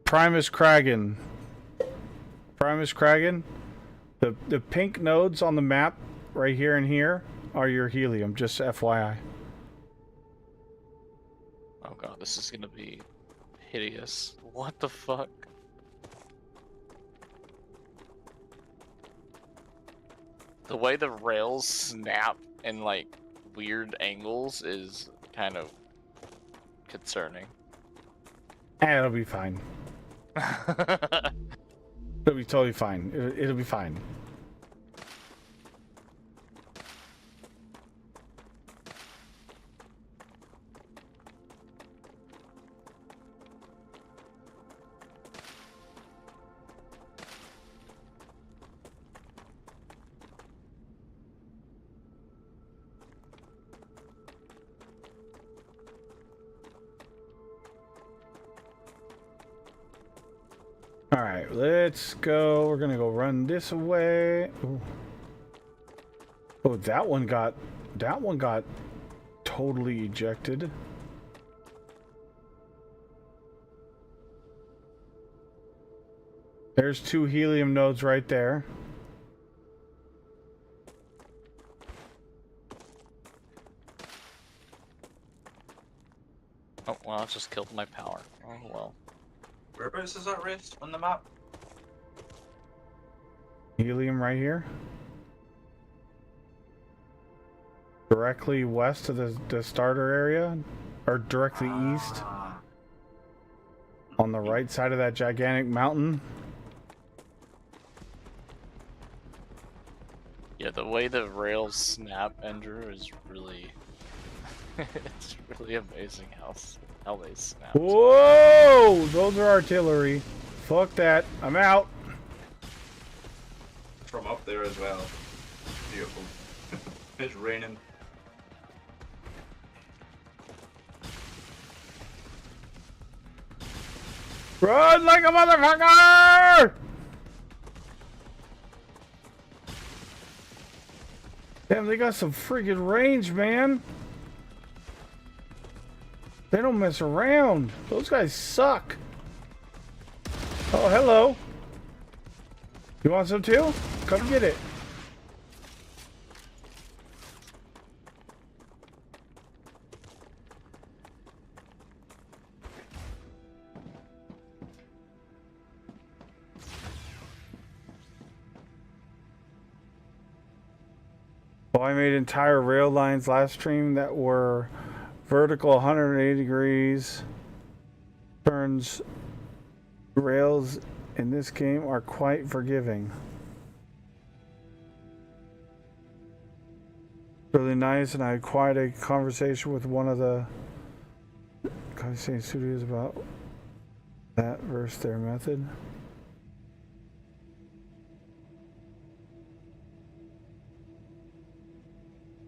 S2: Primus Kragan. Primus Kragan. The pink nodes on the map right here and here are your helium, just FYI.
S15: Oh god, this is gonna be hideous. What the fuck? The way the rails snap in like weird angles is kind of concerning.
S2: It'll be fine. It'll be totally fine. It'll be fine. Alright, let's go. We're gonna go run this away. Ooh. Oh, that one got totally ejected. There's 2 helium nodes right there.
S15: Oh well, I just killed my power. Oh well.
S8: Whereabouts is that race on the map?
S2: Helium right here. Directly west of the starter area, or directly east. On the right side of that gigantic mountain.
S15: Yeah, the way the rails snap, Andrew, is really... it's really amazing how they snap.
S2: Whoa! Those are artillery. Fuck that. I'm out.
S8: From up there as well. Beautiful. It's raining.
S2: Run like a motherfucker! Damn, they got some freaking range, man. They don't mess around. Those guys suck. Oh, hello. You want some too? Come get it. Oh, I made entire rail lines last stream that were vertical 180 degrees. Turns rails in this game are quite forgiving. Really nice, and I had quite a conversation with one of the studios about that versus their method.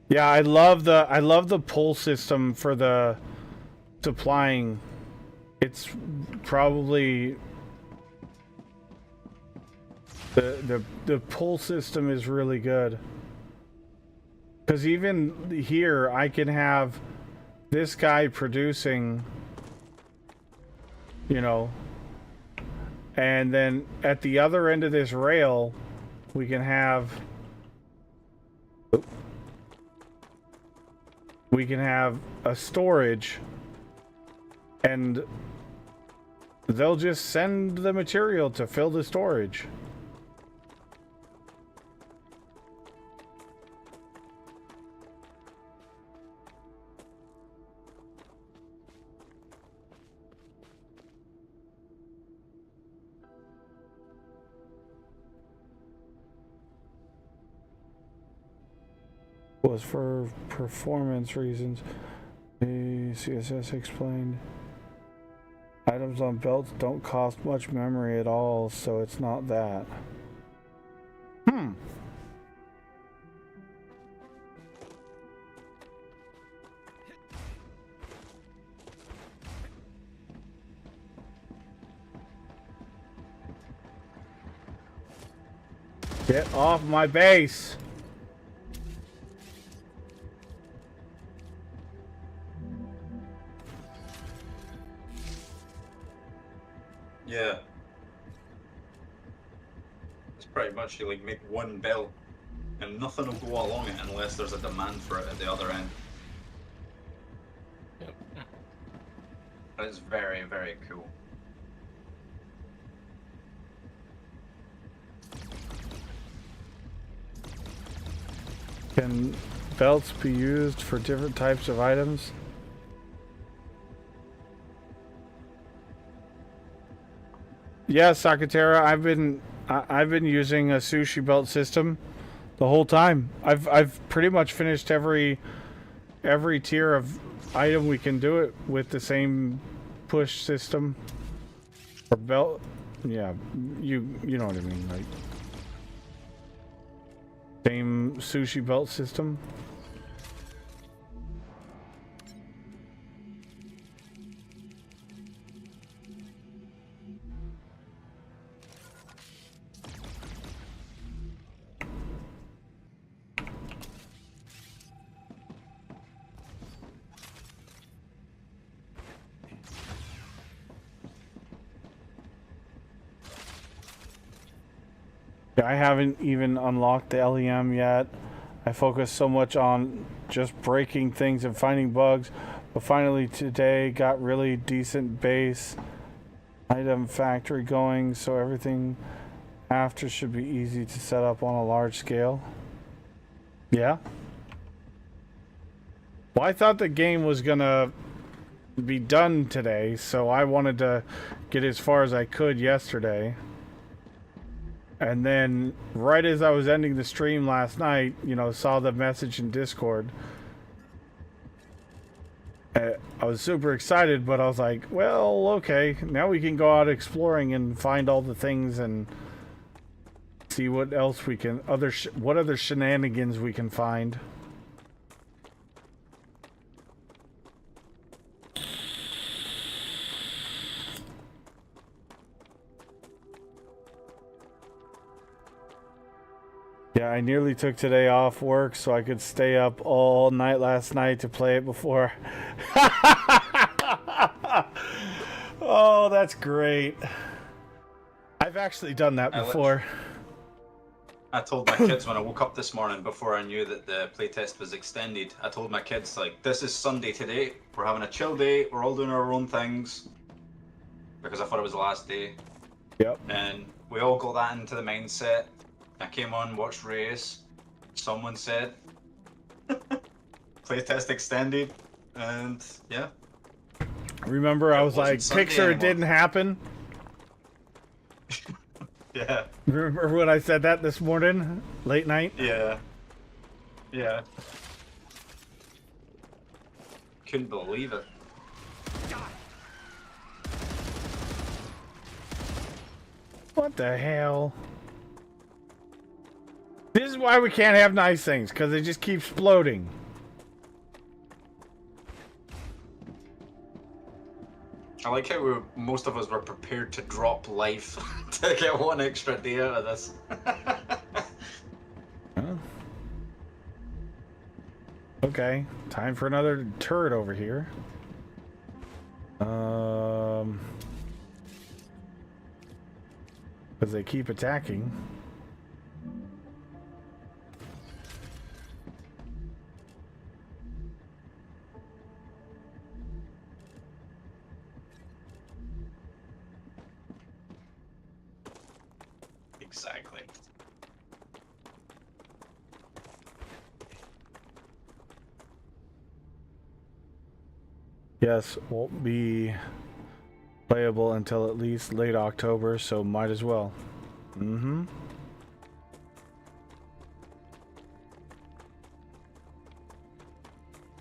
S2: Yeah, I love the pull system for the supplying. It's probably the pull system is really good. Because even here, I can have this guy producing, you know, and then at the other end of this rail, we can have a storage, and they'll just send the material to fill the storage. Was for performance reasons. The CSS explained items on belts don't cost much memory at all, so it's not that. Get off my base!
S8: Yeah. It's pretty much you like make one bell and nothing will go along it unless there's a demand for it at the other end.
S15: Yep.
S8: It's very, very cool.
S2: Can belts be used for different types of items? Yeah, Sakatera, I've been using a sushi belt system the whole time. I've pretty much finished every tier of item we can do it with the same push system or belt. Yeah, you know what I mean, right? Same sushi belt system. I haven't even unlocked the LEM yet. I focus so much on just breaking things and finding bugs, but finally today got really decent base item factory going, so everything after should be easy to set up on a large scale. Yeah? Well, I thought the game was gonna be done today, so I wanted to get as far as I could yesterday. And then, right as I was ending the stream last night, you know, saw the message in Discord. I was super excited, but I was like, well, okay, now we can go out exploring and find all the things and see what else we can, what other shenanigans we can find. Yeah, I nearly took today off work so I could stay up all night last night to play it before. Oh, that's great. I've actually done that before.
S8: I told my kids when I woke up this morning before I knew that the playtest was extended, I told my kids, like, this is Sunday today, we're having a chill day, we're all doing our own things, because I thought it was the last day.
S2: Yep.
S8: And we all got that into the mindset. I came on, watched race. Someone said, Playtest extended, and yeah.
S2: Remember, I was like,
S8: Sunday
S2: Pixar, it
S8: anymore.
S2: didn't happen.
S8: Yeah.
S2: Remember when I said that this morning, late night?
S8: Yeah. Yeah. Couldn't believe it.
S2: What the hell? This is why we can't have nice things, because they just keep exploding.
S8: I like how most of us were prepared to drop life to get one extra day out of this.
S2: Huh? Okay, time for another turret over here. Because they keep attacking.
S8: Exactly.
S2: Yes, won't be playable until at least late October, so might as well. Mm-hmm.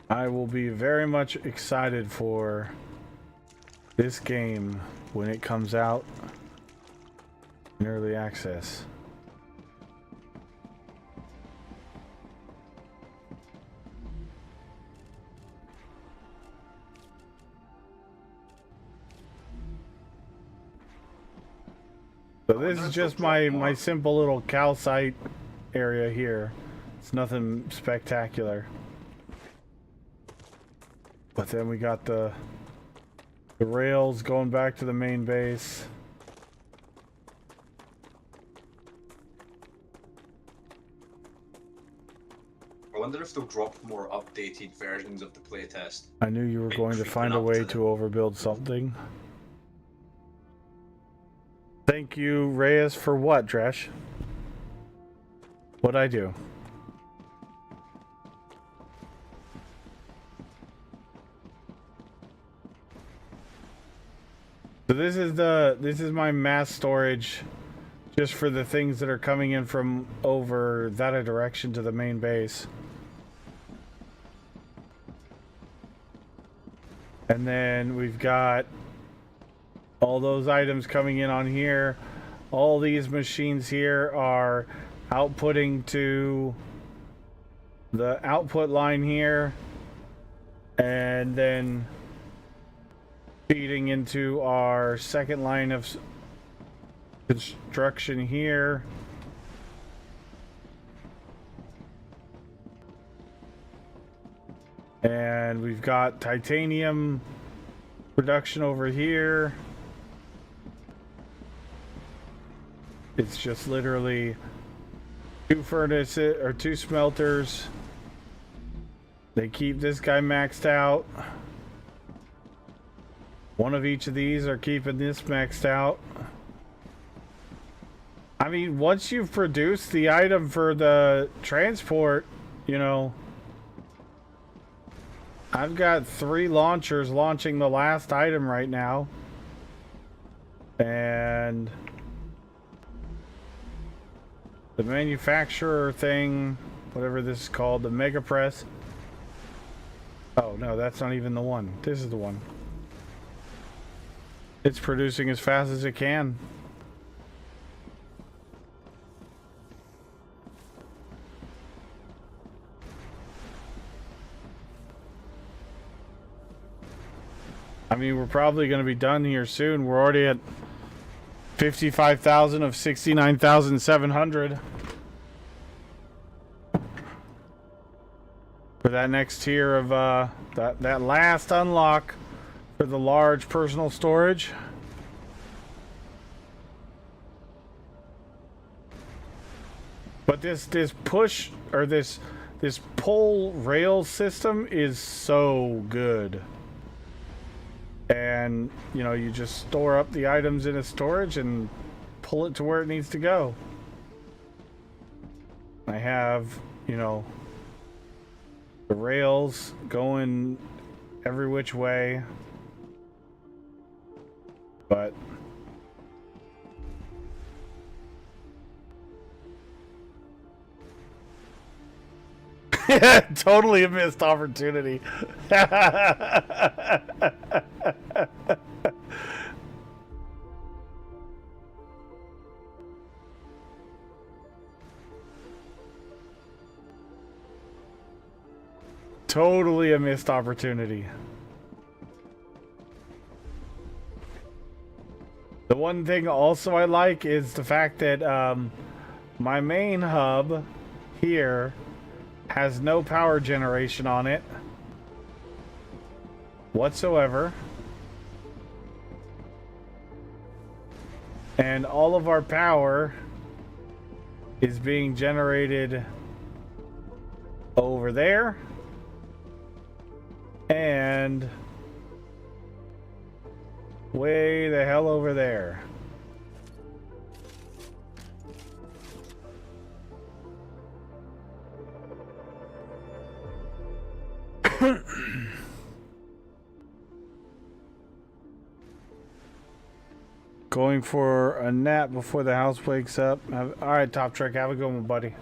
S2: I will be very much excited for this game when it comes out in early access. So this is just my simple little calcite area here. It's nothing spectacular. But then we got the rails going back to the main base.
S8: I wonder if they'll drop more updated versions of the playtest.
S2: I knew you were
S8: Like
S2: going to
S8: creeping
S2: find a
S8: up
S2: way
S8: to
S2: to overbuild something. Thank you, Reyes, for what, Dresh? What'd I do? So this is my mass storage just for the things that are coming in from over that direction to the main base. And then we've got all those items coming in on here. All these machines here are outputting to the output line here, and then feeding into our second line of construction here. And we've got titanium production over here. It's just literally 2 furnaces or 2 smelters. They keep this guy maxed out. One of each of these are keeping this maxed out. I mean, once you've produced the item for the transport, you know, I've got 3 launchers launching the last item right now. And the manufacturer thing, whatever this is called, the Mega Press. Oh, no, that's not even the one. This is the one. It's producing as fast as it can. I mean, we're probably going to be done here soon. We're already at 55,000 of 69,700 for that next tier of that last unlock for the large personal storage. But this push or this pull rail system is so good. And, you know, you just store up the items in a storage and pull it to where it needs to go. I have, you know, The rails going every which way. But totally a missed opportunity. Totally a missed opportunity. The one thing also I like is the fact that my main hub here has no power generation on it whatsoever. And all of our power is being generated over there. And way the hell over there. Going for a nap before the house wakes up. Alright, Top Trick, have a good one, buddy.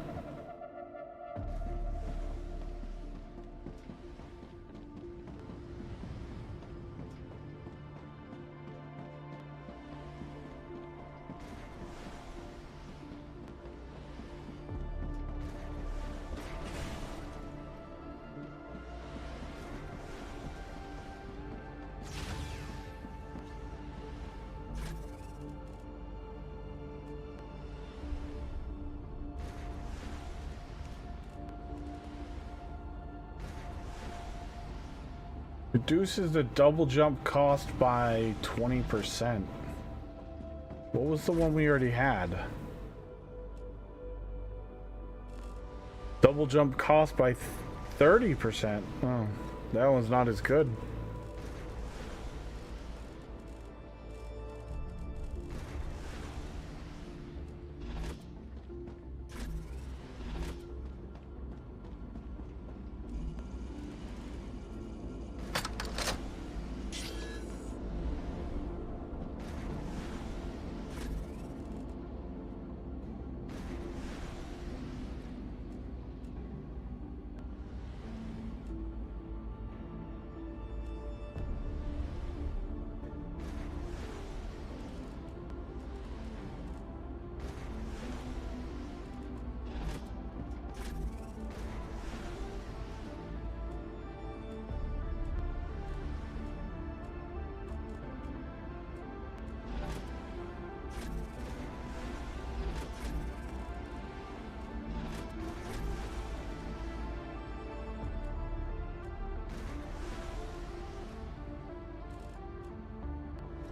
S2: Reduces the double jump cost by 20%. What was the one we already had? Double jump cost by 30%. Oh, that one's not as good.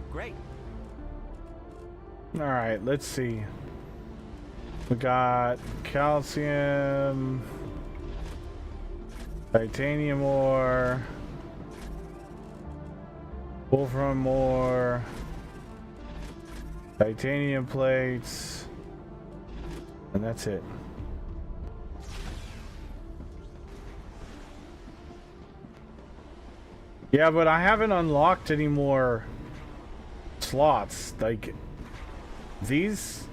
S6: Great.
S2: All right, let's see. We got calcium, titanium ore, wolfram ore, titanium plates, and that's it. Yeah, but I haven't unlocked any more slots. Like these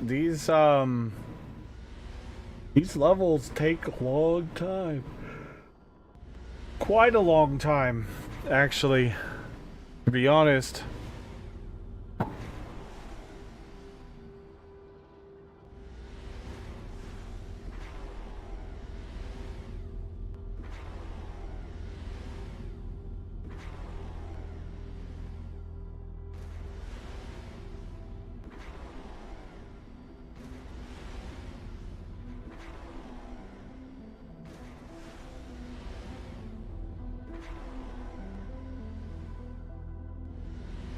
S2: levels take a long time. Quite a long time, actually, to be honest.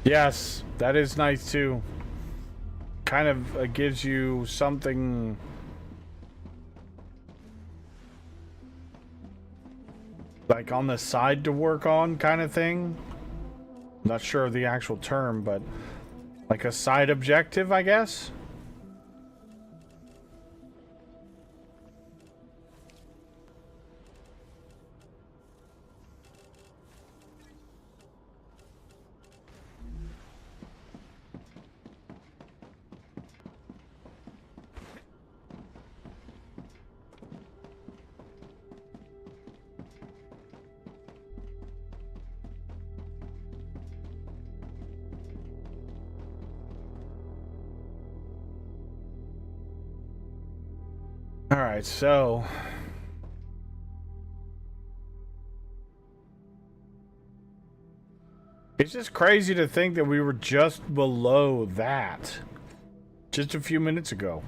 S2: Yes, that is nice too. Kind of gives you something like on the side to work on, kind of thing. I'm not sure of the actual term, but like a side objective, I guess. All right, so it's just crazy to think that we were just below that just a few minutes ago.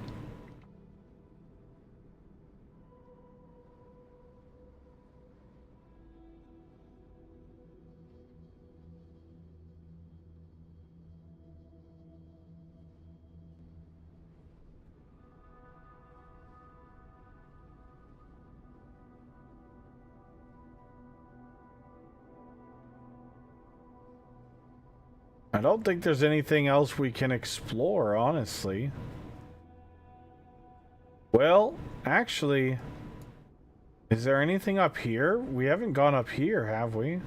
S2: I don't think there's anything else we can explore, honestly. Well, actually, is there anything up here? We haven't gone up here, have we?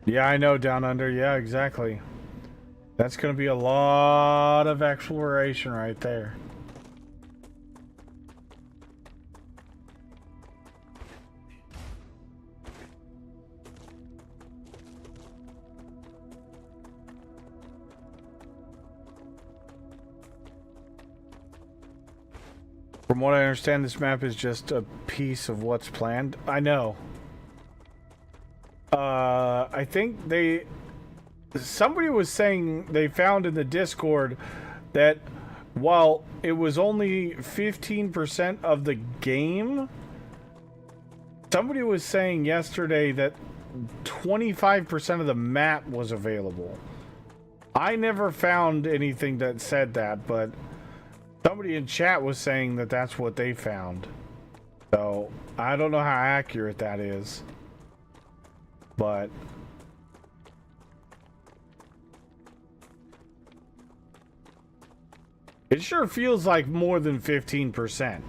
S2: Yeah, I know, Down Under. Yeah, exactly. That's going to be a lot of exploration right there. From what I understand, this map is just a piece of what's planned. I know. I think somebody was saying they found in the Discord that while it was only 15% of the game, somebody was saying yesterday that 25% of the map was available. I never found anything that said that, but somebody in chat was saying that that's what they found. So, I don't know how accurate that is. But it sure feels like more than 15%.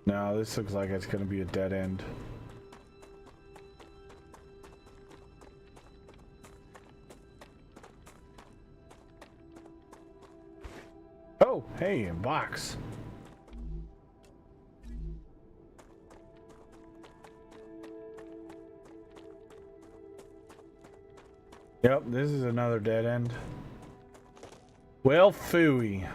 S2: No, this looks like it's going to be a dead end. Oh, hey, a box. Yep, this is another dead end. Well, phooey.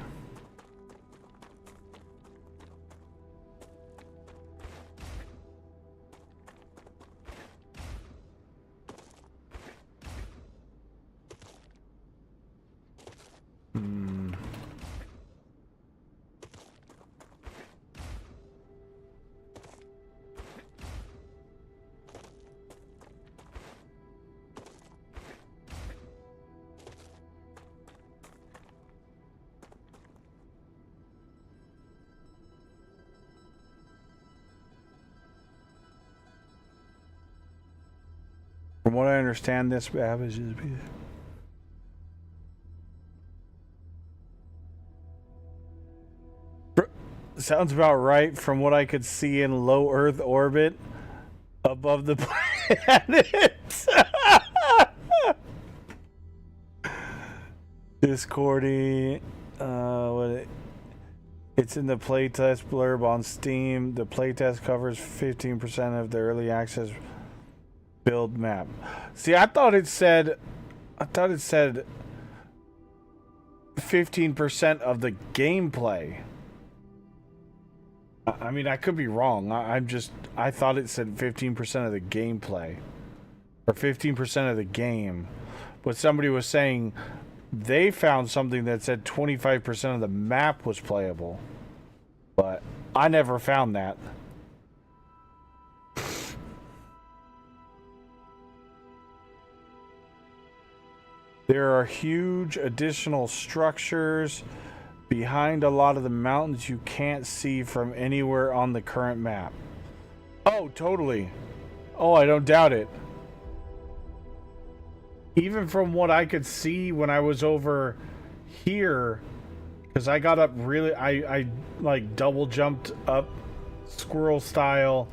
S2: From what I understand, this map is just... Sounds about right from what I could see in low Earth orbit above the planet. Discordy. It's in the playtest blurb on Steam. The playtest covers 15% of the early access build map. See, I thought it said 15% of the gameplay. I mean, I could be wrong. I thought it said 15% of the gameplay. Or 15% of the game. But somebody was saying they found something that said 25% of the map was playable. But I never found that. There are huge additional structures behind a lot of the mountains you can't see from anywhere on the current map. Oh, totally. Oh, I don't doubt it. Even from what I could see when I was over here, because I got up really, I like double jumped up squirrel style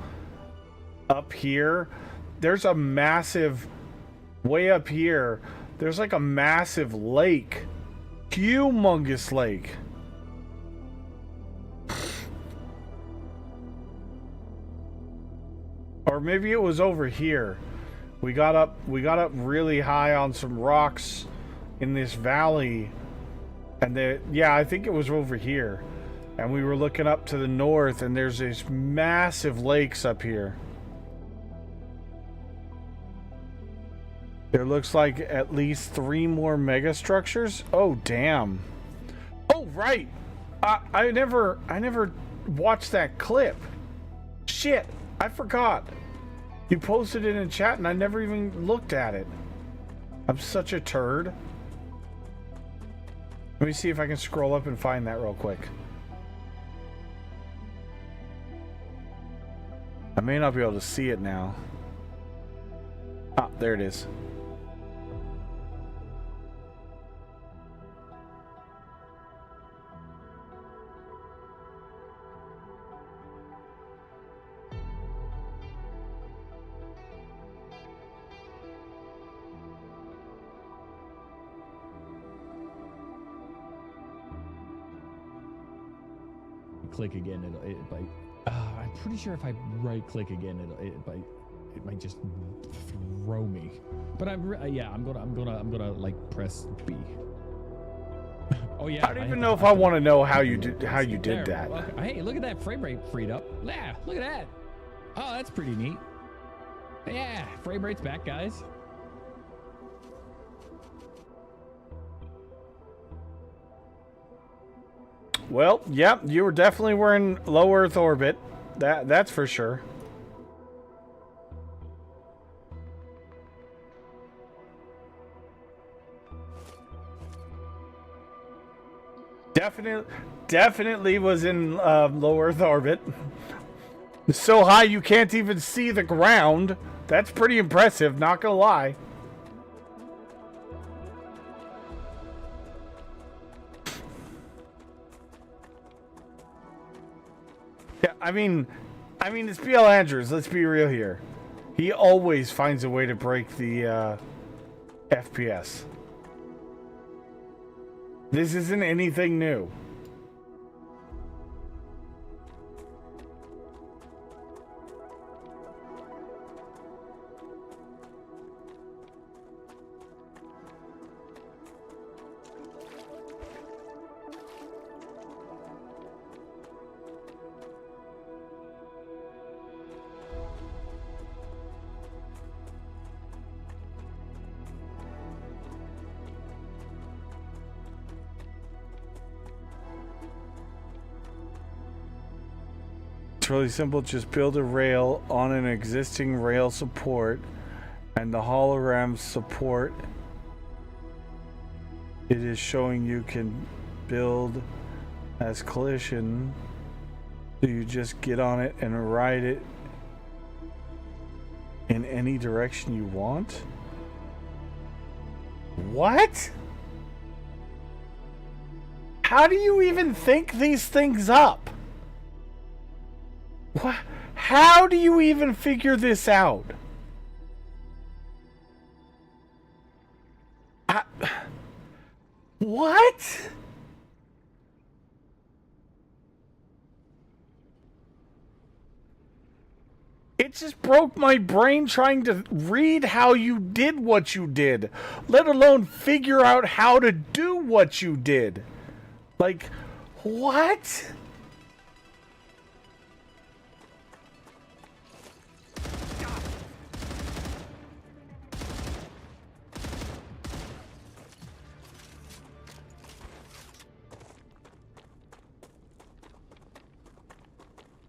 S2: up here. There's a massive, way up here, there's like a massive lake. Humongous lake. Or maybe it was over here. We got up really high on some rocks in this valley. And I think it was over here. And we were looking up to the north, and there's these massive lakes up here. There looks like at least 3 more mega structures. Oh, damn. Oh, right. I never watched that clip. Shit, I forgot. You posted it in chat and I never even looked at it. I'm such a turd. Let me see if I can scroll up and find that real quick. I may not be able to see it now. Ah, there it is.
S16: Click again, it might. I'm pretty sure if I right click again, it might just throw me. But I'm gonna like press B. Oh yeah.
S2: I don't even know if I want to know how you did that.
S16: Okay. Hey, look at that frame rate freed up. Yeah, look at that. Oh, that's pretty neat. Yeah, frame rate's back, guys.
S2: Well, yep, you were definitely in low Earth orbit. That's for sure. Definitely was in low Earth orbit. So high you can't even see the ground. That's pretty impressive, not gonna lie. Yeah, I mean, it's BL Andrews. Let's be real here. He always finds a way to break the FPS. This isn't anything new. It's really simple. Just build a rail on an existing rail support, and the hologram support it is showing you can build as collision. So you just get on it and ride it in any direction you want. What? How do you even think these things up? What? How do you even figure this out? What? It just broke my brain trying to read how you did what you did, let alone figure out how to do what you did. Like, what?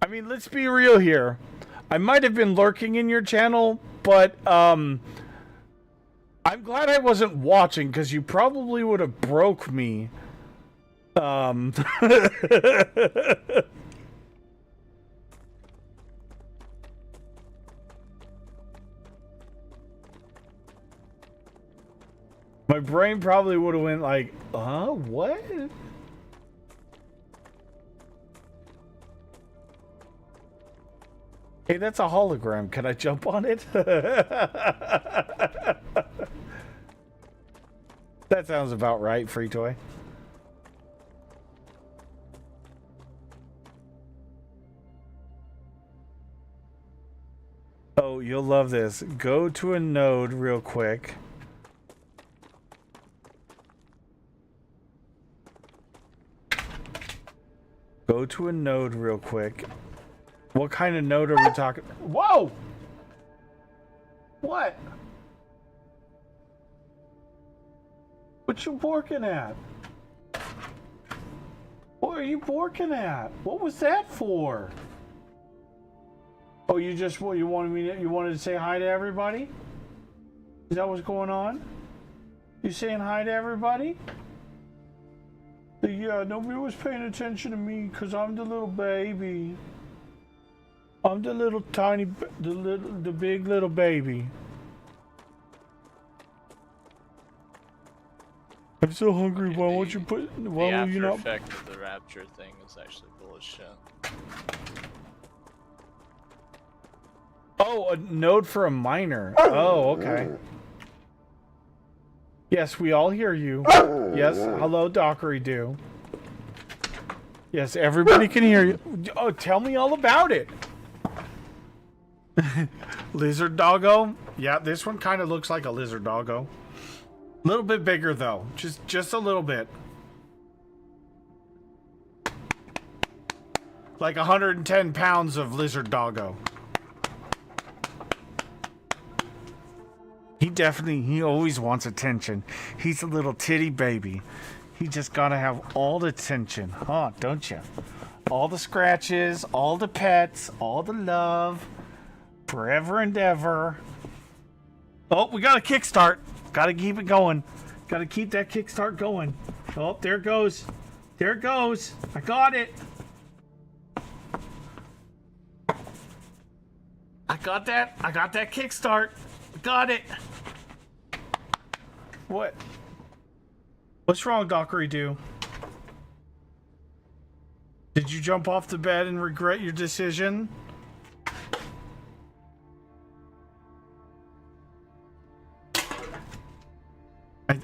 S2: I mean, let's be real here. I might have been lurking in your channel, but I'm glad I wasn't watching, because you probably would have broke me. My brain probably would have went like, what? Hey, that's a hologram. Can I jump on it? That sounds about right, Free Toy. Oh, you'll love this. Go to a node real quick. Go to a node real quick. What kind of node are we talking? Whoa! What? What you barking at? What are you barking at? What was that for? Oh, you wanted to say hi to everybody? Is that what's going on? You saying hi to everybody? Yeah, nobody was paying attention to me because I'm the little baby. I'm the little tiny, the big little baby. I'm so hungry. Why won't you put? Why
S15: the
S2: will you
S15: after
S2: not?
S15: effect of the rapture thing is actually bullshit.
S2: Oh, a node for a miner. Oh, okay. Yes, we all hear you. Yes, hello, Dockery Do. Yes, everybody can hear you. Oh, tell me all about it. Lizard doggo. Yeah, this one kind of looks like a lizard doggo. A little bit bigger though, just a little bit. Like 110 pounds of lizard doggo. He always wants attention. He's a little titty baby. He just gotta have all the attention, huh? Don't you? All the scratches, all the pets, all the love, forever and ever. Oh, we got a kickstart. Gotta keep it going. Gotta keep that kickstart going. Oh, there it goes. There it goes. I got it. I got that. I got that kickstart. Got it. What? What's wrong, Dockery Do? Did you jump off the bed and regret your decision?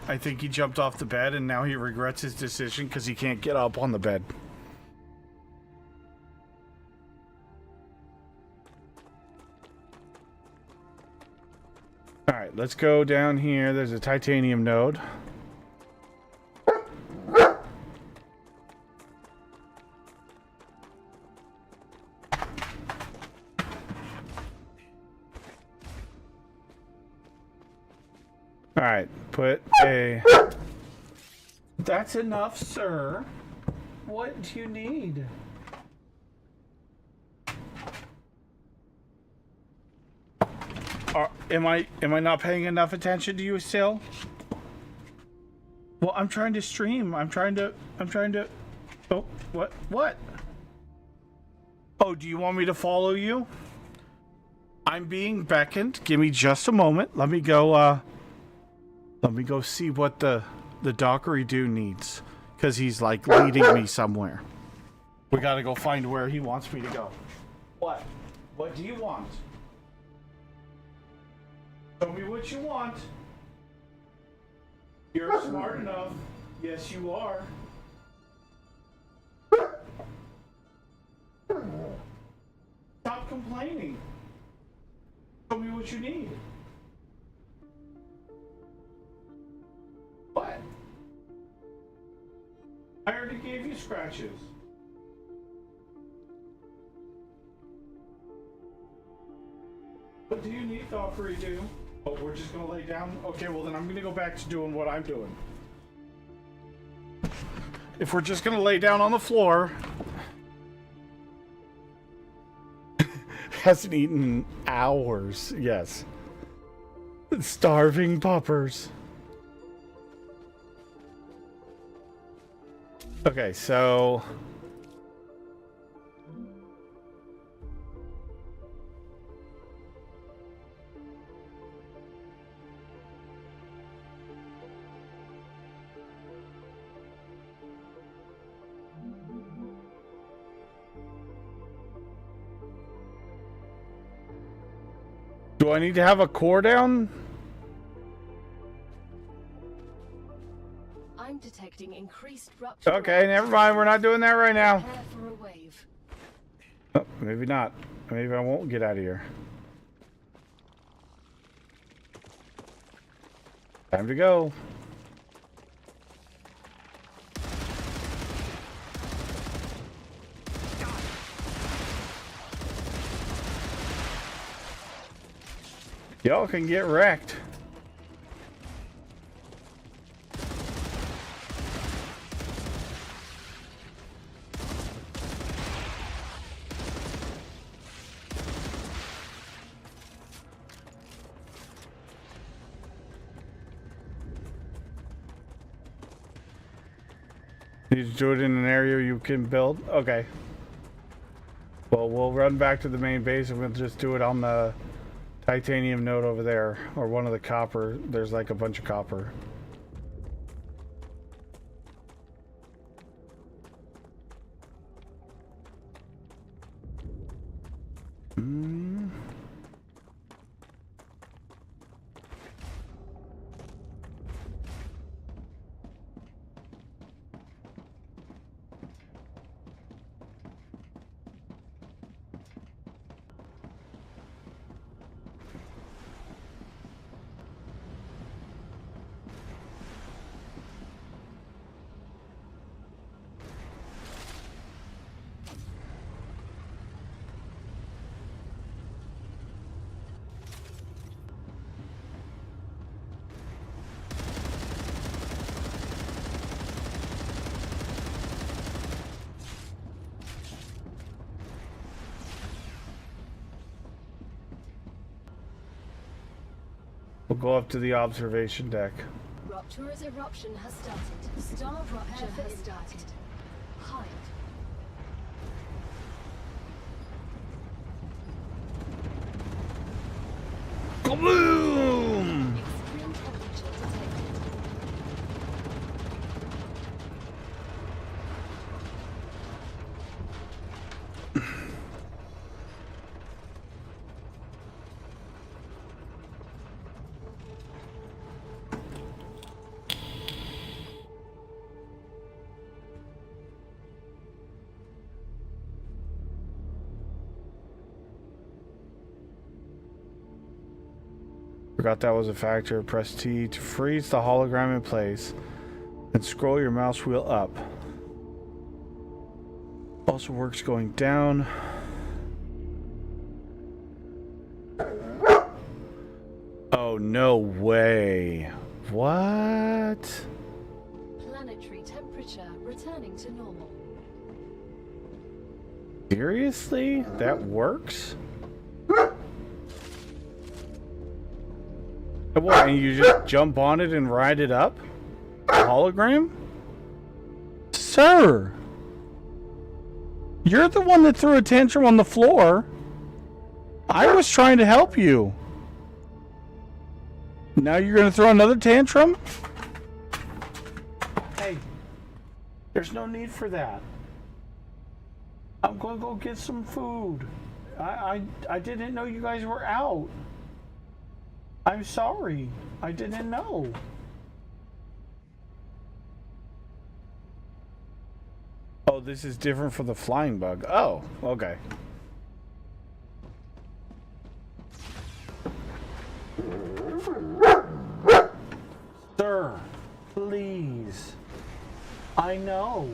S2: I think he jumped off the bed and now he regrets his decision because he can't get up on the bed. Alright, let's go down here. There's a titanium node. Alright, put a... That's enough, sir. What do you need? Am I not paying enough attention to you still? Well, I'm trying to stream. I'm trying to... Oh, what? Oh, do you want me to follow you? I'm being beckoned. Give me just a moment. Let me go see what the Dockery Do needs. Because he's, like, leading me somewhere. We gotta go find where he wants me to go. What? What do you want? Show me what you want. You're smart enough. Yes, you are. Stop complaining. Show me what you need. What? I already gave you scratches. What do you need, Dockery Do? Oh, we're just gonna lay down? Okay, well then I'm gonna go back to doing what I'm doing. If we're just gonna lay down on the floor... Hasn't eaten in hours, yes. Starving puppers. Okay, so... Do I need to have a core down?
S5: I'm detecting increased rupture.
S2: Okay, never mind. We're not doing that right now.
S5: Prepare for a wave.
S2: Oh, maybe not. Maybe I won't get out of here. Time to go. Y'all can get wrecked. You just do it in an area you can build? Okay. Well, we'll run back to the main base and we'll just do it on the titanium node over there. Or one of the copper. There's like a bunch of copper. We'll go up to the observation deck.
S5: Rupture's eruption has started. Star rupture has started. Hide.
S2: Kaboom!
S5: Extreme temperature detected.
S2: Forgot that was a factor. Press T to freeze the hologram in place and scroll your mouse wheel up. Also works going down. Oh, no way. What?
S5: Planetary temperature returning to normal.
S2: Seriously? That works? What, and you just jump on it and ride it up? A hologram? Sir! You're the one that threw a tantrum on the floor. I was trying to help you. Now you're gonna throw another tantrum? Hey, there's no need for that. I'm gonna go get some food. I didn't know you guys were out. I'm sorry. I didn't know. Oh, this is different from the flying bug. Oh, okay. Sir, please. I know.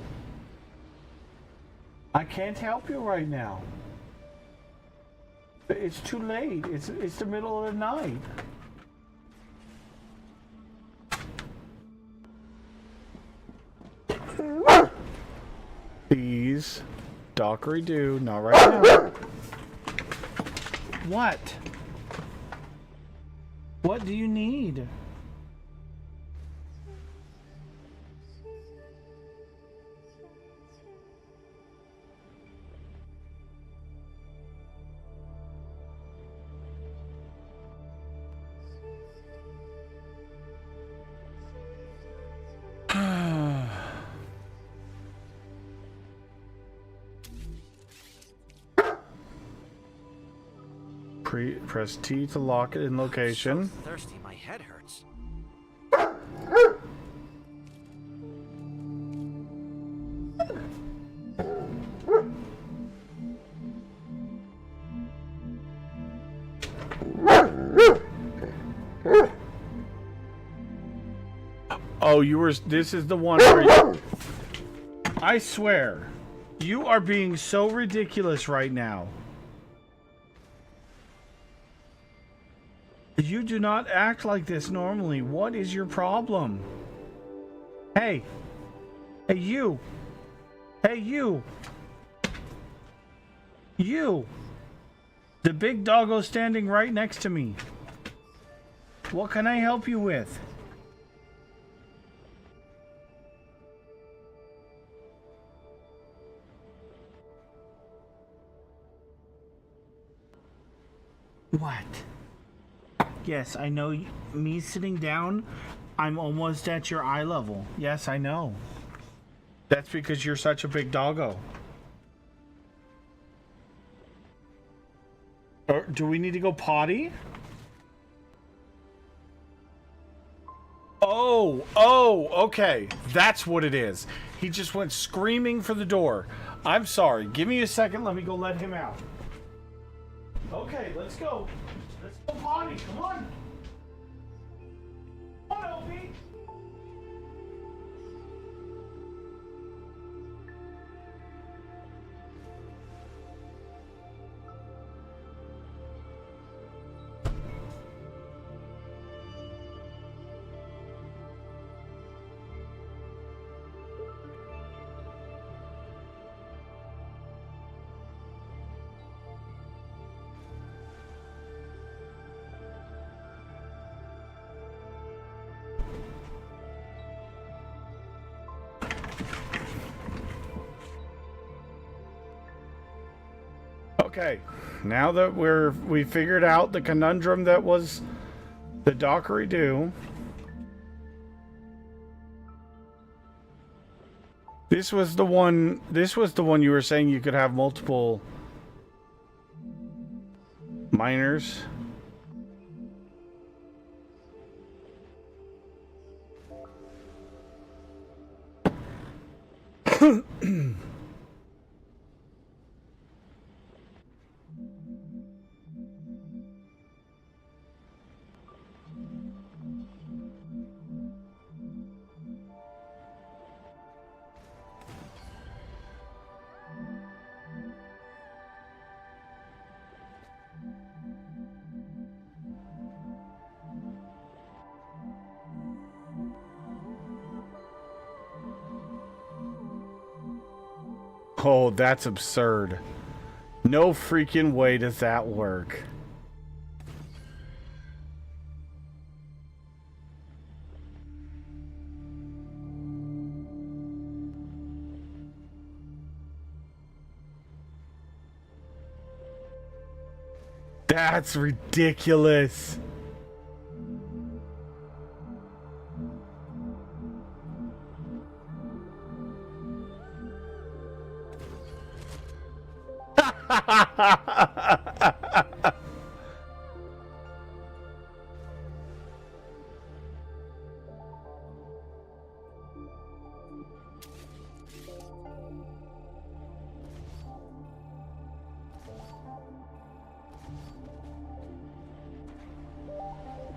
S2: I can't help you right now. It's too late. It's the middle of the night. Please, Dockery do, not right now. What? What do you need? Press T to lock it in location.
S6: So thirsty, my head hurts.
S2: Oh, this is the one where you... I swear, you are being so ridiculous right now. You do not act like this normally. What is your problem? Hey. Hey, you. Hey, you. You. The big doggo standing right next to me. What can I help you with? What? Yes, I know. Me sitting down, I'm almost at your eye level. Yes, I know. That's because you're such a big doggo. Or do we need to go potty? Oh, okay. That's what it is. He just went screaming for the door. I'm sorry. Give me a second. Let me go let him out. Okay, let's go. Let's go potty. Come on. Come on, Opie. Okay, now that we figured out the conundrum that was the Dockery do. This was the one you were saying you could have multiple miners. Oh, that's absurd. No freaking way does that work. That's ridiculous.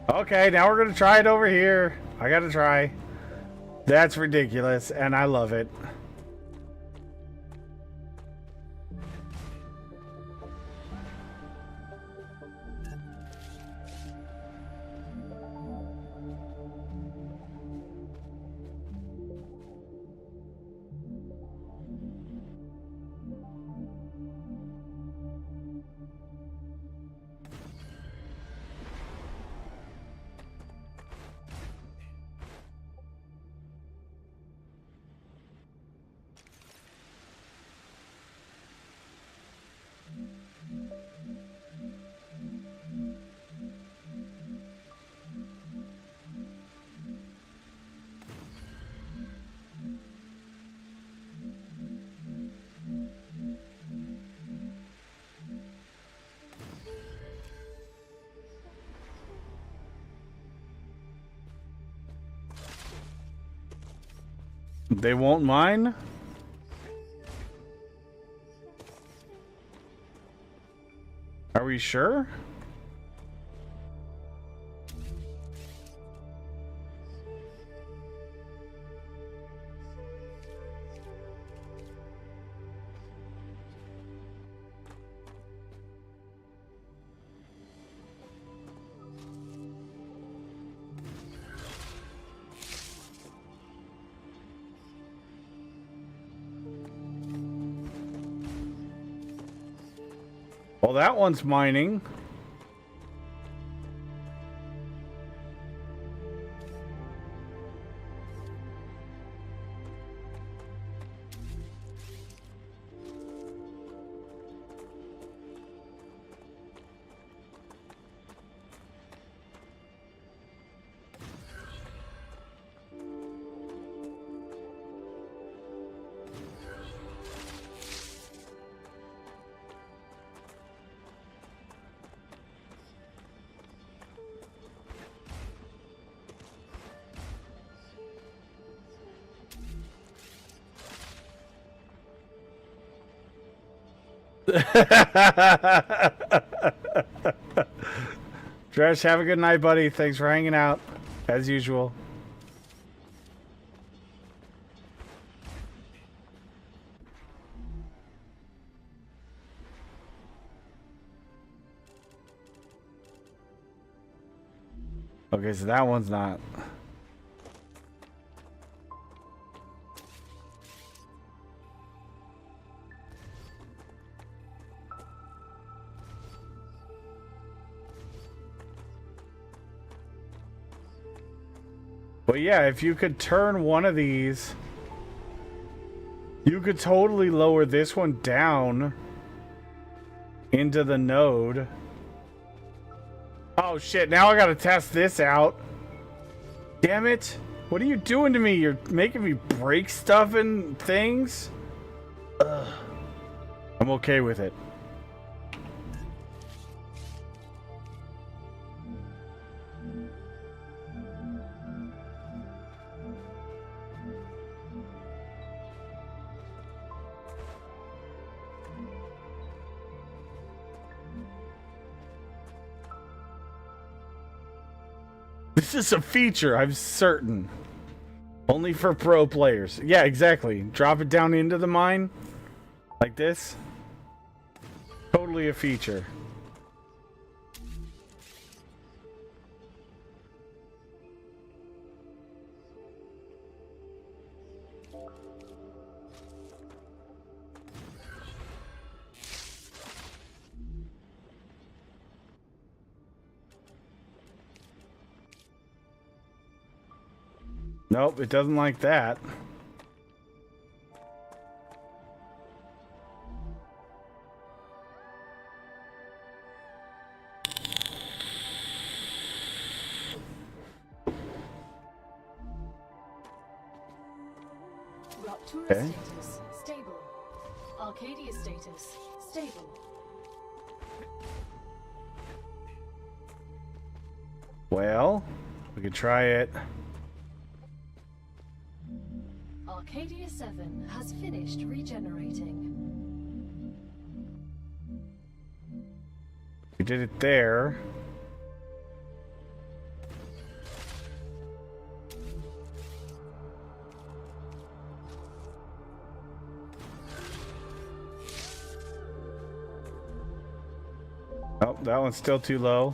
S2: Okay, now we're gonna try it over here. I gotta try. That's ridiculous, and I love it. They won't mine? Are we sure? Well, that one's mining. Dresh, have a good night, buddy. Thanks for hanging out, as usual. Okay, so that one's not. But yeah, if you could turn one of these, you could totally lower this one down into the node. Oh shit, now I gotta test this out. Damn it. What are you doing to me? You're making me break stuff and things? Ugh. I'm okay with it. This is a feature, I'm certain. Only for pro players. Yeah, exactly. Drop it down into the mine. Like this. Totally a feature. Nope, it doesn't like that.
S5: Raptura
S2: Okay.
S5: status stable. Arcadia status stable.
S2: Well, we could try it.
S5: Arcadia 7 has finished regenerating.
S2: We did it there. Oh, that one's still too low.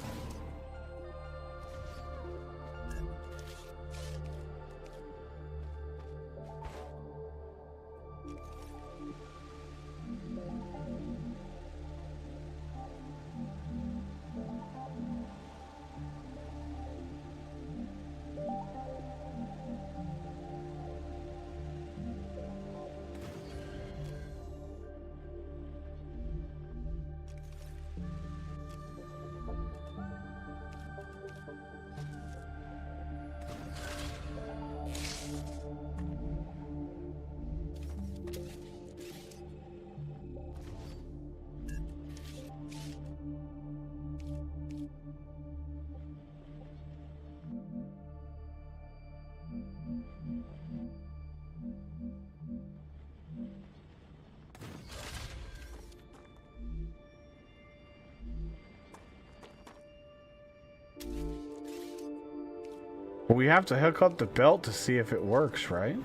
S2: We have to hook up the belt to see if it works, right?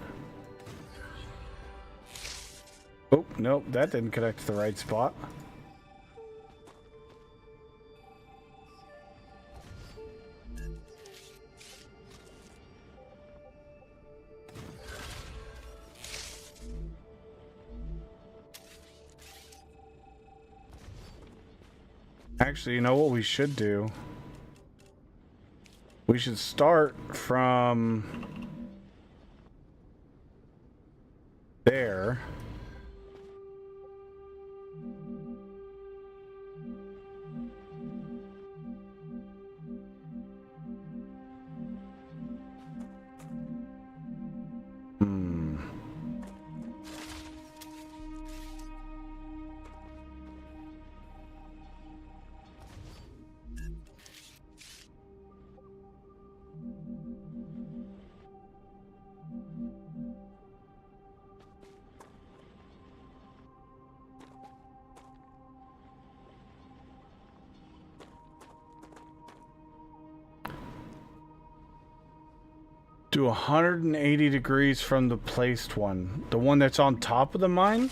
S2: Oh, nope, that didn't connect to the right spot. Actually, you know what we should do? We should start from there. Do 180 degrees from the placed one. The one that's on top of the mine?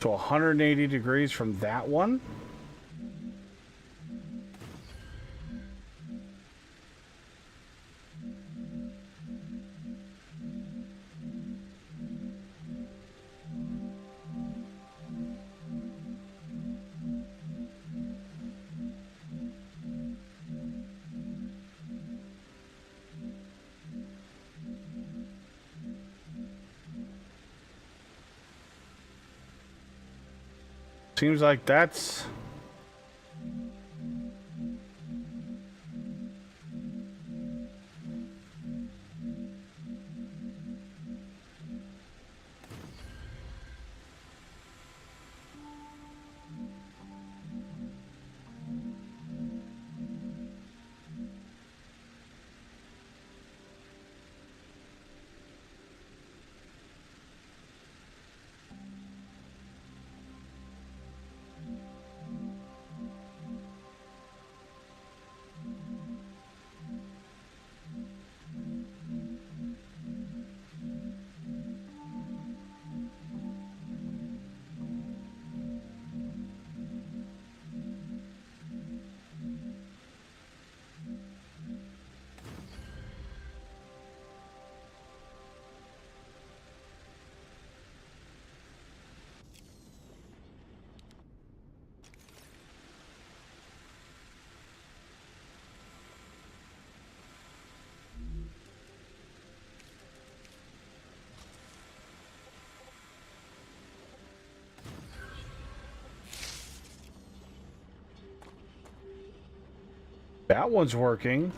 S2: So 180 degrees from that one? Seems like that's... That one's working.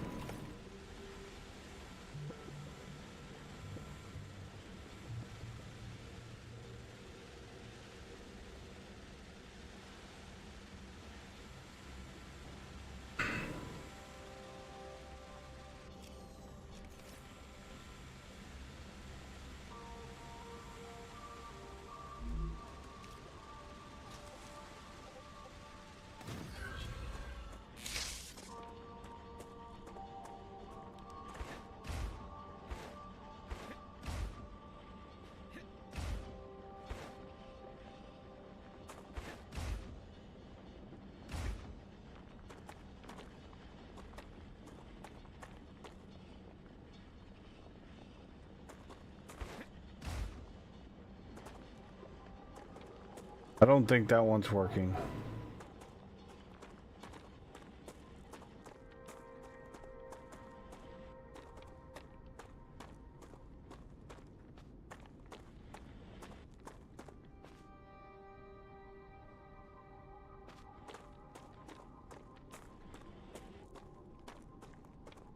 S2: I don't think that one's working.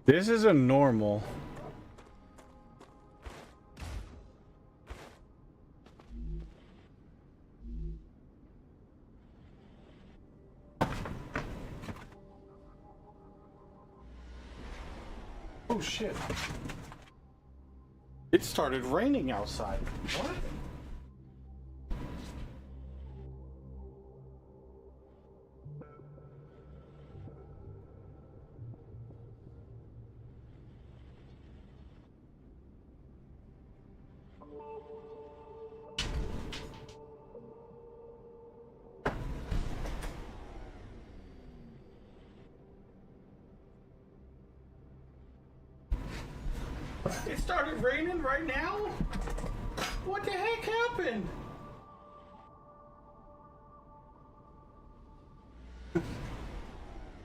S2: This is a normal. Oh shit. It started raining outside. What? It started raining right now? What the heck happened?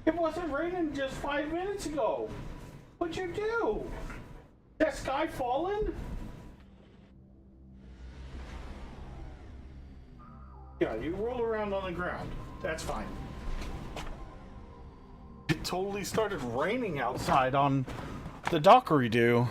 S2: It wasn't raining just 5 minutes ago. What'd you do? That sky falling? Yeah, you roll around on the ground. That's fine. It totally started raining outside on the Dockery-Doo.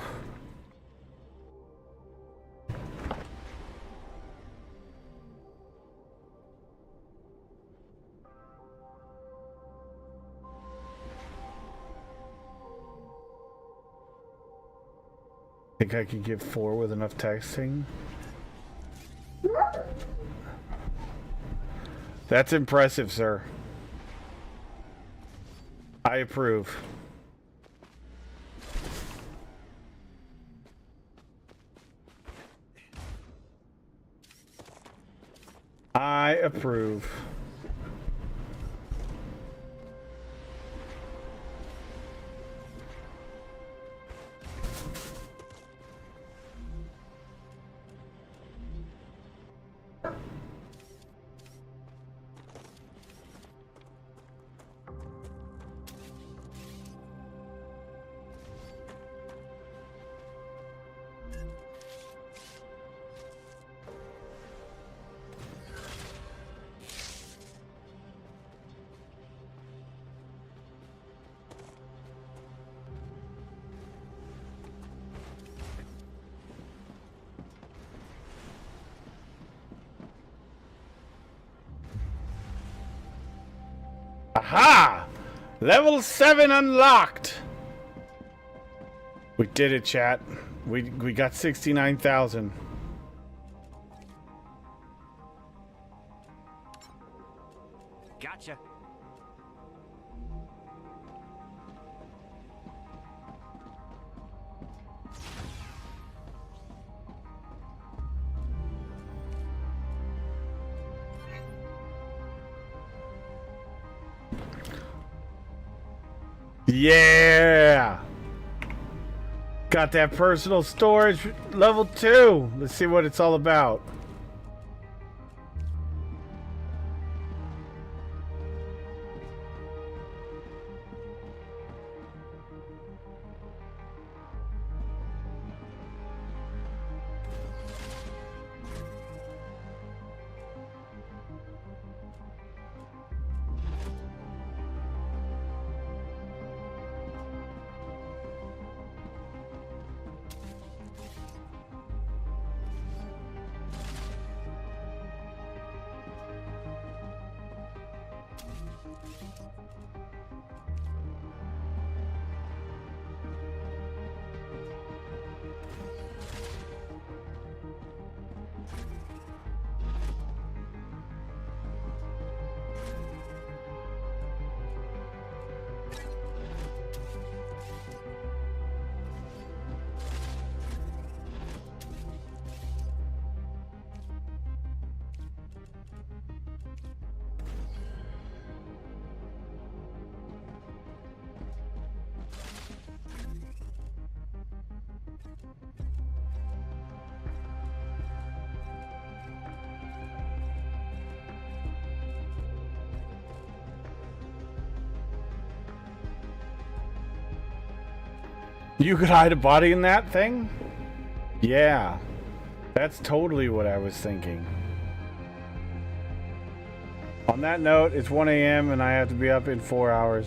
S2: Think I could get 4 with enough texting? That's impressive, sir. I approve. I approve. Aha! Level 7 unlocked! We did it, chat. We got 69,000.
S6: Gotcha.
S2: Yeah! Got that personal storage level 2. Let's see what it's all about. You could hide a body in that thing? Yeah. That's totally what I was thinking. On that note, it's 1 a.m. and I have to be up in 4 hours.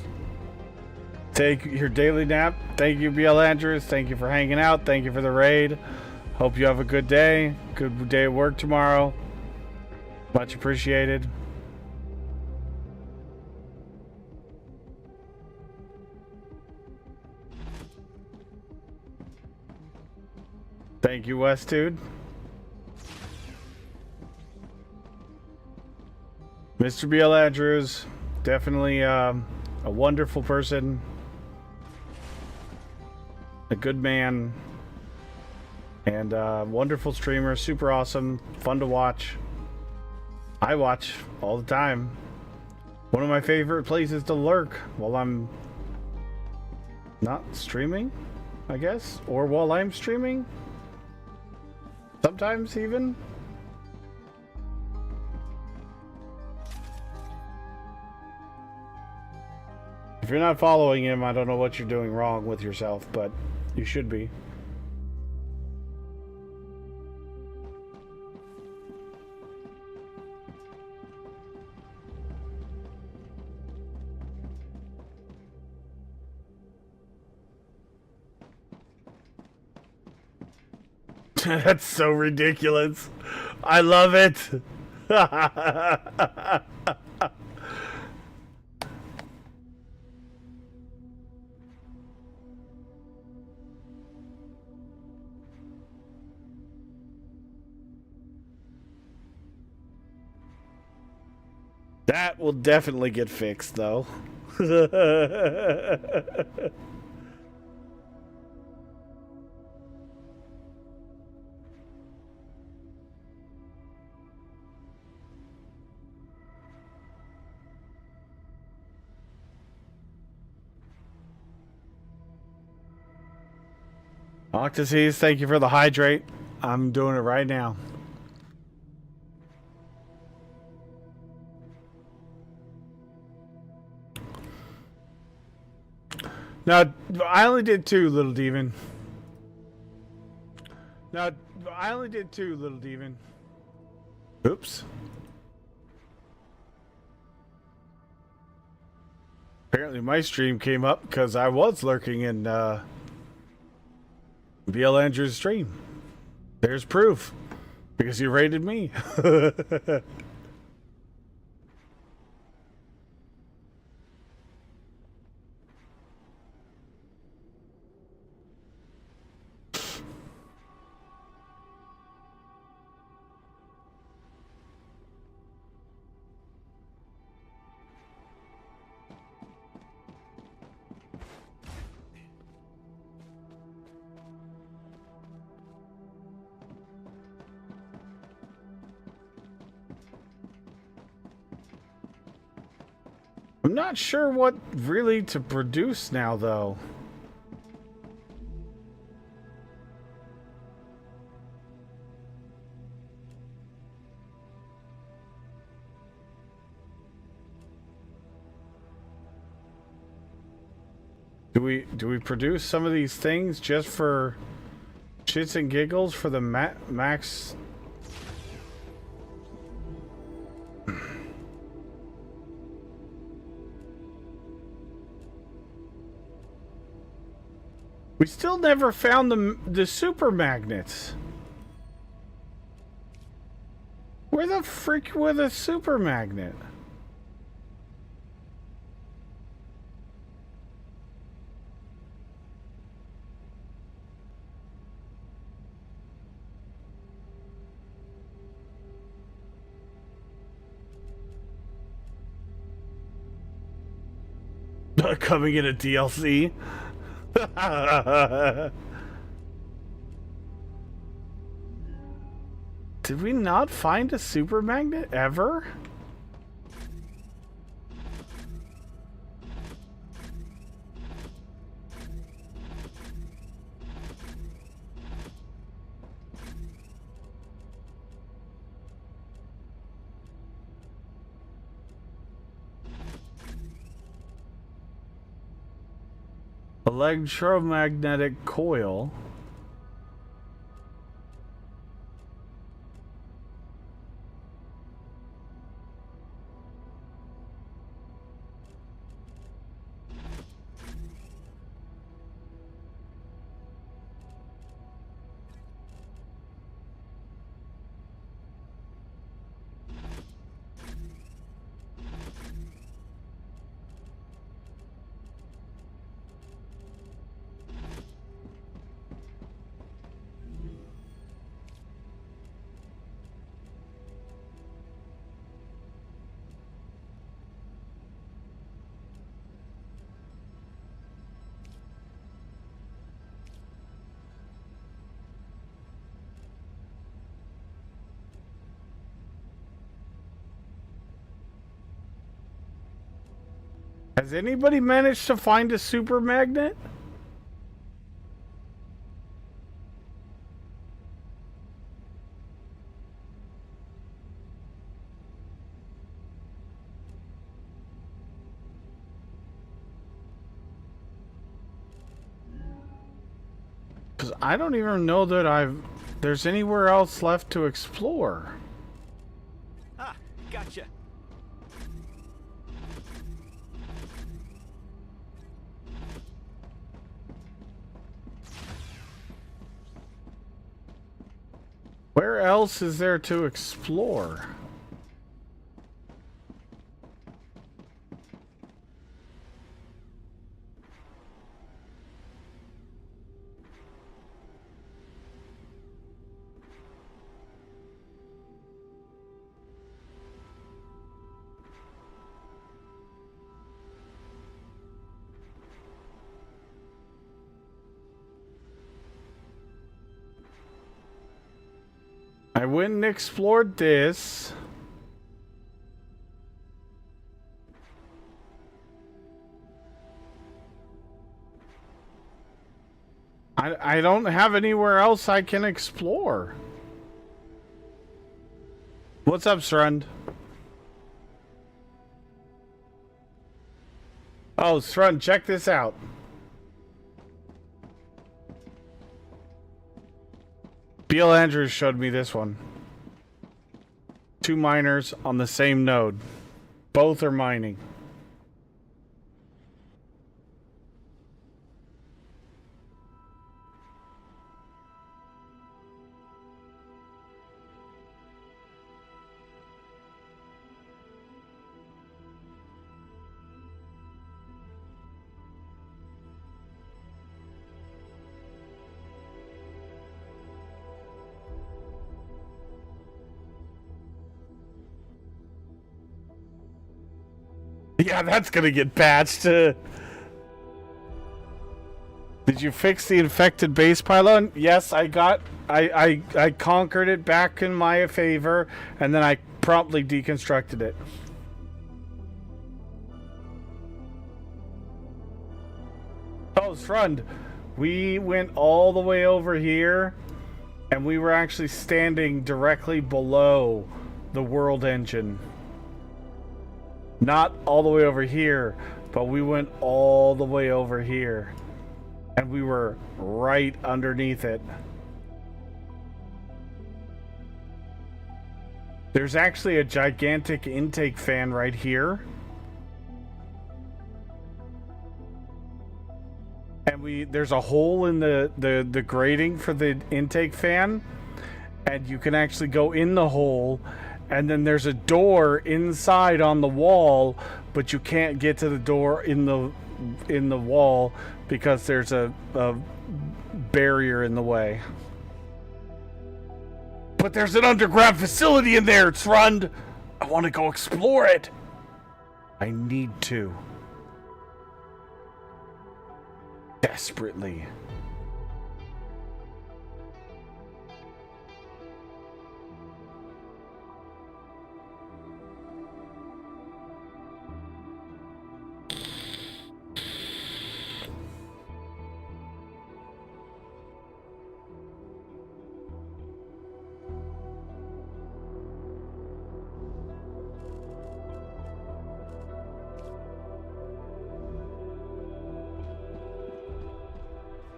S2: Take your daily nap. Thank you, BL Andrews. Thank you for hanging out. Thank you for the raid. Hope you have a good day. Good day at work tomorrow. Much appreciated. Thank you, Westude. Mr. BL Andrews, definitely a wonderful person, a good man, and wonderful streamer, super awesome, fun to watch. I watch all the time. One of my favorite places to lurk while I'm not streaming. I guess, or while I'm streaming. Sometimes even. If you're not following him, I don't know what you're doing wrong with yourself, but you should be. That's so ridiculous. I love it. That will definitely get fixed, though. Octaseas, thank you for the hydrate. I'm doing it right now. No, I only did 2, Little Demon. No, I only did 2, Little Demon. Oops. Apparently my stream came up because I was lurking in BL Andrew's stream. There's proof. Because you rated me. I'm not sure what really to produce now, though. Do we produce some of these things just for shits and giggles for the max? We still never found the super magnets. Where the frick were the super magnet? Coming in a DLC. Did we not find a super magnet ever? Electromagnetic coil. Has anybody managed to find a super magnet? Because I don't even know that there's anywhere else left to explore.
S6: Ah, gotcha.
S2: Where else is there to explore? I went and explored this. I don't have anywhere else I can explore. What's up, Srund? Oh, Srund, check this out. Beal Andrews showed me this one. 2 miners on the same node. Both are mining. Yeah, that's gonna get patched. Did you fix the infected base pylon? Yes, I conquered it back in my favor, and then I promptly deconstructed it. Oh, Srund, we went all the way over here, and we were actually standing directly below the world engine. Not all the way over here, but we went all the way over here. And we were right underneath it. There's actually a gigantic intake fan right here. And there's a hole in the grating for the intake fan. And you can actually go in the hole. And then there's a door inside on the wall, but you can't get to the door in the wall because there's a barrier in the way. But there's an underground facility in there, Srund! I want to go explore it! I need to. Desperately.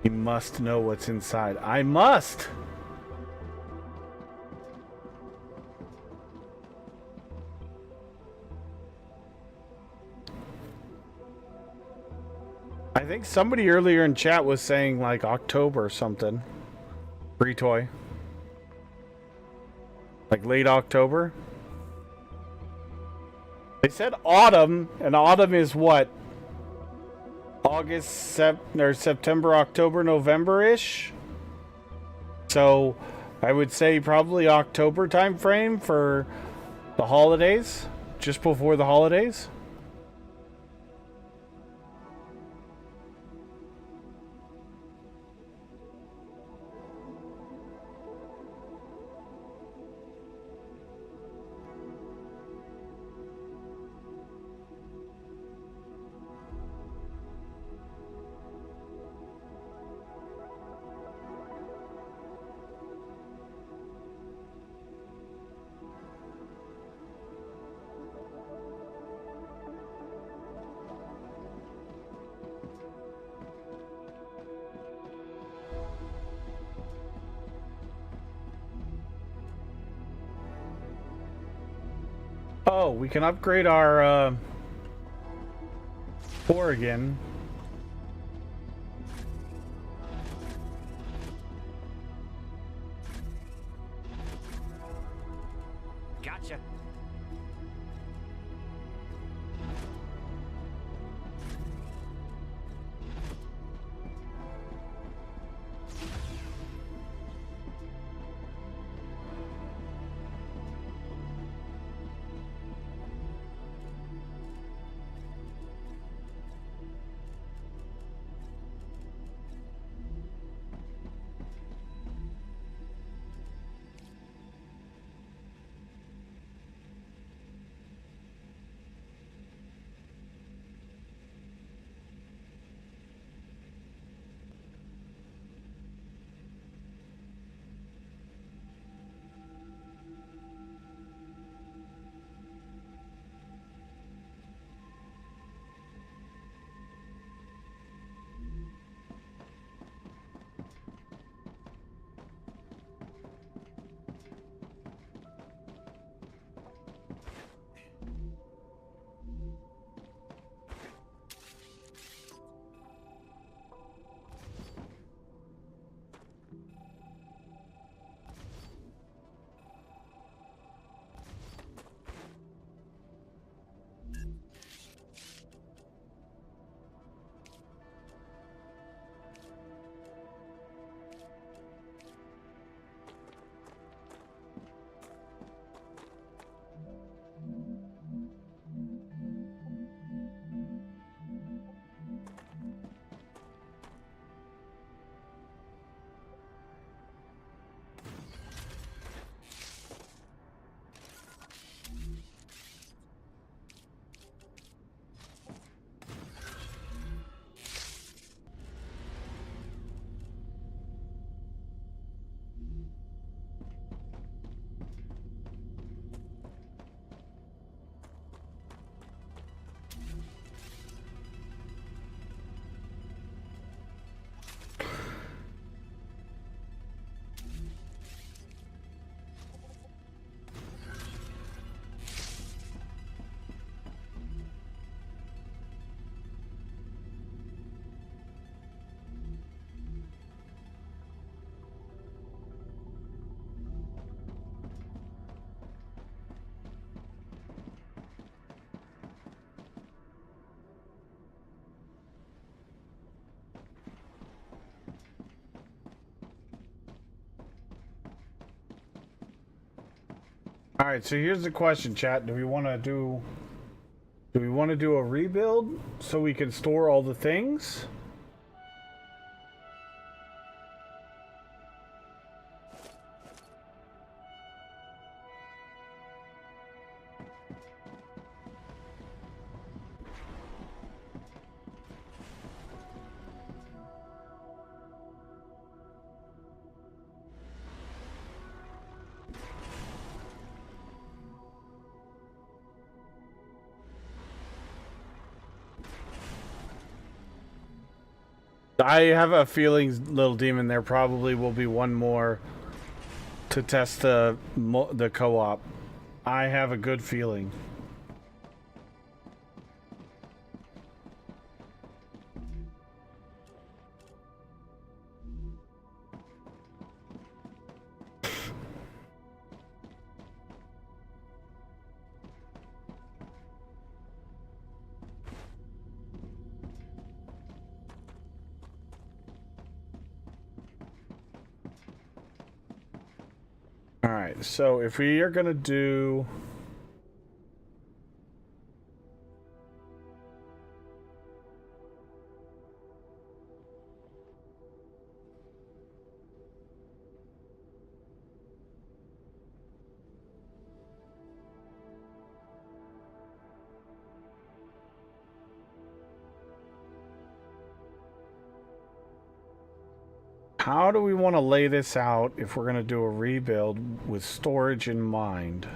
S2: You must know what's inside. I must! I think somebody earlier in chat was saying like October or something. Free toy. Like late October. They said autumn, and autumn is what? August, September, October, November-ish. So I would say probably October time frame for the holidays, just before the holidays. Oh, we can upgrade our Oregon.
S6: Gotcha.
S2: All right, so here's the question, chat. Do we want to do a rebuild so we can store all the things? I have a feeling, Little Demon, there probably will be one more to test the co-op. I have a good feeling. Alright, so if we are gonna do... How do we want to lay this out if we're going to do a rebuild with storage in mind?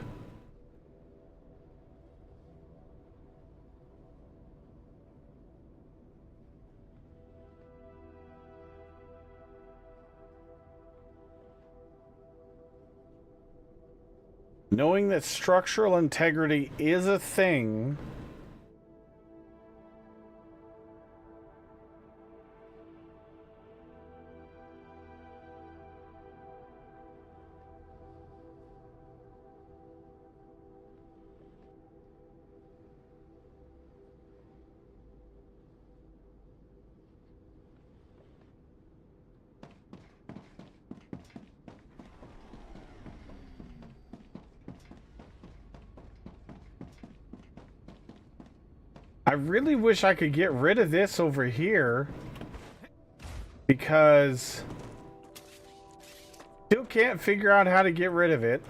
S2: Knowing that structural integrity is a thing. I really wish I could get rid of this over here, because still can't figure out how to get rid of it.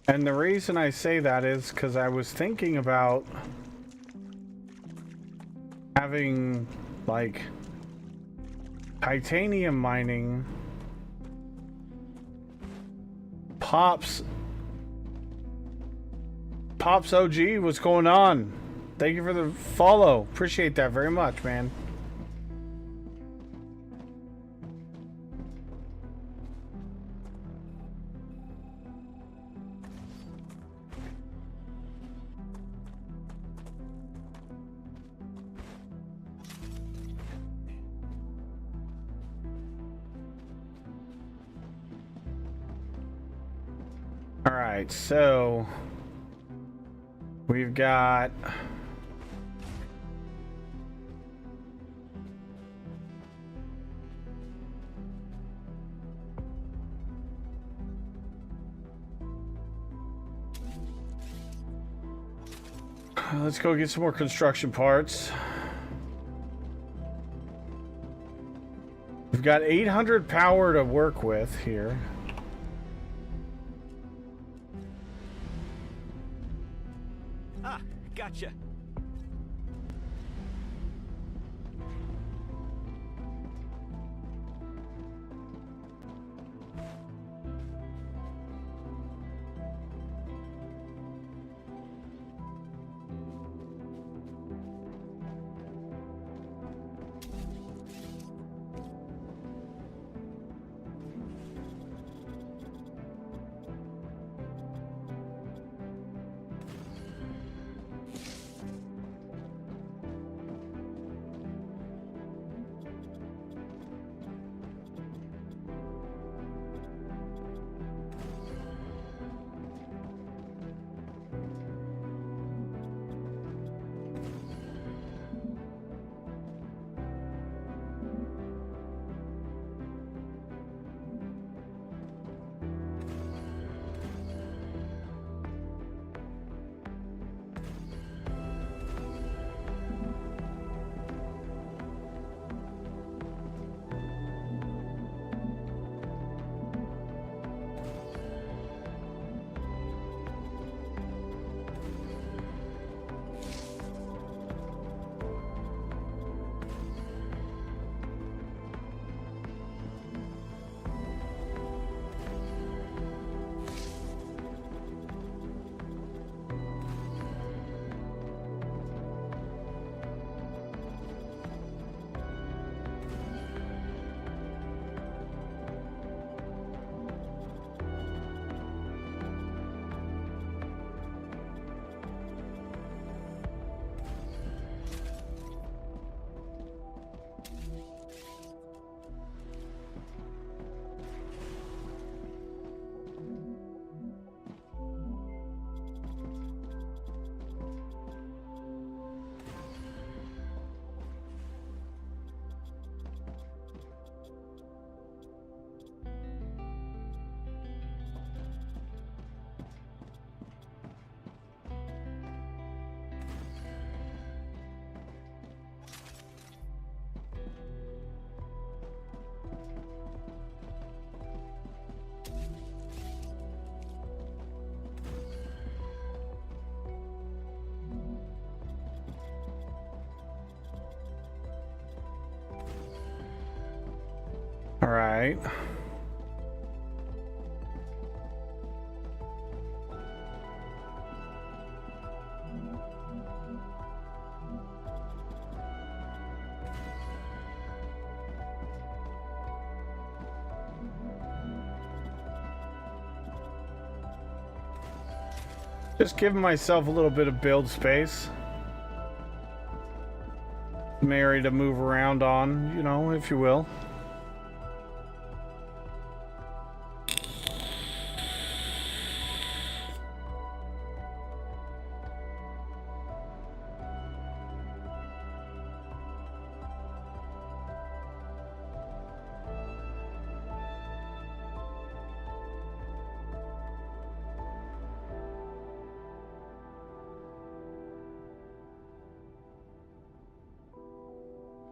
S2: And the reason I say that is because I was thinking about having, like, titanium mining. Pops OG, what's going on? Thank you for the follow. Appreciate that very much, man. Alright, so we've got let's go get some more construction parts. We've got 800 power to work with here.
S6: Ah, gotcha.
S2: right. Just giving myself a little bit of build space. Mary to move around on, you know, if you will.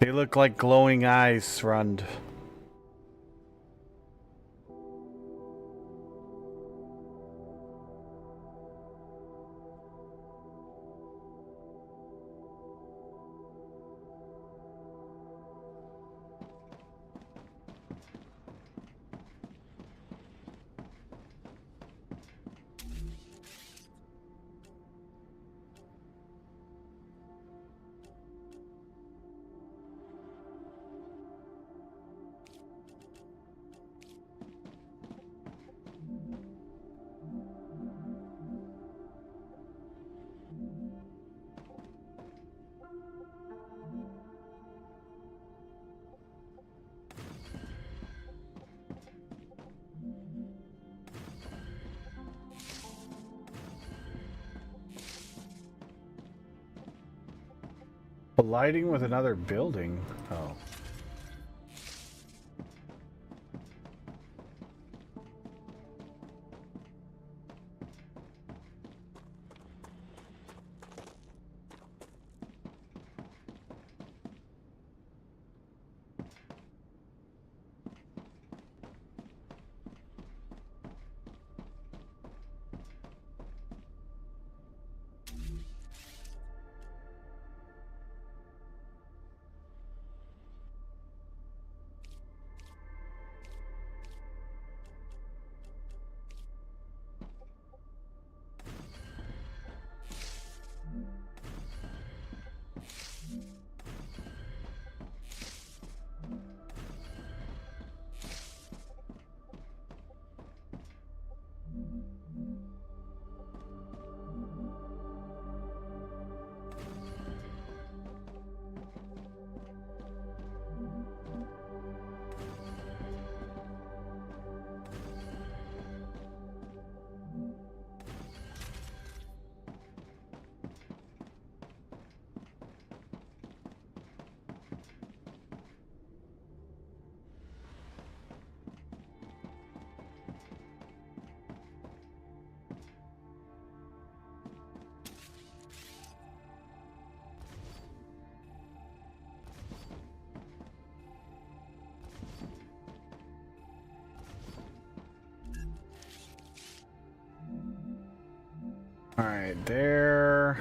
S2: They look like glowing eyes, Rund. Colliding with another building? Oh. Alright, there.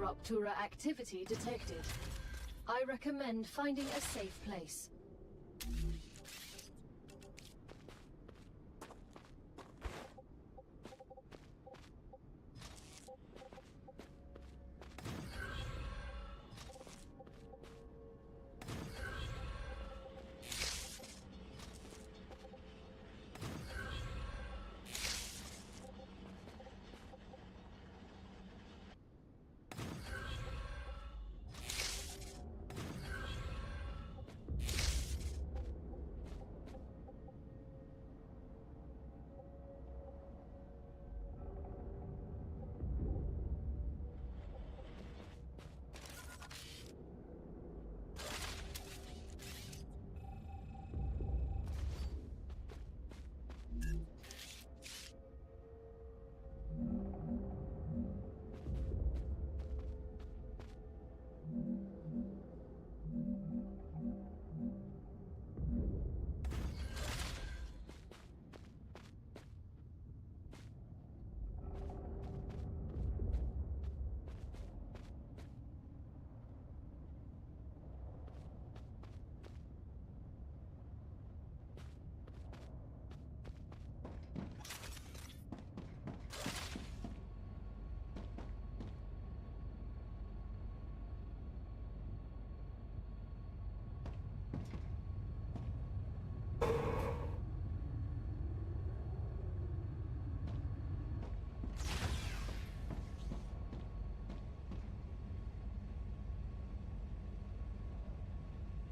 S5: Ruptura activity detected. I recommend finding a safe place.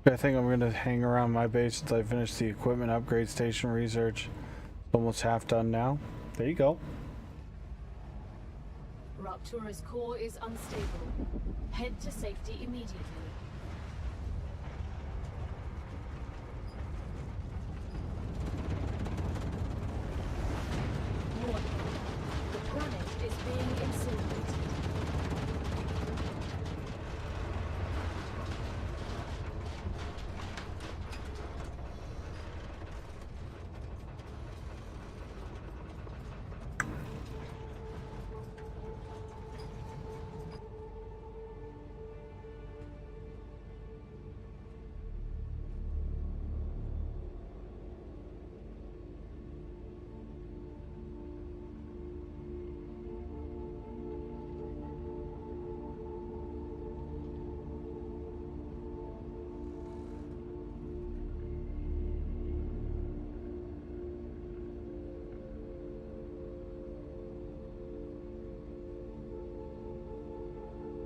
S2: I think I'm gonna hang around my base until I finish the equipment upgrade station research. Almost half done now. There you go.
S5: Ruptura's core is unstable. Head to safety immediately. Warning. The planet is being incinerated.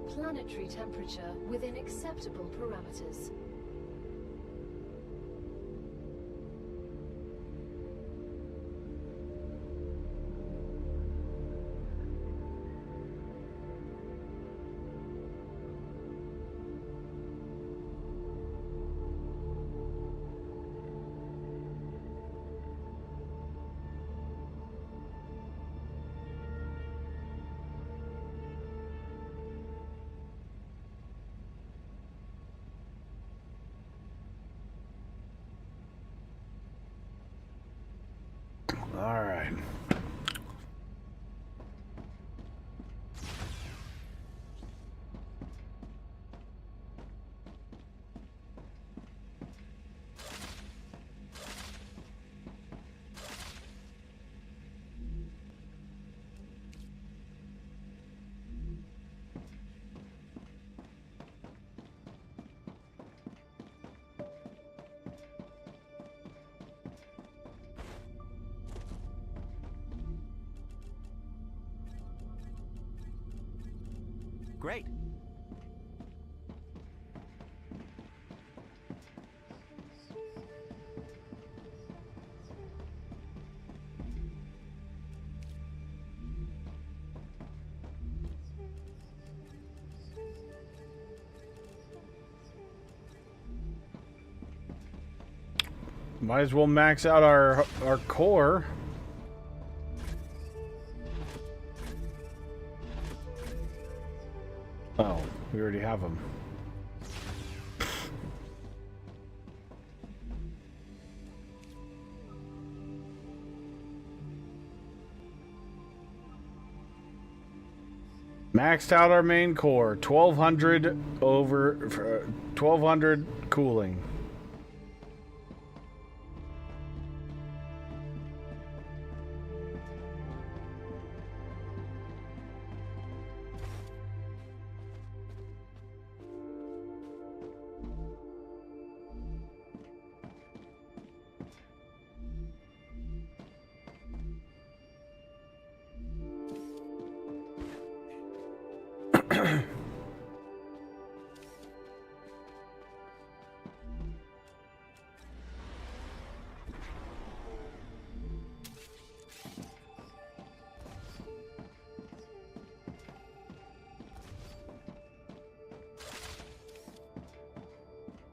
S5: Planetary temperature within acceptable parameters.
S2: All right.
S6: Great.
S2: Might as well max out our core. Oh, we already have them. Maxed out our main core. 1200 over 1200 cooling.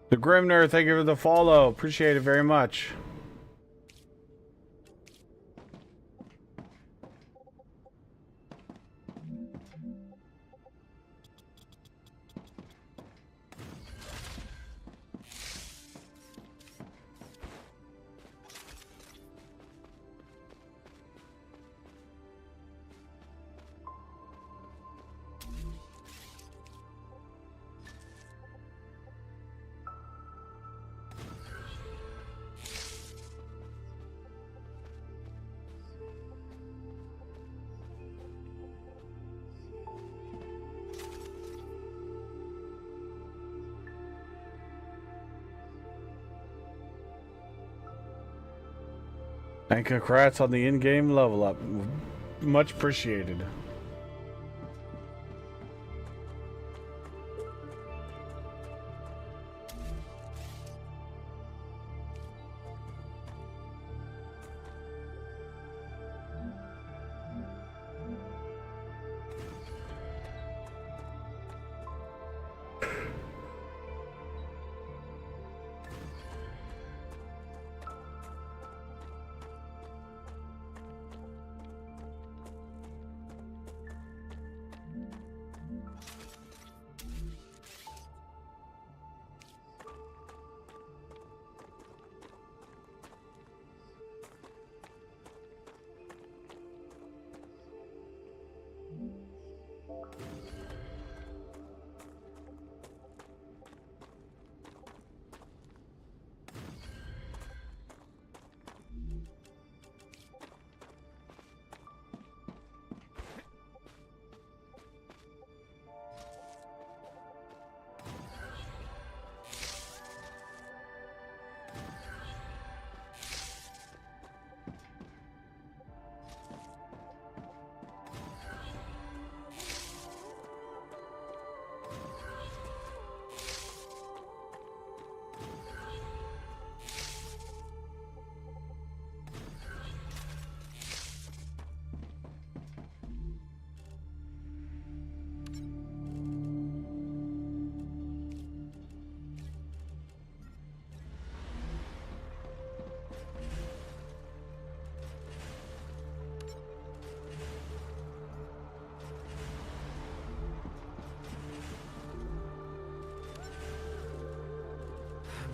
S2: The Grimner, thank you for the follow. Appreciate it very much. And congrats on the in-game level up. Much appreciated.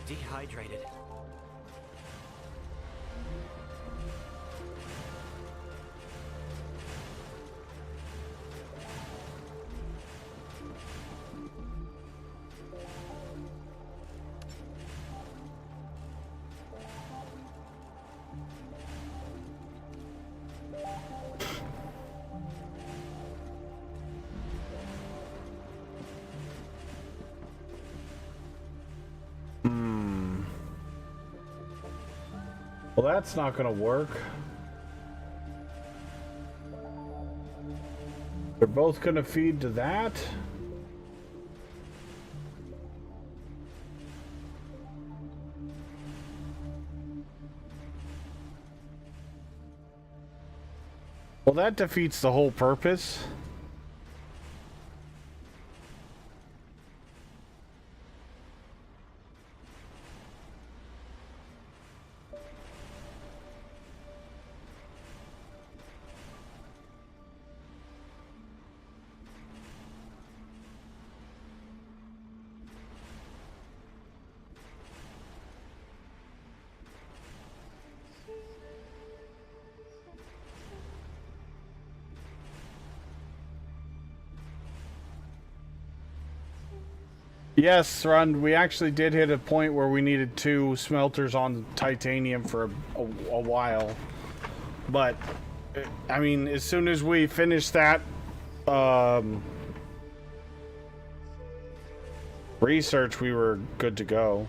S6: Dehydrated.
S2: Well, that's not going to work. They're both going to feed to that. Well, that defeats the whole purpose. Yes, Rund, we actually did hit a point where we needed 2 smelters on titanium for a while. But, I mean, as soon as we finish that research, we were good to go.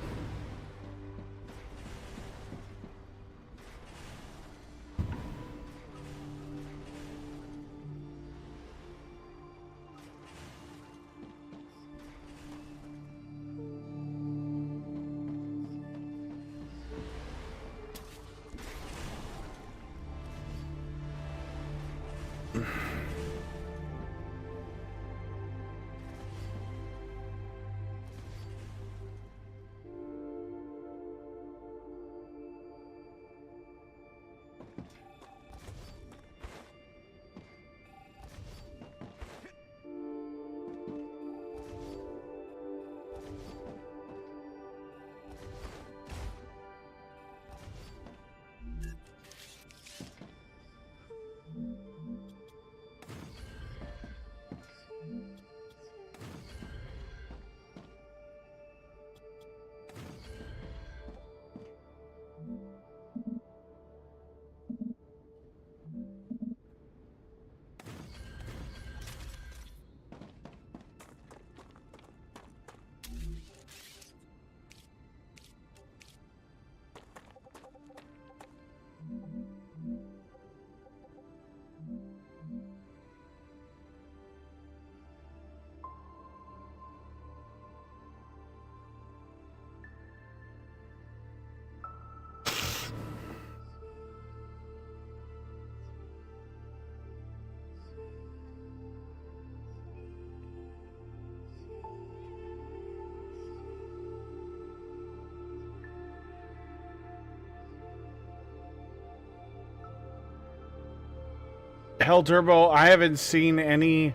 S2: Hell Turbo, I haven't seen any,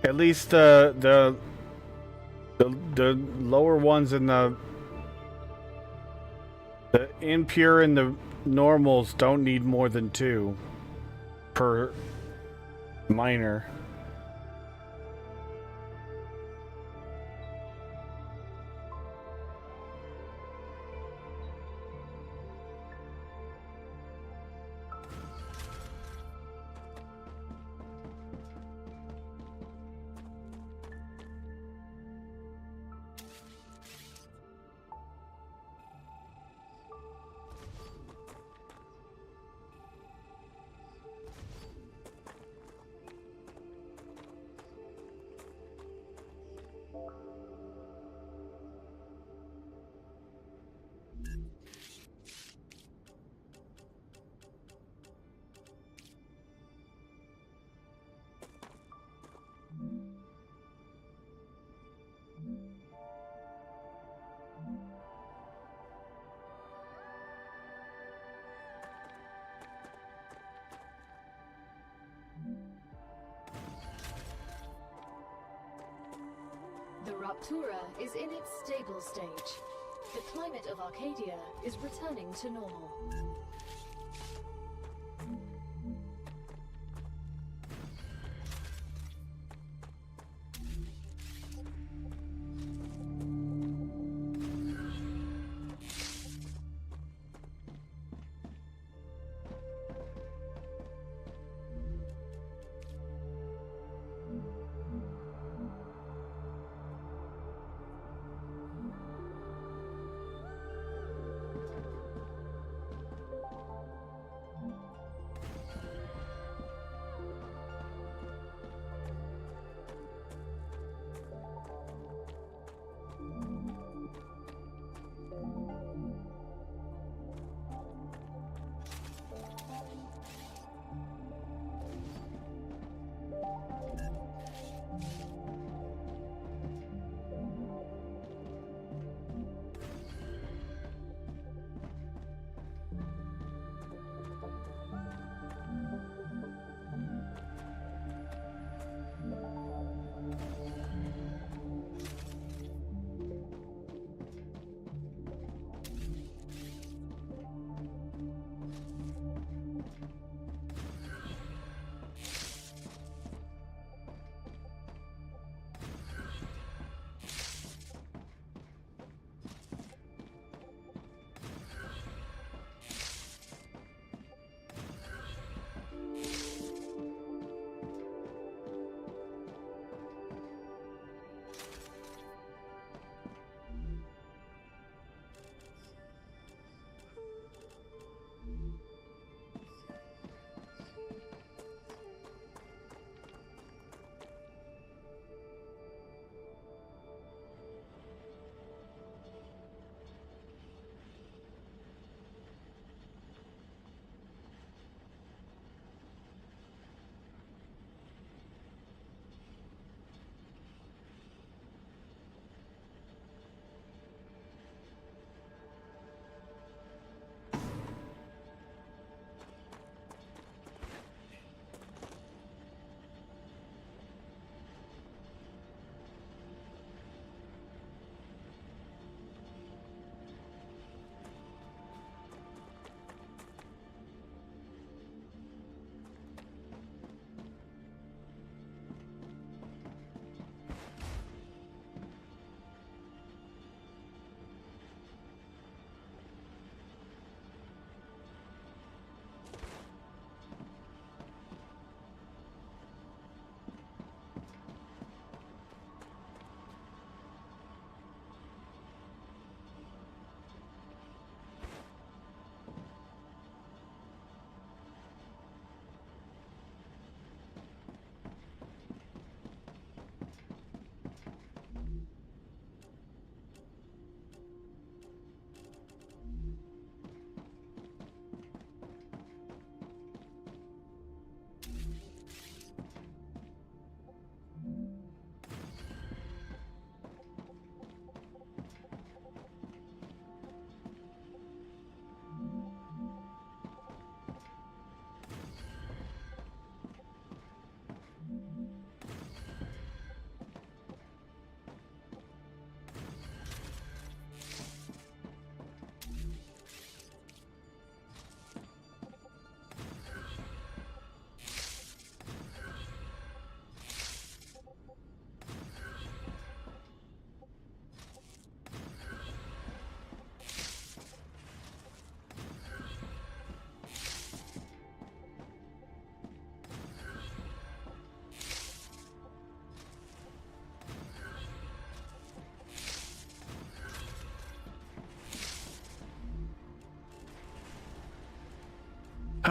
S2: at least the lower ones in the impure and the normals don't need more than 2 per miner.
S5: The Raptura is in its stable stage. The climate of Arcadia is returning to normal.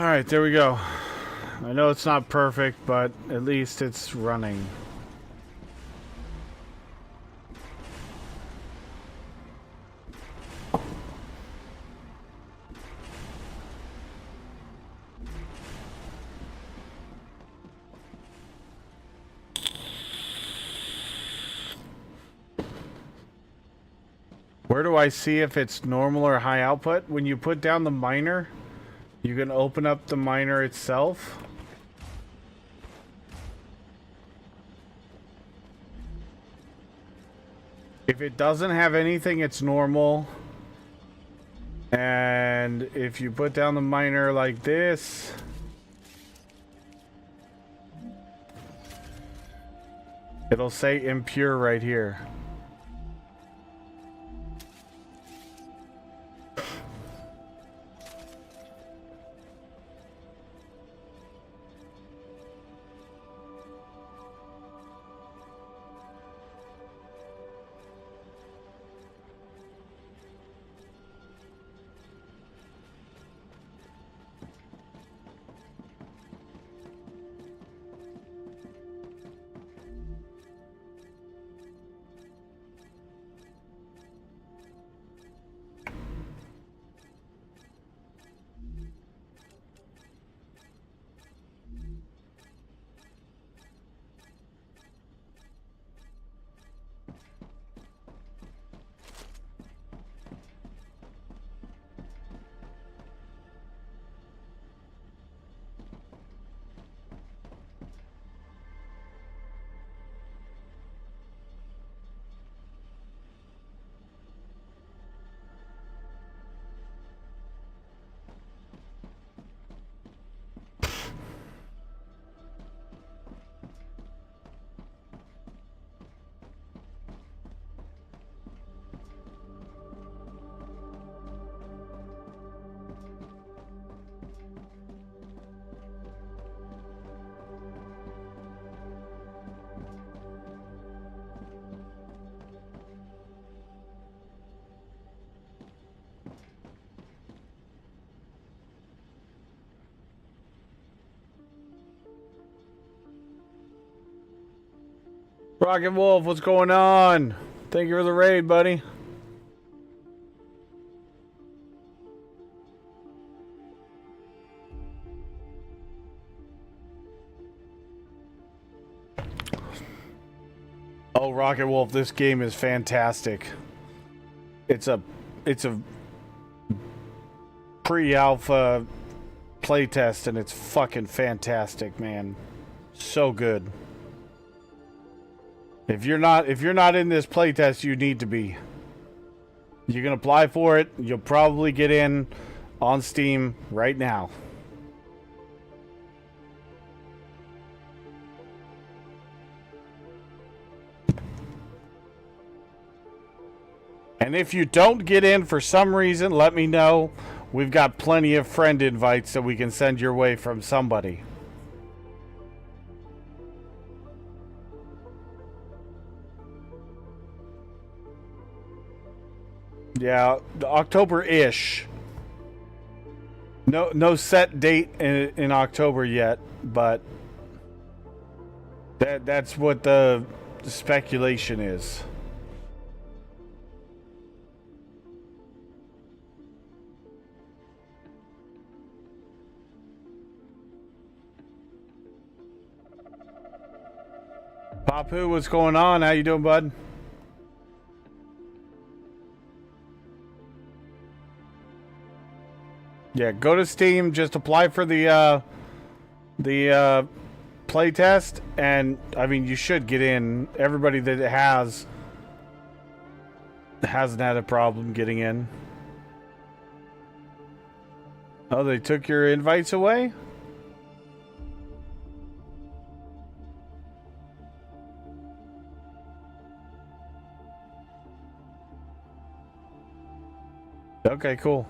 S2: Alright, there we go. I know it's not perfect, but at least it's running. Where do I see if it's normal or high output? When you put down the miner, you can open up the miner itself. If it doesn't have anything, it's normal. And if you put down the miner like this, it'll say impure right here. Rocket Wolf, what's going on? Thank you for the raid, buddy. Oh, Rocket Wolf, this game is fantastic. It's a pre-alpha playtest and it's fucking fantastic, man. So good. If you're not in this playtest, you need to be. You can apply for it. You'll probably get in on Steam right now. And if you don't get in for some reason, let me know. We've got plenty of friend invites that we can send your way from somebody. Yeah, October-ish. No set date in October yet, but that's what the speculation is. Papu, what's going on? How you doing, bud? Yeah, go to Steam, just apply for the playtest, and I mean you should get in. Everybody that hasn't had a problem getting in. Oh, they took your invites away? Okay, cool.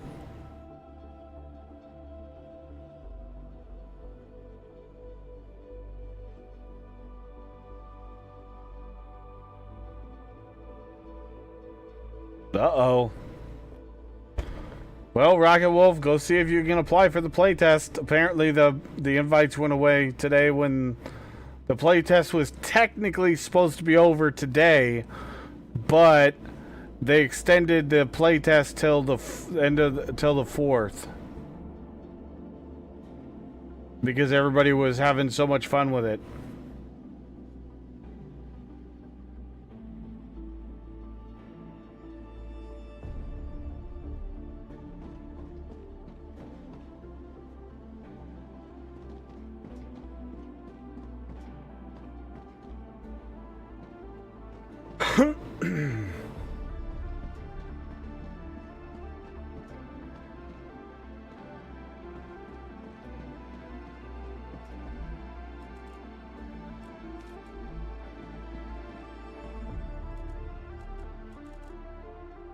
S2: Uh-oh. Well, Rocket Wolf, go see if you can apply for the playtest. Apparently, the invites went away today when the playtest was technically supposed to be over today, but they extended the playtest till the till the 4th because everybody was having so much fun with it.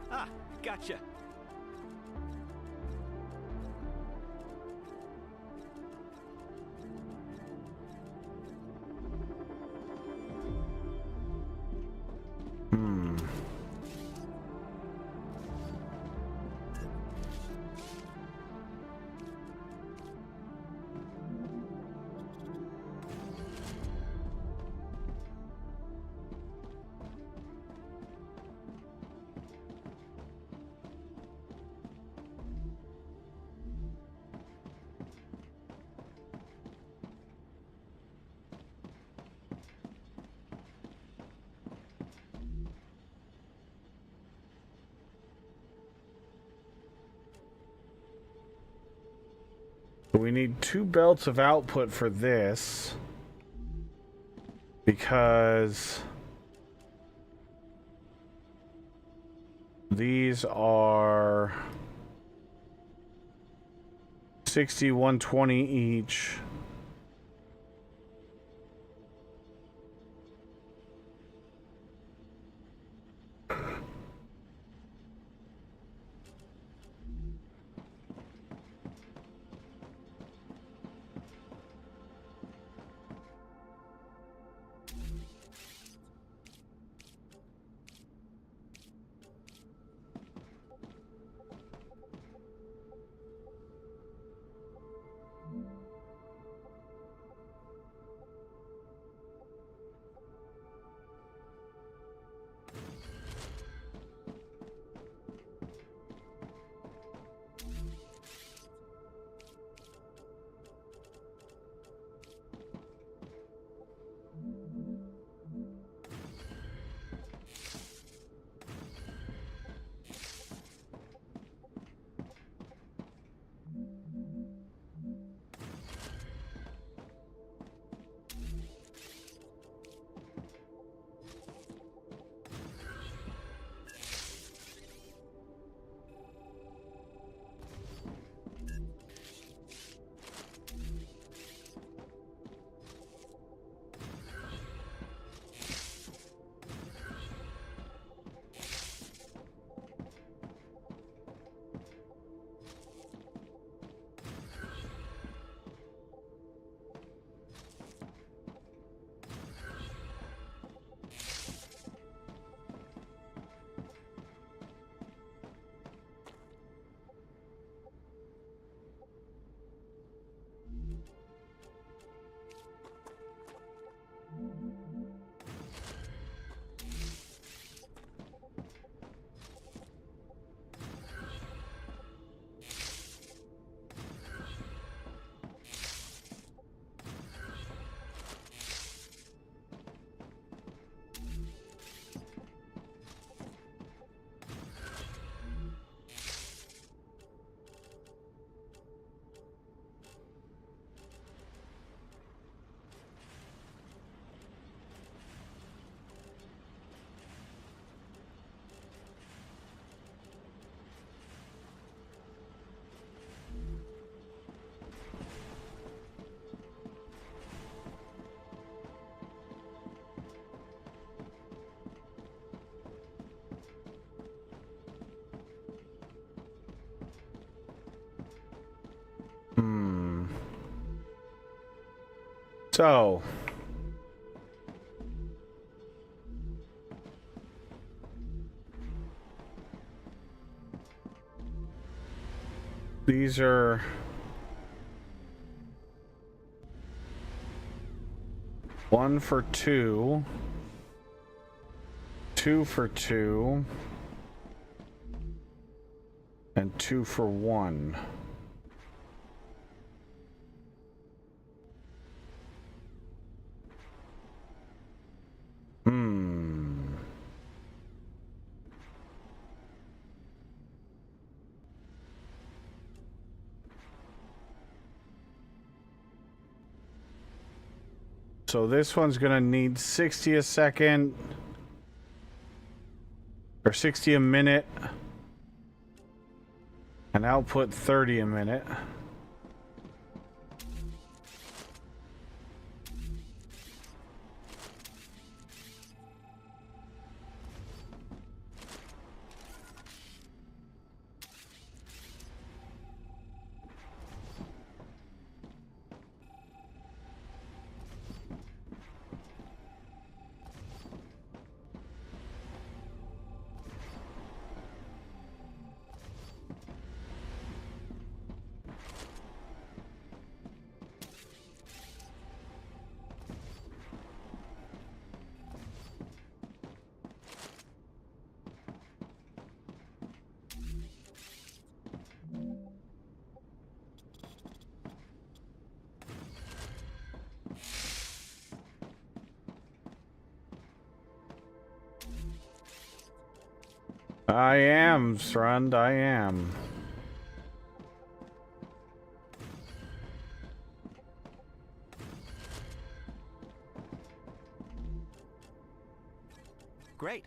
S6: Ah, gotcha.
S2: We need 2 belts of output for this because these are 60, 120 each. So, These are... One for two. Two for two. And two for one. So this one's gonna need 60 a second. Or 60 a minute. And output 30 a minute. I am, Srund, I am.
S6: Great.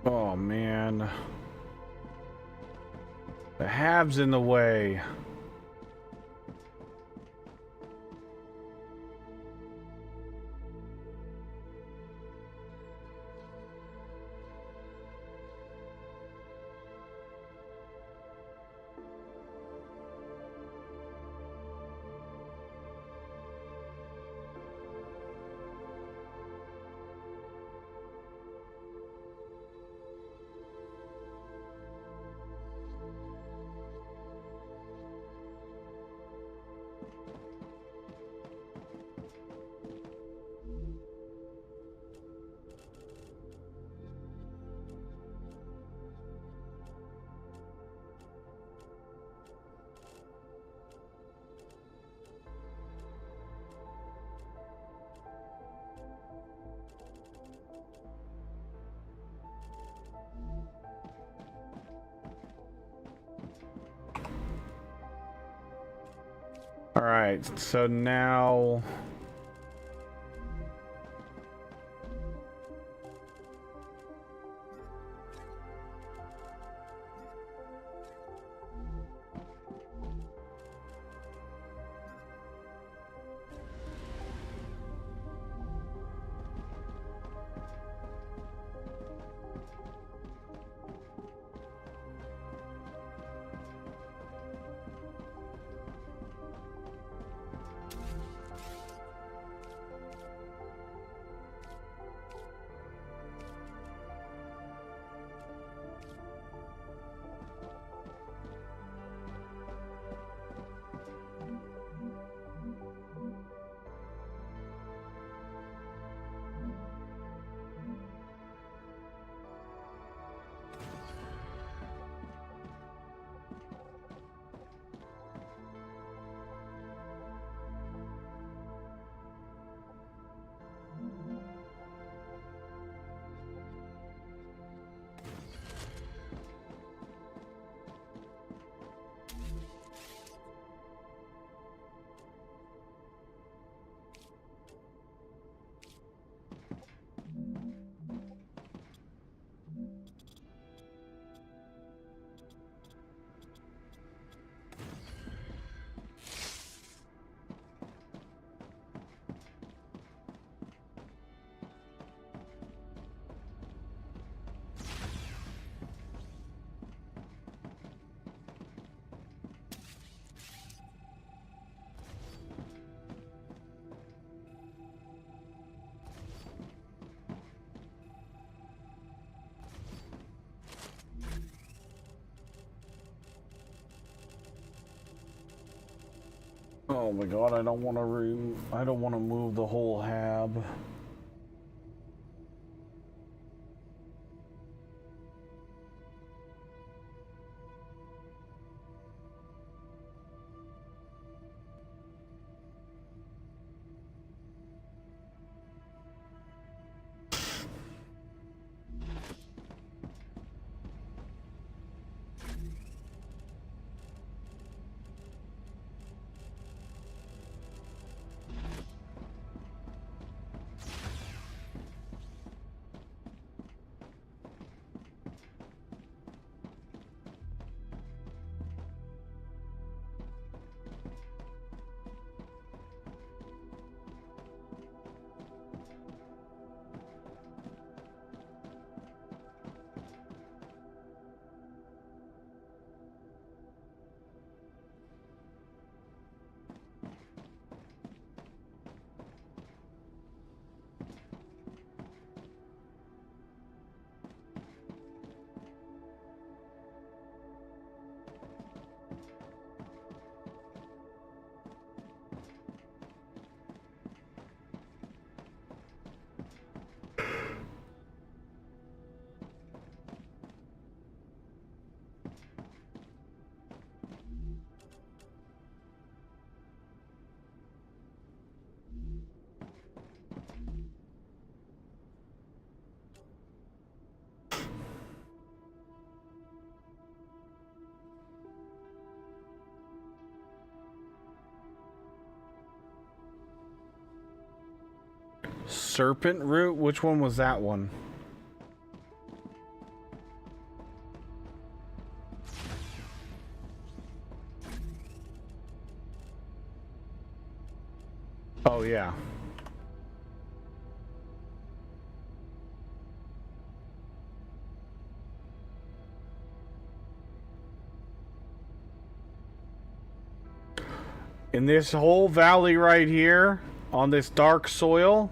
S6: Oh man. The hab's in the way.
S2: All right, so now. Oh my god, I don't want to move the whole hab. Serpent root? Which one was that one? Oh yeah. In this whole valley right here, on this dark soil,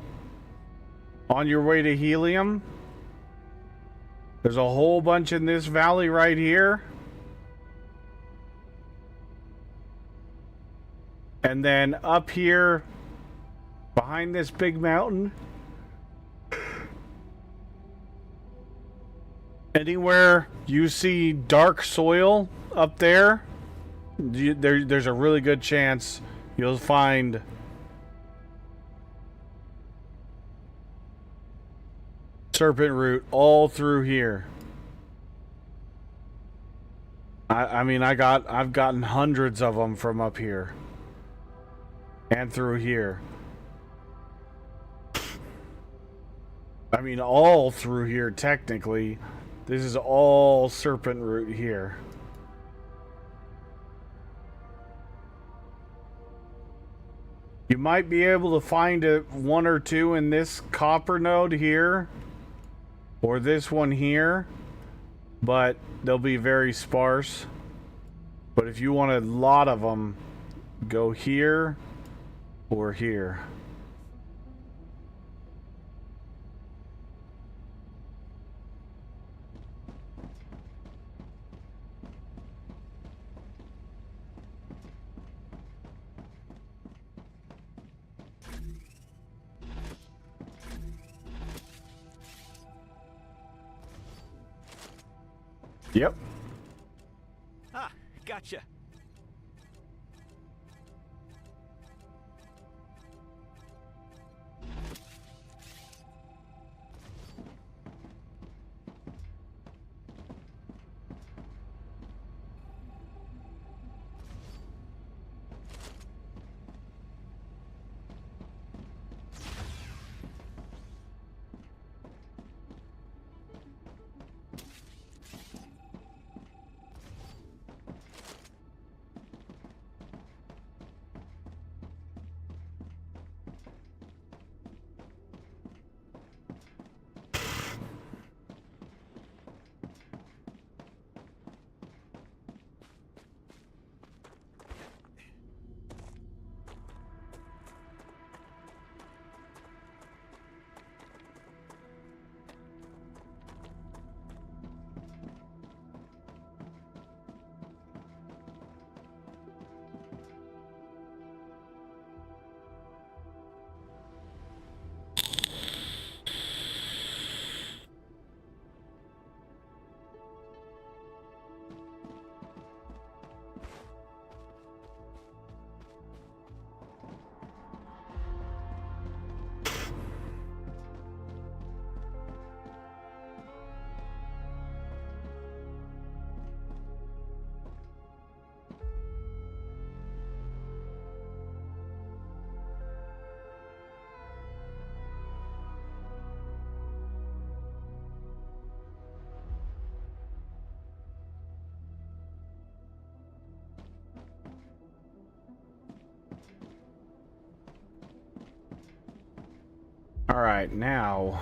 S2: on your way to helium, there's a whole bunch in this valley right here. And then up here, behind this big mountain, anywhere you see dark soil up there, there's a really good chance you'll find serpent root all through here. I mean, I've gotten hundreds of them from up here. And through here. I mean, all through here, technically. This is all serpent route here. You might be able to find one or two in this copper node here. Or this one here. But they'll be very sparse. But if you want a lot of them, go here or here. Yep.
S17: Ah, gotcha.
S2: All right, now.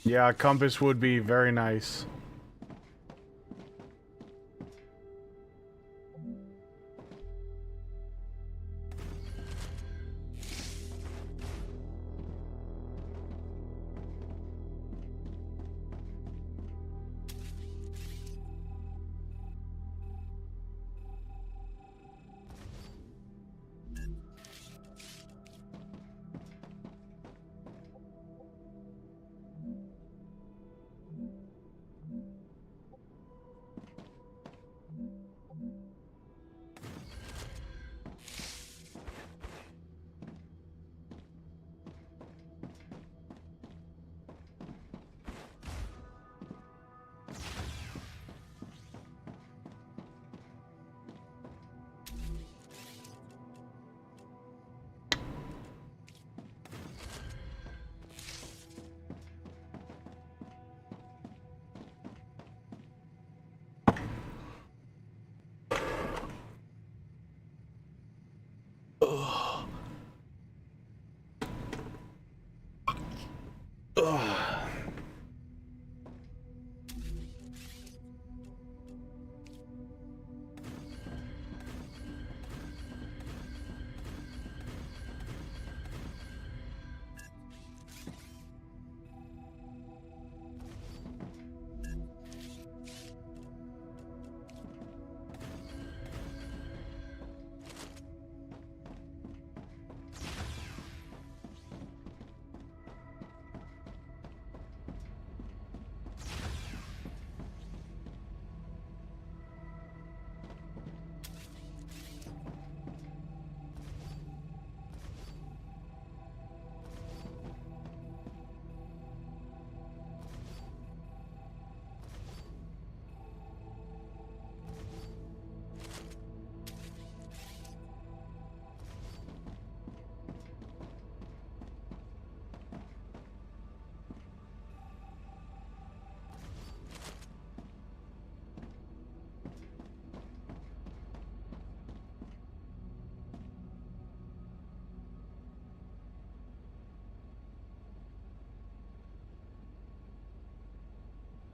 S2: Yeah, a compass would be very nice.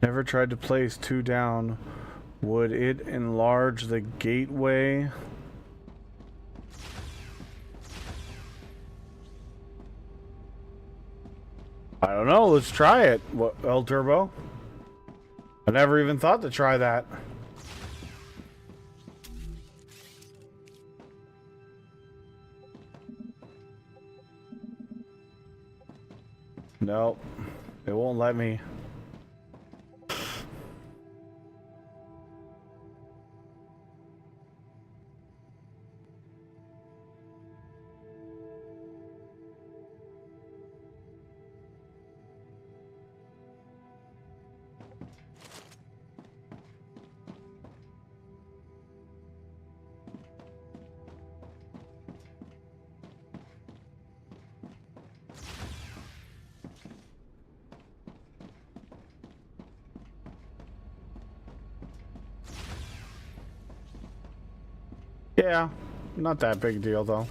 S2: Never tried to place 2 down. Would it enlarge the gateway? I don't know. Let's try it. What, El Turbo? I never even thought to try that. Nope. It won't let me. Yeah, not that big a deal though.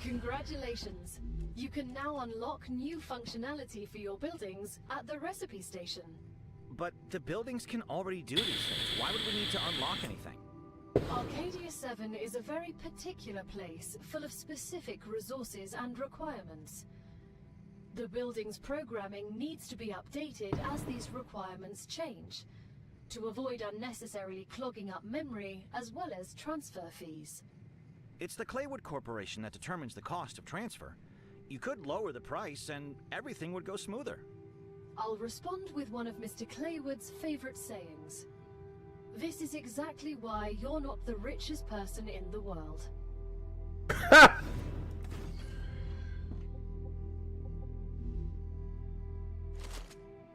S5: Congratulations! You can now unlock new functionality for your buildings at the recipe station.
S17: But the buildings can already do these things. Why would we need to unlock anything?
S5: Arcadia 7 is a very particular place, full of specific resources and requirements. The building's programming needs to be updated as these requirements change, to avoid unnecessarily clogging up memory as well as transfer fees.
S17: It's the Claywood Corporation that determines the cost of transfer. You could lower the price and everything would go smoother.
S5: I'll respond with one of Mr. Claywood's favorite sayings. This is exactly why you're not the richest person in the world.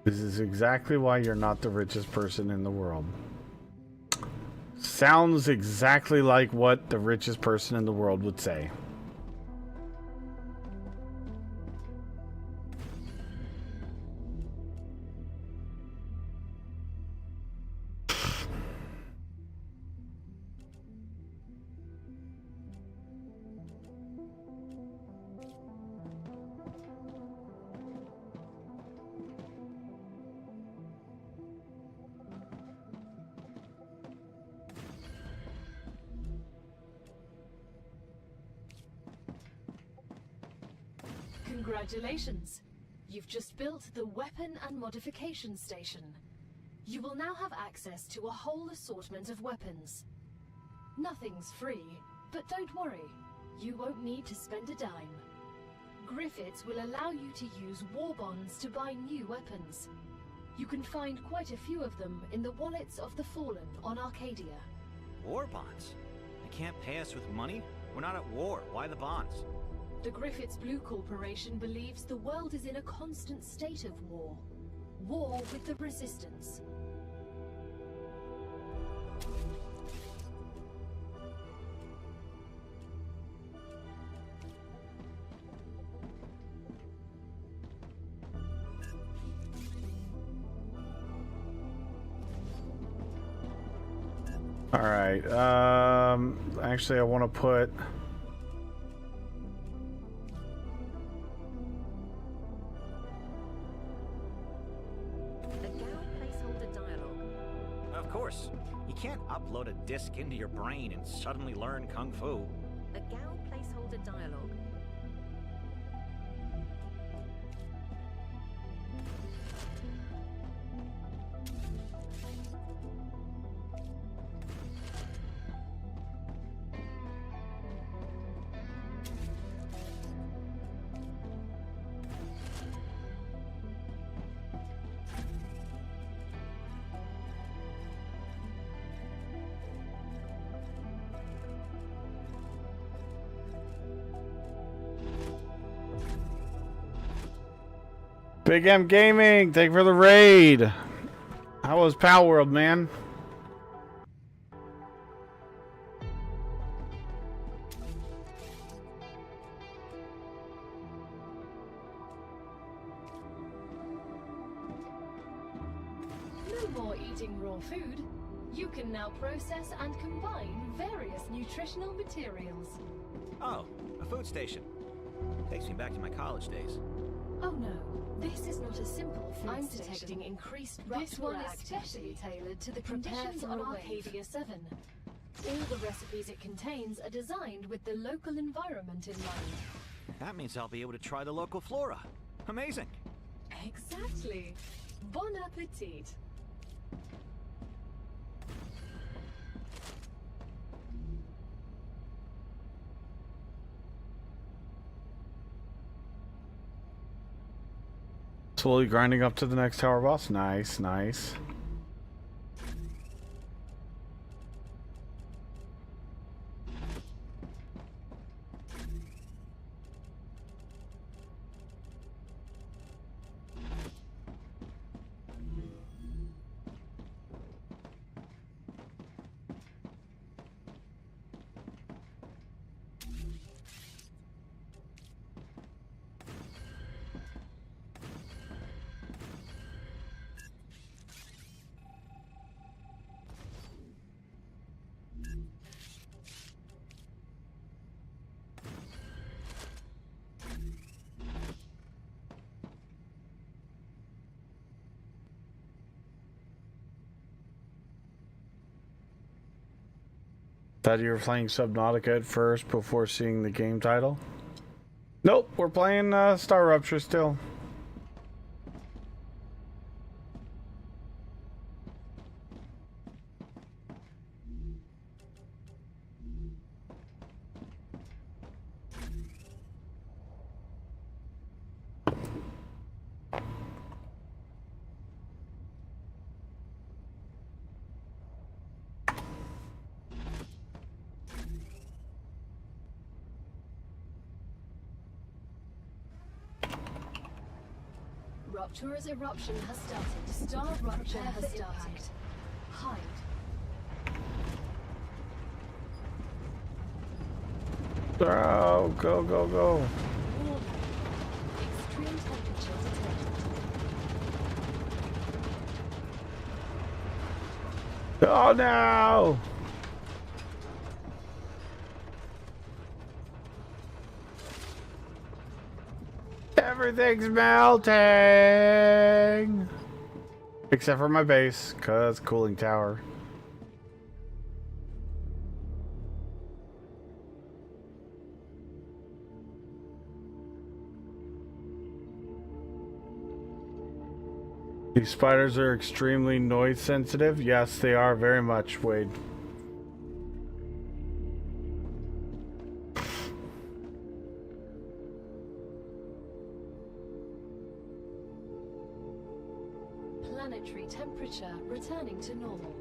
S2: This is exactly why you're not the richest person in the world. Sounds exactly like what the richest person in the world would say.
S5: Congratulations! You've just built the Weapon and Modification Station. You will now have access to a whole assortment of weapons. Nothing's free, but don't worry, you won't need to spend a dime. Griffiths will allow you to use war bonds to buy new weapons. You can find quite a few of them in the wallets of the Fallen on Arcadia.
S17: War bonds? They can't pay us with money? We're not at war. Why the bonds?
S5: The Griffiths Blue Corporation believes the world is in a constant state of war. War with the Resistance.
S2: All right. Actually, I want to put.
S17: Of course. You can't upload a disc into your brain and suddenly learn Kung Fu.
S18: A Gao placeholder dialogue.
S2: Big M Gaming, thank you for the raid. How was Pal World, man?
S5: No more eating raw food. You can now process and combine various nutritional materials.
S17: Oh, a food station. Takes me back to my college days.
S5: Oh no, this is not a simple food I'm station. detecting increased This one is activity. specially tailored to the conditions on Arcadia 7. All the recipes it contains are designed with the local environment in mind.
S17: That means I'll be able to try the local flora. Amazing.
S5: Exactly. Bon appetit.
S2: Slowly grinding up to the next tower boss. Nice, nice. Thought you were playing Subnautica at first before seeing the game title? Nope, we're playing Star Rupture still.
S5: Ruptur's eruption has started. Star rupture has started. Hide.
S2: Oh, go, go, go.
S5: Extreme temperature detected.
S2: Oh no! Everything's melting! Except for my base, cause cooling tower. These spiders are extremely noise sensitive. Yes, they are very much, Wade.
S5: Planetary temperature returning to normal.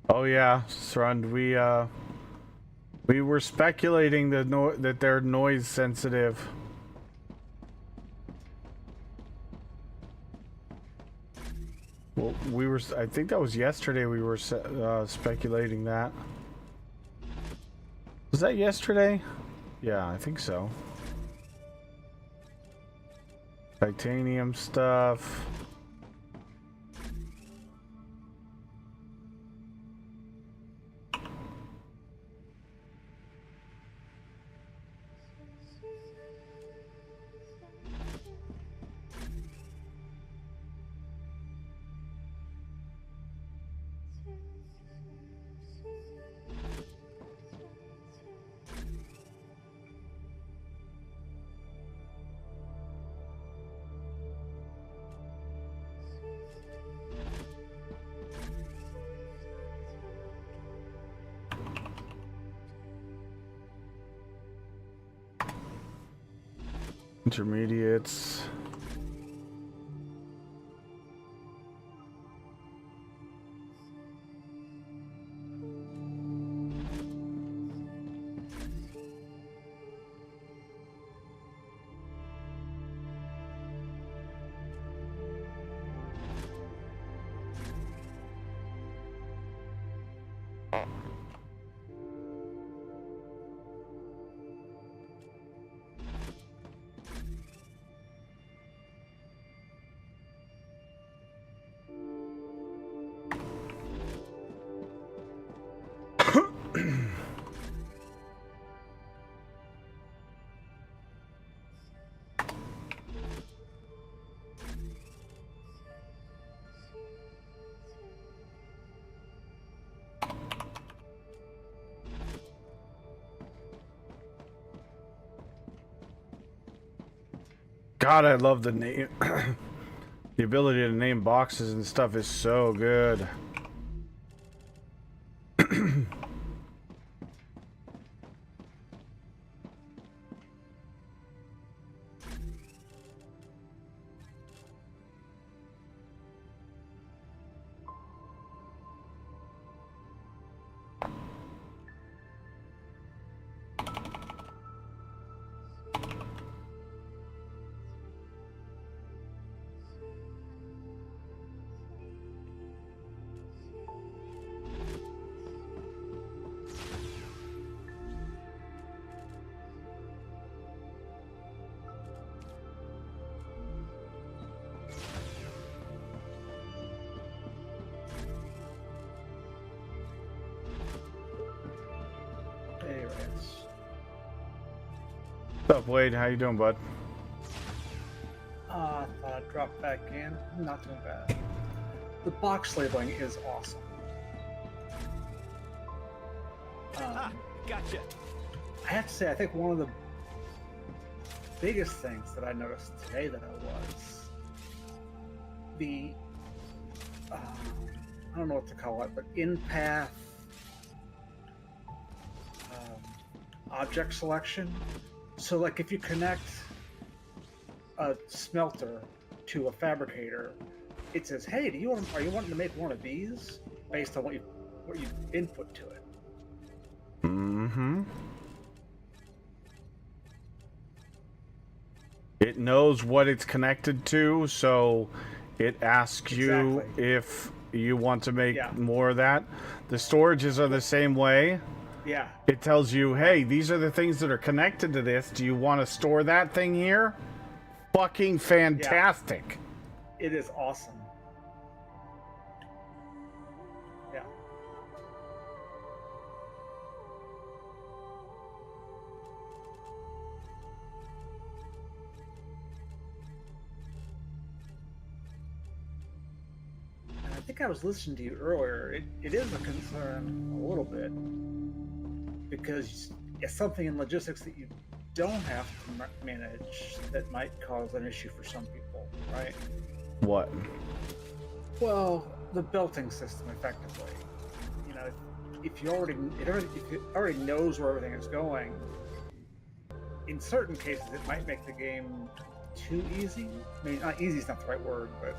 S2: Oh yeah, Srund, we were speculating that they're noise sensitive. Well, I think that was yesterday we were speculating that. Was that yesterday? Yeah, I think so. Titanium stuff. Intermediates. God, I love the name. The ability to name boxes and stuff is so good.
S7: Hey, Rance.
S2: What's up, Wade? How you doing, bud?
S7: I thought I'd drop back in. Not too bad. the box labeling is awesome.
S17: Gotcha.
S7: I have to say, I think one of the biggest things that I noticed today that was the I don't know what to call it, but in-path object selection. So, like, if you connect a smelter to a fabricator, it says, "Hey, are you wanting to make one of these?" Based on what you input to it.
S2: Mm-hmm. It knows what it's connected to, so it asks you if you want to make more of that. The storages are the same way.
S7: Yeah.
S2: It tells you, hey, these are the things that are connected to this. Do you want to store that thing here? Fucking fantastic.
S7: Yeah. It is awesome. Yeah. I think I was listening to you earlier. It is a concern a little bit because it's something in logistics that you don't have to manage that might cause an issue for some people, right?
S2: What?
S7: Well, the belting system, effectively. You know, if it already knows where everything is going, in certain cases it might make the game too easy. I mean, not easy is not the right word, but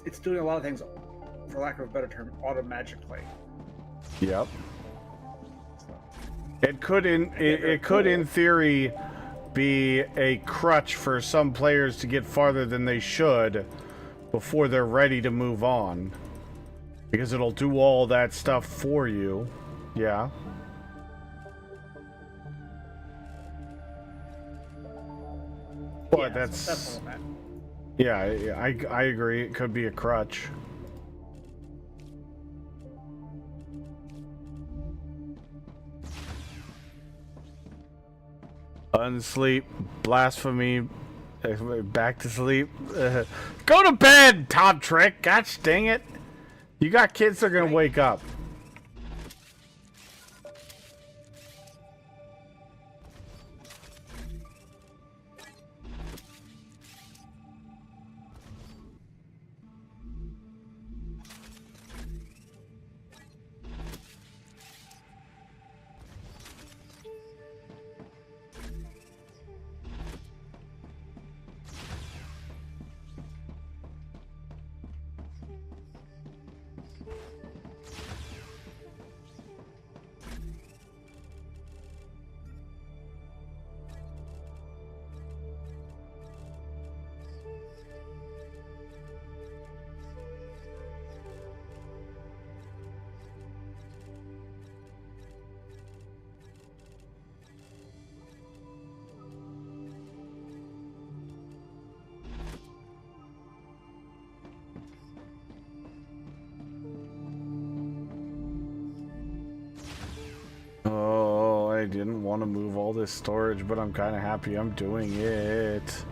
S7: it's doing a lot of things, for lack of a better term, automagically.
S2: Yep. It could in theory be a crutch for some players to get farther than they should before they're ready to move on, because it'll do all that stuff for you. Yeah. But that's
S7: what I meant.
S2: Yeah, I agree. It could be a crutch. Unsleep, blasphemy, back to sleep. Go to bed, Top Trick. Gosh dang it. You got kids that are going to wake up. Oh, I didn't want to move all this storage, but I'm kind of happy I'm doing it.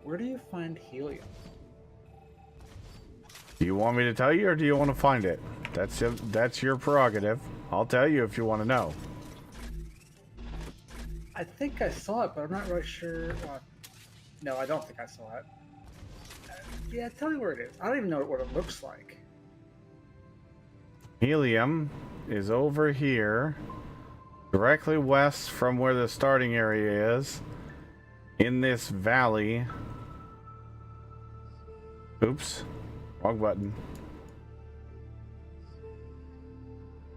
S7: Where do you find helium?
S2: Do you want me to tell you, or do you want to find it? That's your prerogative. I'll tell you if you want to know.
S7: I think I saw it, but I'm not really sure. No, I don't think I saw it. Yeah, tell me where it is. I don't even know what it looks like.
S2: Helium is over here, directly west from where the starting area is, in this valley. Oops, wrong button.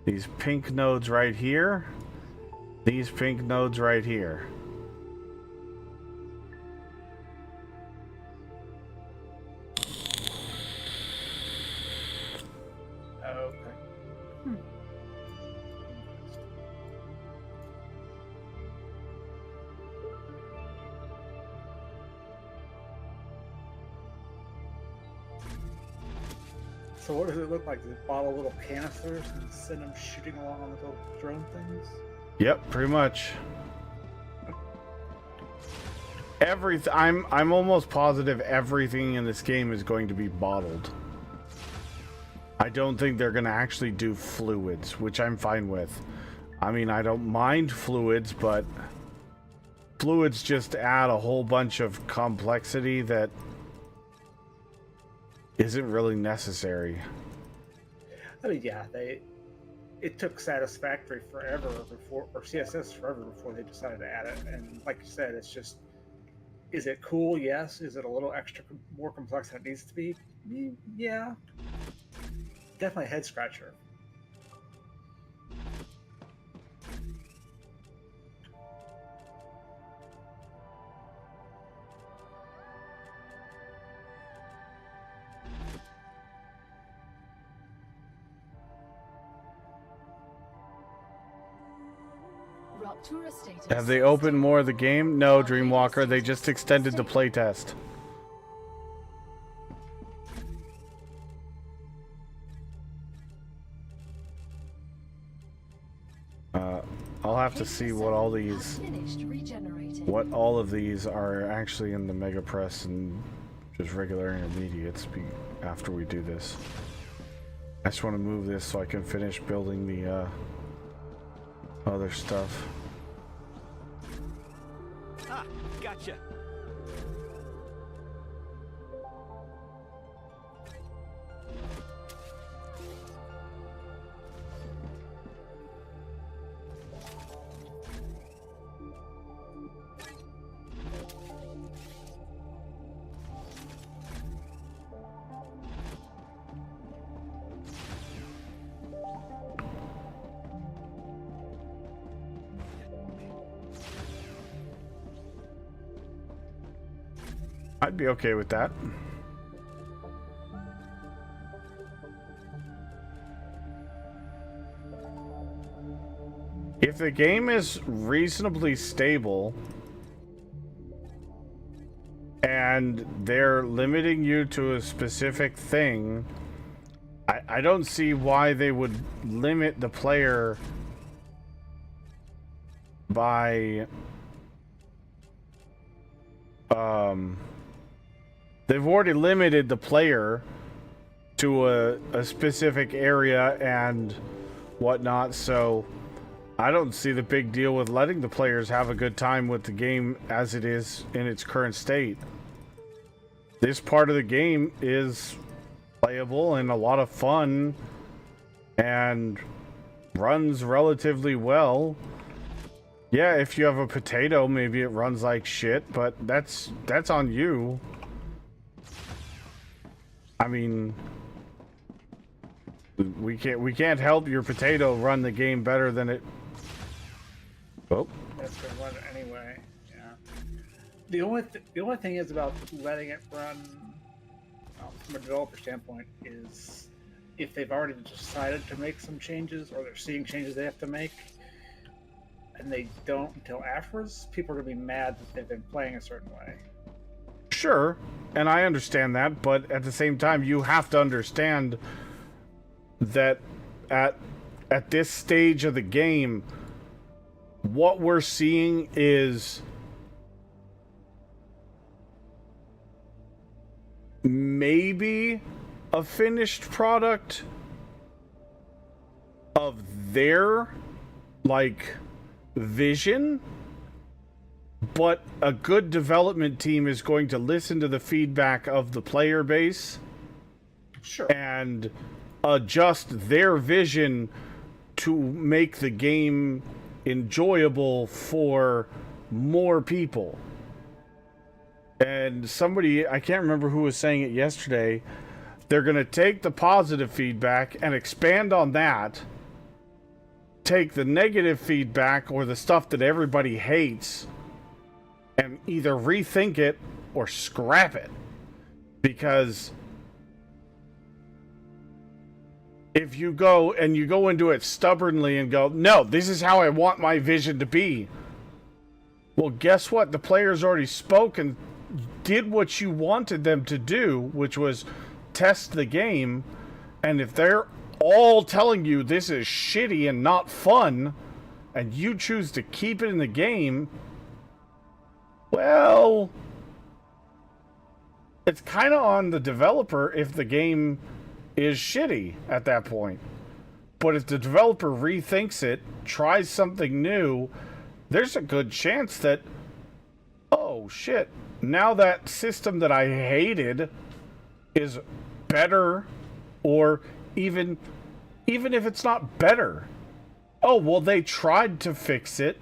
S2: These pink nodes right here. These pink nodes right here.
S7: Okay. So what does it look like? Does it bottle little canisters and send them shooting along on little drone things?
S2: Yep, pretty much. I'm almost positive everything in this game is going to be bottled. I don't think they're going to actually do fluids, which I'm fine with. I mean, I don't mind fluids, but fluids just add a whole bunch of complexity that isn't really necessary.
S7: I mean, yeah, it took Satisfactory forever before, or CSS forever before they decided to add it. And like you said, it's just, is it cool? Yes. Is it a little extra more complex than it needs to be? Yeah. Definitely a head scratcher.
S2: Have they opened more of the game? No, Dreamwalker. They just extended the playtest. I'll have to see what all of these are actually in the Mega Press and just regular intermediates after we do this. I just want to move this so I can finish building the other stuff.
S17: Ah, gotcha.
S2: I'd be okay with that. If the game is reasonably stable and they're limiting you to a specific thing, I don't see why they would limit the player by they've already limited the player to a specific area and whatnot, so I don't see the big deal with letting the players have a good time with the game as it is in its current state. This part of the game is playable and a lot of fun and runs relatively well. Yeah, if you have a potato, maybe it runs like shit, but that's on you. I mean, we can't help your potato run the game better than it. Oh.
S7: That's gonna run it anyway. Yeah. The only thing is about letting it run from a developer standpoint is if they've already decided to make some changes or they're seeing changes they have to make and they don't until afterwards, people are gonna be mad that they've been playing a certain way.
S2: Sure, and I understand that, but at the same time, you have to understand that at this stage of the game, what we're seeing is maybe a finished product of their, like, vision, but a good development team is going to listen to the feedback of the player base,
S7: sure,
S2: and adjust their vision to make the game enjoyable for more people. And somebody, I can't remember who was saying it yesterday, they're going to take the positive feedback and expand on that take the negative feedback or the stuff that everybody hates and either rethink it or scrap it. Because if you go into it stubbornly and go, no, this is how I want my vision to be. Well, guess what? The players already spoke and did what you wanted them to do, which was test the game. And if they're all telling you this is shitty and not fun, and you choose to keep it in the game, well, it's kind of on the developer if the game is shitty at that point. But if the developer rethinks it, tries something new, there's a good chance that, oh shit, now that system that I hated is better, or even if it's not better, oh, well, they tried to fix it.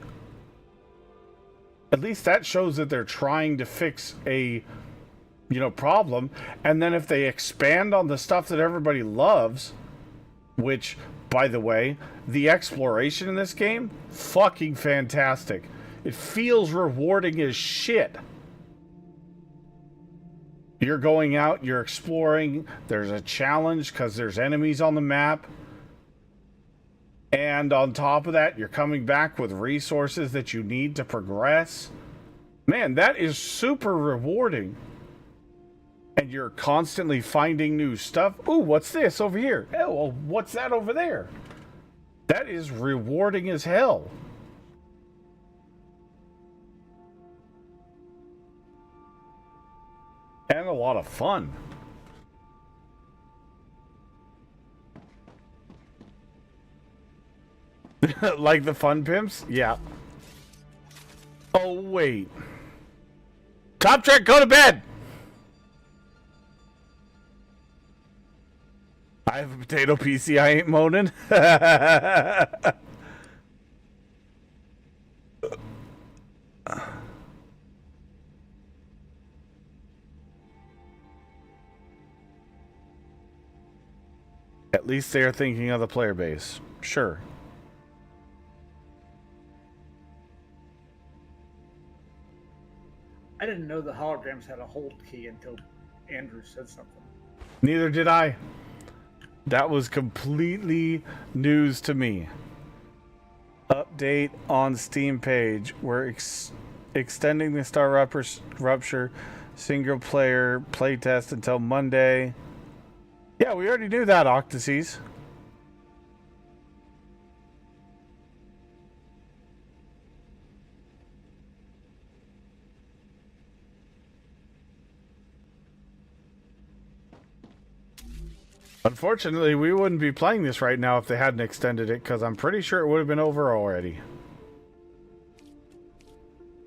S2: At least that shows that they're trying to fix a, problem. And then if they expand on the stuff that everybody loves, which, by the way, the exploration in this game, fucking fantastic. It feels rewarding as shit. You're going out, you're exploring, there's a challenge because there's enemies on the map. And on top of that, you're coming back with resources that you need to progress. Man, that is super rewarding. And you're constantly finding new stuff. Ooh, what's this over here? Oh, well, what's that over there? That is rewarding as hell. And a lot of fun. Like the fun pimps? Yeah. Oh, wait. Top Trek, go to bed! I have a potato PC, I ain't moaning. At least they are thinking of the player base. Sure.
S7: I didn't know the holograms had a hold key until Andrew said something.
S2: Neither did I. That was completely news to me. Update on Steam page. We're extending the Star Rupture single player playtest until Monday. Yeah, we already knew that, Octases. Unfortunately, we wouldn't be playing this right now if they hadn't extended it, because I'm pretty sure it would have been over already.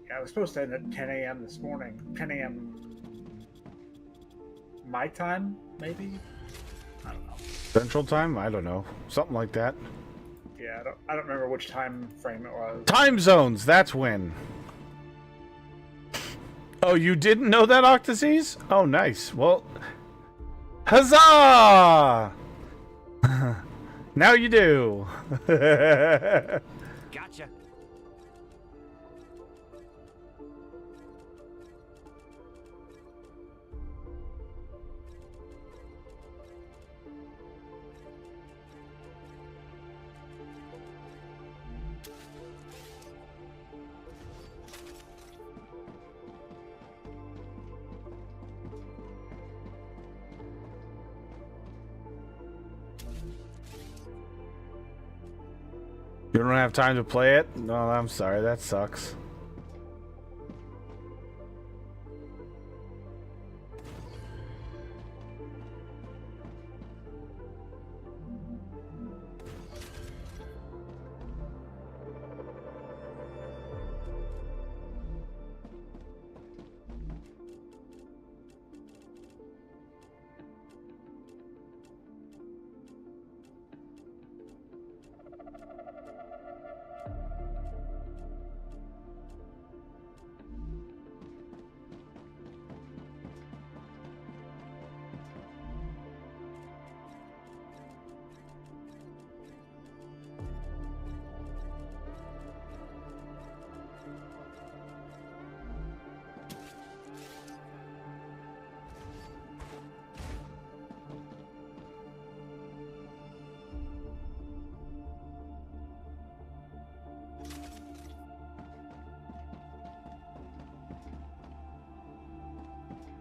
S7: Yeah, I was supposed to end at 10 a.m. this morning. 10 a.m. my time, maybe? I don't know.
S2: Central time? I don't know. Something like that.
S7: Yeah, I don't remember which time frame it was.
S2: Time zones, that's when. Oh, you didn't know that, Octases? Oh, nice. Well, huzzah! Now you do.
S17: Gotcha.
S2: You don't have time to play it? No, I'm sorry, that sucks.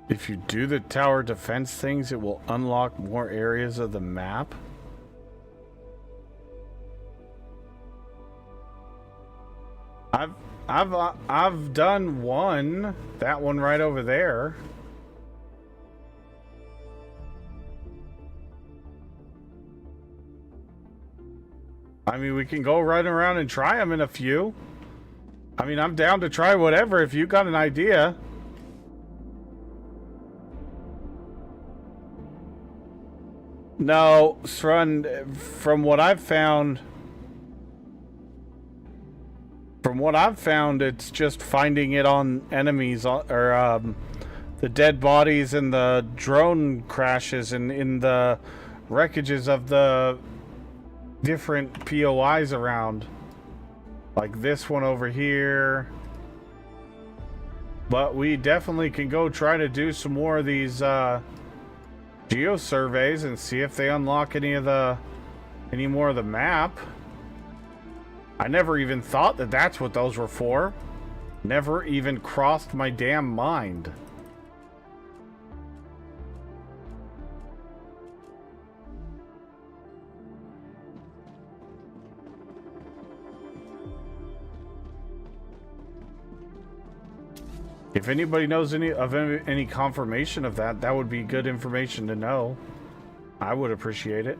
S2: If you do the tower defense things, it will unlock more areas of the map. I've done one. That one right over there. I mean, we can go running around and try them in a few. I mean, I'm down to try whatever if you got an idea. No, Srun, from what I've found, it's just finding it on enemies or the dead bodies and the drone crashes and in the wreckages of the different POIs around. Like this one over here. But we definitely can go try to do some more of these geo surveys and see if they unlock any more of the map. I never even thought that that's what those were for. Never even crossed my damn mind. If anybody knows any confirmation of that, that would be good information to know. I would appreciate it.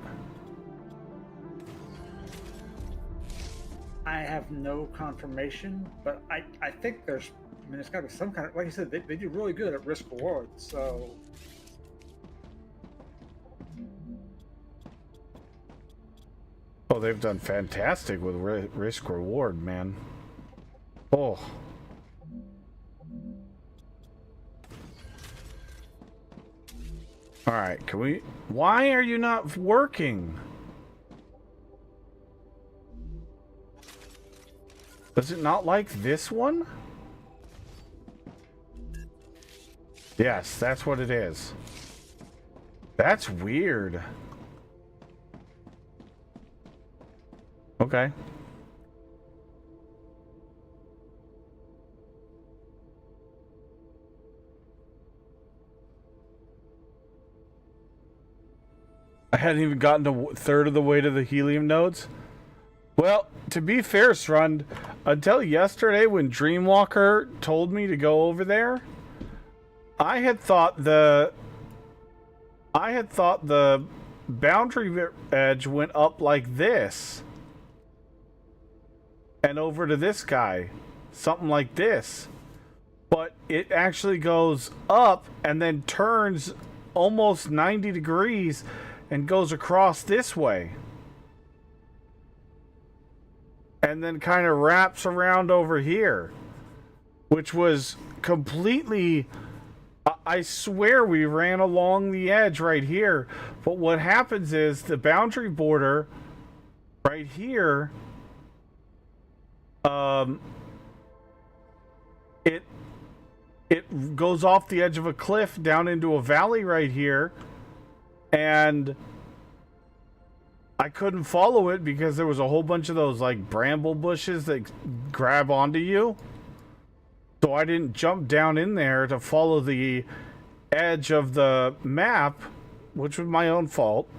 S7: I have no confirmation, but I think there's, I mean, there's got to be some kind of, like you said, they do really good at risk reward, so.
S2: Oh, they've done fantastic with risk reward, man. Oh. All right, can we? Why are you not working? Does it not like this one? Yes, that's what it is. That's weird. Okay. I hadn't even gotten to a third of the way to the helium nodes. Well, to be fair, Srund, until yesterday when Dreamwalker told me to go over there, I had thought the boundary edge went up like this and over to this guy, something like this. But it actually goes up and then turns almost 90 degrees and goes across this way. And then kind of wraps around over here, which was completely, I swear we ran along the edge right here. But what happens is the boundary border right here, it goes off the edge of a cliff down into a valley right here. And I couldn't follow it because there was a whole bunch of those like bramble bushes that grab onto you. So I didn't jump down in there to follow the edge of the map, which was my own fault,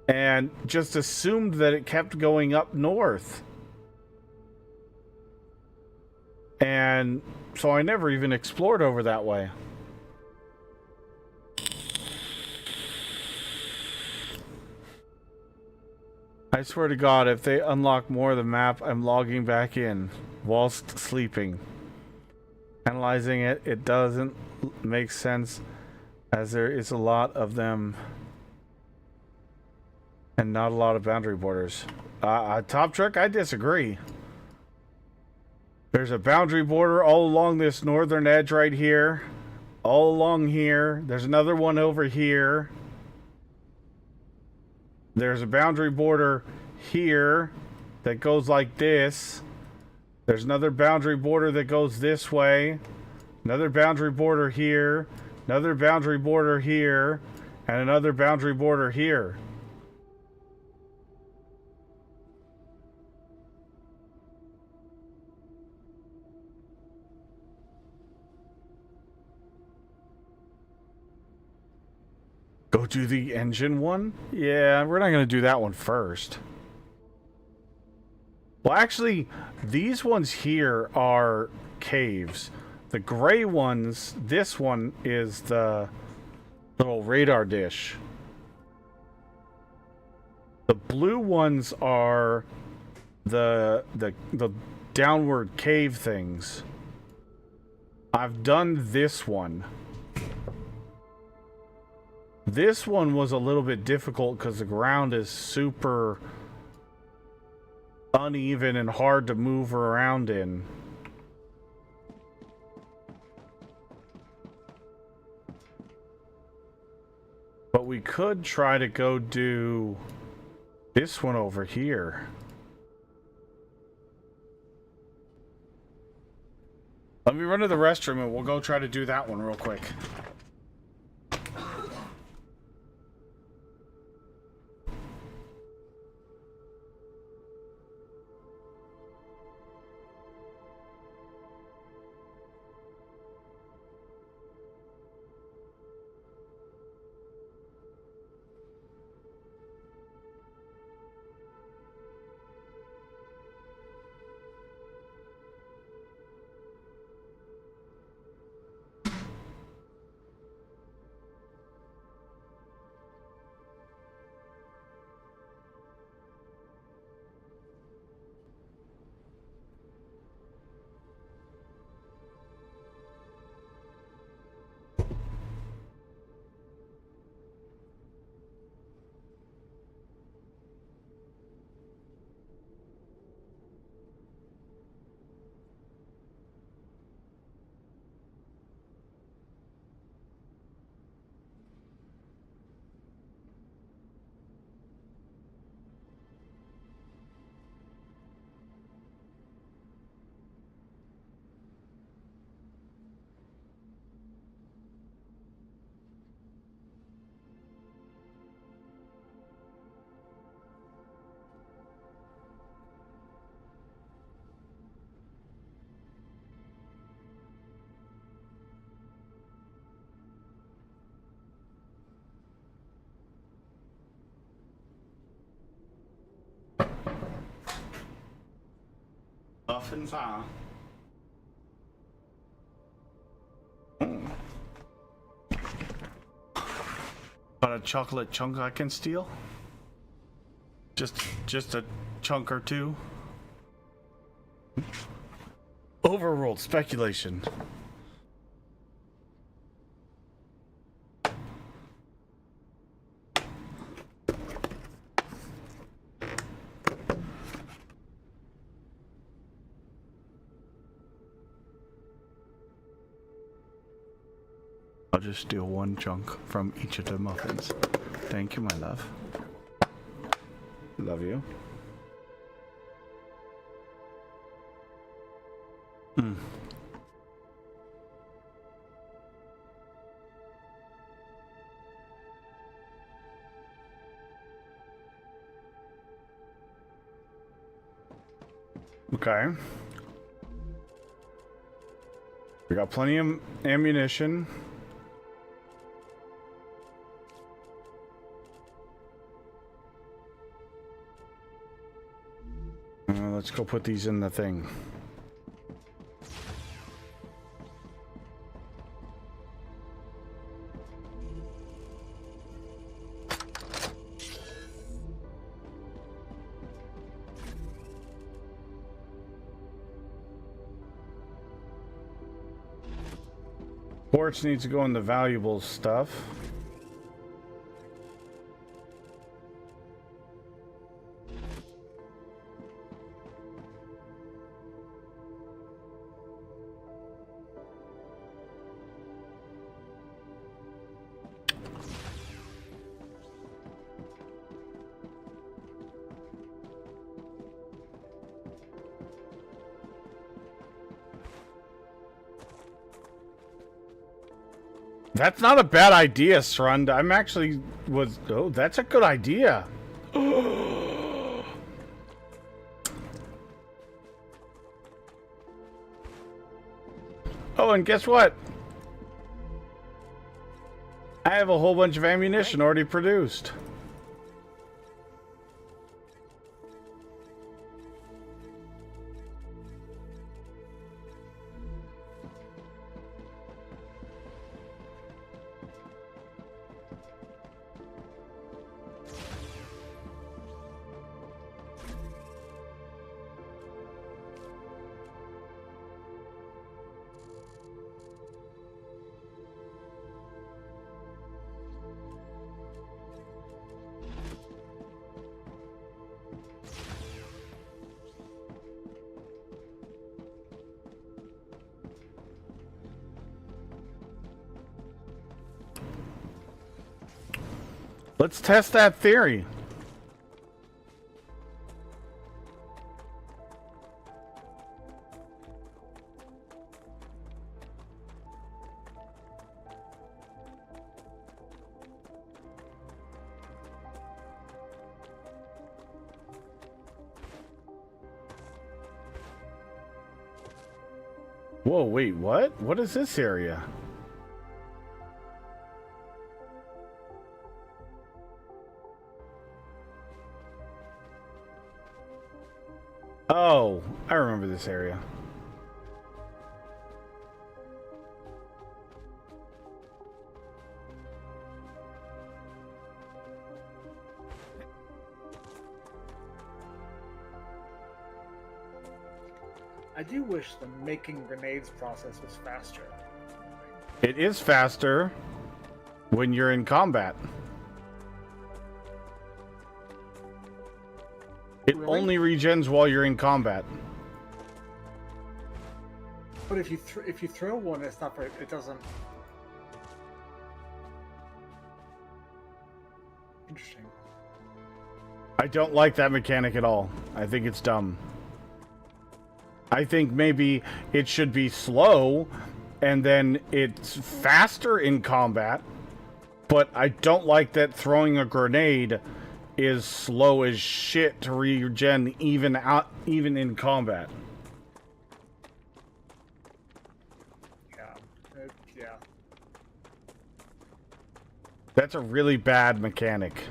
S2: and just assumed that it kept going up north. And so I never even explored over that way. I swear to God, if they unlock more of the map, I'm logging back in whilst sleeping. Analyzing it, it doesn't make sense as there is a lot of them and not a lot of boundary borders. Top Truck, I disagree. There's a boundary border all along this northern edge right here. All along here. There's another one over here. There's a boundary border here that goes like this. There's another boundary border that goes this way. Another boundary border here. Another boundary border here. And another boundary border here. Go do the engine one? Yeah, we're not going to do that one first. Well, actually, these ones here are caves. The gray ones, this one is the little radar dish. The blue ones are the downward cave things. I've done this one. This one was a little bit difficult because the ground is super uneven and hard to move around in. But we could try to go do this one over here. Let me run to the restroom and we'll go try to do that one real quick. Up and far. Got a chocolate chunk I can steal? Just a chunk or two? Overruled speculation. I'll just steal one chunk from each of the muffins. Thank you, my love. Love you. Hmm. Okay. We got plenty of ammunition. Let's go put these in the thing. Quartz needs to go in the valuable stuff. That's not a bad idea, Srund. I'm actually was. Oh, that's a good idea. Oh, and guess what? I have a whole bunch of ammunition already produced. Let's test that theory. Whoa, wait, what? What is this area? Oh, I remember this area.
S7: I do wish the making grenades process was faster.
S2: It is faster when you're in combat. It only regens while you're in combat.
S7: But if you throw one, it's not very, it doesn't. Interesting.
S2: I don't like that mechanic at all. I think it's dumb. I think maybe it should be slow and then it's faster in combat. But I don't like that throwing a grenade is slow as shit to regen even in combat.
S7: Yeah.
S2: That's a really bad mechanic.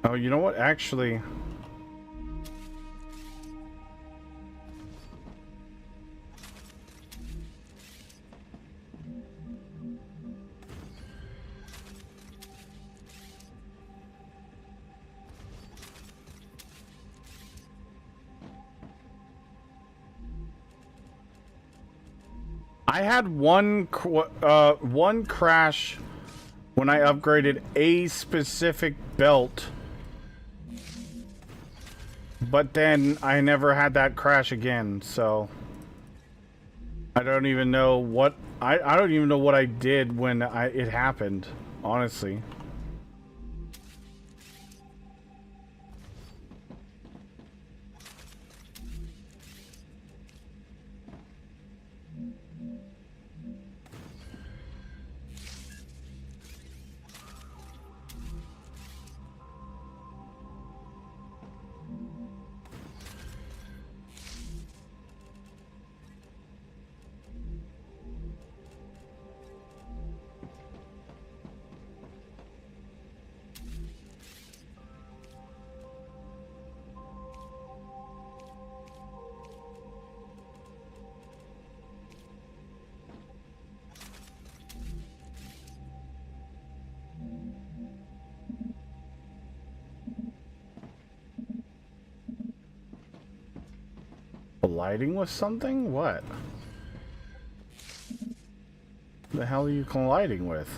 S2: Oh, you know what? Actually, I had one crash when I upgraded a specific belt. But then I never had that crash again, so I don't even know what I don't even know what I did when it happened, honestly. Colliding with something? What? The hell are you colliding with?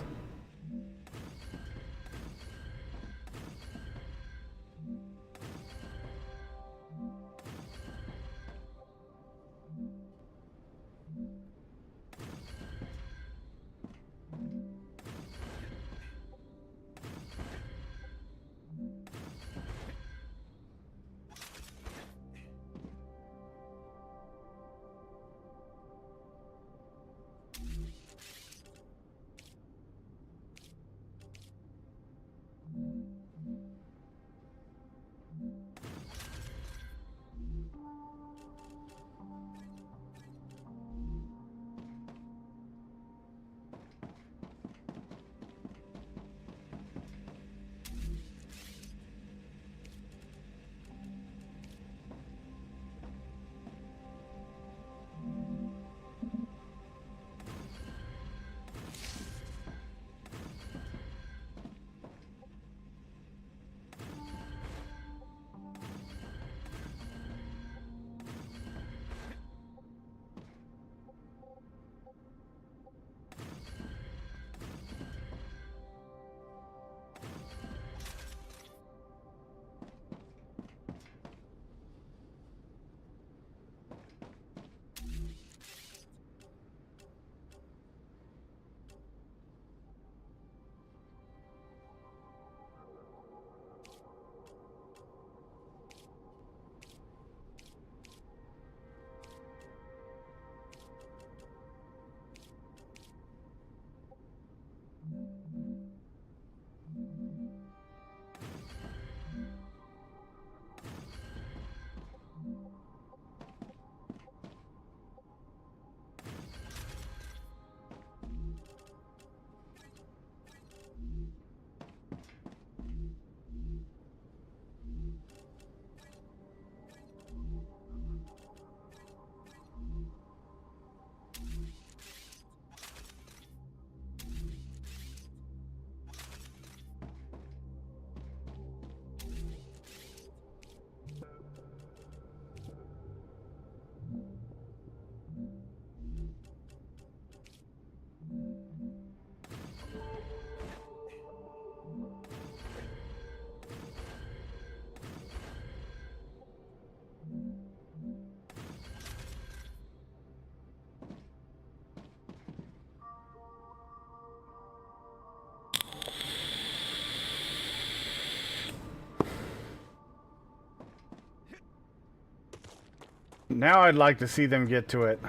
S2: Now I'd like to see them get to it.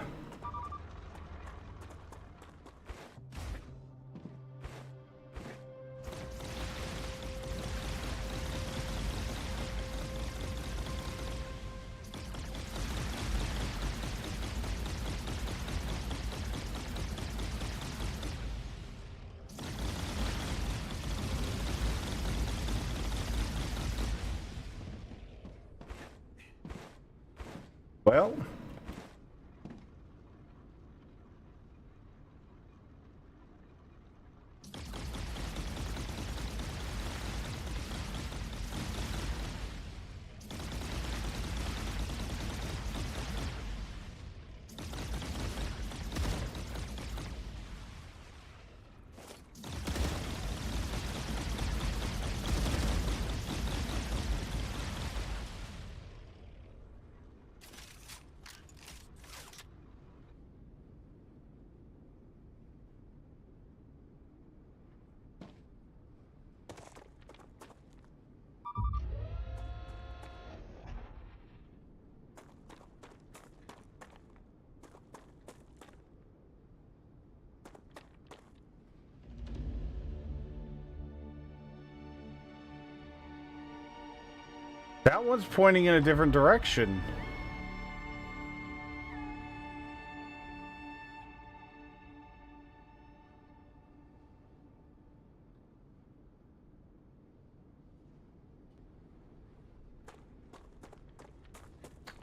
S2: Well, that one's pointing in a different direction.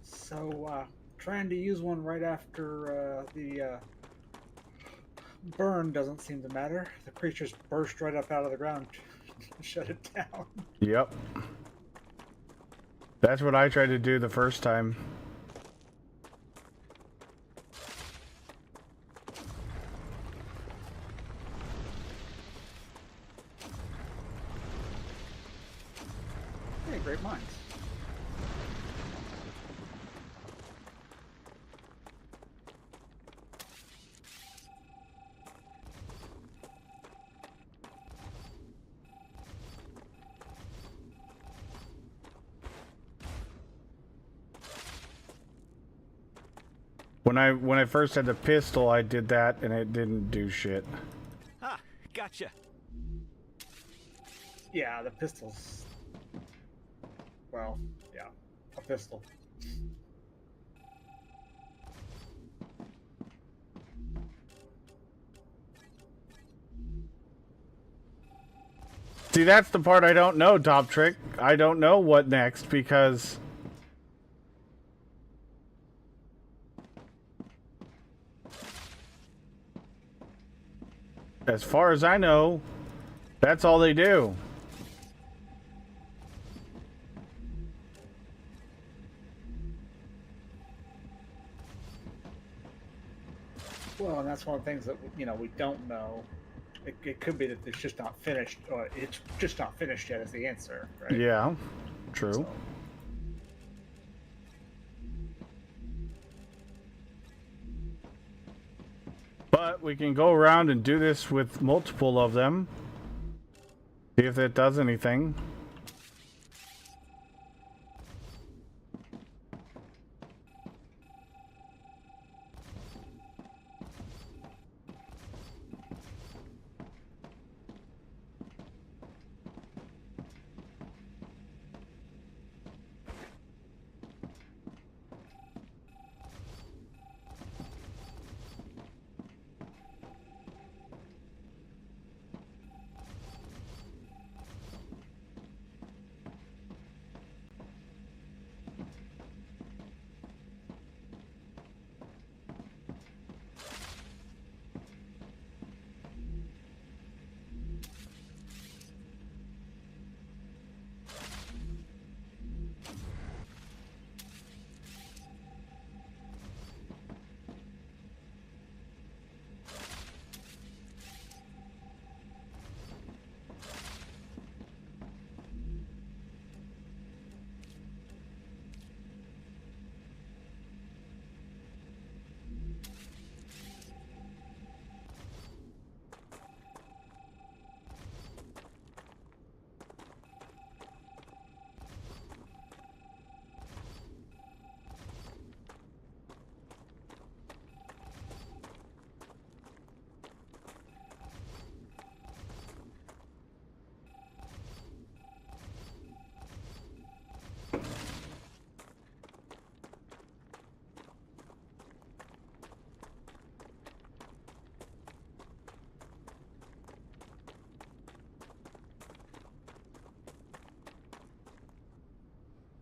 S7: So, trying to use one right after the burn doesn't seem to matter. The creatures burst right up out of the ground to shut it down.
S2: Yep. That's what I tried to do the first time. When I first had the pistol, I did that and it didn't do shit.
S17: Ah, gotcha.
S7: Yeah, the pistol's... Well, yeah, a pistol.
S2: See, that's the part I don't know, Top Trick. I don't know what next because... As far as I know, that's all they do.
S7: Well, and that's one of the things that, you know, we don't know. It could be that it's just not finished, or it's just not finished yet is the answer, right?
S2: Yeah, true.
S7: So.
S2: But we can go around and do this with multiple of them. See if that does anything.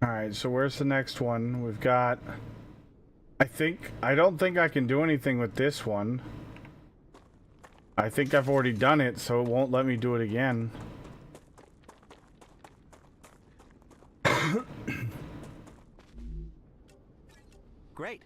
S2: Alright, so where's the next one? We've got... I don't think I can do anything with this one. I think I've already done it, so it won't let me do it again.
S17: Great.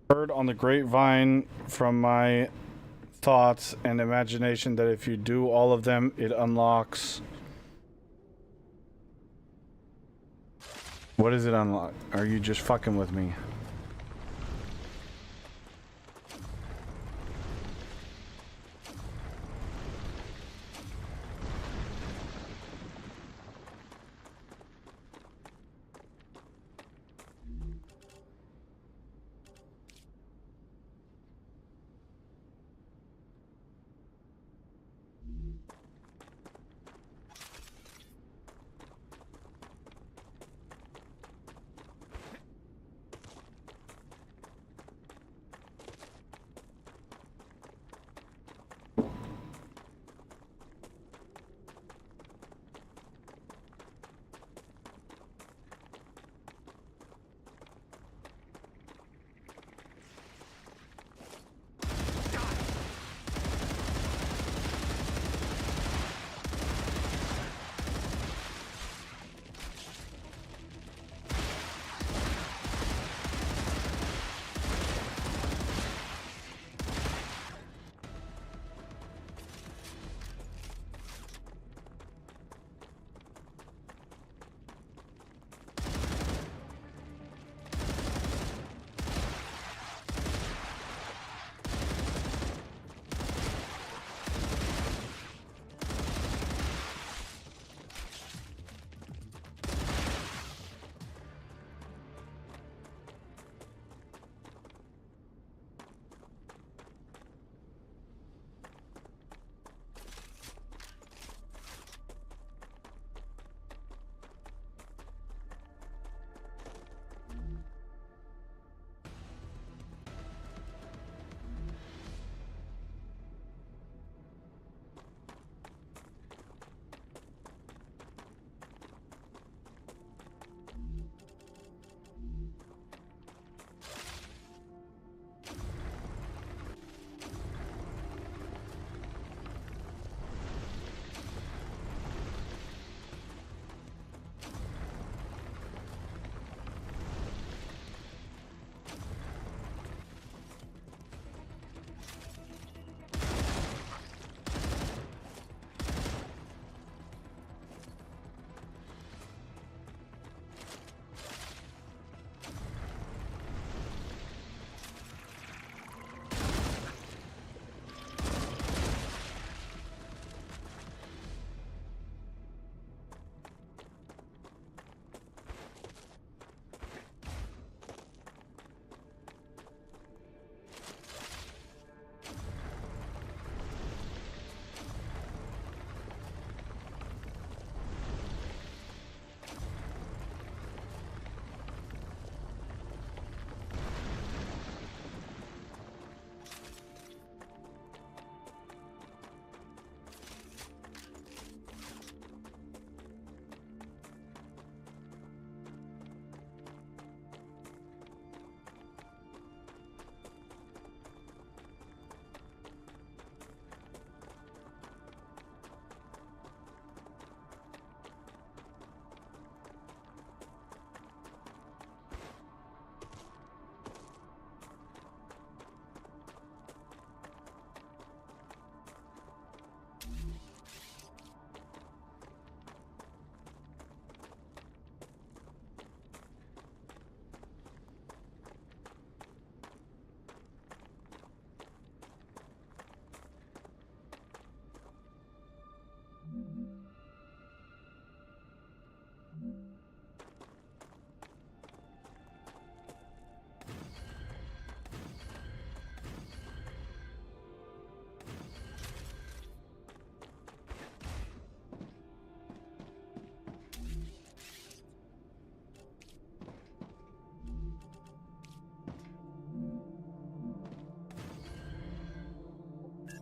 S2: Heard on the grapevine from my thoughts and imagination that if you do all of them, it unlocks... What does it unlock? Are you just fucking with me?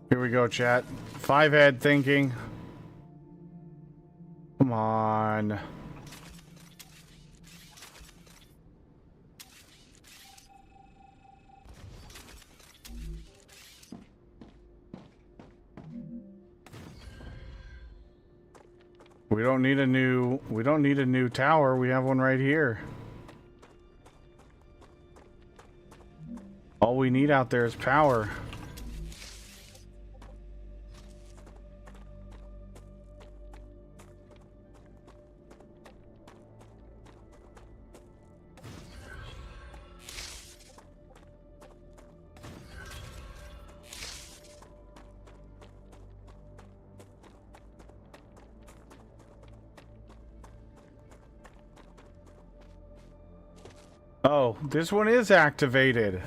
S2: Here we go, chat. 5-head thinking. Come on. We don't need a new tower. We have one right here. All we need out there is power. Oh, this one is activated.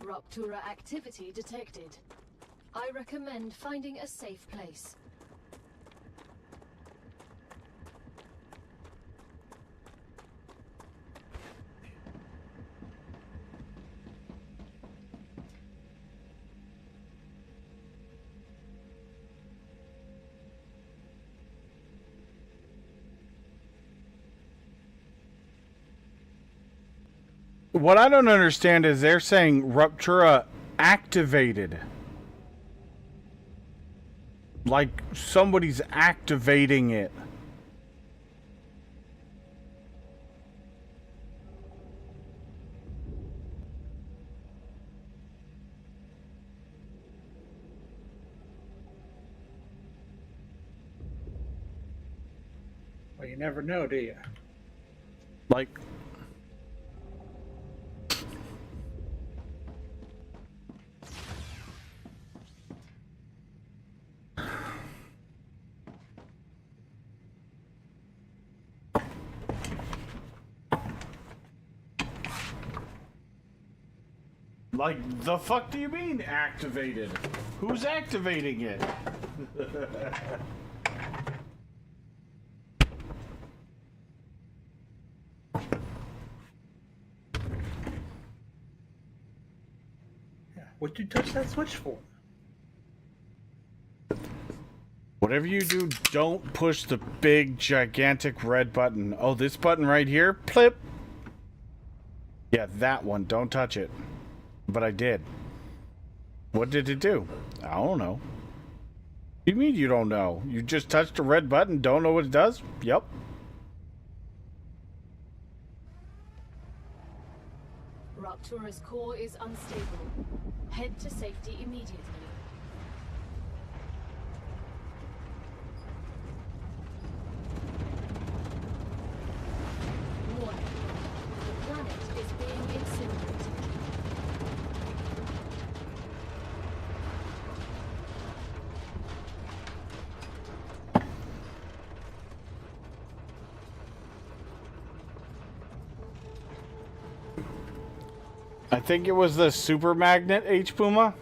S5: Ruptura activity detected. I recommend finding a safe place.
S2: What I don't understand is they're saying Ruptura activated. Like somebody's activating it.
S7: Well, you never know, do you?
S2: Like... Like, the fuck do you mean activated? Who's activating it?
S7: What'd you touch that switch for?
S2: Whatever you do, don't push the big, gigantic red button. Oh, this button right here? Plip! Yeah, that one. Don't touch it. But I did. What did it do? I don't know. What do you mean you don't know? You just touched the red button, don't know what it does? Yep.
S5: Ruptura's core is unstable. Head to safety immediately. Warning. The planet is being incinerated.
S2: I think it was the super magnet, H. Puma.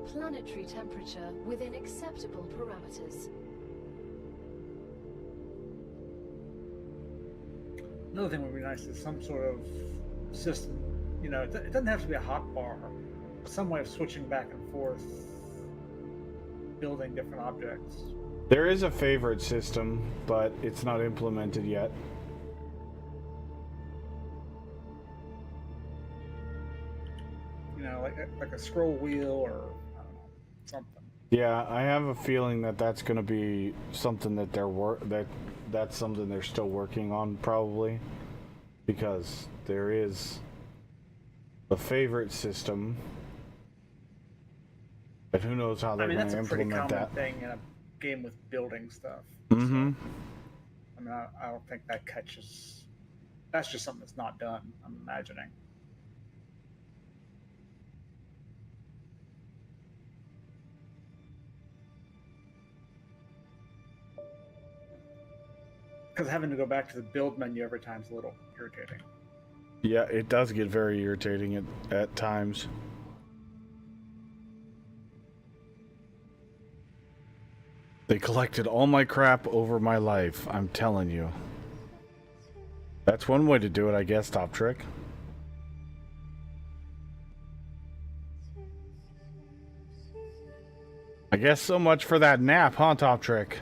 S5: Planetary temperature within acceptable parameters.
S7: Another thing would be nice is some sort of system. You know, it doesn't have to be a hot bar. Some way of switching back and forth, building different objects.
S2: There is a favorite system, but it's not implemented yet.
S7: You know, like a scroll wheel or I don't know, something.
S2: Yeah, I have a feeling that that's going to be something that that's something they're still working on, probably, because there is a favorite system, but who knows how they're going to implement that.
S7: That's a pretty common thing in a game with building stuff.
S2: Mm-hmm.
S7: So, I mean, I don't think that catches. That's just something that's not done, I'm imagining. Because having to go back to the build menu every time is a little irritating.
S2: Yeah, it does get very irritating at times. They collected all my crap over my life, I'm telling you. That's one way to do it, I guess, Top Trick. I guess so much for that nap, huh, Top Trick?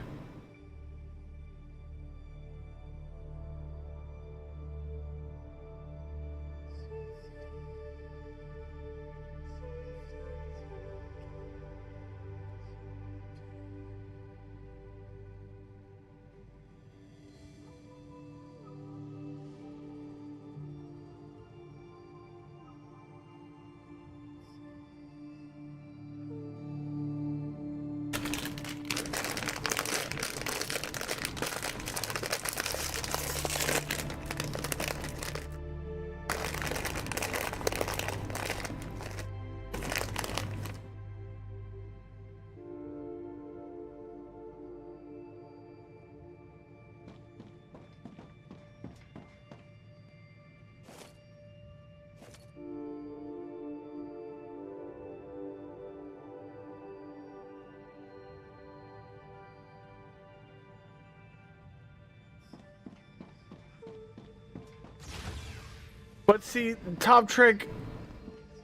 S2: But see, Top Trick,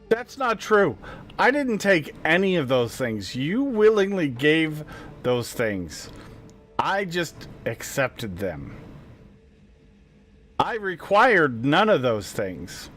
S2: that's not true. I didn't take any of those things. You willingly gave those things. I just accepted them. I required none of those things.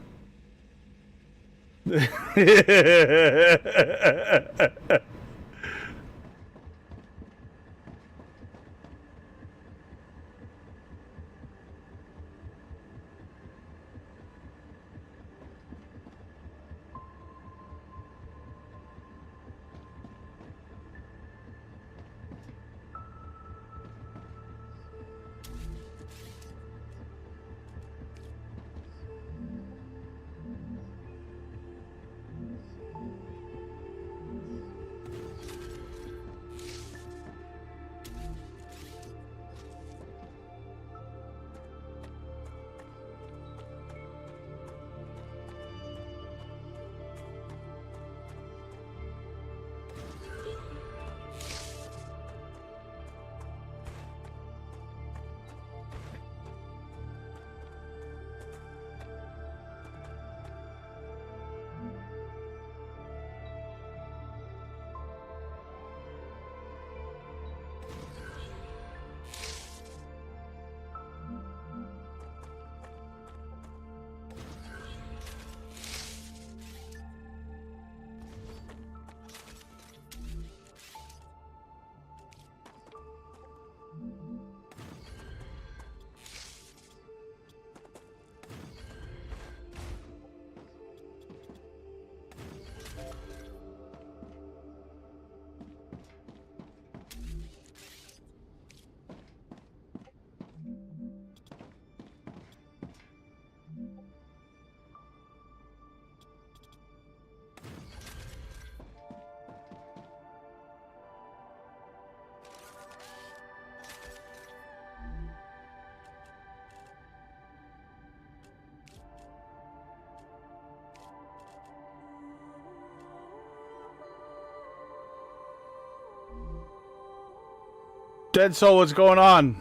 S2: Dead Soul, what's going on?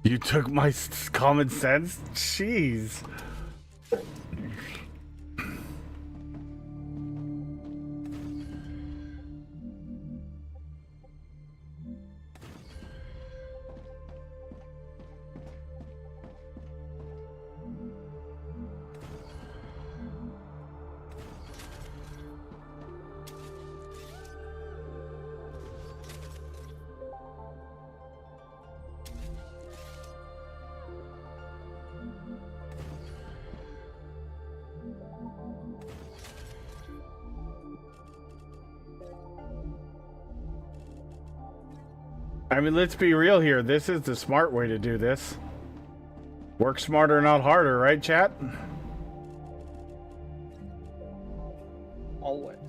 S2: You took my common sense? Jeez. I mean, let's be real here. This is the smart way to do this. Work smarter, not harder, right, chat?
S7: Always.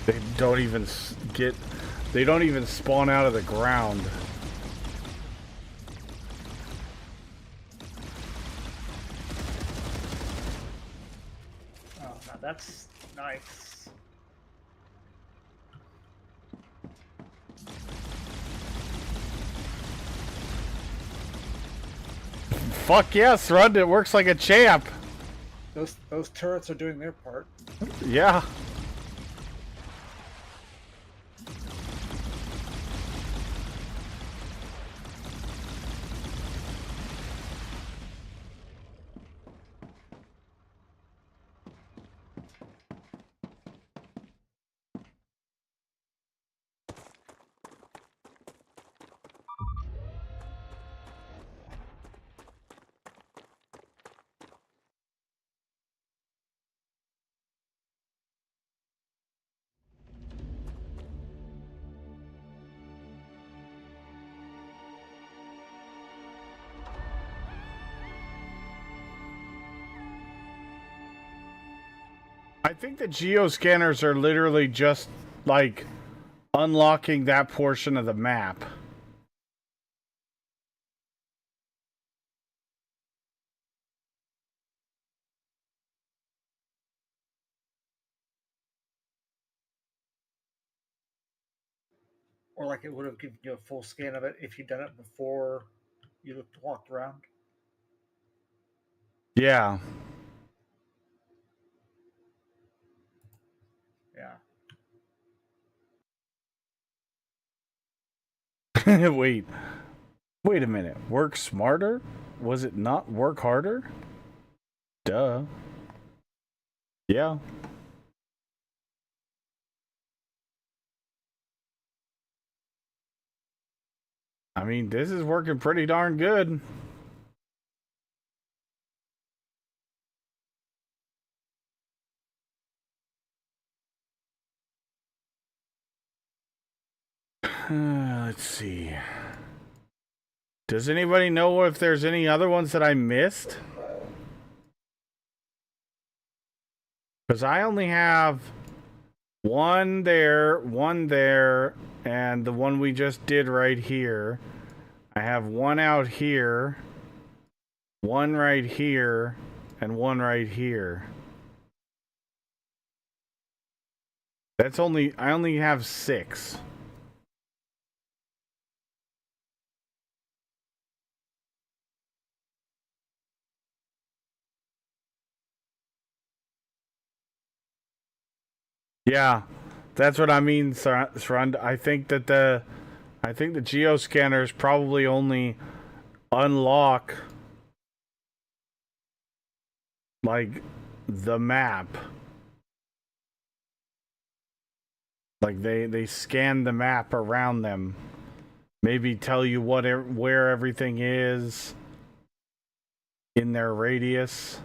S2: They don't even they don't even spawn out of the ground.
S7: Oh, now that's nice.
S2: Fuck yes, Rund, it works like a champ.
S7: Those turrets are doing their part.
S2: Yeah. I think the geoscanners are literally just, like, unlocking that portion of the map.
S7: Or like it would have given you a full scan of it if you'd done it before you walked around.
S2: Yeah.
S7: Yeah.
S2: Wait a minute. Work smarter? Was it not work harder? Duh. Yeah. I mean, this is working pretty darn good. Let's see. Does anybody know if there's any other ones that I missed? Because I only have one there, and the one we just did right here. I have one out here, one right here, and one right here. I only have 6. Yeah, that's what I mean, Srund. I think the geoscanners probably only unlock like the map. Like they scan the map around them. Maybe tell you where everything is in their radius.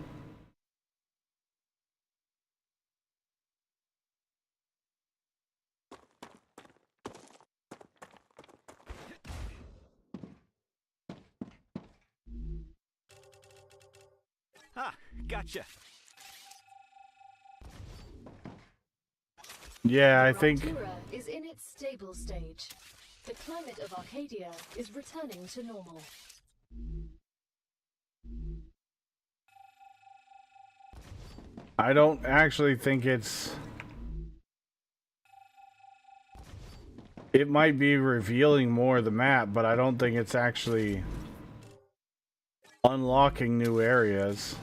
S17: Ah, gotcha.
S2: Yeah, I think
S5: Artura is in its stable stage. The climate of Arcadia is returning to normal.
S2: I don't actually think it's... It might be revealing more of the map, but I don't think it's actually unlocking new areas.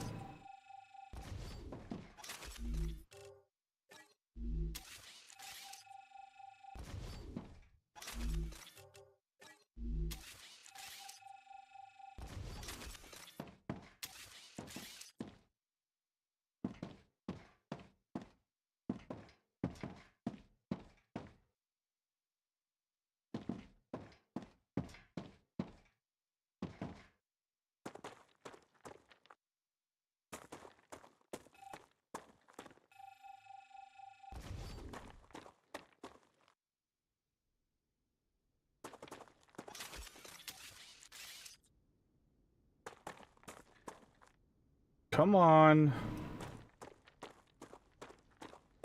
S2: Come on.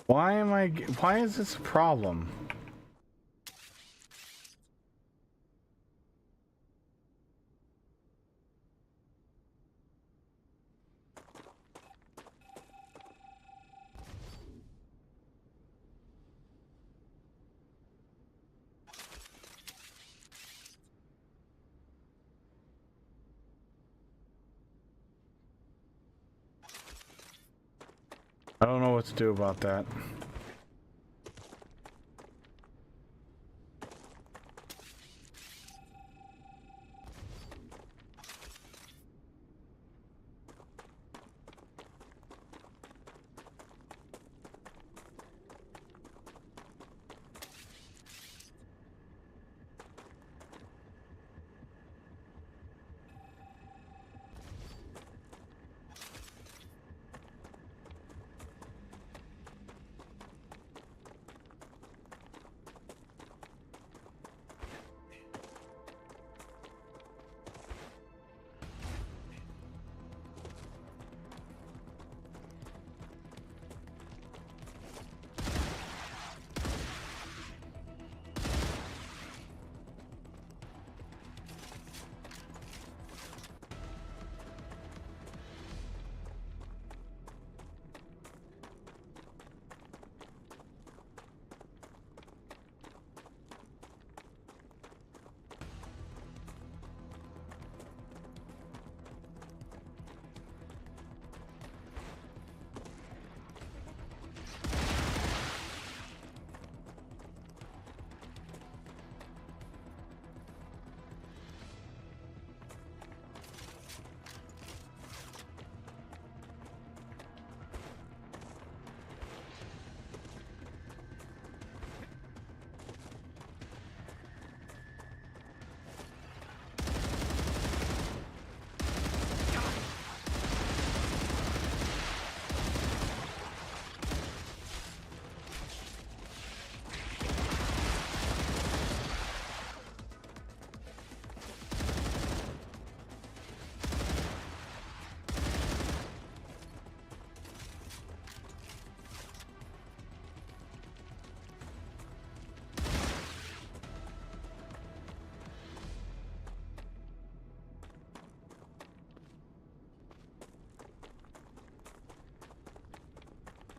S2: Why is this a problem? I don't know what to do about that.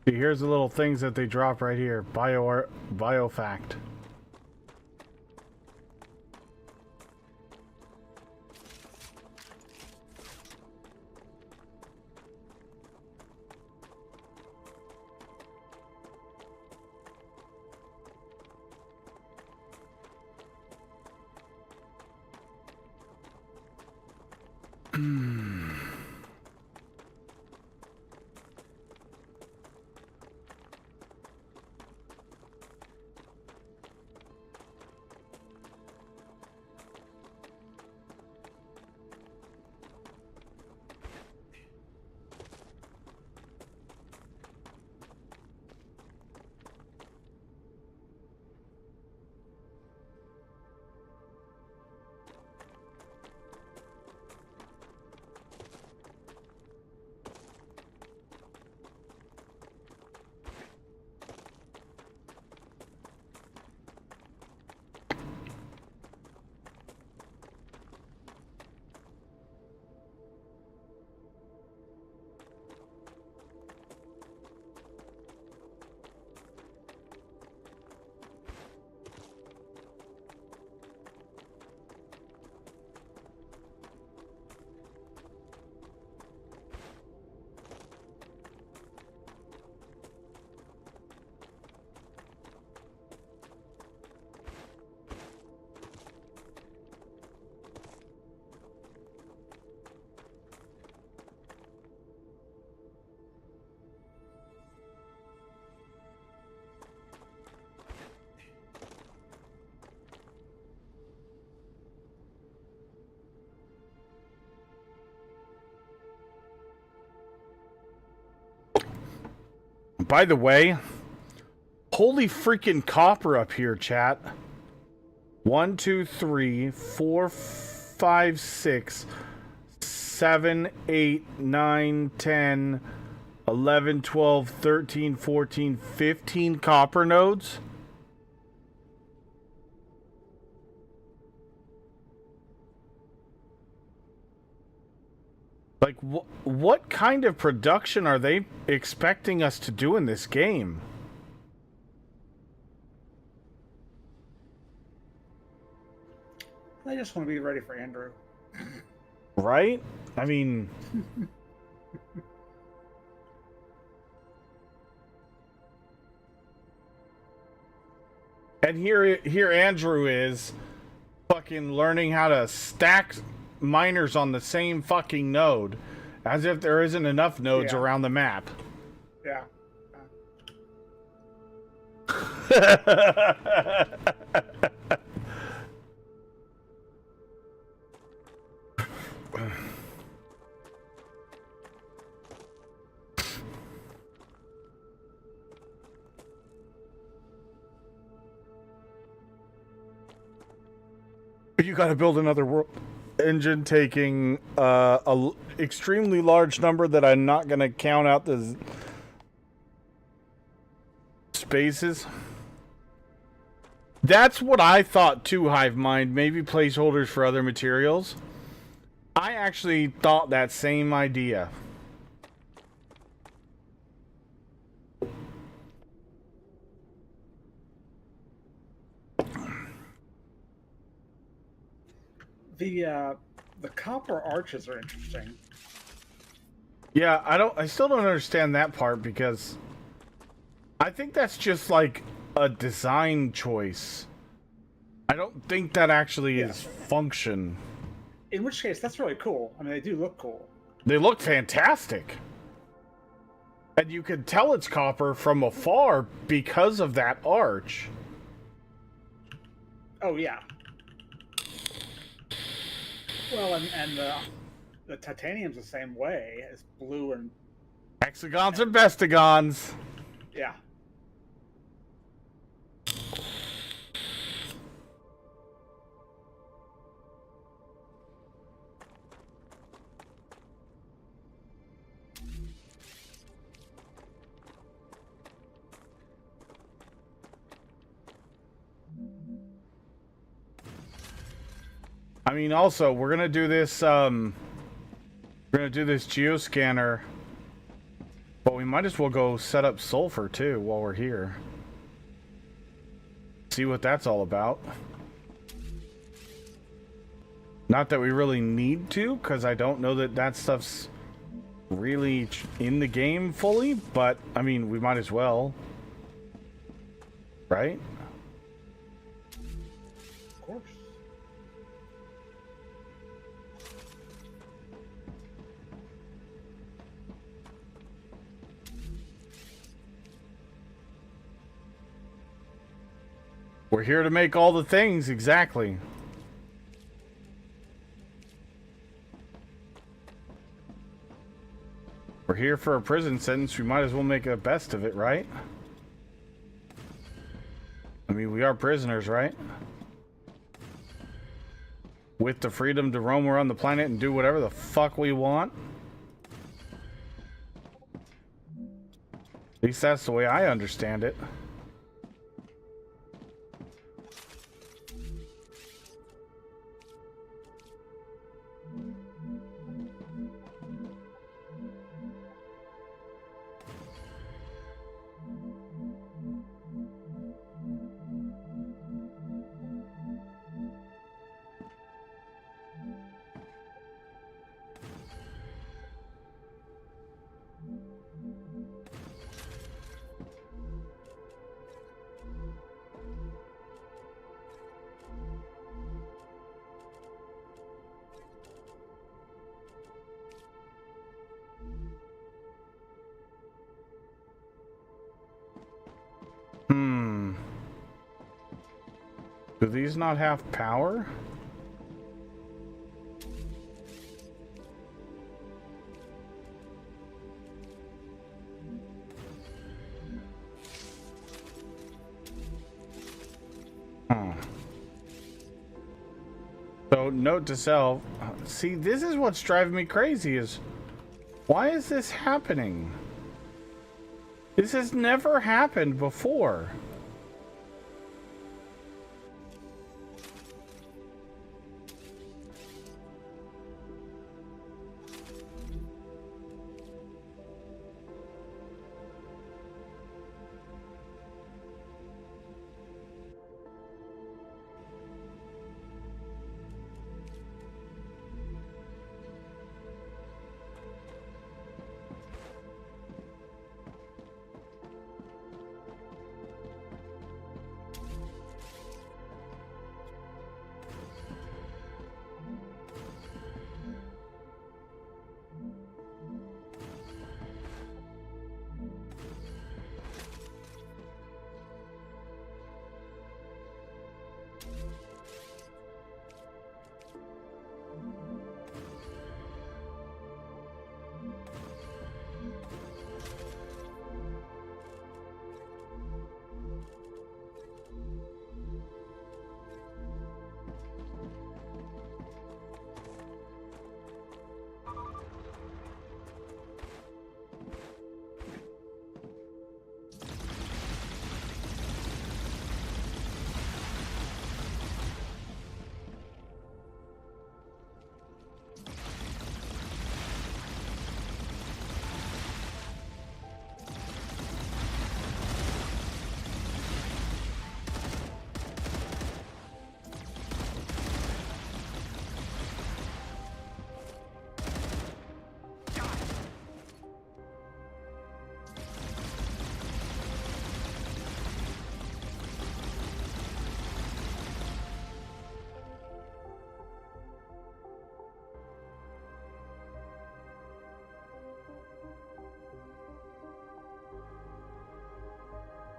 S2: See, here's the little things that they drop right here. Biofact. By the way, holy freaking copper up here, chat. 1, 2, 3, 4, 5, 6, 7, 8, 9, 10, 11, 12, 13, 14, 15 copper nodes. Like, what kind of production are they expecting us to do in this game?
S7: I just want to be ready for Andrew.
S2: Right? I mean... And here Andrew is fucking learning how to stack miners on the same fucking node, as if there isn't enough nodes around the map.
S7: Yeah.
S2: You gotta build another world engine taking a extremely large number that I'm not gonna count out the spaces. That's what I thought too, Hive Mind. Maybe placeholders for other materials. I actually thought that same idea.
S7: The copper arches are interesting.
S2: Yeah, I still don't understand that part, because I think that's just like a design choice. I don't think that actually is function.
S7: In which case, that's really cool. I mean, they do look cool.
S2: They look fantastic. And you can tell it's copper from afar because of that arch.
S7: Oh, yeah. Well, and the titanium's the same way. It's blue and...
S2: Hexagons and bestagons.
S7: Yeah.
S2: I mean, also, we're gonna do this, geoscanner, but we might as well go set up sulfur, too, while we're here. See what that's all about. Not that we really need to, because I don't know that that stuff's really in the game fully, but, I mean, we might as well. Right?
S7: Of course.
S2: We're here to make all the things, exactly. We're here for a prison sentence, we might as well make the best of it, right? I mean, we are prisoners, right? With the freedom to roam around the planet and do whatever the fuck we want. At least that's the way I understand it. Do these not have power? So, note to self. See, this is what's driving me crazy is, why is this happening? This has never happened before.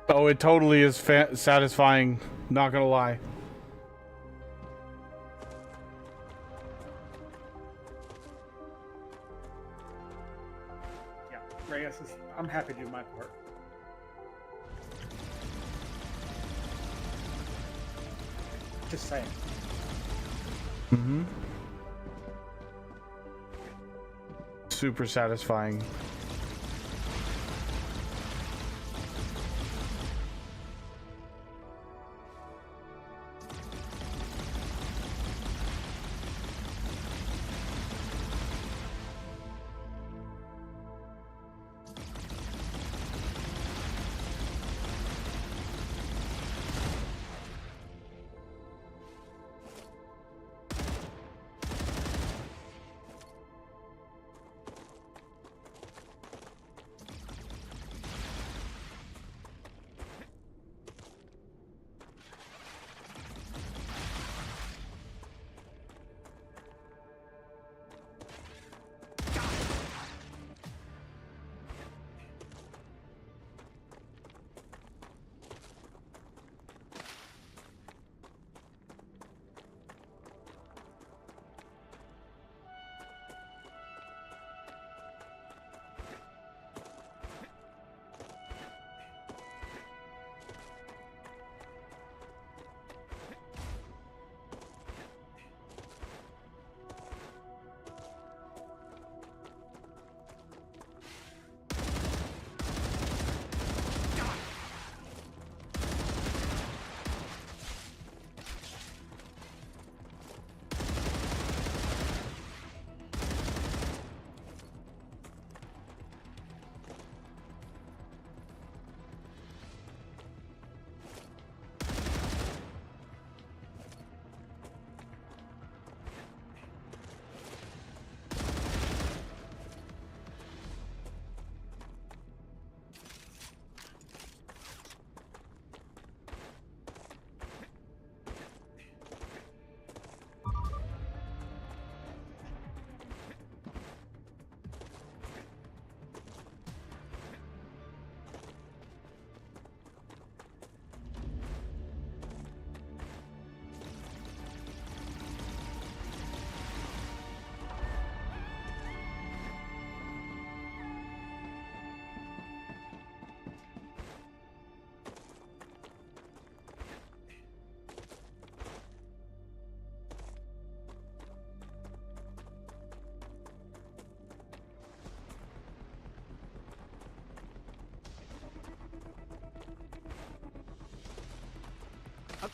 S2: Oh, it totally is satisfying. Not gonna lie.
S7: Yeah, Reyes is, I'm happy to do my part. Just saying.
S2: Mm-hmm. Super satisfying.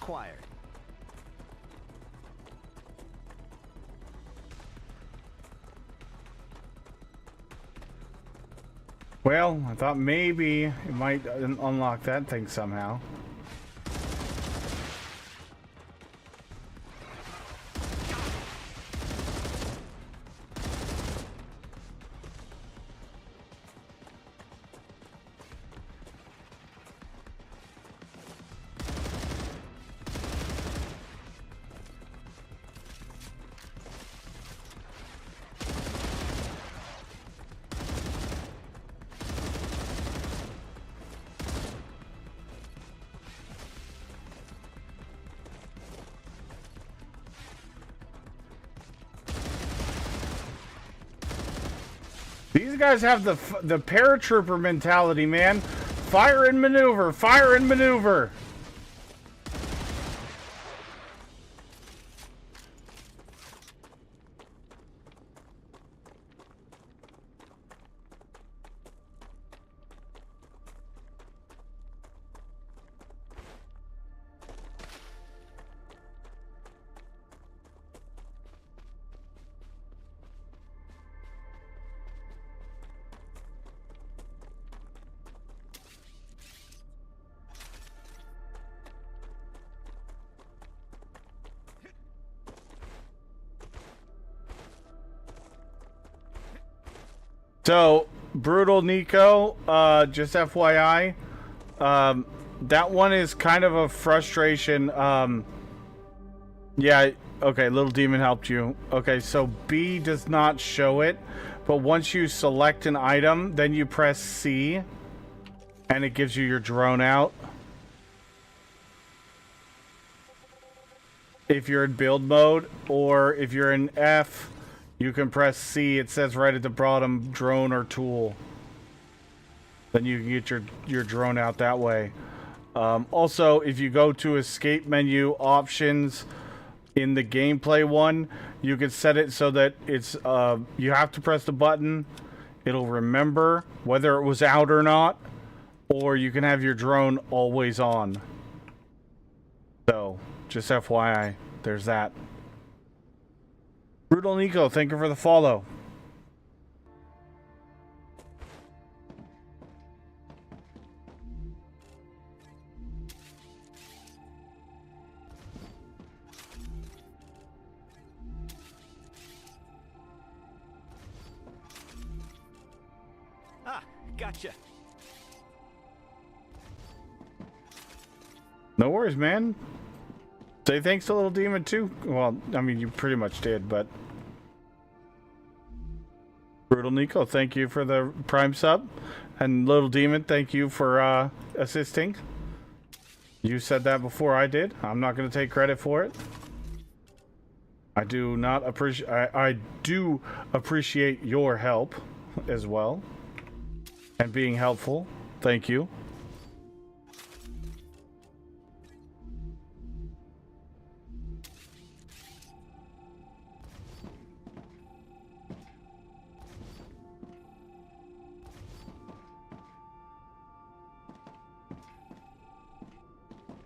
S17: acquired.
S2: Well, I thought maybe it might unlock that thing somehow. These guys have the paratrooper mentality, man. Fire and maneuver, fire and maneuver. So, Brutal Nico, just FYI, that one is kind of a frustration. Yeah, okay, Little Demon helped you. Okay, so B does not show it, but once you select an item, then you press C, and it gives you your drone out. If you're in build mode, or if you're in F, you can press C. It says right at the bottom, drone or tool. Then you can get your drone out that way. Also, if you go to escape menu options in the gameplay one, you can set it so that it's you have to press the button. It'll remember whether it was out or not, or you can have your drone always on. So, just FYI, there's that. Brutal Nico, thank you for the follow.
S17: Ah, gotcha.
S2: No worries, man. Say thanks to Little Demon too. Well, I mean, you pretty much did, but Brutal Nico, thank you for the Prime sub, and Little Demon, thank you for assisting. You said that before I did. I'm not going to take credit for it. I do not appreciate. I do appreciate your help as well, and being helpful. Thank you.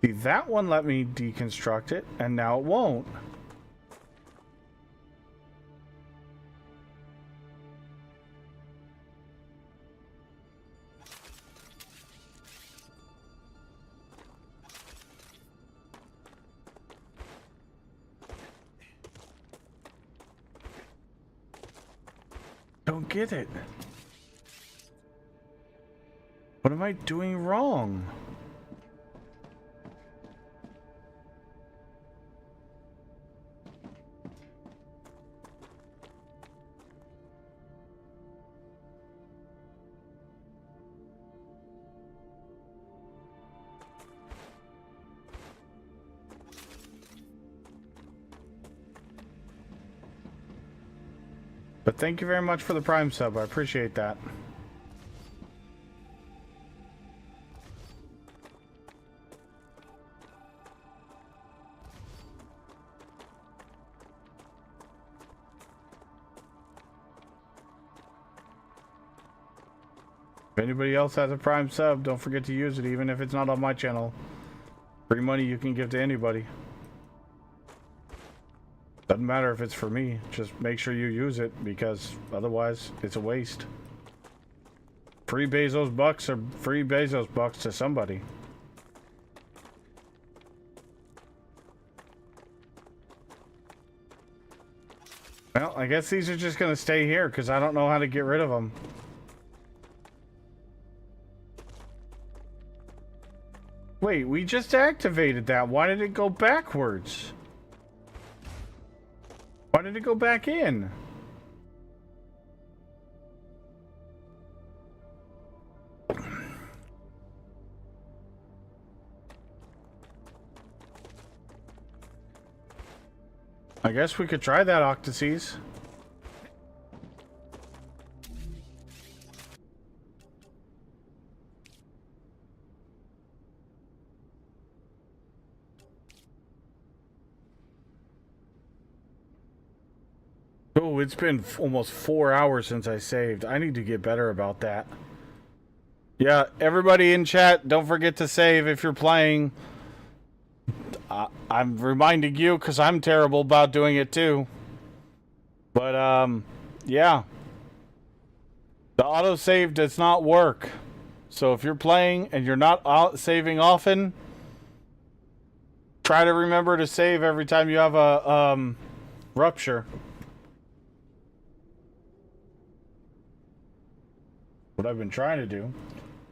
S2: See, that one let me deconstruct it, and now it won't. Don't get it. What am I doing wrong? But thank you very much for the Prime sub. I appreciate that. If anybody else has a Prime sub, don't forget to use it, even if it's not on my channel. Free money you can give to anybody. Doesn't matter if it's for me. Just make sure you use it, because otherwise it's a waste. Free Bezos bucks are free Bezos bucks to somebody. Well, I guess these are just gonna stay here because I don't know how to get rid of them. Wait, we just activated that. Why did it go backwards? Why did it go back in? I guess we could try that, Octases. Oh, it's been almost 4 hours since I saved. I need to get better about that. Yeah, everybody in chat, don't forget to save if you're playing. I'm reminding you because I'm terrible about doing it too. But, yeah. The autosave does not work. So if you're playing and you're not saving often, try to remember to save every time you have a, rupture. What I've been trying to do.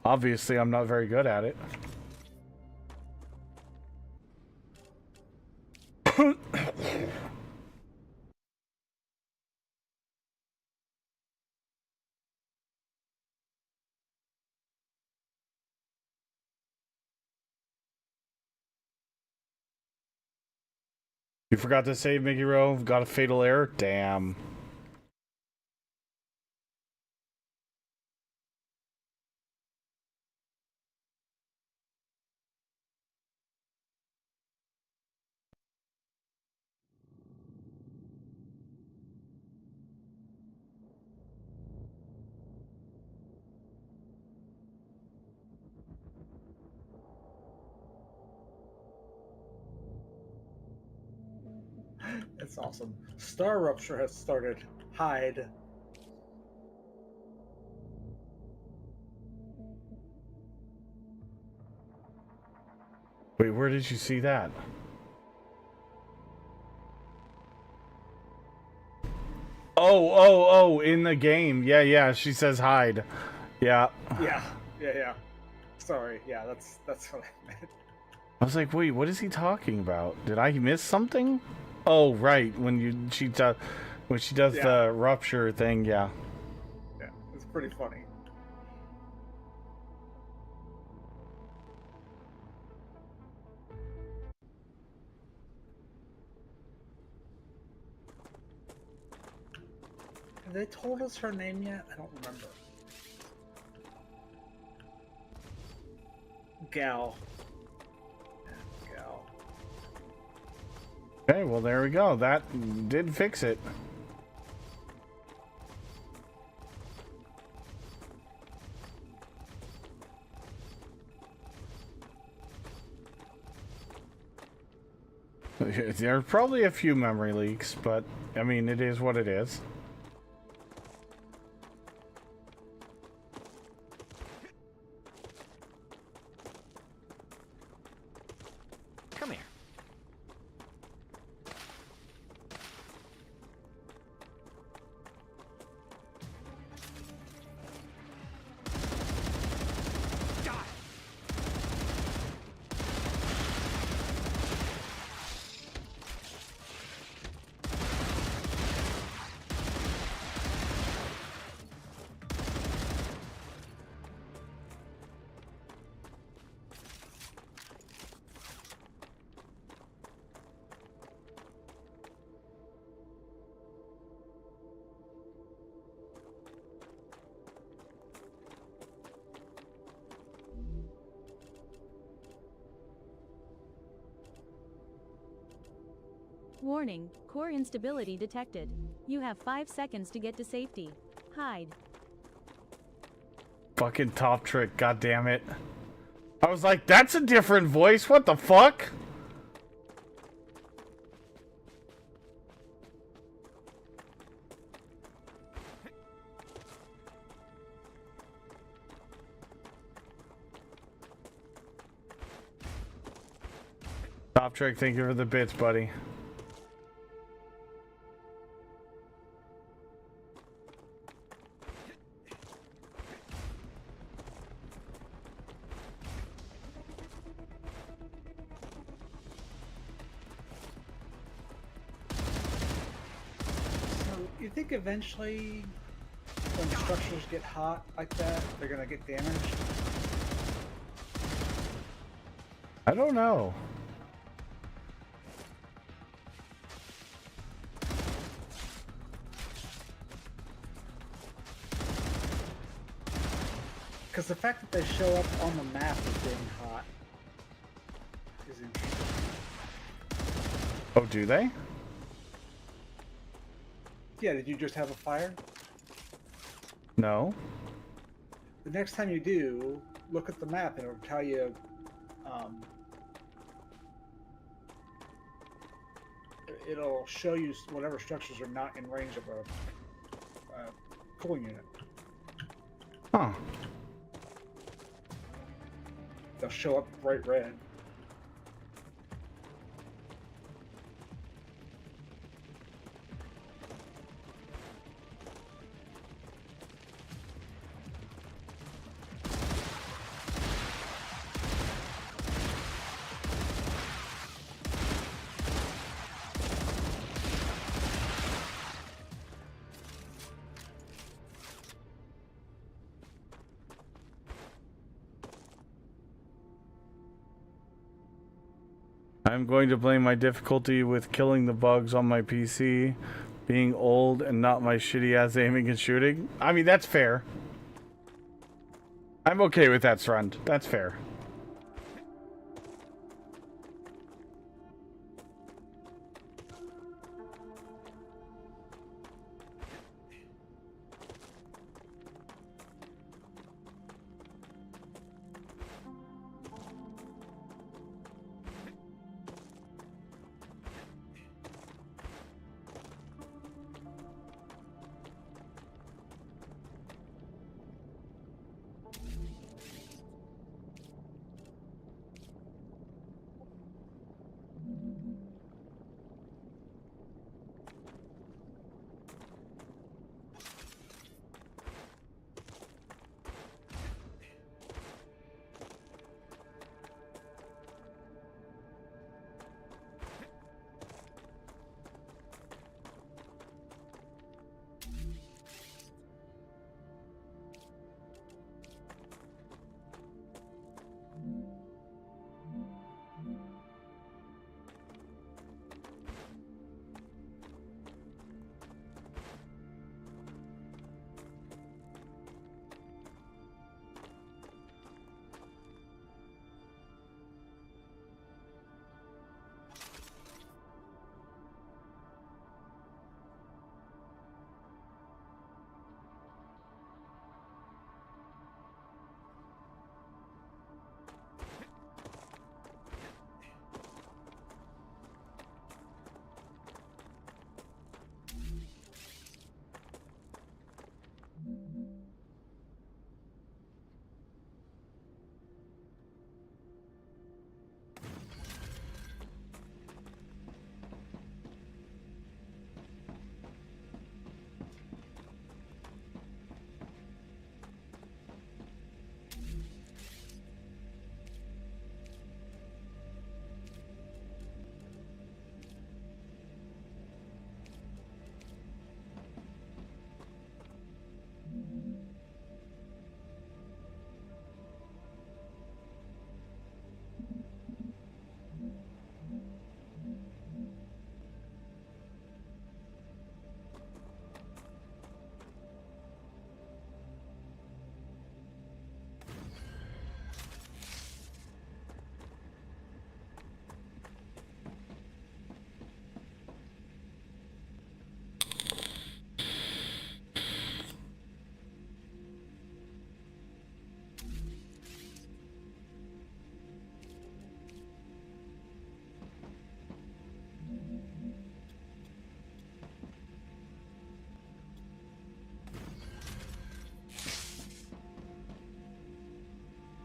S2: Obviously, I'm not very good at it. You forgot to save, Mickey Rowe? Got a fatal error? Damn.
S7: That's awesome. Star Rupture has started. Hide.
S2: Wait, where did you see that? Oh, in the game. Yeah, she says hide. Yeah.
S7: Yeah. Sorry, yeah, that's what I meant.
S2: I was like, wait, what is he talking about? Did I miss something? Oh, right, when she does the rupture thing, yeah.
S7: Yeah, it's pretty funny. Have they told us her name yet? I don't remember. Gal.
S2: Okay, well, there we go. That did fix it. There are probably a few memory leaks, but, I mean, it is what it is.
S17: Come here.
S14: Warning, core instability detected. You have 5 seconds to get to safety. Hide.
S2: Fucking top trick, god damn it. I was like, that's a different voice. What the fuck? Top Trick, thank you for the bits, buddy.
S7: So you think eventually, when structures get hot like that, they're gonna get damaged?
S2: I don't know.
S7: Because the fact that they show up on the map as being hot is interesting.
S2: Oh, do they?
S7: Yeah, did you just have a fire?
S2: No.
S7: The next time you do, look at the map and it'll tell you it'll show you whatever structures are not in range of a cooling unit.
S2: Huh.
S7: They'll show up bright red.
S2: I'm going to blame my difficulty with killing the bugs on my PC being old and not my shitty ass aiming and shooting. I mean, that's fair. I'm okay with that, Strand. That's fair.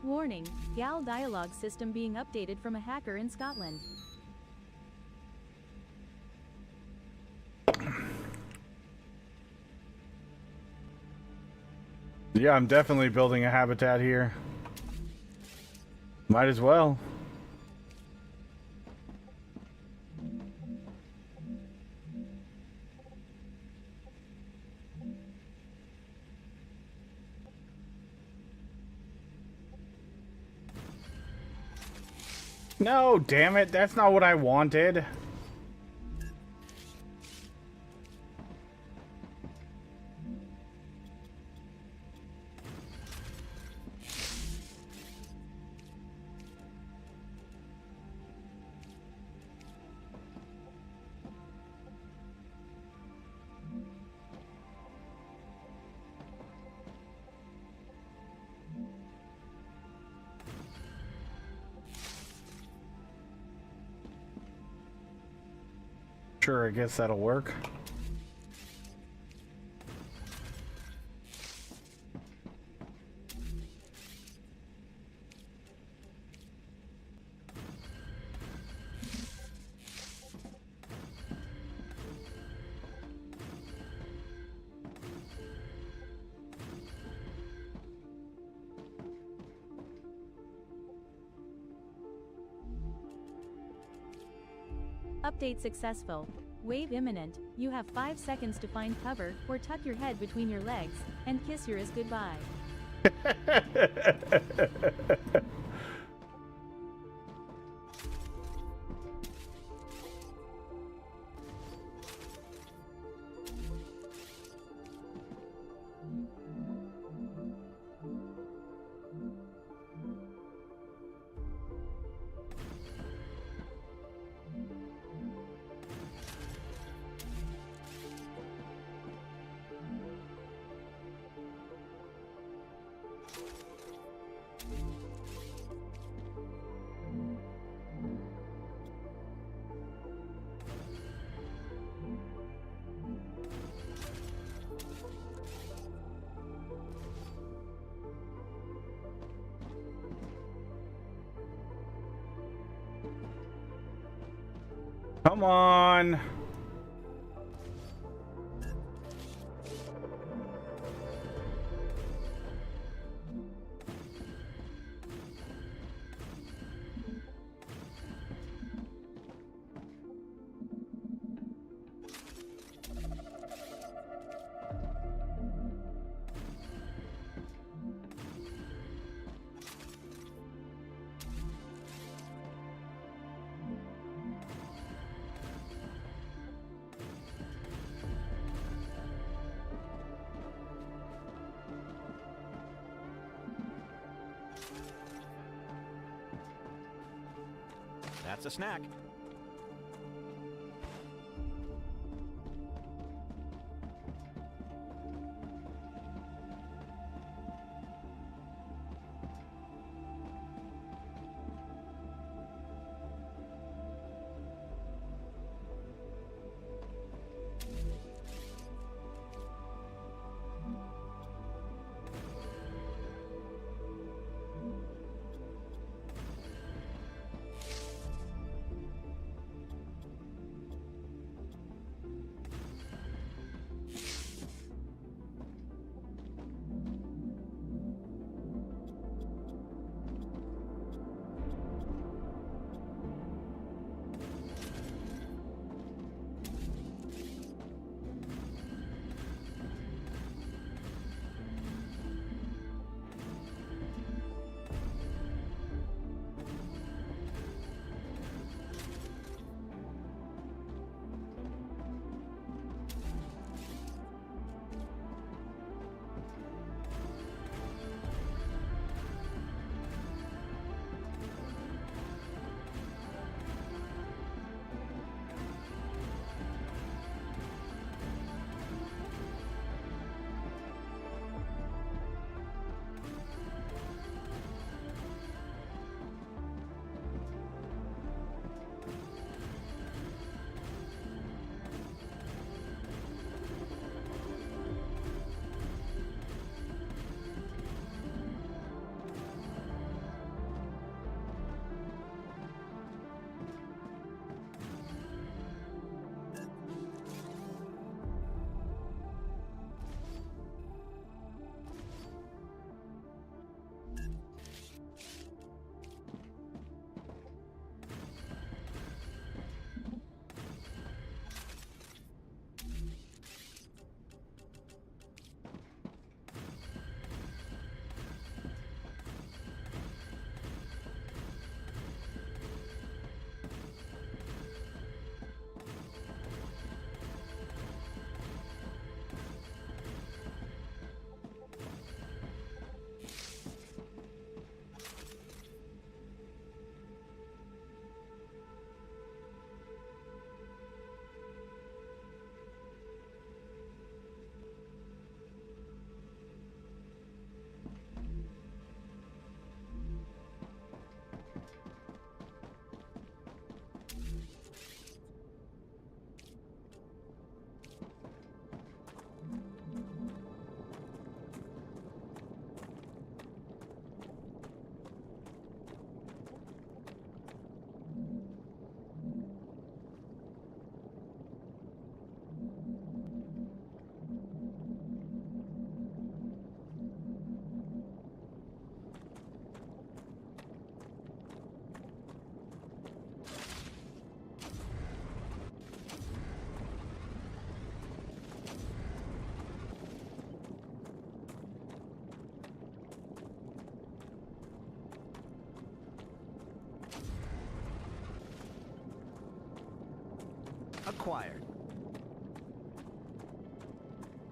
S14: Warning, GAL dialogue system being updated from a hacker in Scotland.
S2: Yeah, I'm definitely building a habitat here. Might as well. No, damn it. That's not what I wanted. Sure, I guess that'll work.
S14: Update successful. Wave imminent. You have 5 seconds to find cover, or tuck your head between your legs, and kiss Eurus goodbye.
S2: Come on.
S17: That's a snack. acquired.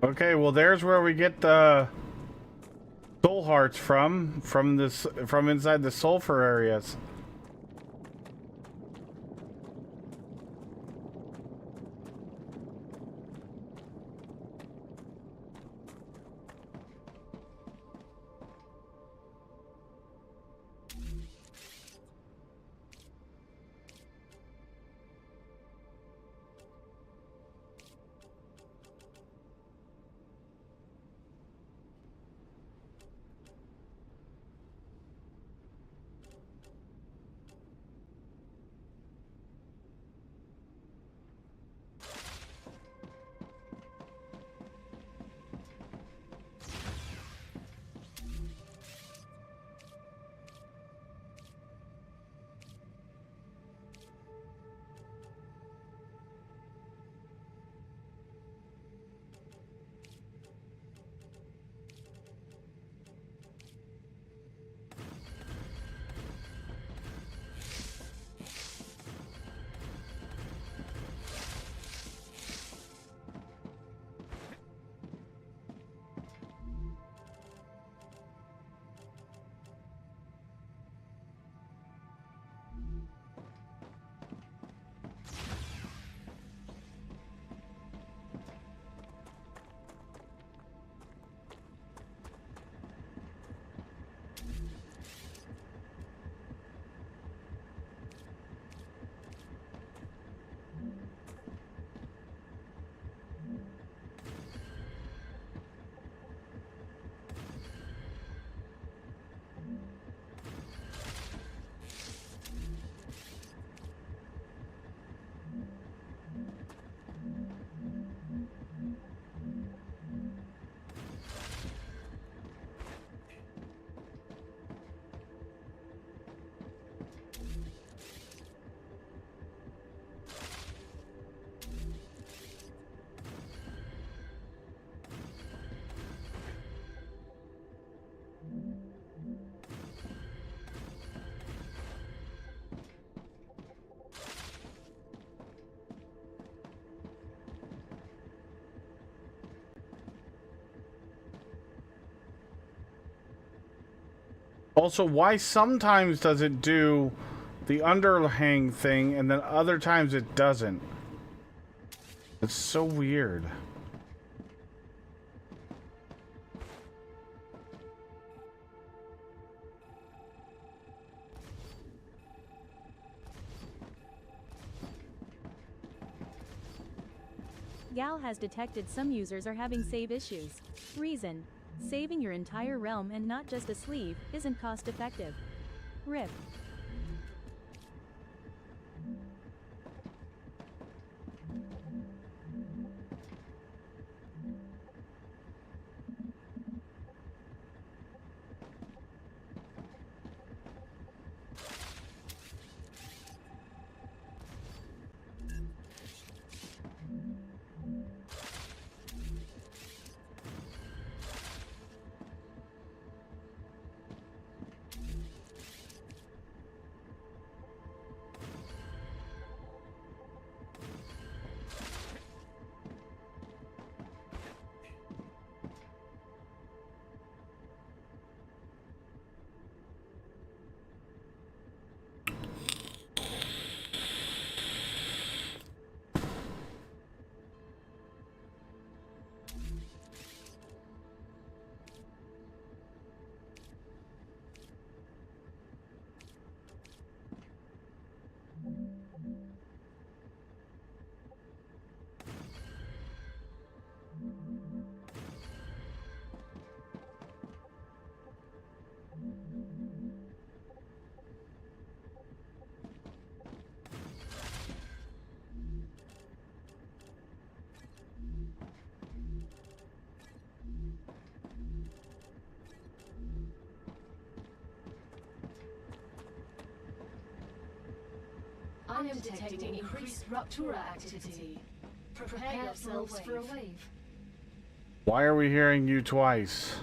S2: Okay, well there's where we get the soul hearts from inside the sulfur areas. Also, why sometimes does it do the underhang thing and then other times it doesn't? It's so weird.
S14: Gal has detected some users are having save issues. Reason: saving your entire realm and not just a sleeve isn't cost effective. RIP.
S5: I am detecting increased Ruptura activity. Prepare yourselves for a wave.
S2: Why are we hearing you twice?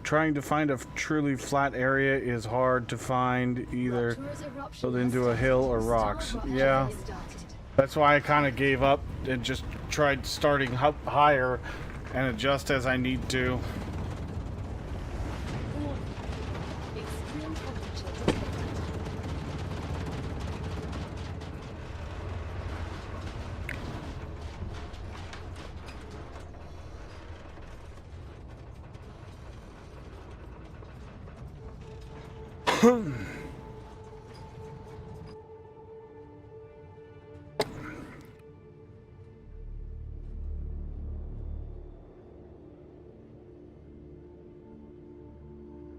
S2: Trying to find a truly flat area is hard to find either. So into a hill or rocks. Yeah. That's why I kind of gave up and just tried starting up higher and adjust as I need to.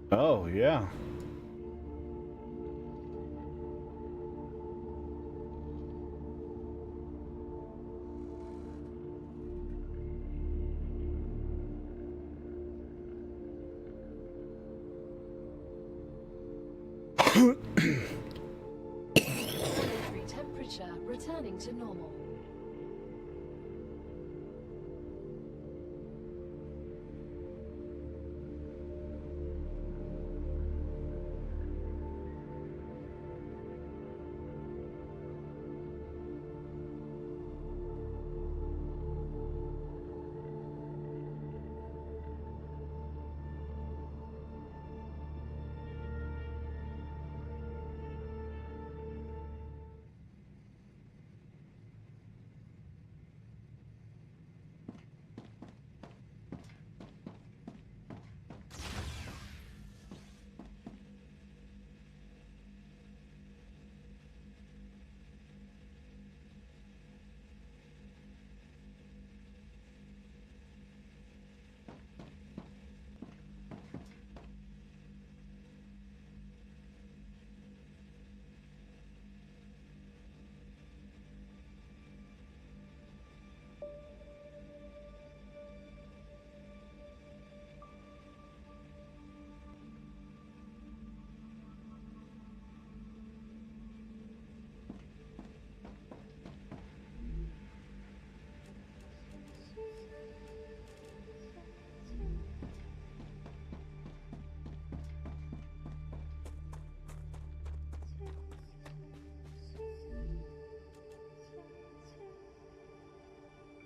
S2: Oh, yeah.
S5: Temperature returning to normal.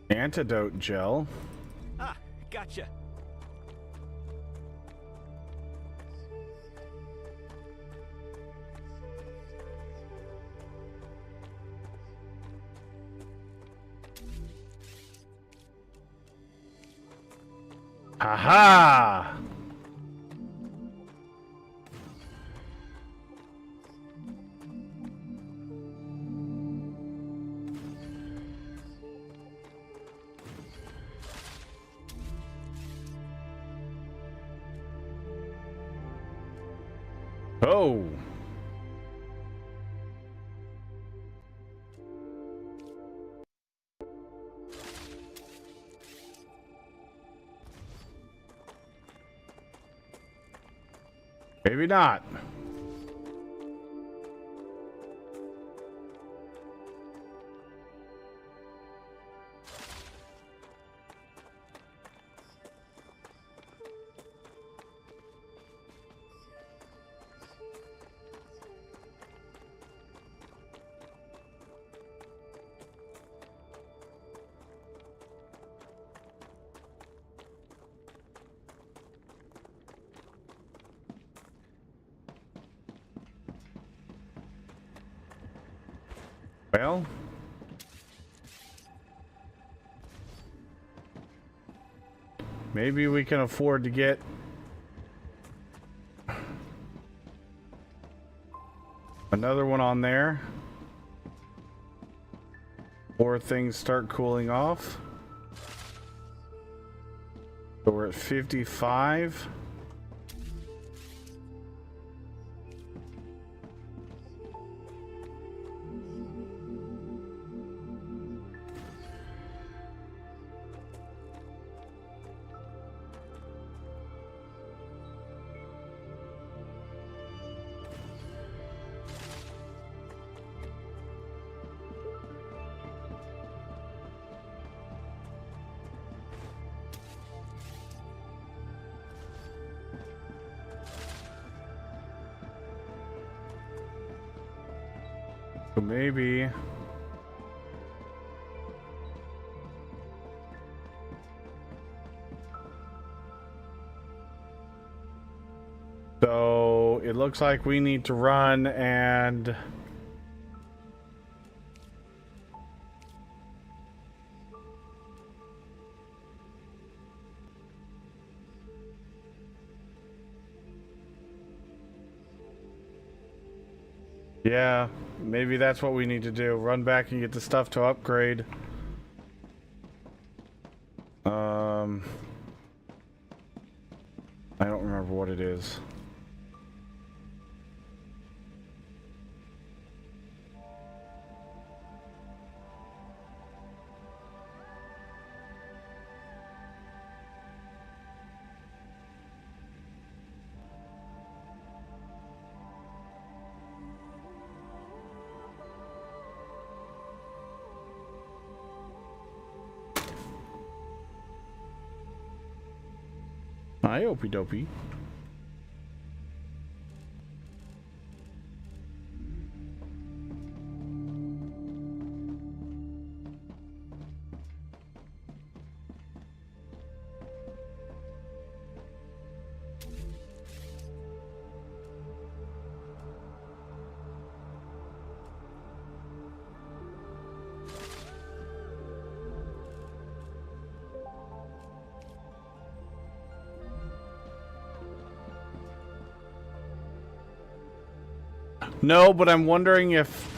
S2: Antidote gel.
S17: Ah, gotcha.
S2: Aha! Oh. Maybe not. Well, maybe we can afford to get another one on there before things start cooling off. So we're at 55. So maybe... So it looks like we need to run and... Yeah, maybe that's what we need to do. Run back and get the stuff to upgrade. I don't remember what it is. Hi, Opie Dopey. No, but I'm wondering if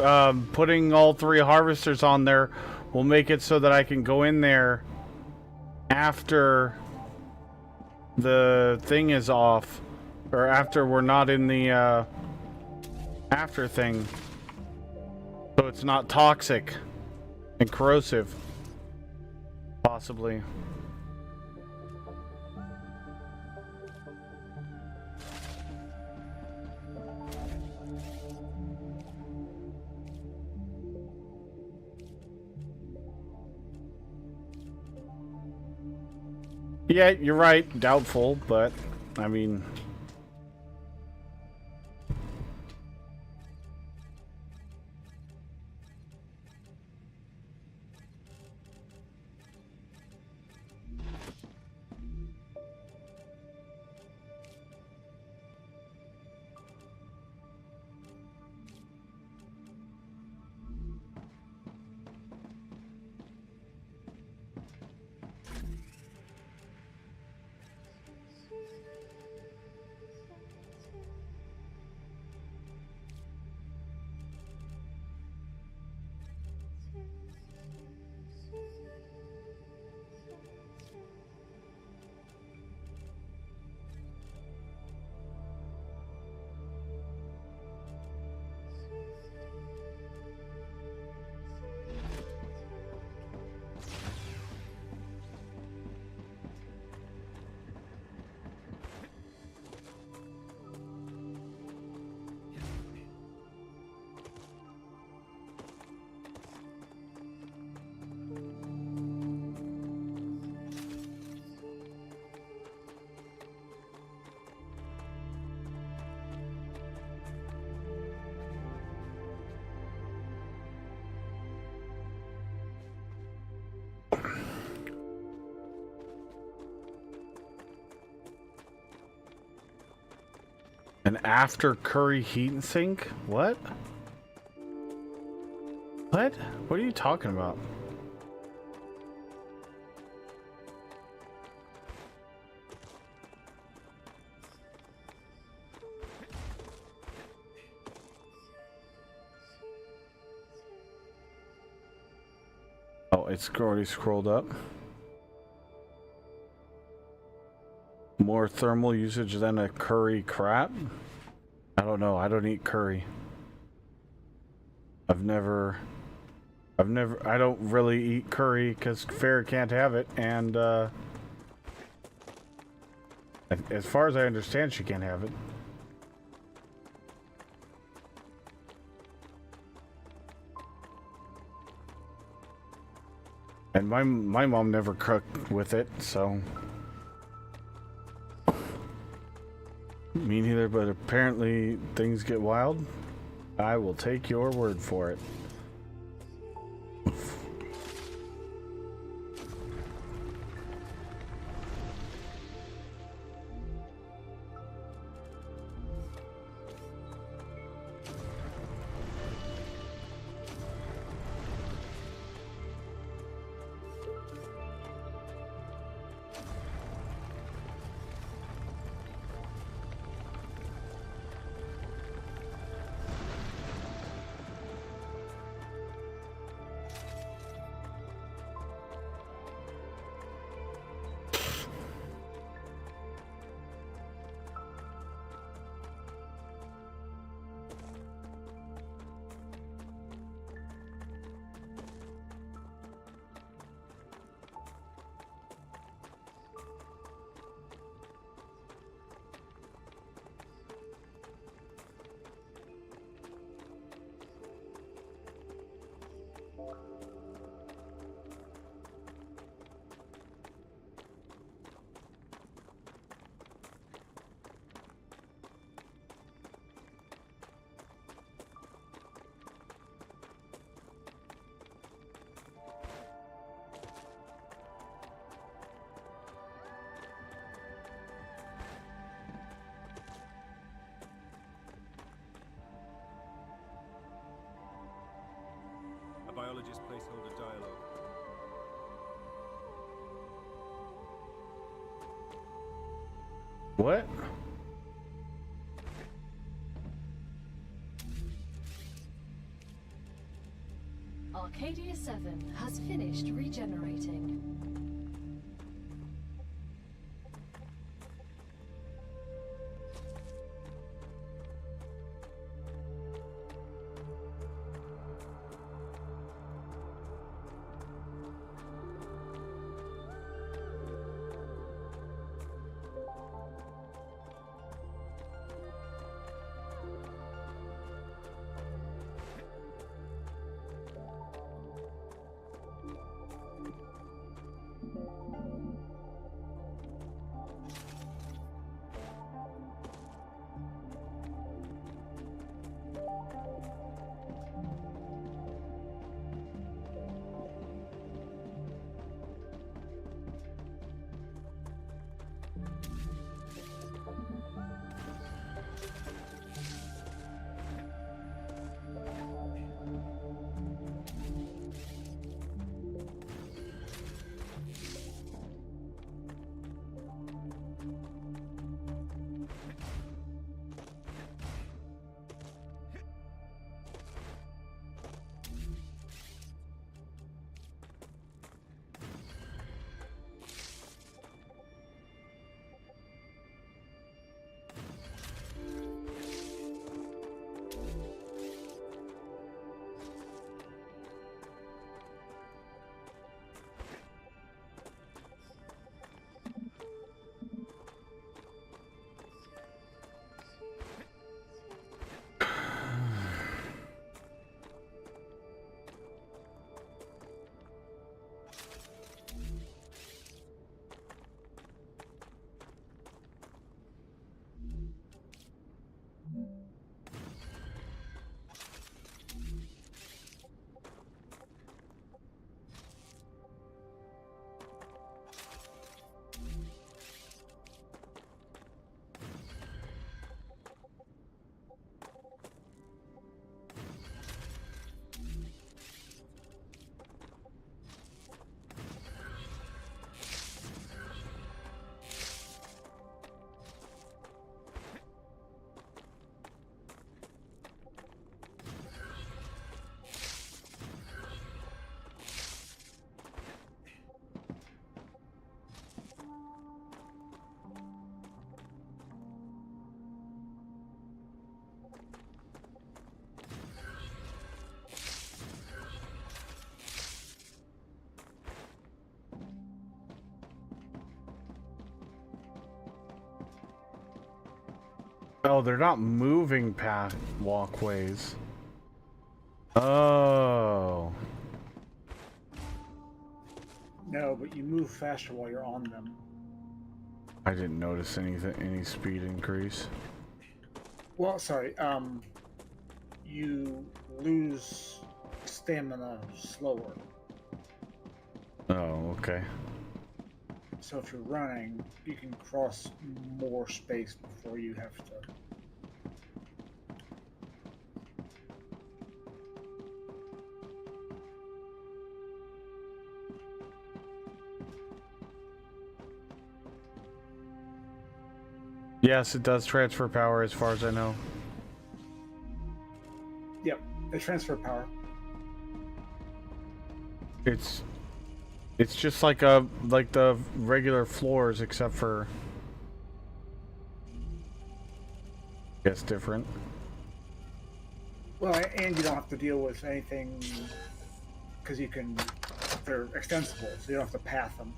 S2: putting all 3 harvesters on there will make it so that I can go in there after the thing is off, or after we're not in the after thing, so it's not toxic and corrosive, possibly. Yeah, you're right. Doubtful, but I mean... An after curry heat and sink? What? What? What are you talking about? Oh, it's already scrolled up. More thermal usage than a curry crap? I don't know. I don't eat curry. I don't really eat curry because Farrah can't have it, and as far as I understand, she can't have it. And my mom never cooked with it, so... Me neither, but apparently things get wild. I will take your word for it.
S19: A biologist placeholder dialogue.
S2: What?
S5: Arcadia 7 has finished regenerating.
S2: Oh, they're not moving path walkways. Oh.
S7: No, but you move faster while you're on them.
S2: I didn't notice any speed increase.
S7: Well, sorry. you lose stamina slower.
S2: Oh, okay.
S7: So if you're running, you can cross more space before you have to.
S2: Yes, it does transfer power as far as I know.
S7: Yep, they transfer power.
S2: It's just like the regular floors except for I guess different.
S7: Well, and you don't have to deal with anything because they're extensible, so you don't have to path them.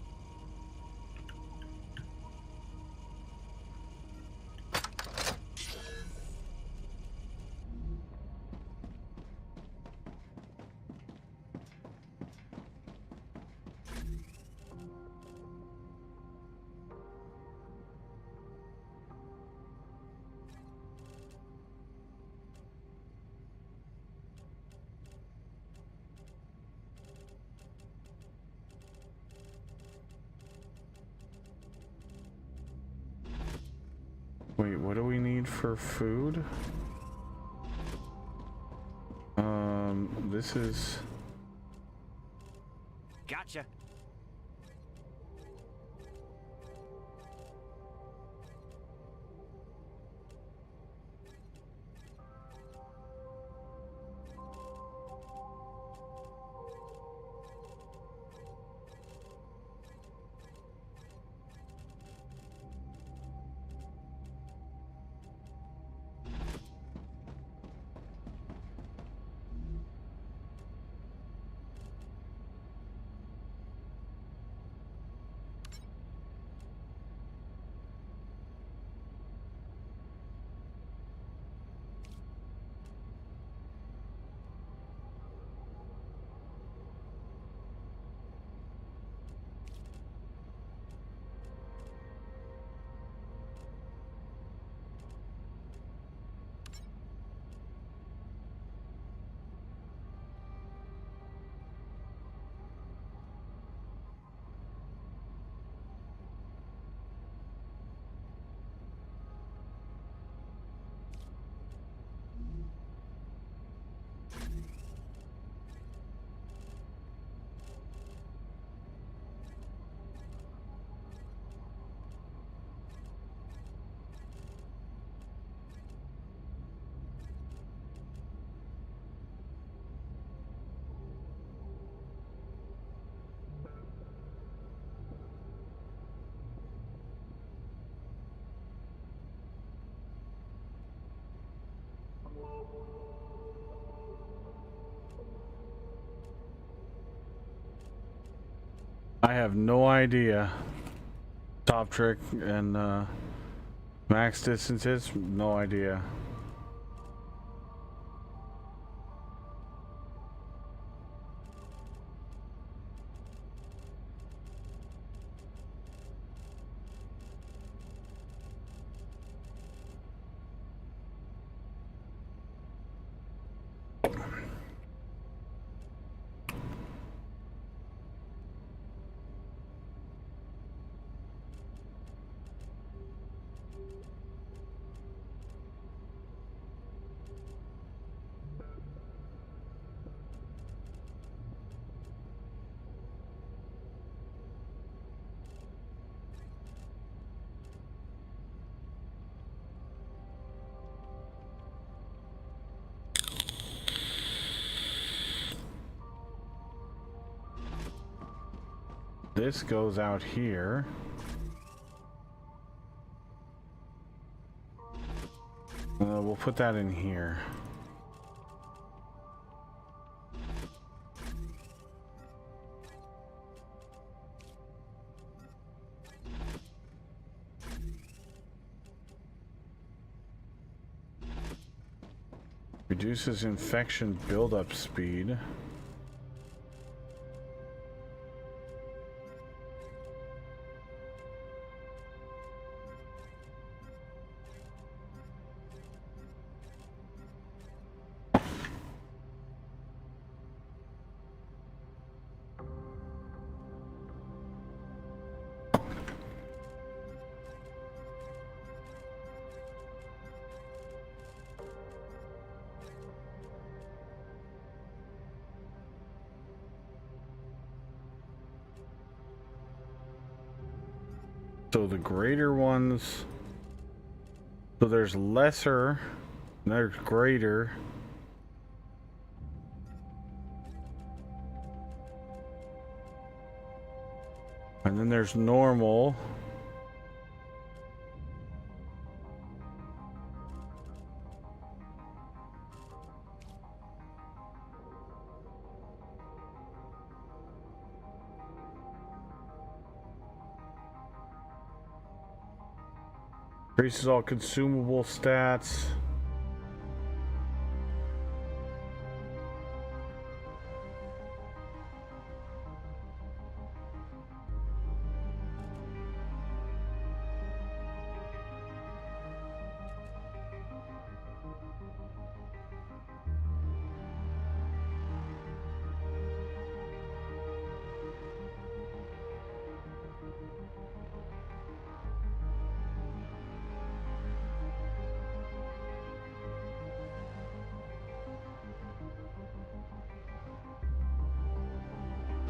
S2: Wait, what do we need for food? This is...
S17: Gotcha.
S2: I have no idea. Top trick and max distances, no idea. This goes out here. We'll put that in here. Reduces infection buildup speed. So the greater ones. So there's lesser, there's greater. And then there's normal. Increases all consumable stats.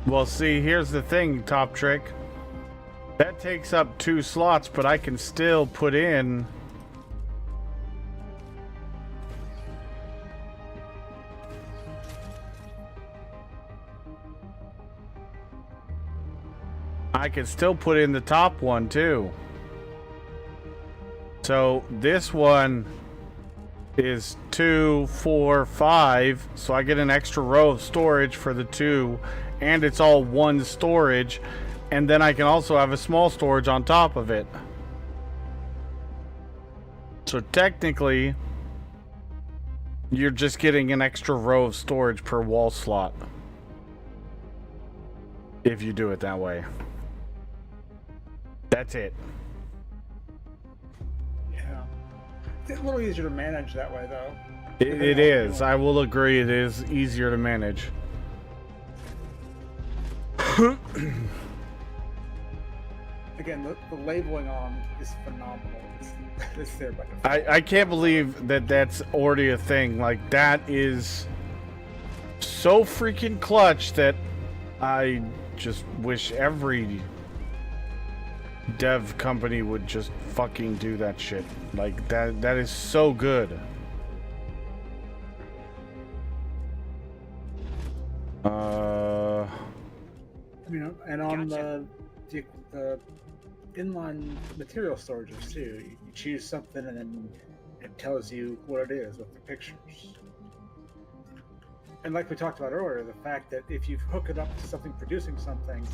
S2: Well, see, here's the thing, Top Trick. That takes up 2 slots, but I can still put in... I can still put in the top one, too. So, this one is 2, 4, 5, so I get an extra row of storage for the 2, and it's all one storage, and then I can also have a small storage on top of it. So technically, you're just getting an extra row of storage per wall slot, if you do it that way. That's it.
S7: Yeah. It's a little easier to manage that way, though.
S2: It is. I will agree it is easier to manage.
S7: Again, the labeling on is phenomenal. It's there by default.
S2: I can't believe that that's already a thing. Like, that is so freaking clutch that I just wish every dev company would just fucking do that shit. Like, that is so good.
S7: You know, and on the inline material storages too, you choose something and then it tells you what it is with the pictures. And like we talked about earlier, the fact that if you hook it up to something producing something,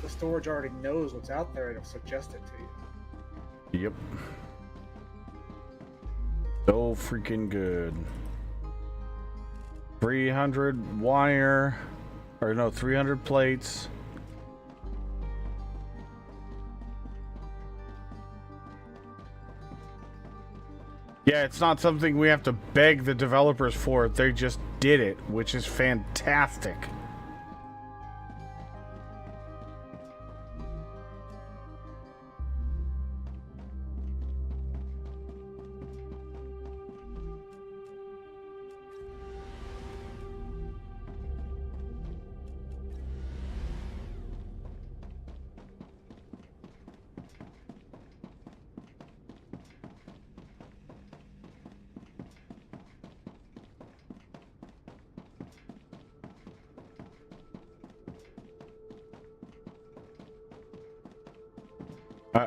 S7: the storage already knows what's out there and it'll suggest it to you.
S2: Yep. So freaking good. 300 wire, or no, 300 plates. Yeah, it's not something we have to beg the developers for. They just did it, which is fantastic.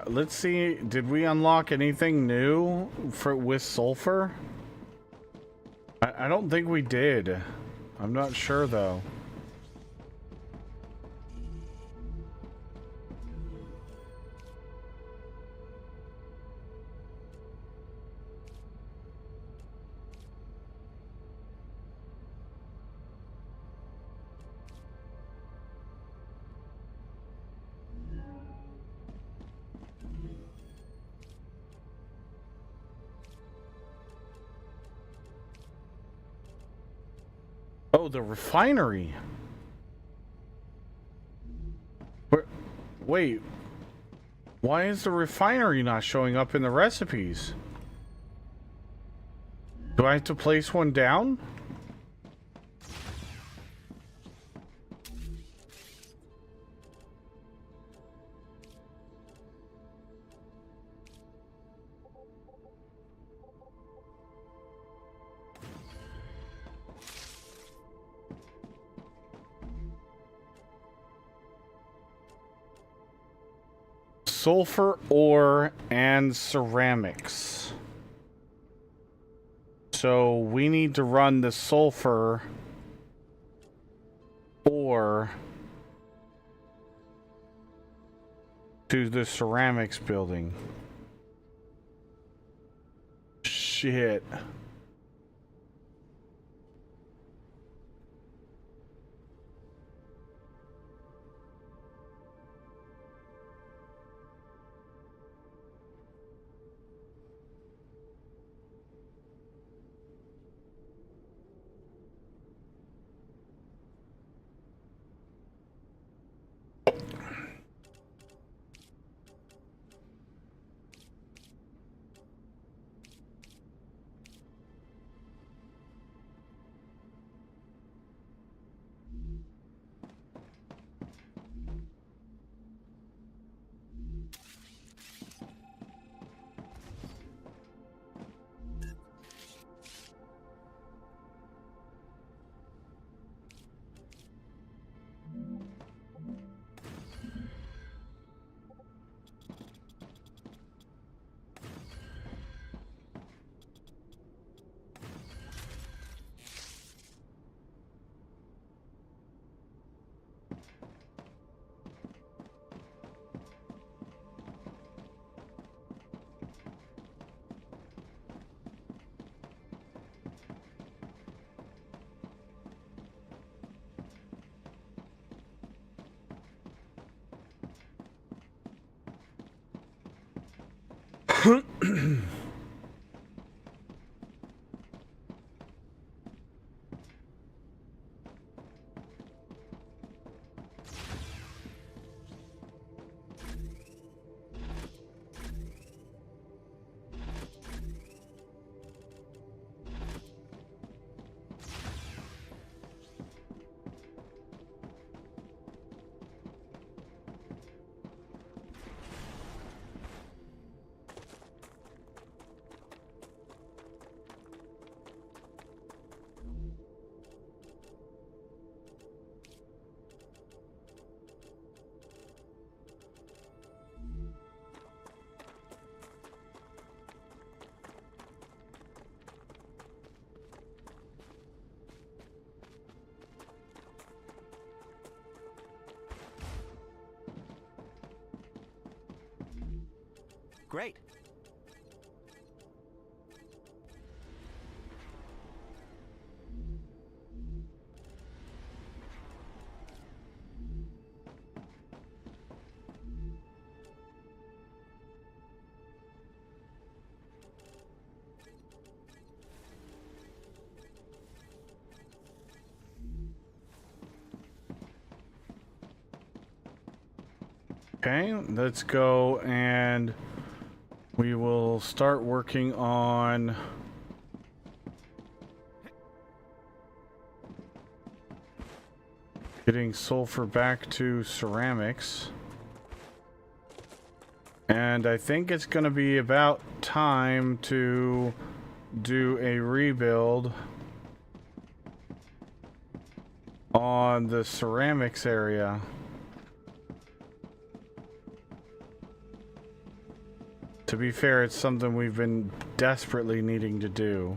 S2: Let's see, did we unlock anything new with sulfur? I don't think we did. I'm not sure though. Oh, the refinery. Wait. Why is the refinery not showing up in the recipes? Do I have to place one down? sulfur ore and ceramics. So we need to run the sulfur ore to the ceramics building. Shit.
S17: Great.
S2: Okay, let's go and we will start working on getting sulfur back to ceramics. And I think it's going to be about time to do a rebuild on the ceramics area. To be fair, it's something we've been desperately needing to do.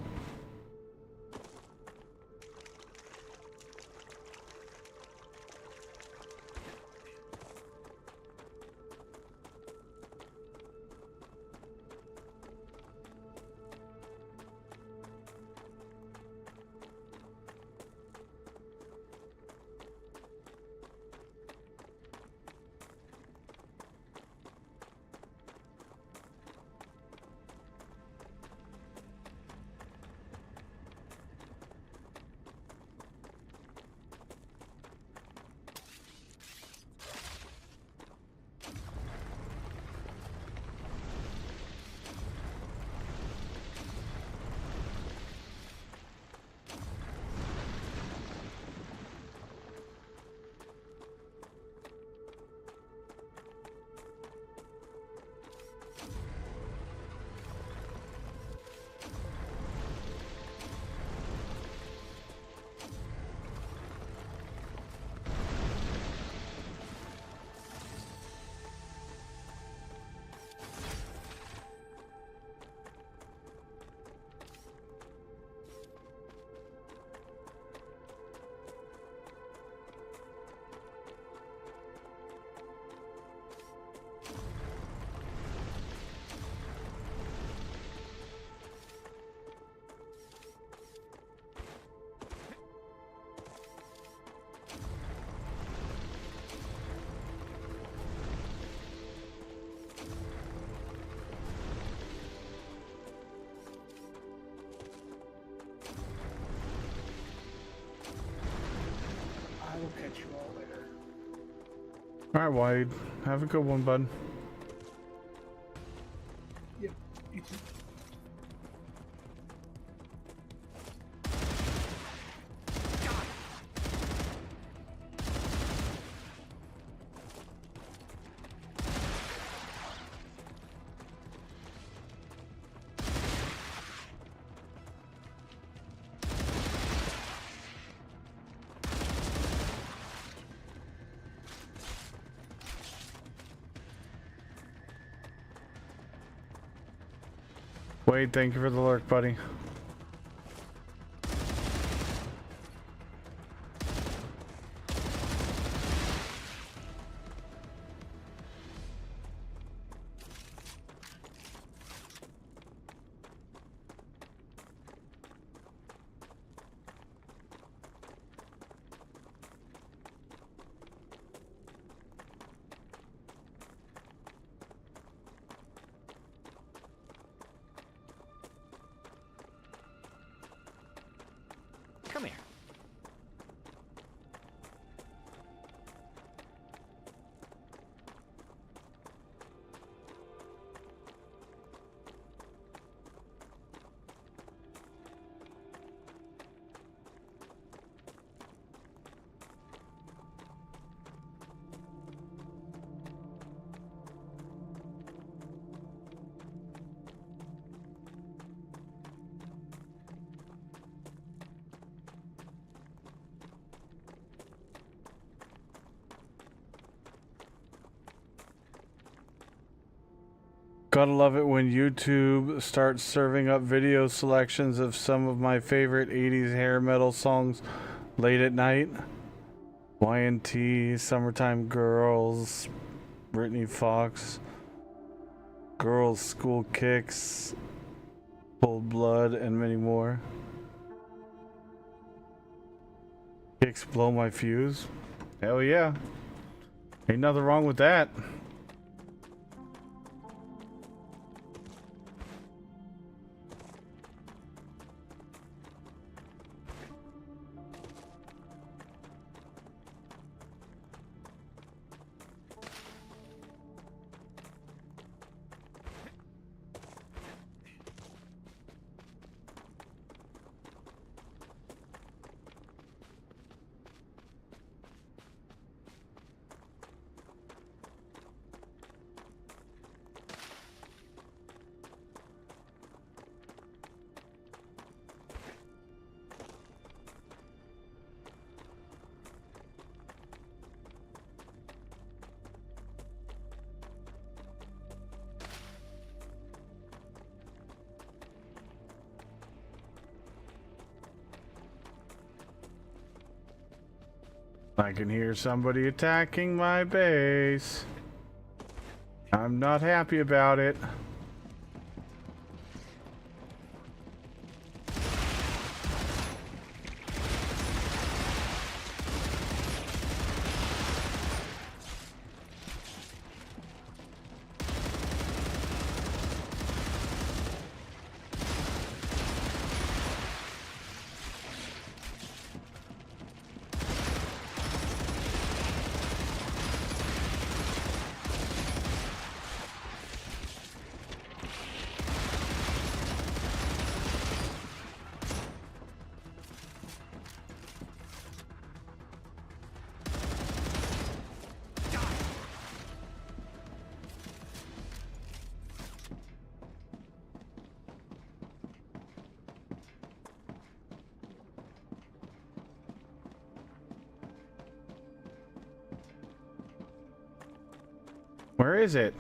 S2: All right, Wade. Have a good one, bud.
S7: Yep. You too.
S2: Wade, thank you for the lurk, buddy.
S17: Come here.
S2: Gotta love it when YouTube starts serving up video selections of some of my favorite 80s hair metal songs late at night. Y&T, Summertime Girls, Britney Fox, Girls School Kicks, Cold Blood, and many more. Kicks Blow My Fuse. Hell yeah. Ain't nothing wrong with that. I can hear somebody attacking my base. I'm not happy about it. Where is it?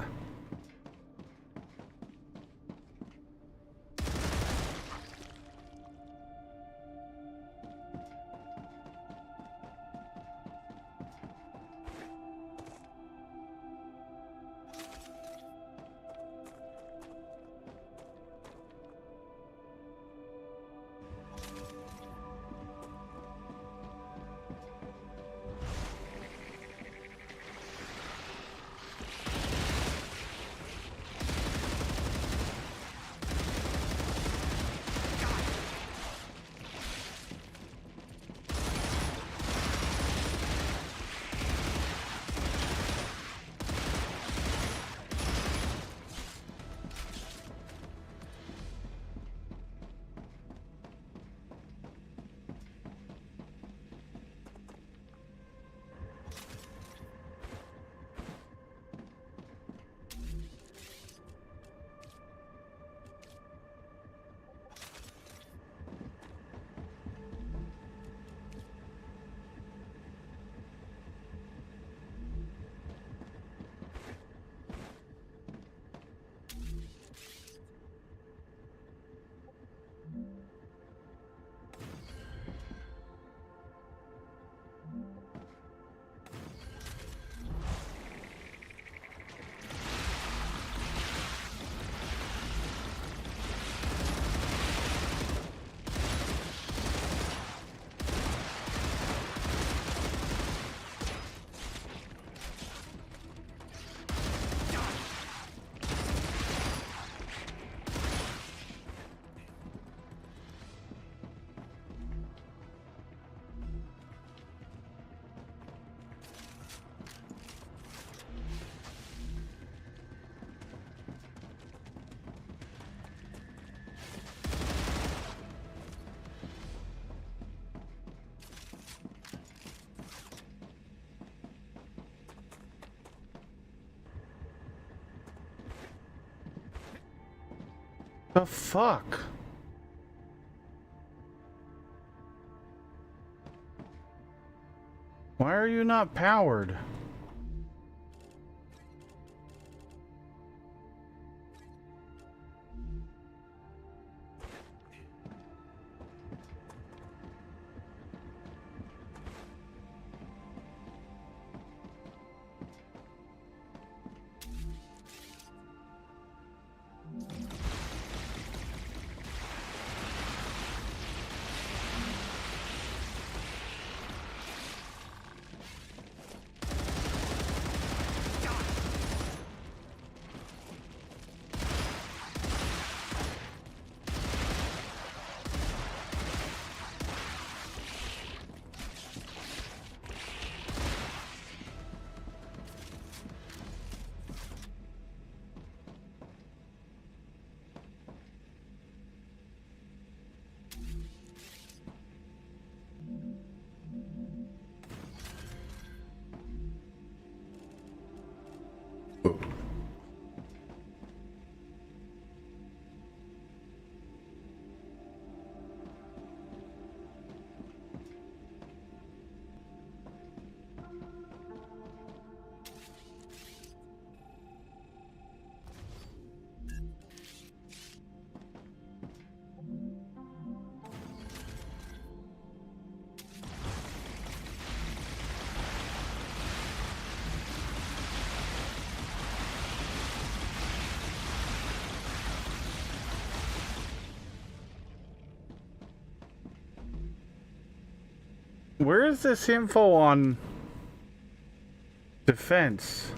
S2: The fuck? Why are you not powered? Where is this info on defense?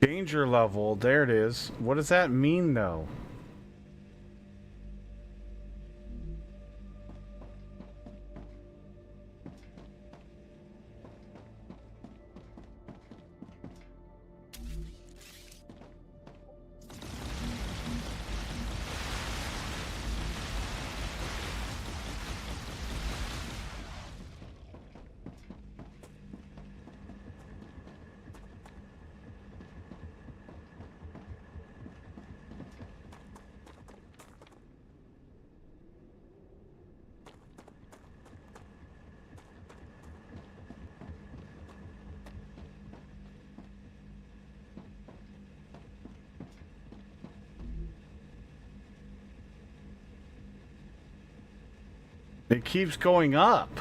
S2: Danger level, there it is. What does that mean though? It keeps going up.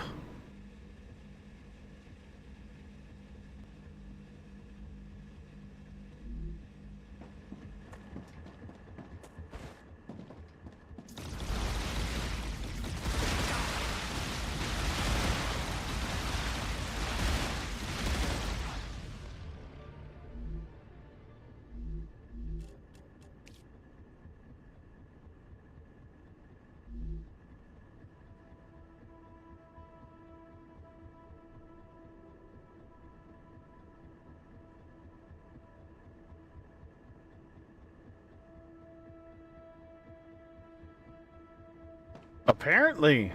S2: Apparently.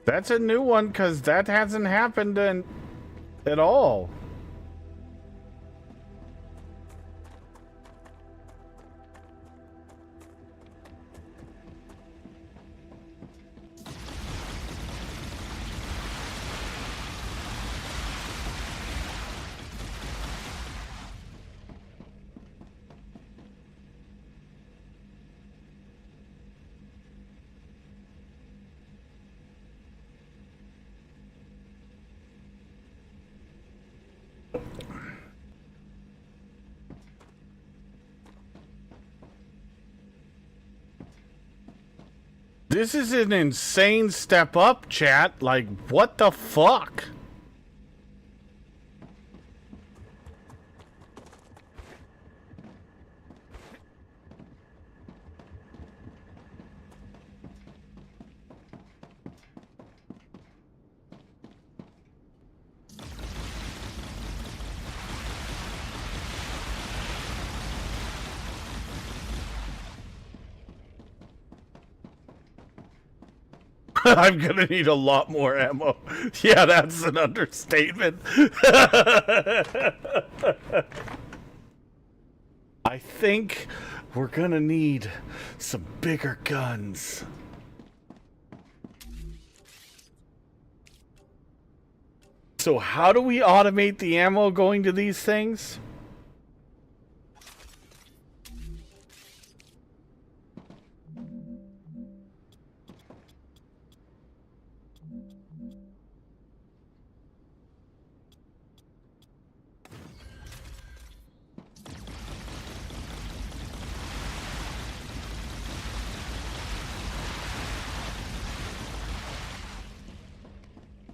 S2: That's a new one because that hasn't happened at all. This is an insane step up, chat. Like, what the fuck? I'm gonna need a lot more ammo. Yeah, that's an understatement. I think we're gonna need some bigger guns. So how do we automate the ammo going to these things?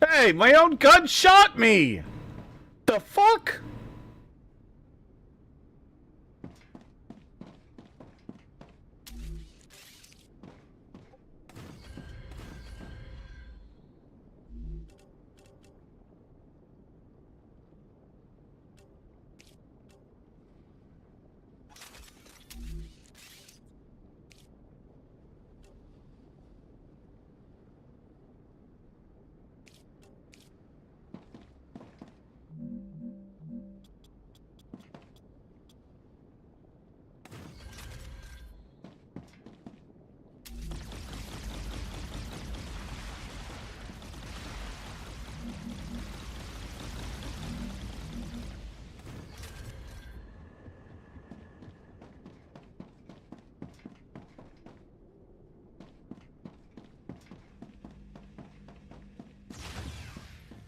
S2: Hey, my own gun shot me! The fuck?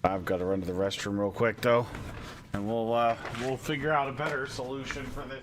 S2: I've got to run to the restroom real quick though, and we'll figure out a better solution for this.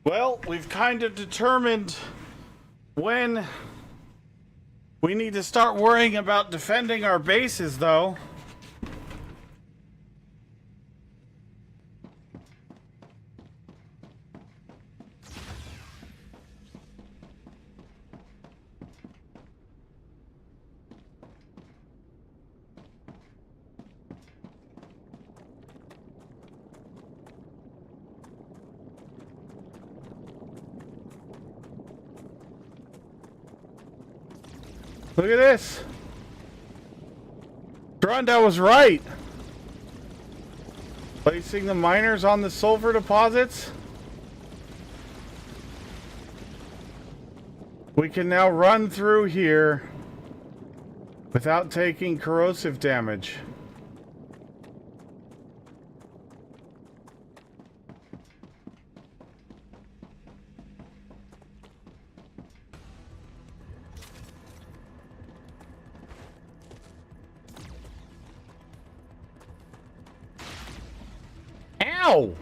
S2: Well, we've kind of determined when we need to start worrying about defending our bases, though. Look at this. Dronda was right. Placing the miners on the silver deposits. We can now run through here without taking corrosive damage. Ow!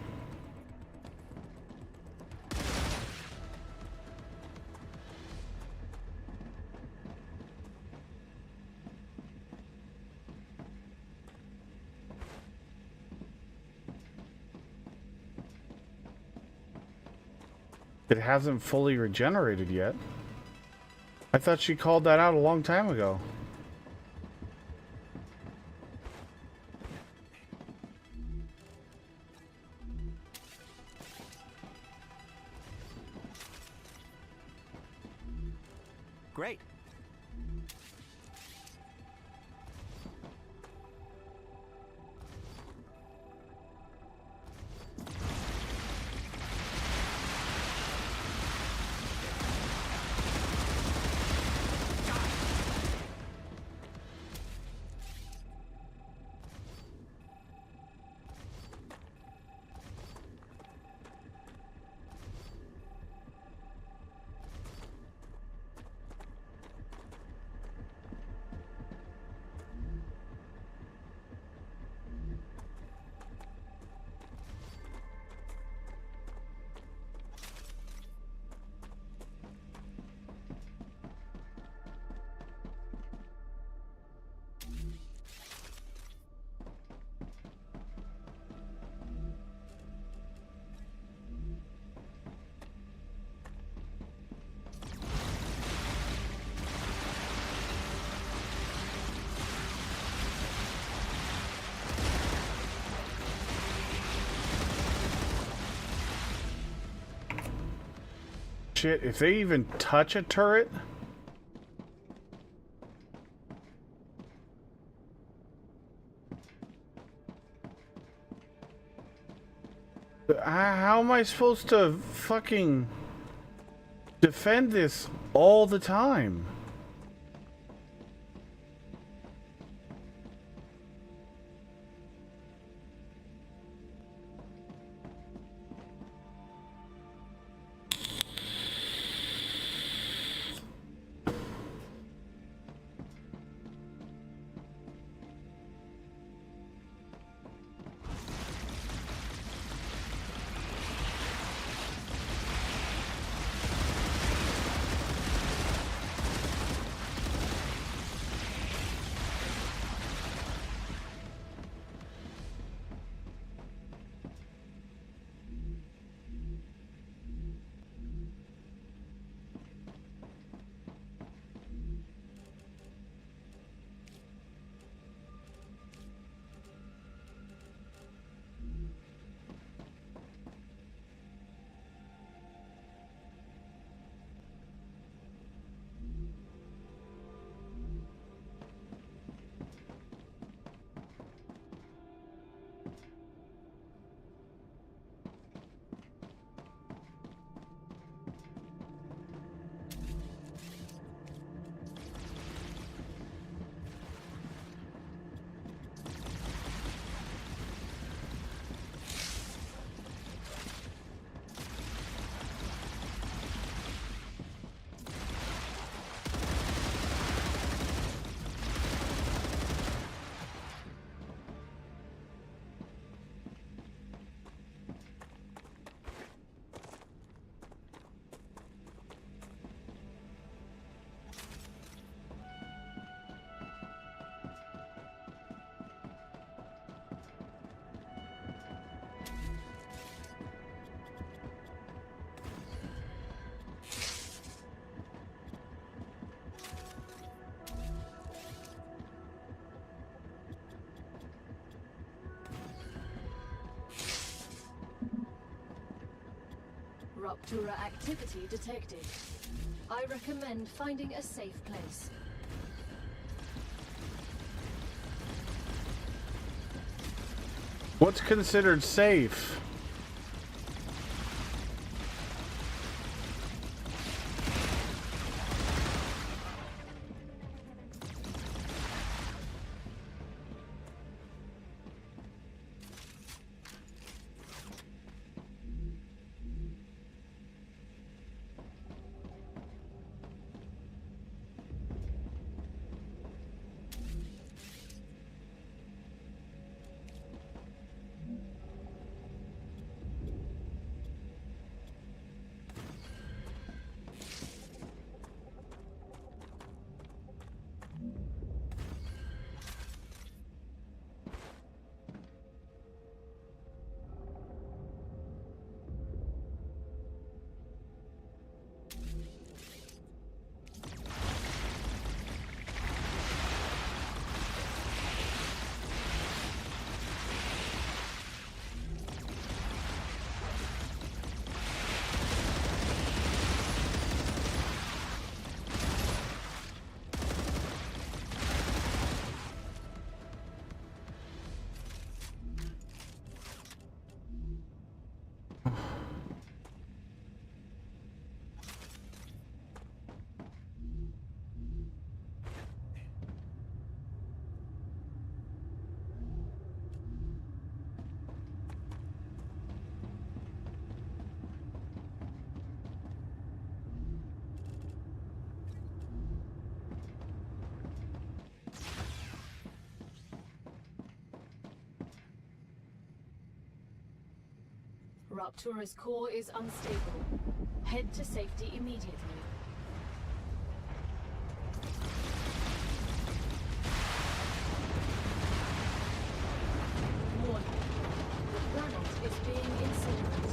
S2: It hasn't fully regenerated yet. I thought she called that out a long time ago.
S17: Great.
S2: Shit, if they even touch a turret... How am I supposed to fucking defend this all the time?
S5: Ruptura activity detected. I recommend finding a safe place.
S2: What's considered safe?
S5: Raptura's core is unstable. Head to safety immediately. Warning. The planet is being incinerated.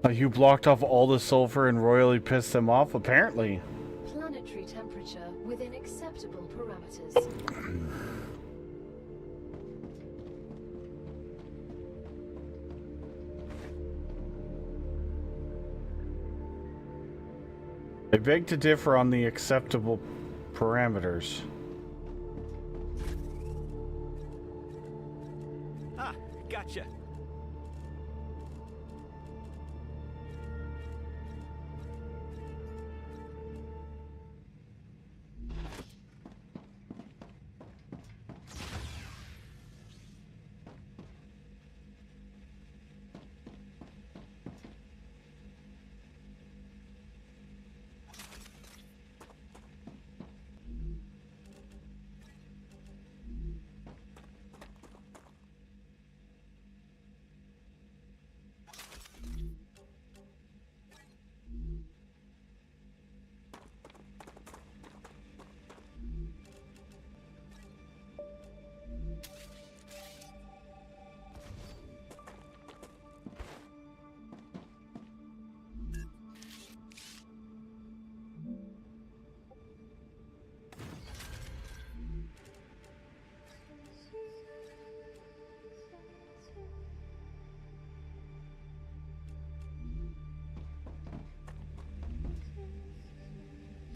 S2: You blocked off all the sulfur and royally pissed them off, apparently.
S5: Planetary temperature within acceptable parameters.
S2: I beg to differ on the acceptable parameters.
S17: Ah, gotcha.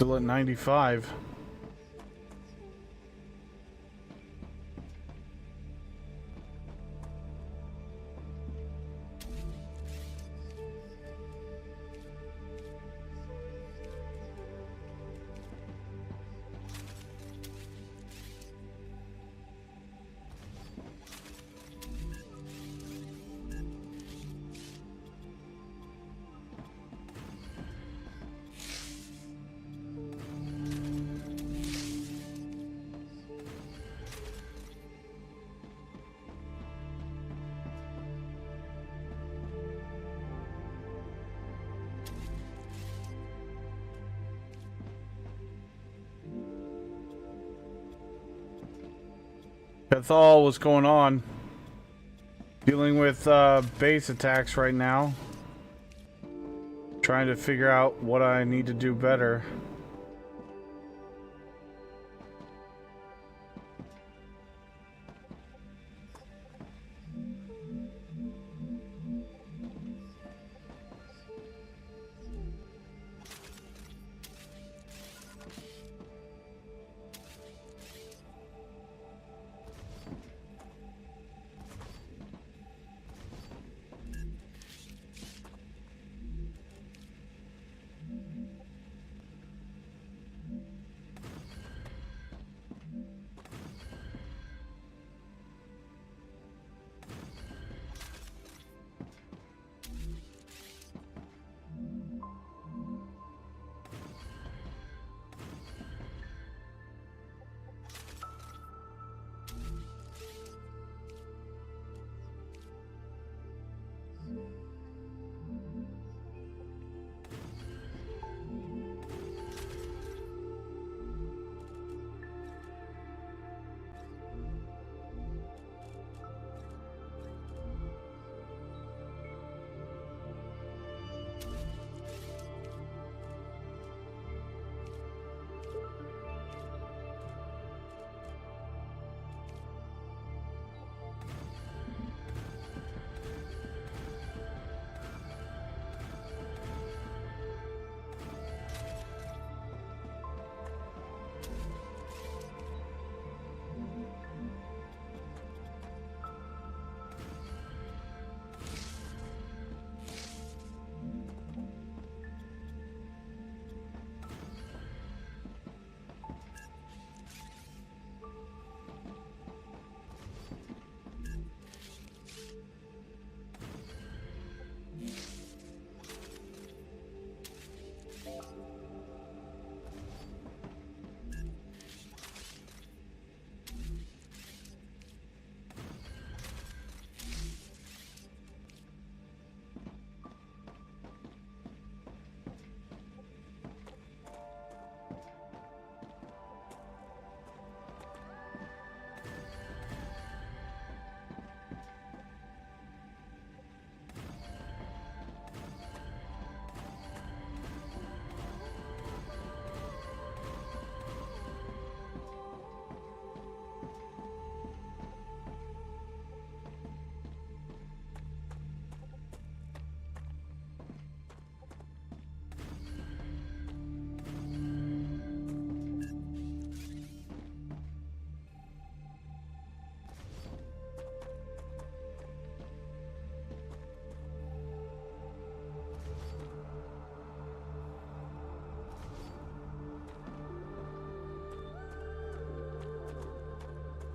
S2: Still at 95. That's all what's going on. Dealing with base attacks right now. Trying to figure out what I need to do better.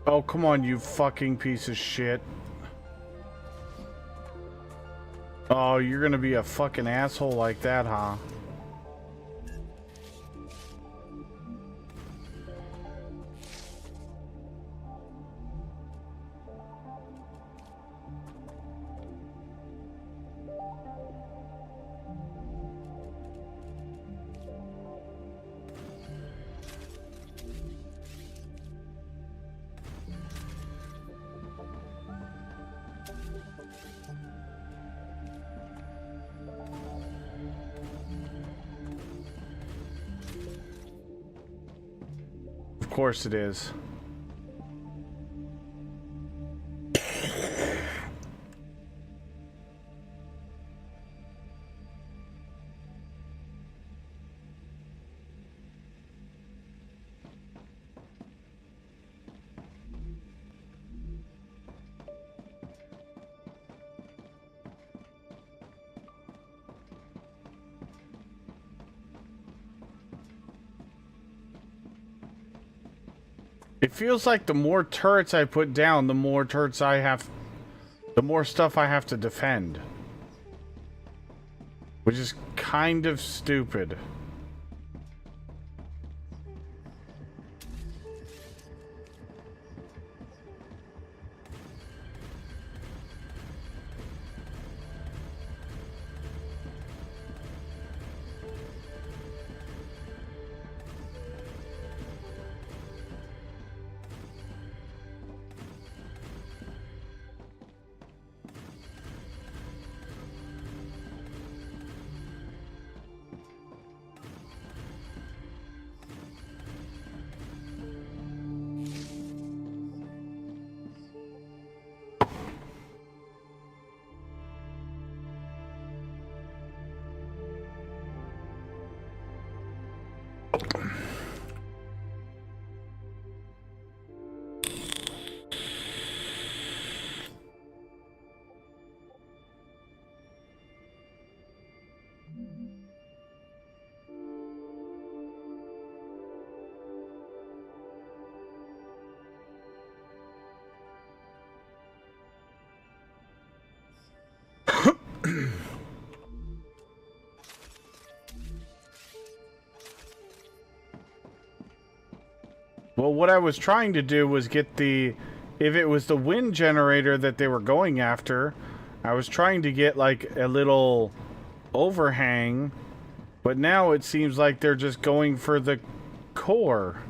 S2: Oh, come on, you fucking piece of shit. Oh, you're gonna be a fucking asshole like that, huh? Of course it is. It feels like the more turrets I put down, the more turrets I have, the more stuff I have to defend. Which is kind of stupid. Well, what I was trying to do was get the... If it was the wind generator that they were going after, I was trying to get, like, a little overhang. But now it seems like they're just going for the core.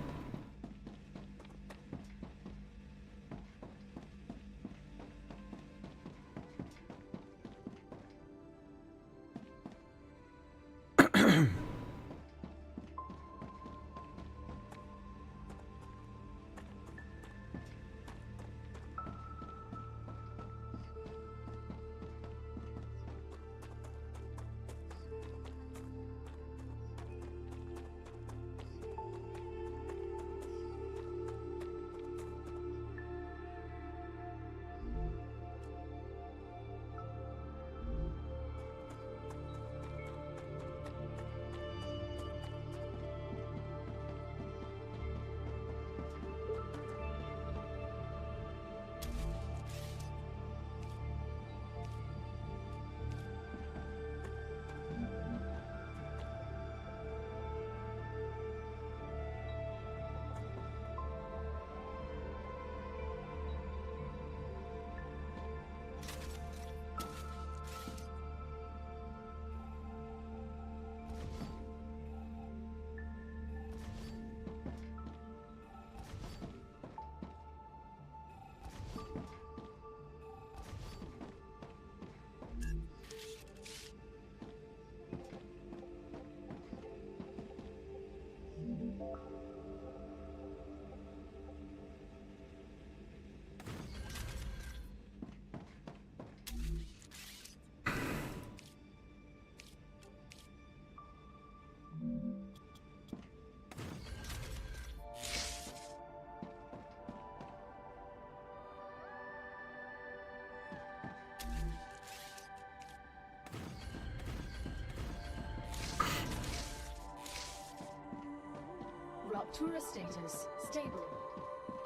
S5: Ruptura status stable.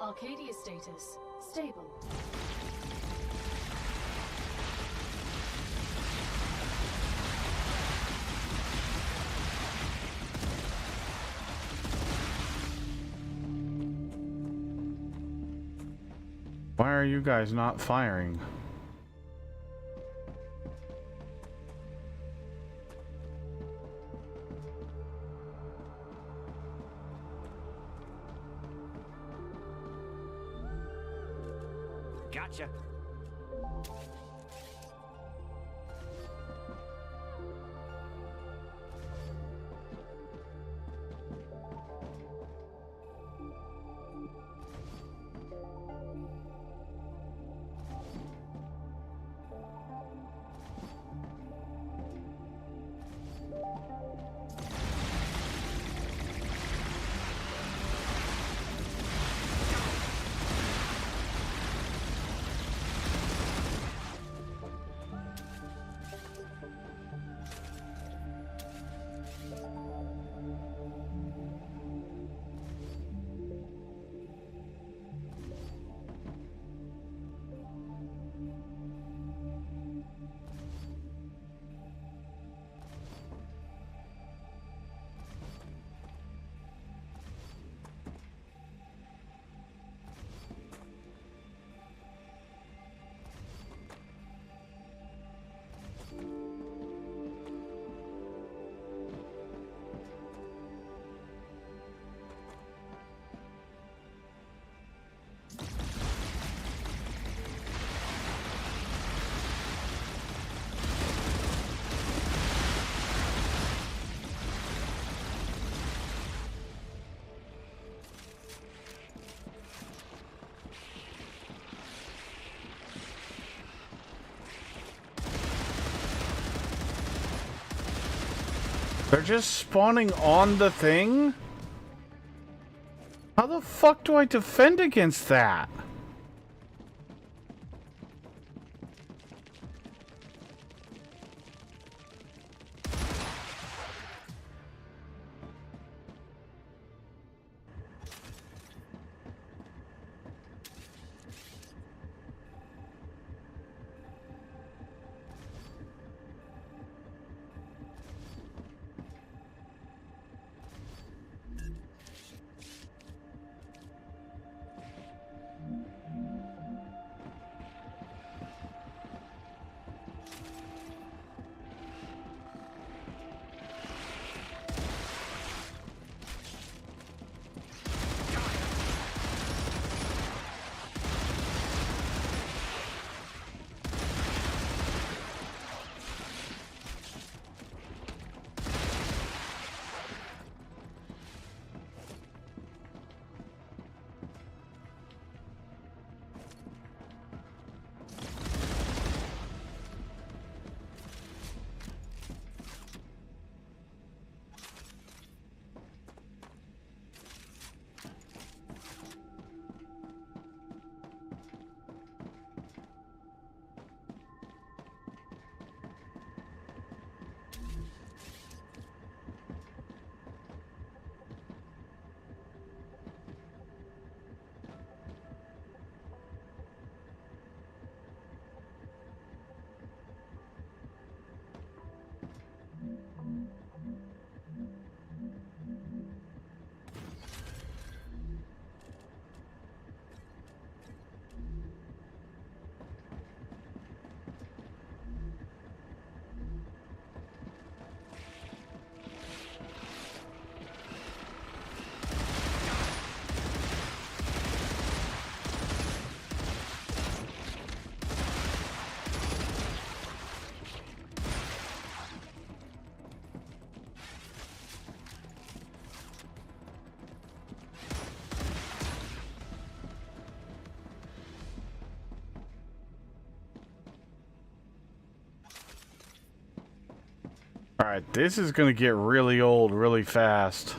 S5: Arcadia status stable.
S2: Why are you guys not firing?
S17: Gotcha.
S2: They're just spawning on the thing? How the fuck do I defend against that? Alright, this is gonna get really old really fast.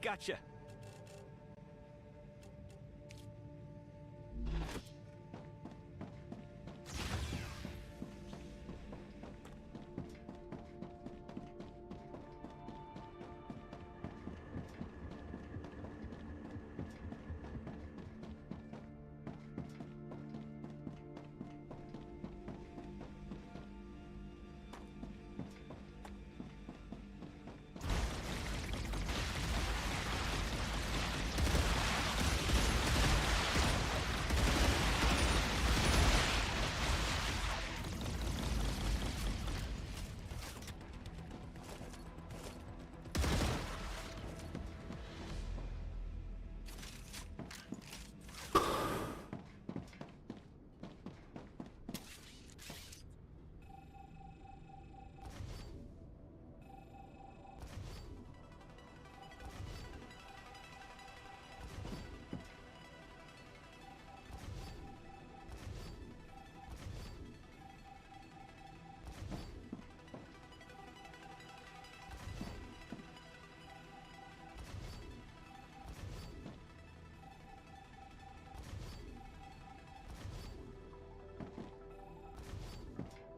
S17: Gotcha.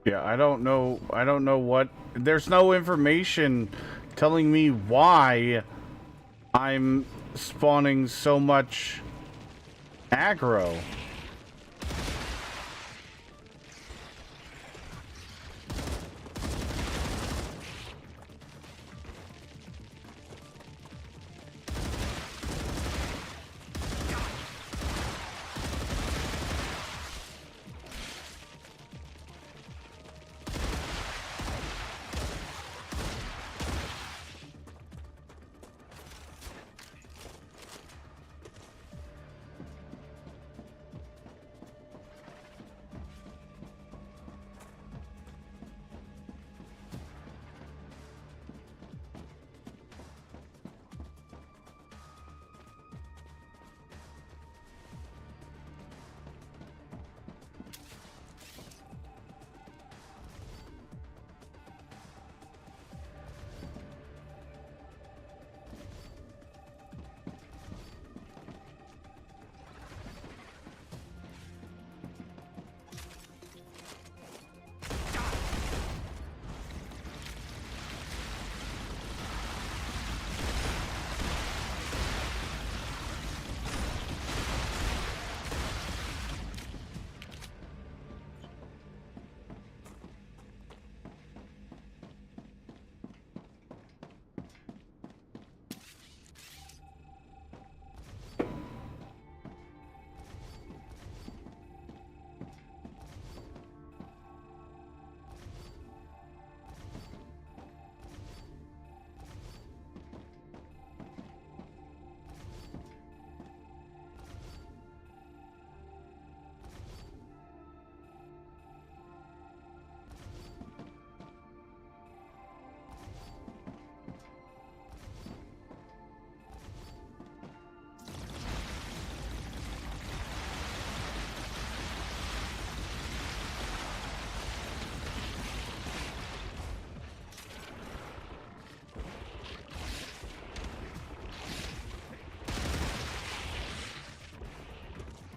S2: Yeah, I don't know what. There's no information telling me why I'm spawning so much aggro.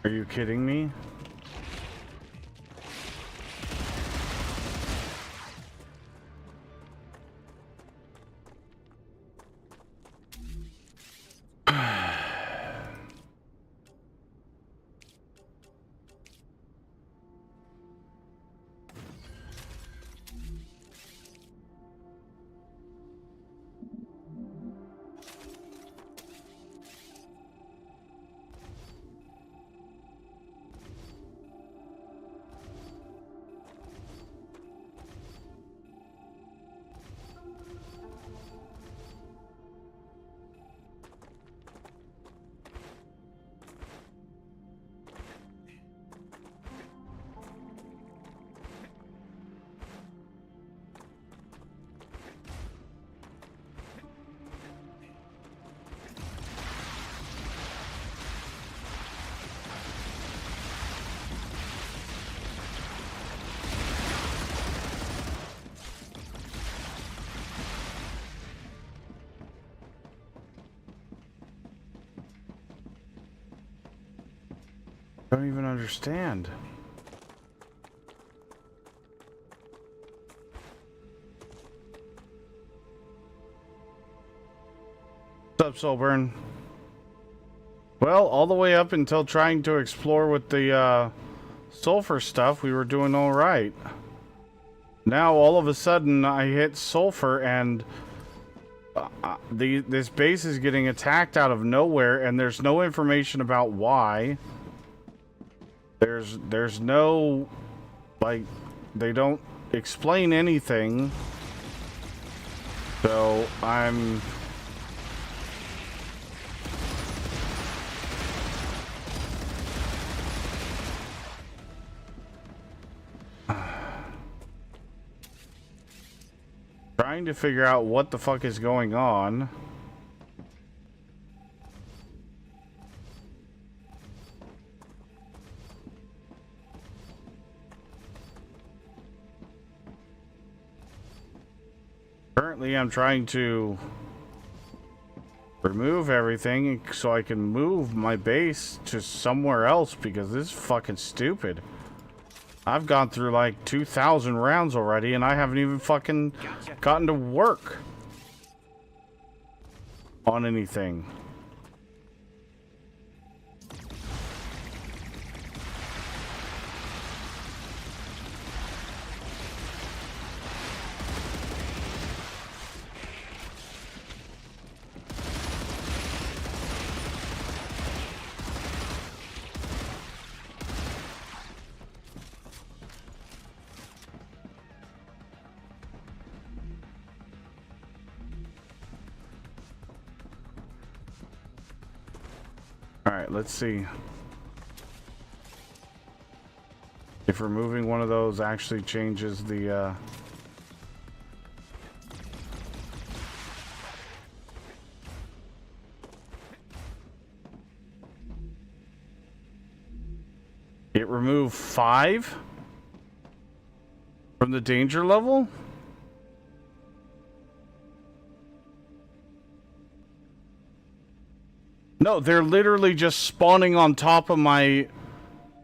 S2: Are you kidding me? Don't even understand. What's up, Soulburn? Well, all the way up until trying to explore with the sulfur stuff, we were doing all right. Now, all of a sudden, I hit sulfur, and this base is getting attacked out of nowhere, and there's no information about why. There's no, like, they don't explain anything. So I'm trying to figure out what the fuck is going on. Currently, I'm trying to remove everything so I can move my base to somewhere else because this is fucking stupid. I've gone through like 2,000 rounds already and I haven't even fucking gotten to work on anything. Alright, let's see if removing one of those actually changes the it removed 5 from the danger level? No, they're literally just spawning on top of my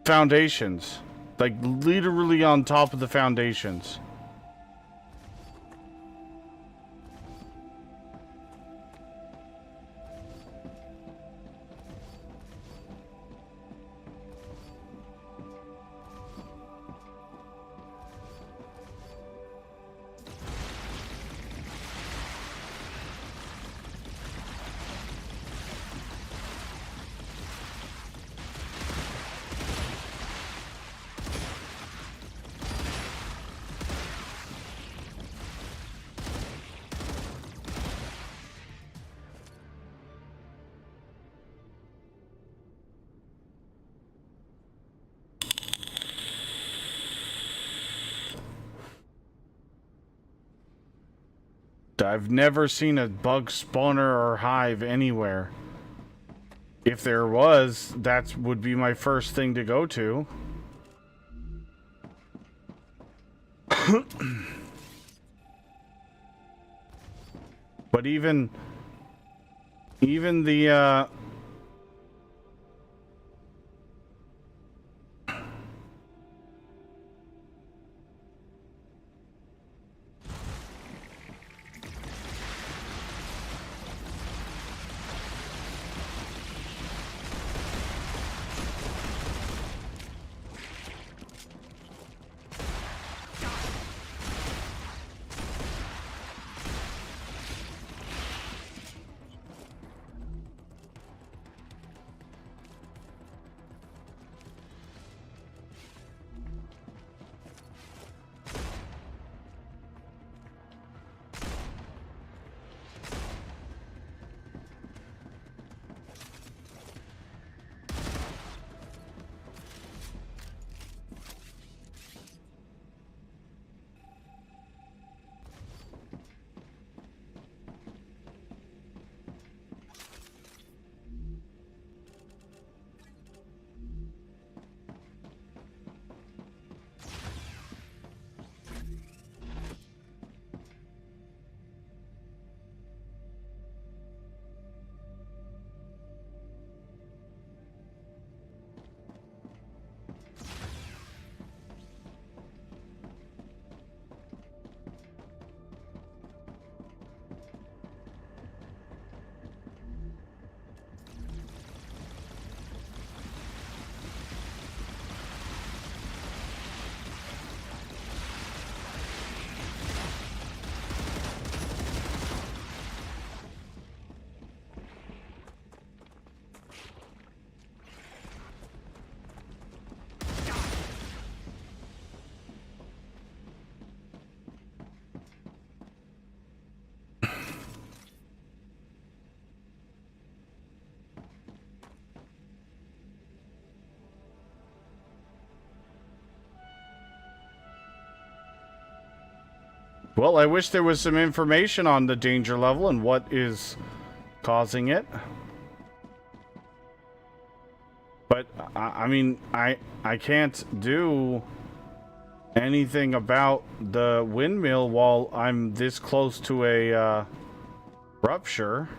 S2: foundations. Like, literally on top of the foundations. I've never seen a bug spawner or hive anywhere. If there was, that would be my first thing to go to. But even the Well, I wish there was some information on the danger level and what is causing it. But, I mean, I can't do anything about the windmill while I'm this close to a rupture.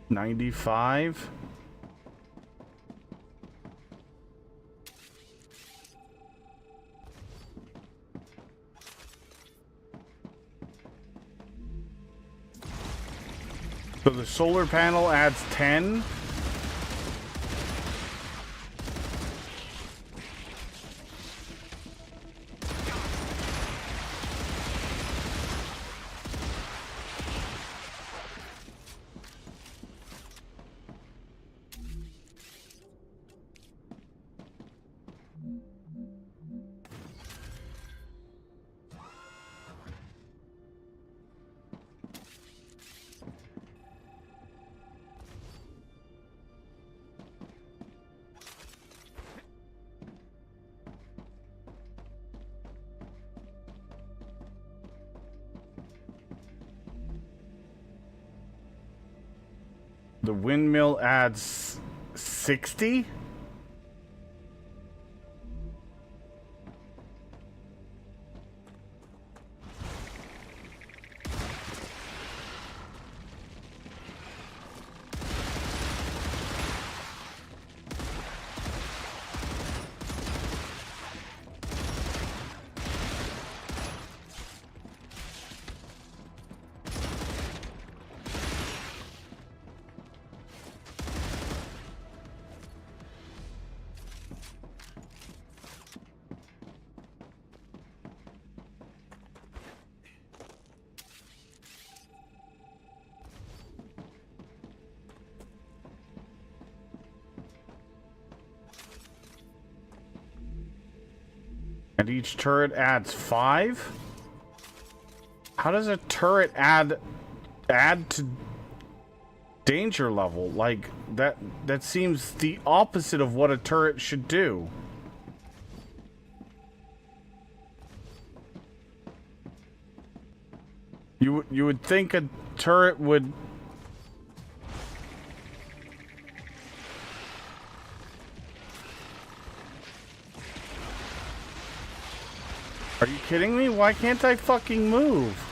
S2: $95. So the solar panel adds 10. The windmill adds 60? And each turret adds 5? How does a turret add to danger level? Like that seems the opposite of what a turret should do. You would think a turret would. Are you kidding me? Why can't I fucking move?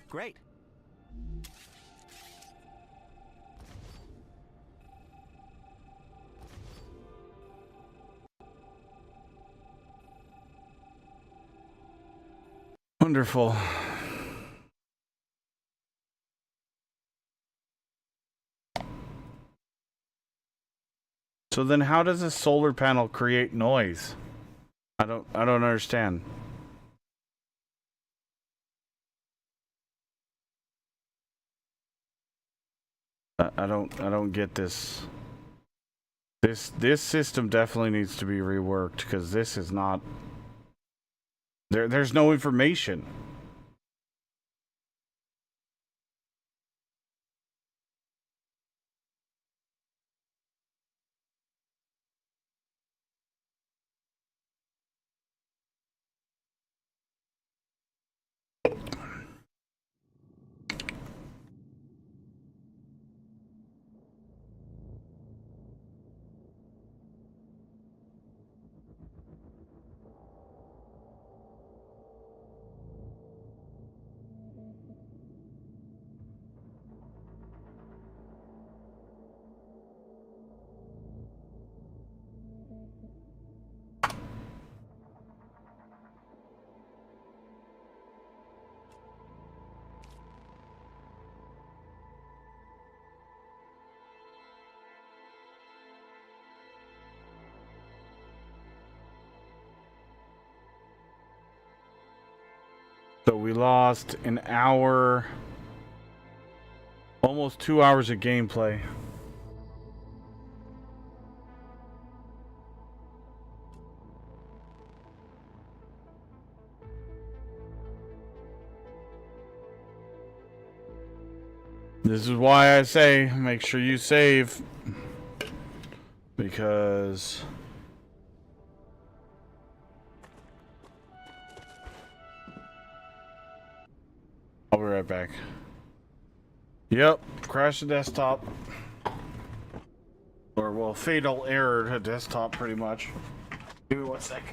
S17: Great.
S2: Wonderful. So then how does a solar panel create noise? I don't understand. I don't get this. This system definitely needs to be reworked because this is not there's no information. So we lost an hour, almost 2 hours of gameplay. This is why I say make sure you save, because I'll be right back. Yep, crash the desktop. Or, well, fatal error to desktop pretty much. Give me 1 sec.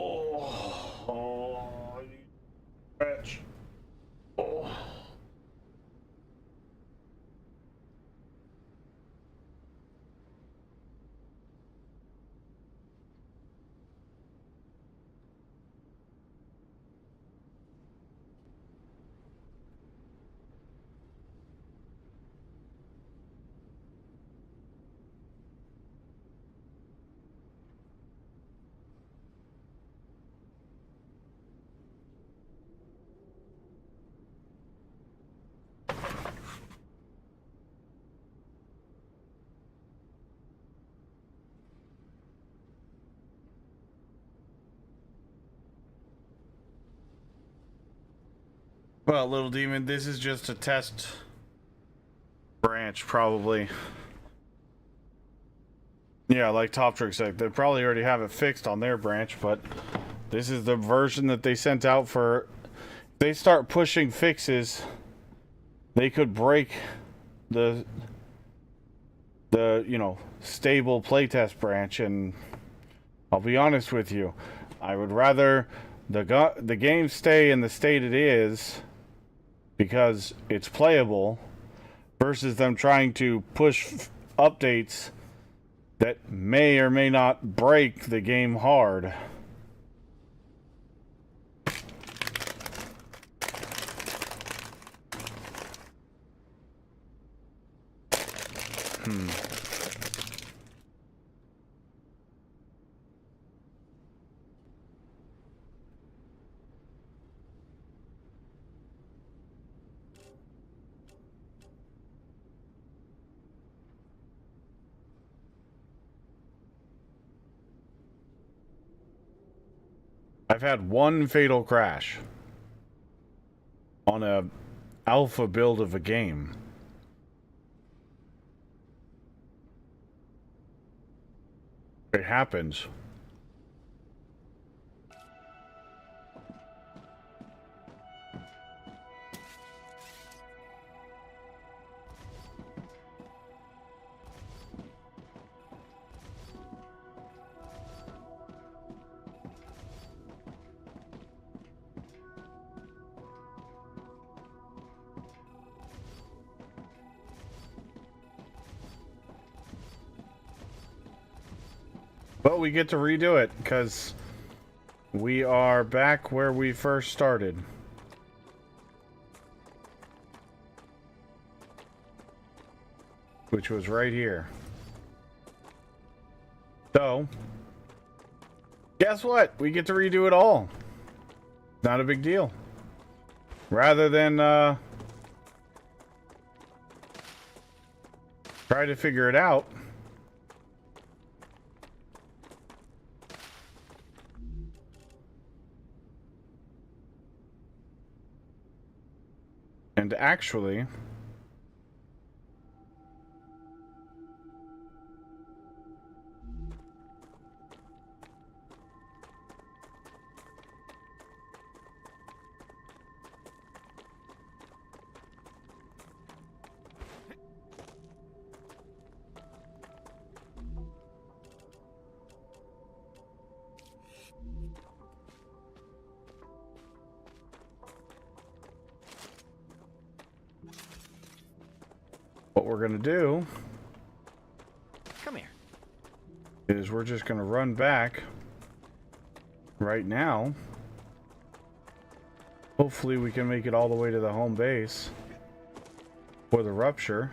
S2: Oh, you stretch. Oh. Well, little demon, this is just a test branch, probably. Yeah, like Top Trick said, they probably already have it fixed on their branch, but this is the version that they sent out for. If they start pushing fixes, they could break the stable playtest branch, and I'll be honest with you, I would rather the game stay in the state it is because it's playable versus them trying to push updates that may or may not break the game hard. I've had one fatal crash on a alpha build of a game. It happens. But we get to redo it because we are back where we first started. Which was right here. So, guess what? We get to redo it all. Not a big deal. Rather than try to figure it out. And actually, we're gonna do
S17: Come here.
S2: is we're just gonna run back right now. Hopefully we can make it all the way to the home base for the rupture.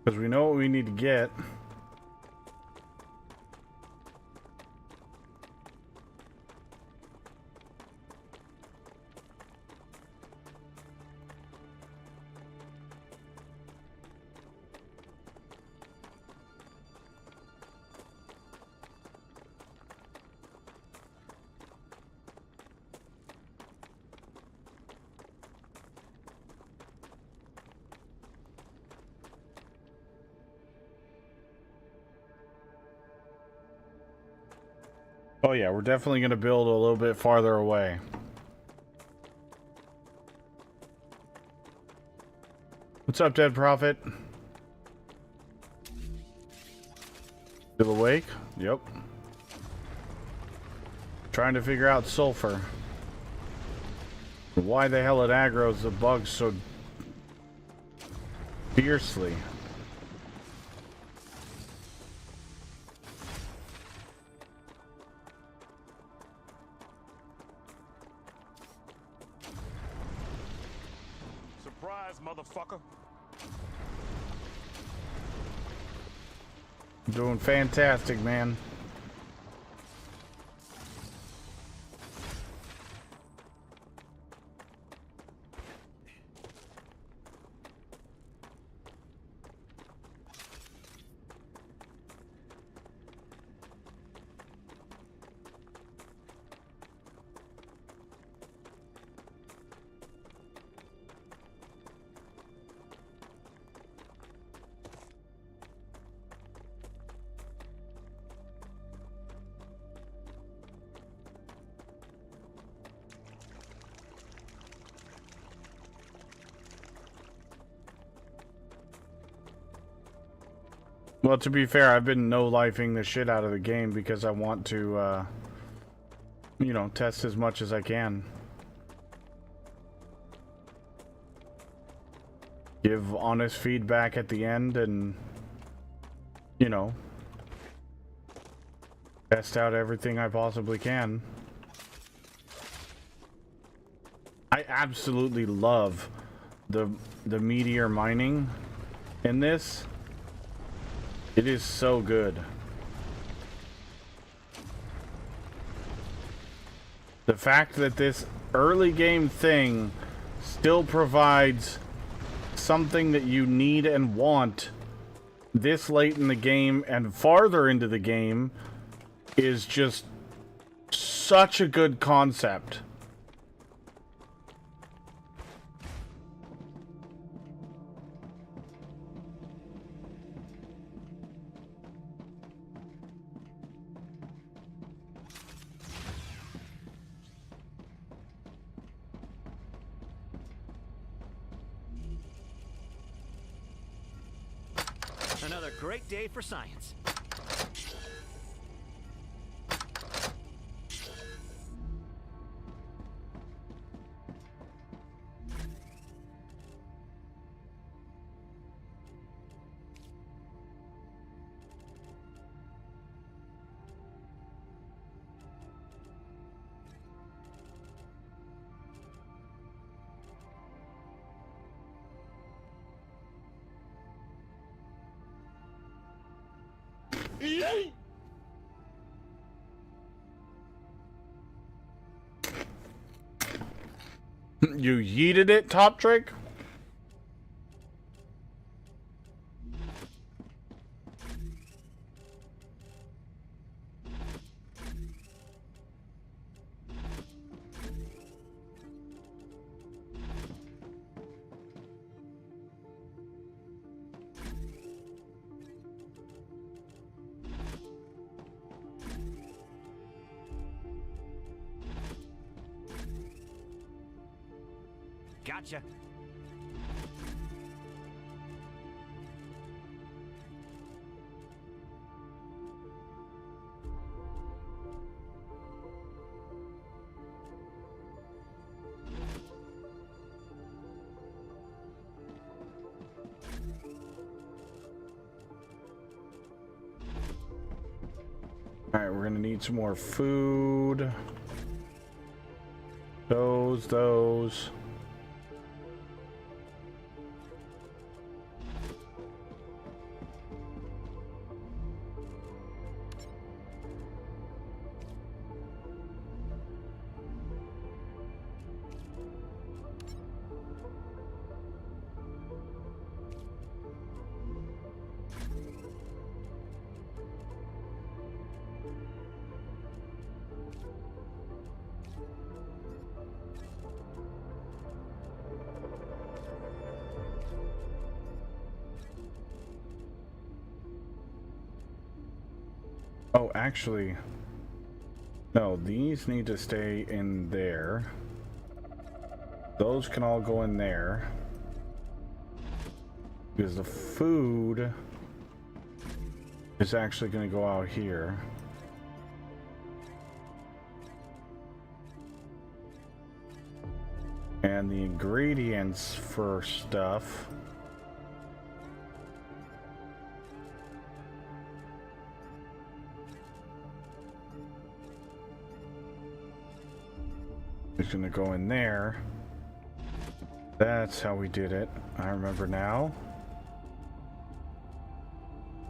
S2: Because we know what we need to get. Oh yeah, we're definitely going to build a little bit farther away. What's up, Dead Prophet? Still awake? Yep. Trying to figure out sulfur. Why the hell it aggroes the bugs so fiercely.
S19: Surprise, motherfucker.
S2: Doing fantastic, man. Well, to be fair, I've been no-lifing the shit out of the game because I want to, you know, test as much as I can. Give honest feedback at the end and, you know, test out everything I possibly can. I absolutely love the meteor mining in this. It is so good. The fact that this early game thing still provides something that you need and want this late in the game and farther into the game is just such a good concept.
S17: Another great day for science.
S2: You yeeted it, Top Trick?
S17: Gotcha.
S2: Alright, we're gonna need some more food. Those. Oh, actually, no, these need to stay in there. Those can all go in there. Because the food is actually going to go out here. And the ingredients for stuff is going to go in there. That's how we did it. I remember now.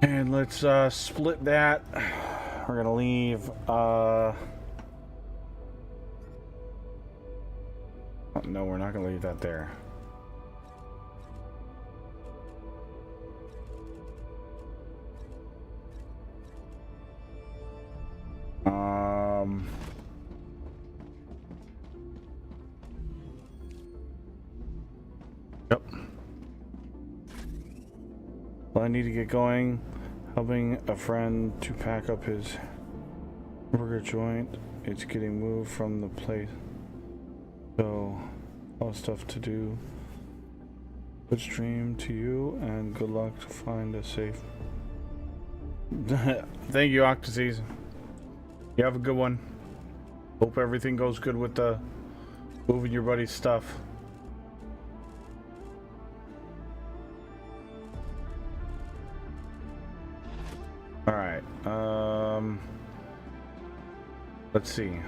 S2: And let's split that. We're going to leave no, we're not going to leave that there. Yep. Well, I need to get going. Helping a friend to pack up his burger joint. It's getting moved from the place. So, all stuff to do. Good stream to you, and good luck to find a safe. Thank you, Octaseas. You have a good one. Hope everything goes good with the moving your buddy's stuff. All right. Let's see.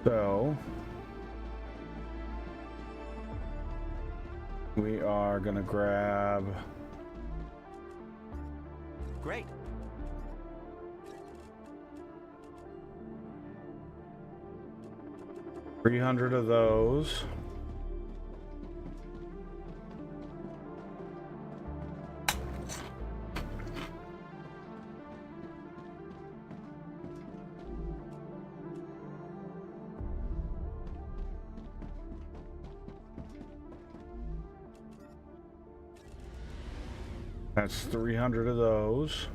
S2: So we are gonna grab.
S17: Great.
S2: $300 of those. That's 300 of those.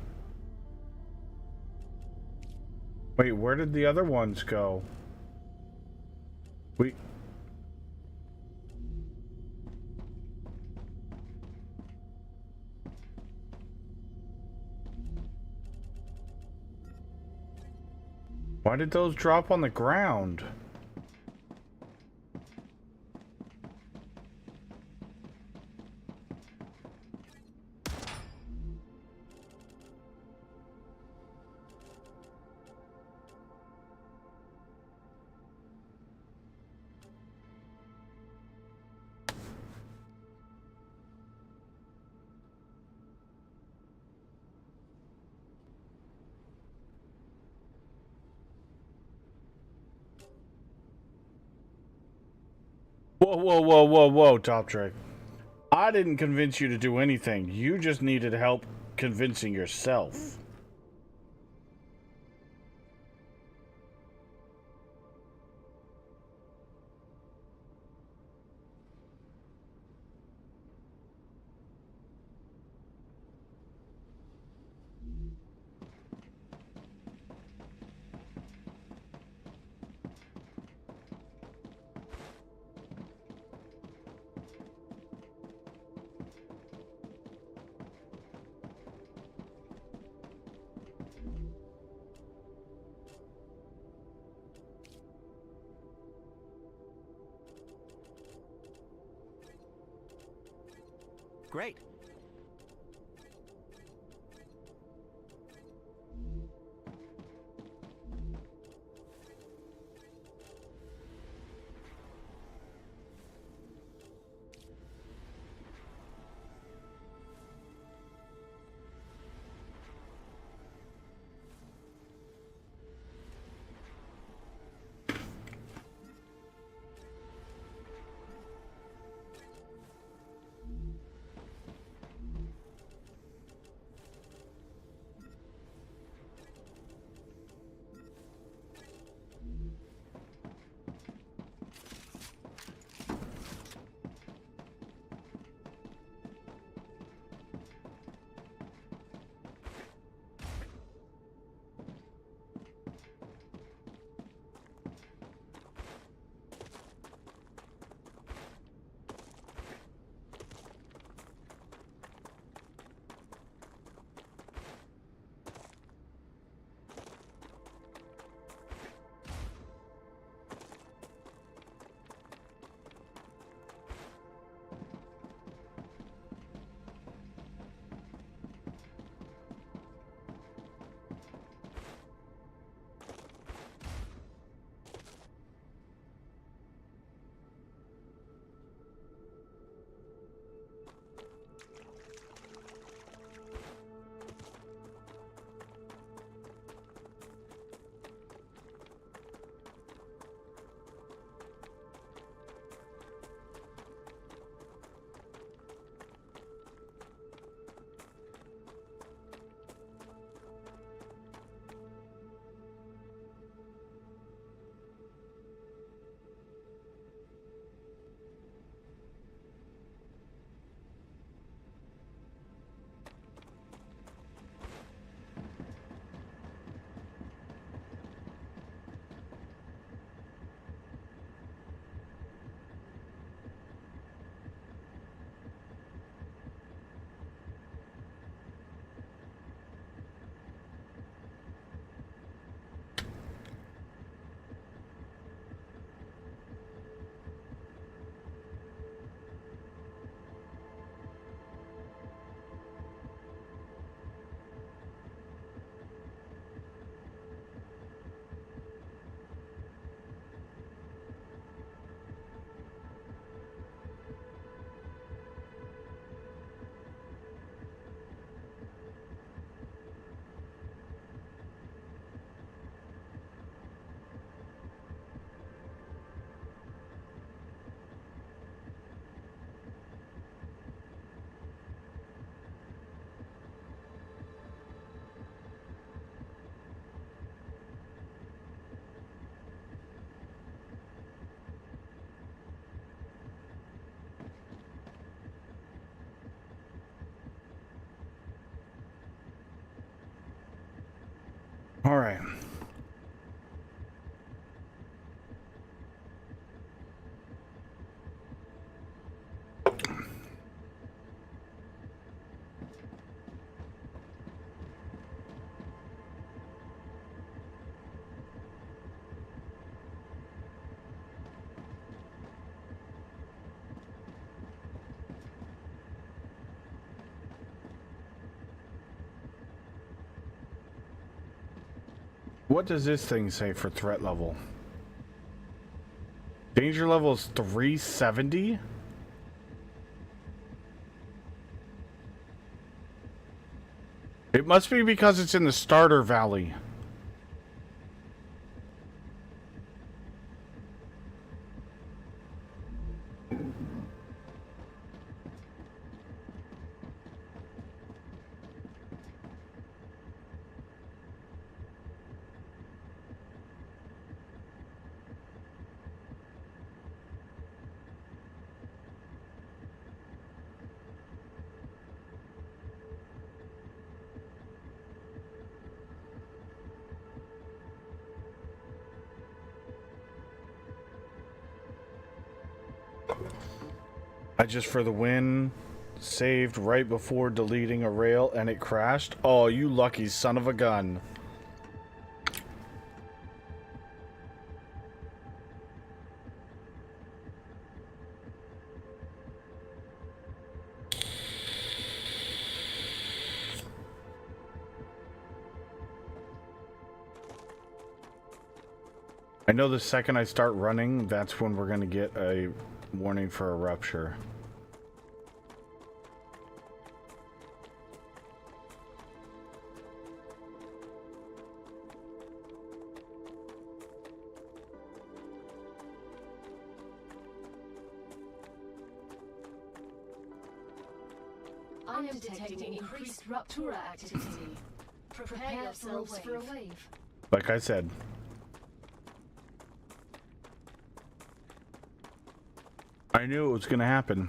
S2: Wait, where did the other ones go? Why did those drop on the ground? Whoa, Top Trick. I didn't convince you to do anything. You just needed help convincing yourself.
S17: Great.
S2: All right. What does this thing say for threat level? Danger level is 370? It must be because it's in the starter valley. I just for the win saved right before deleting a rail and it crashed. Oh, you lucky son of a gun. I know the second I start running, that's when we're going to get a warning for a rupture.
S5: I am detecting increased Ruptura activity. Prepare yourselves for a wave.
S2: Like I said. I knew it was going to happen.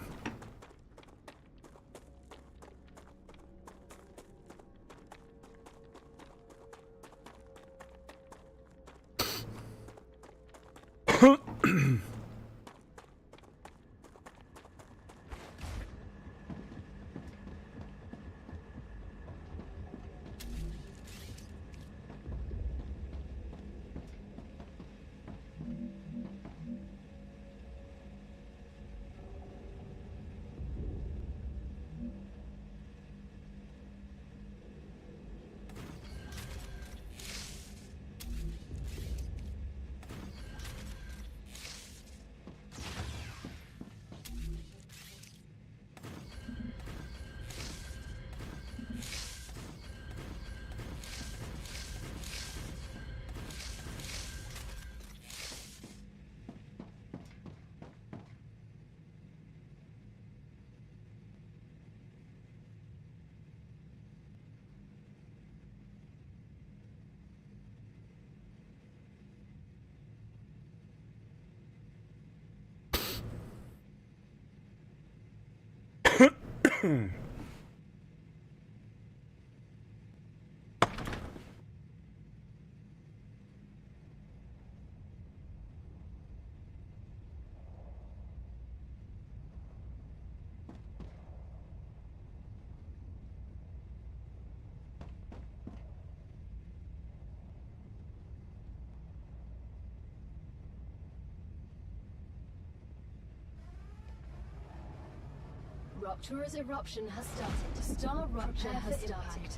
S5: Ruptura's eruption has started. Star rupture has started.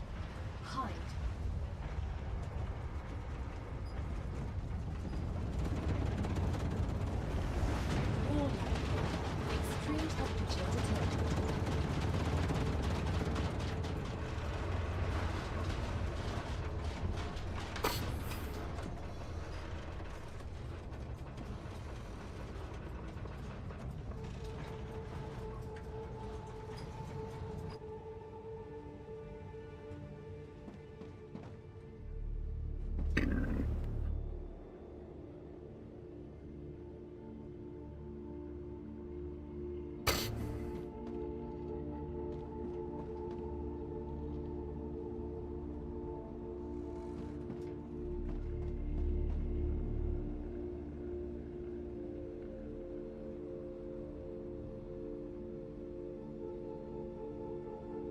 S5: Hide. Warning. Extreme temperature detected.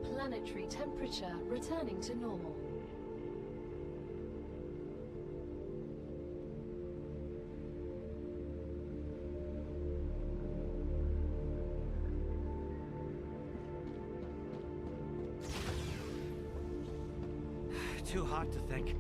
S5: Planetary temperature returning to normal.
S17: Too hot to think.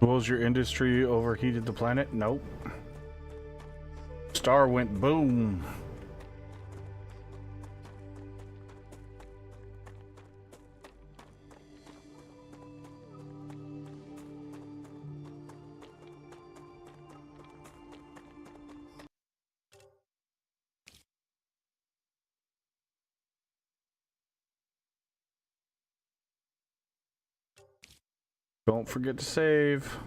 S2: Was your industry overheated the planet? Nope. Star went boom. Don't forget to save.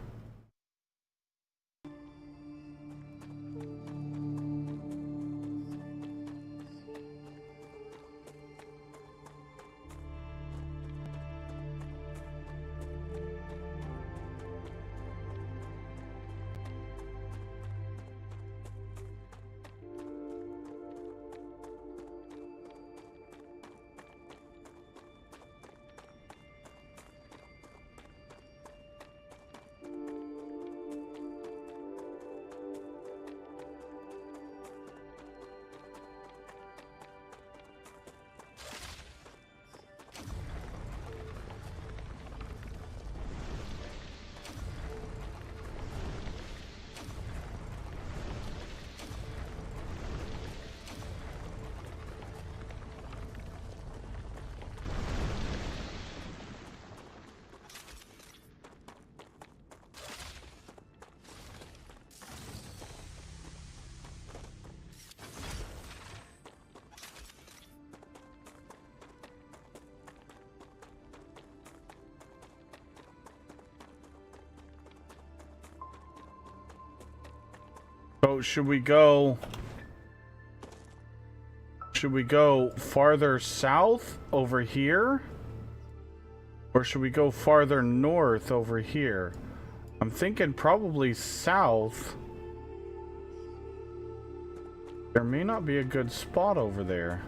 S2: So should we go farther south over here? Or should we go farther north over here? I'm thinking probably south. There may not be a good spot over there.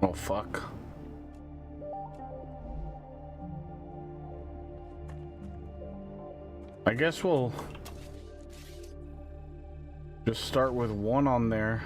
S2: Oh, fuck. I guess we'll just start with one on there.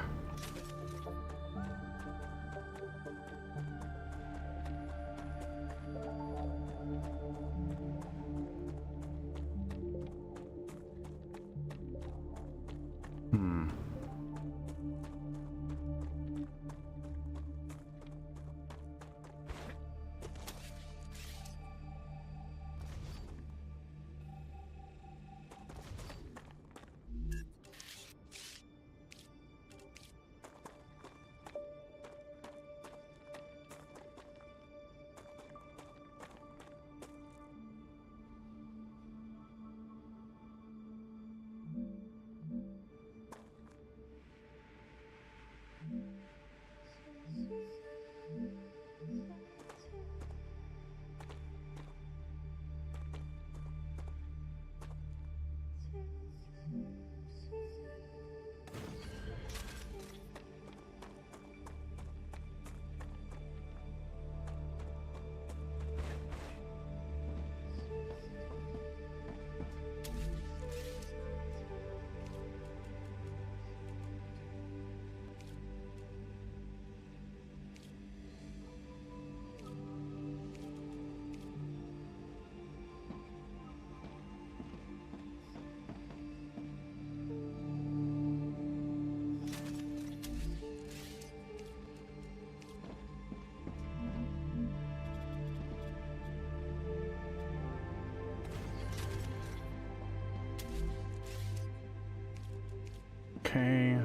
S2: Okay.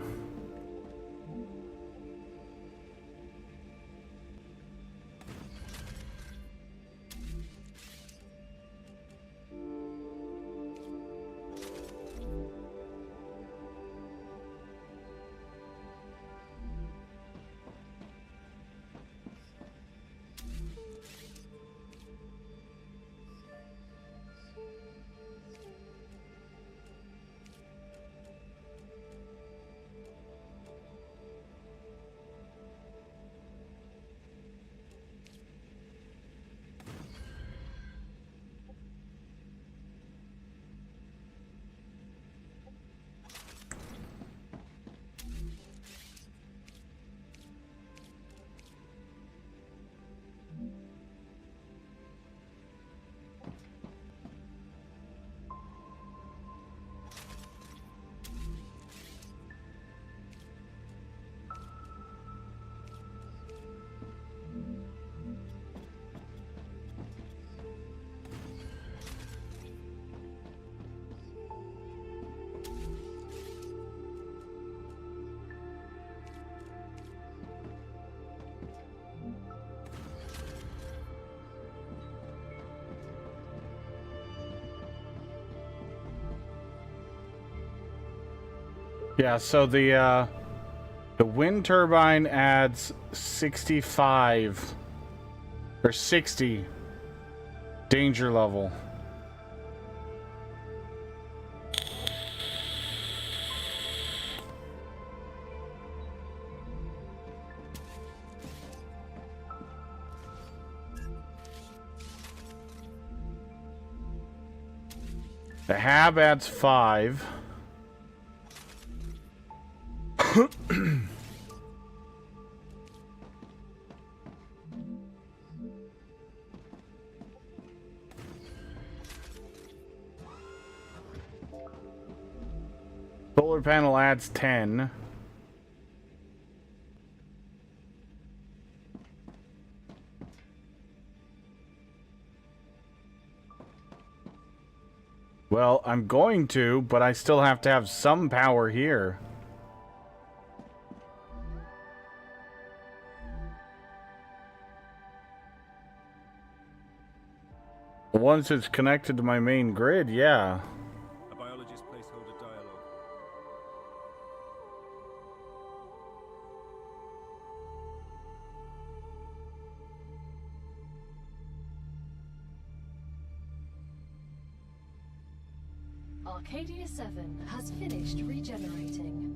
S2: Yeah, so the wind turbine adds 65 or 60 danger level. The hab adds 5. Solar panel adds 10. Well, I'm going to, but I still have to have some power here. Once it's connected to my main grid, yeah.
S19: A biologist placeholder dialogue.
S5: Arcadia 7 has finished regenerating.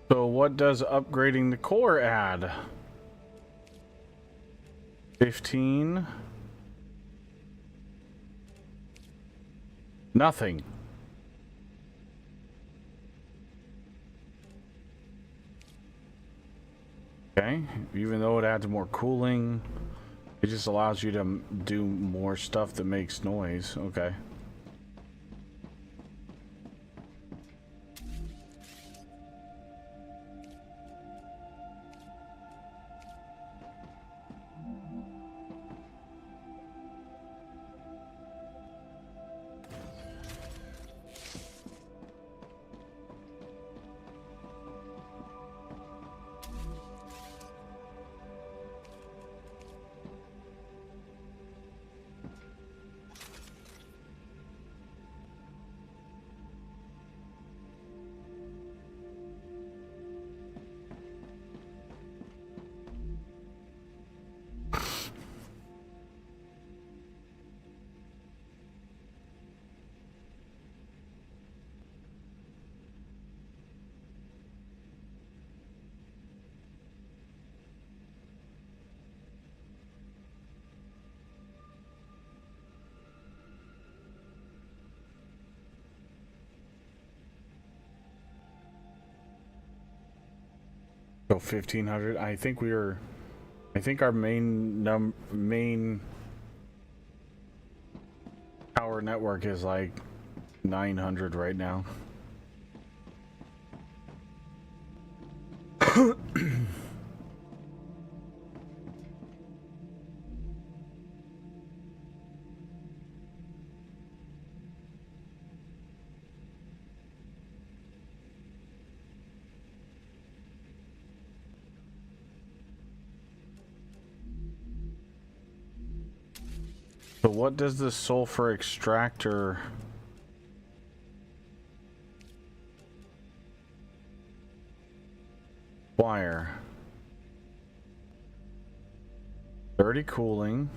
S2: So what does upgrading the core add? 15. Nothing. Okay, even though it adds more cooling, it just allows you to do more stuff that makes noise. Okay. So 1500. I think our main power network is like 900 right now. So what does the sulfur extractor require? 30 cooling.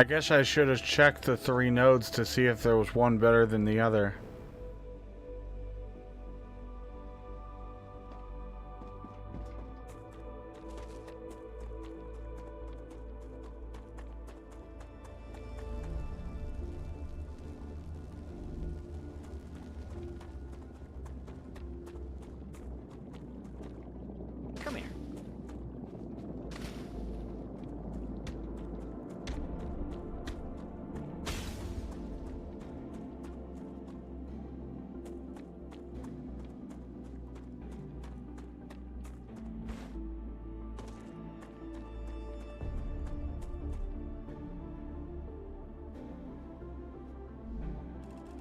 S2: I guess I should have checked the 3 nodes to see if there was one better than the other.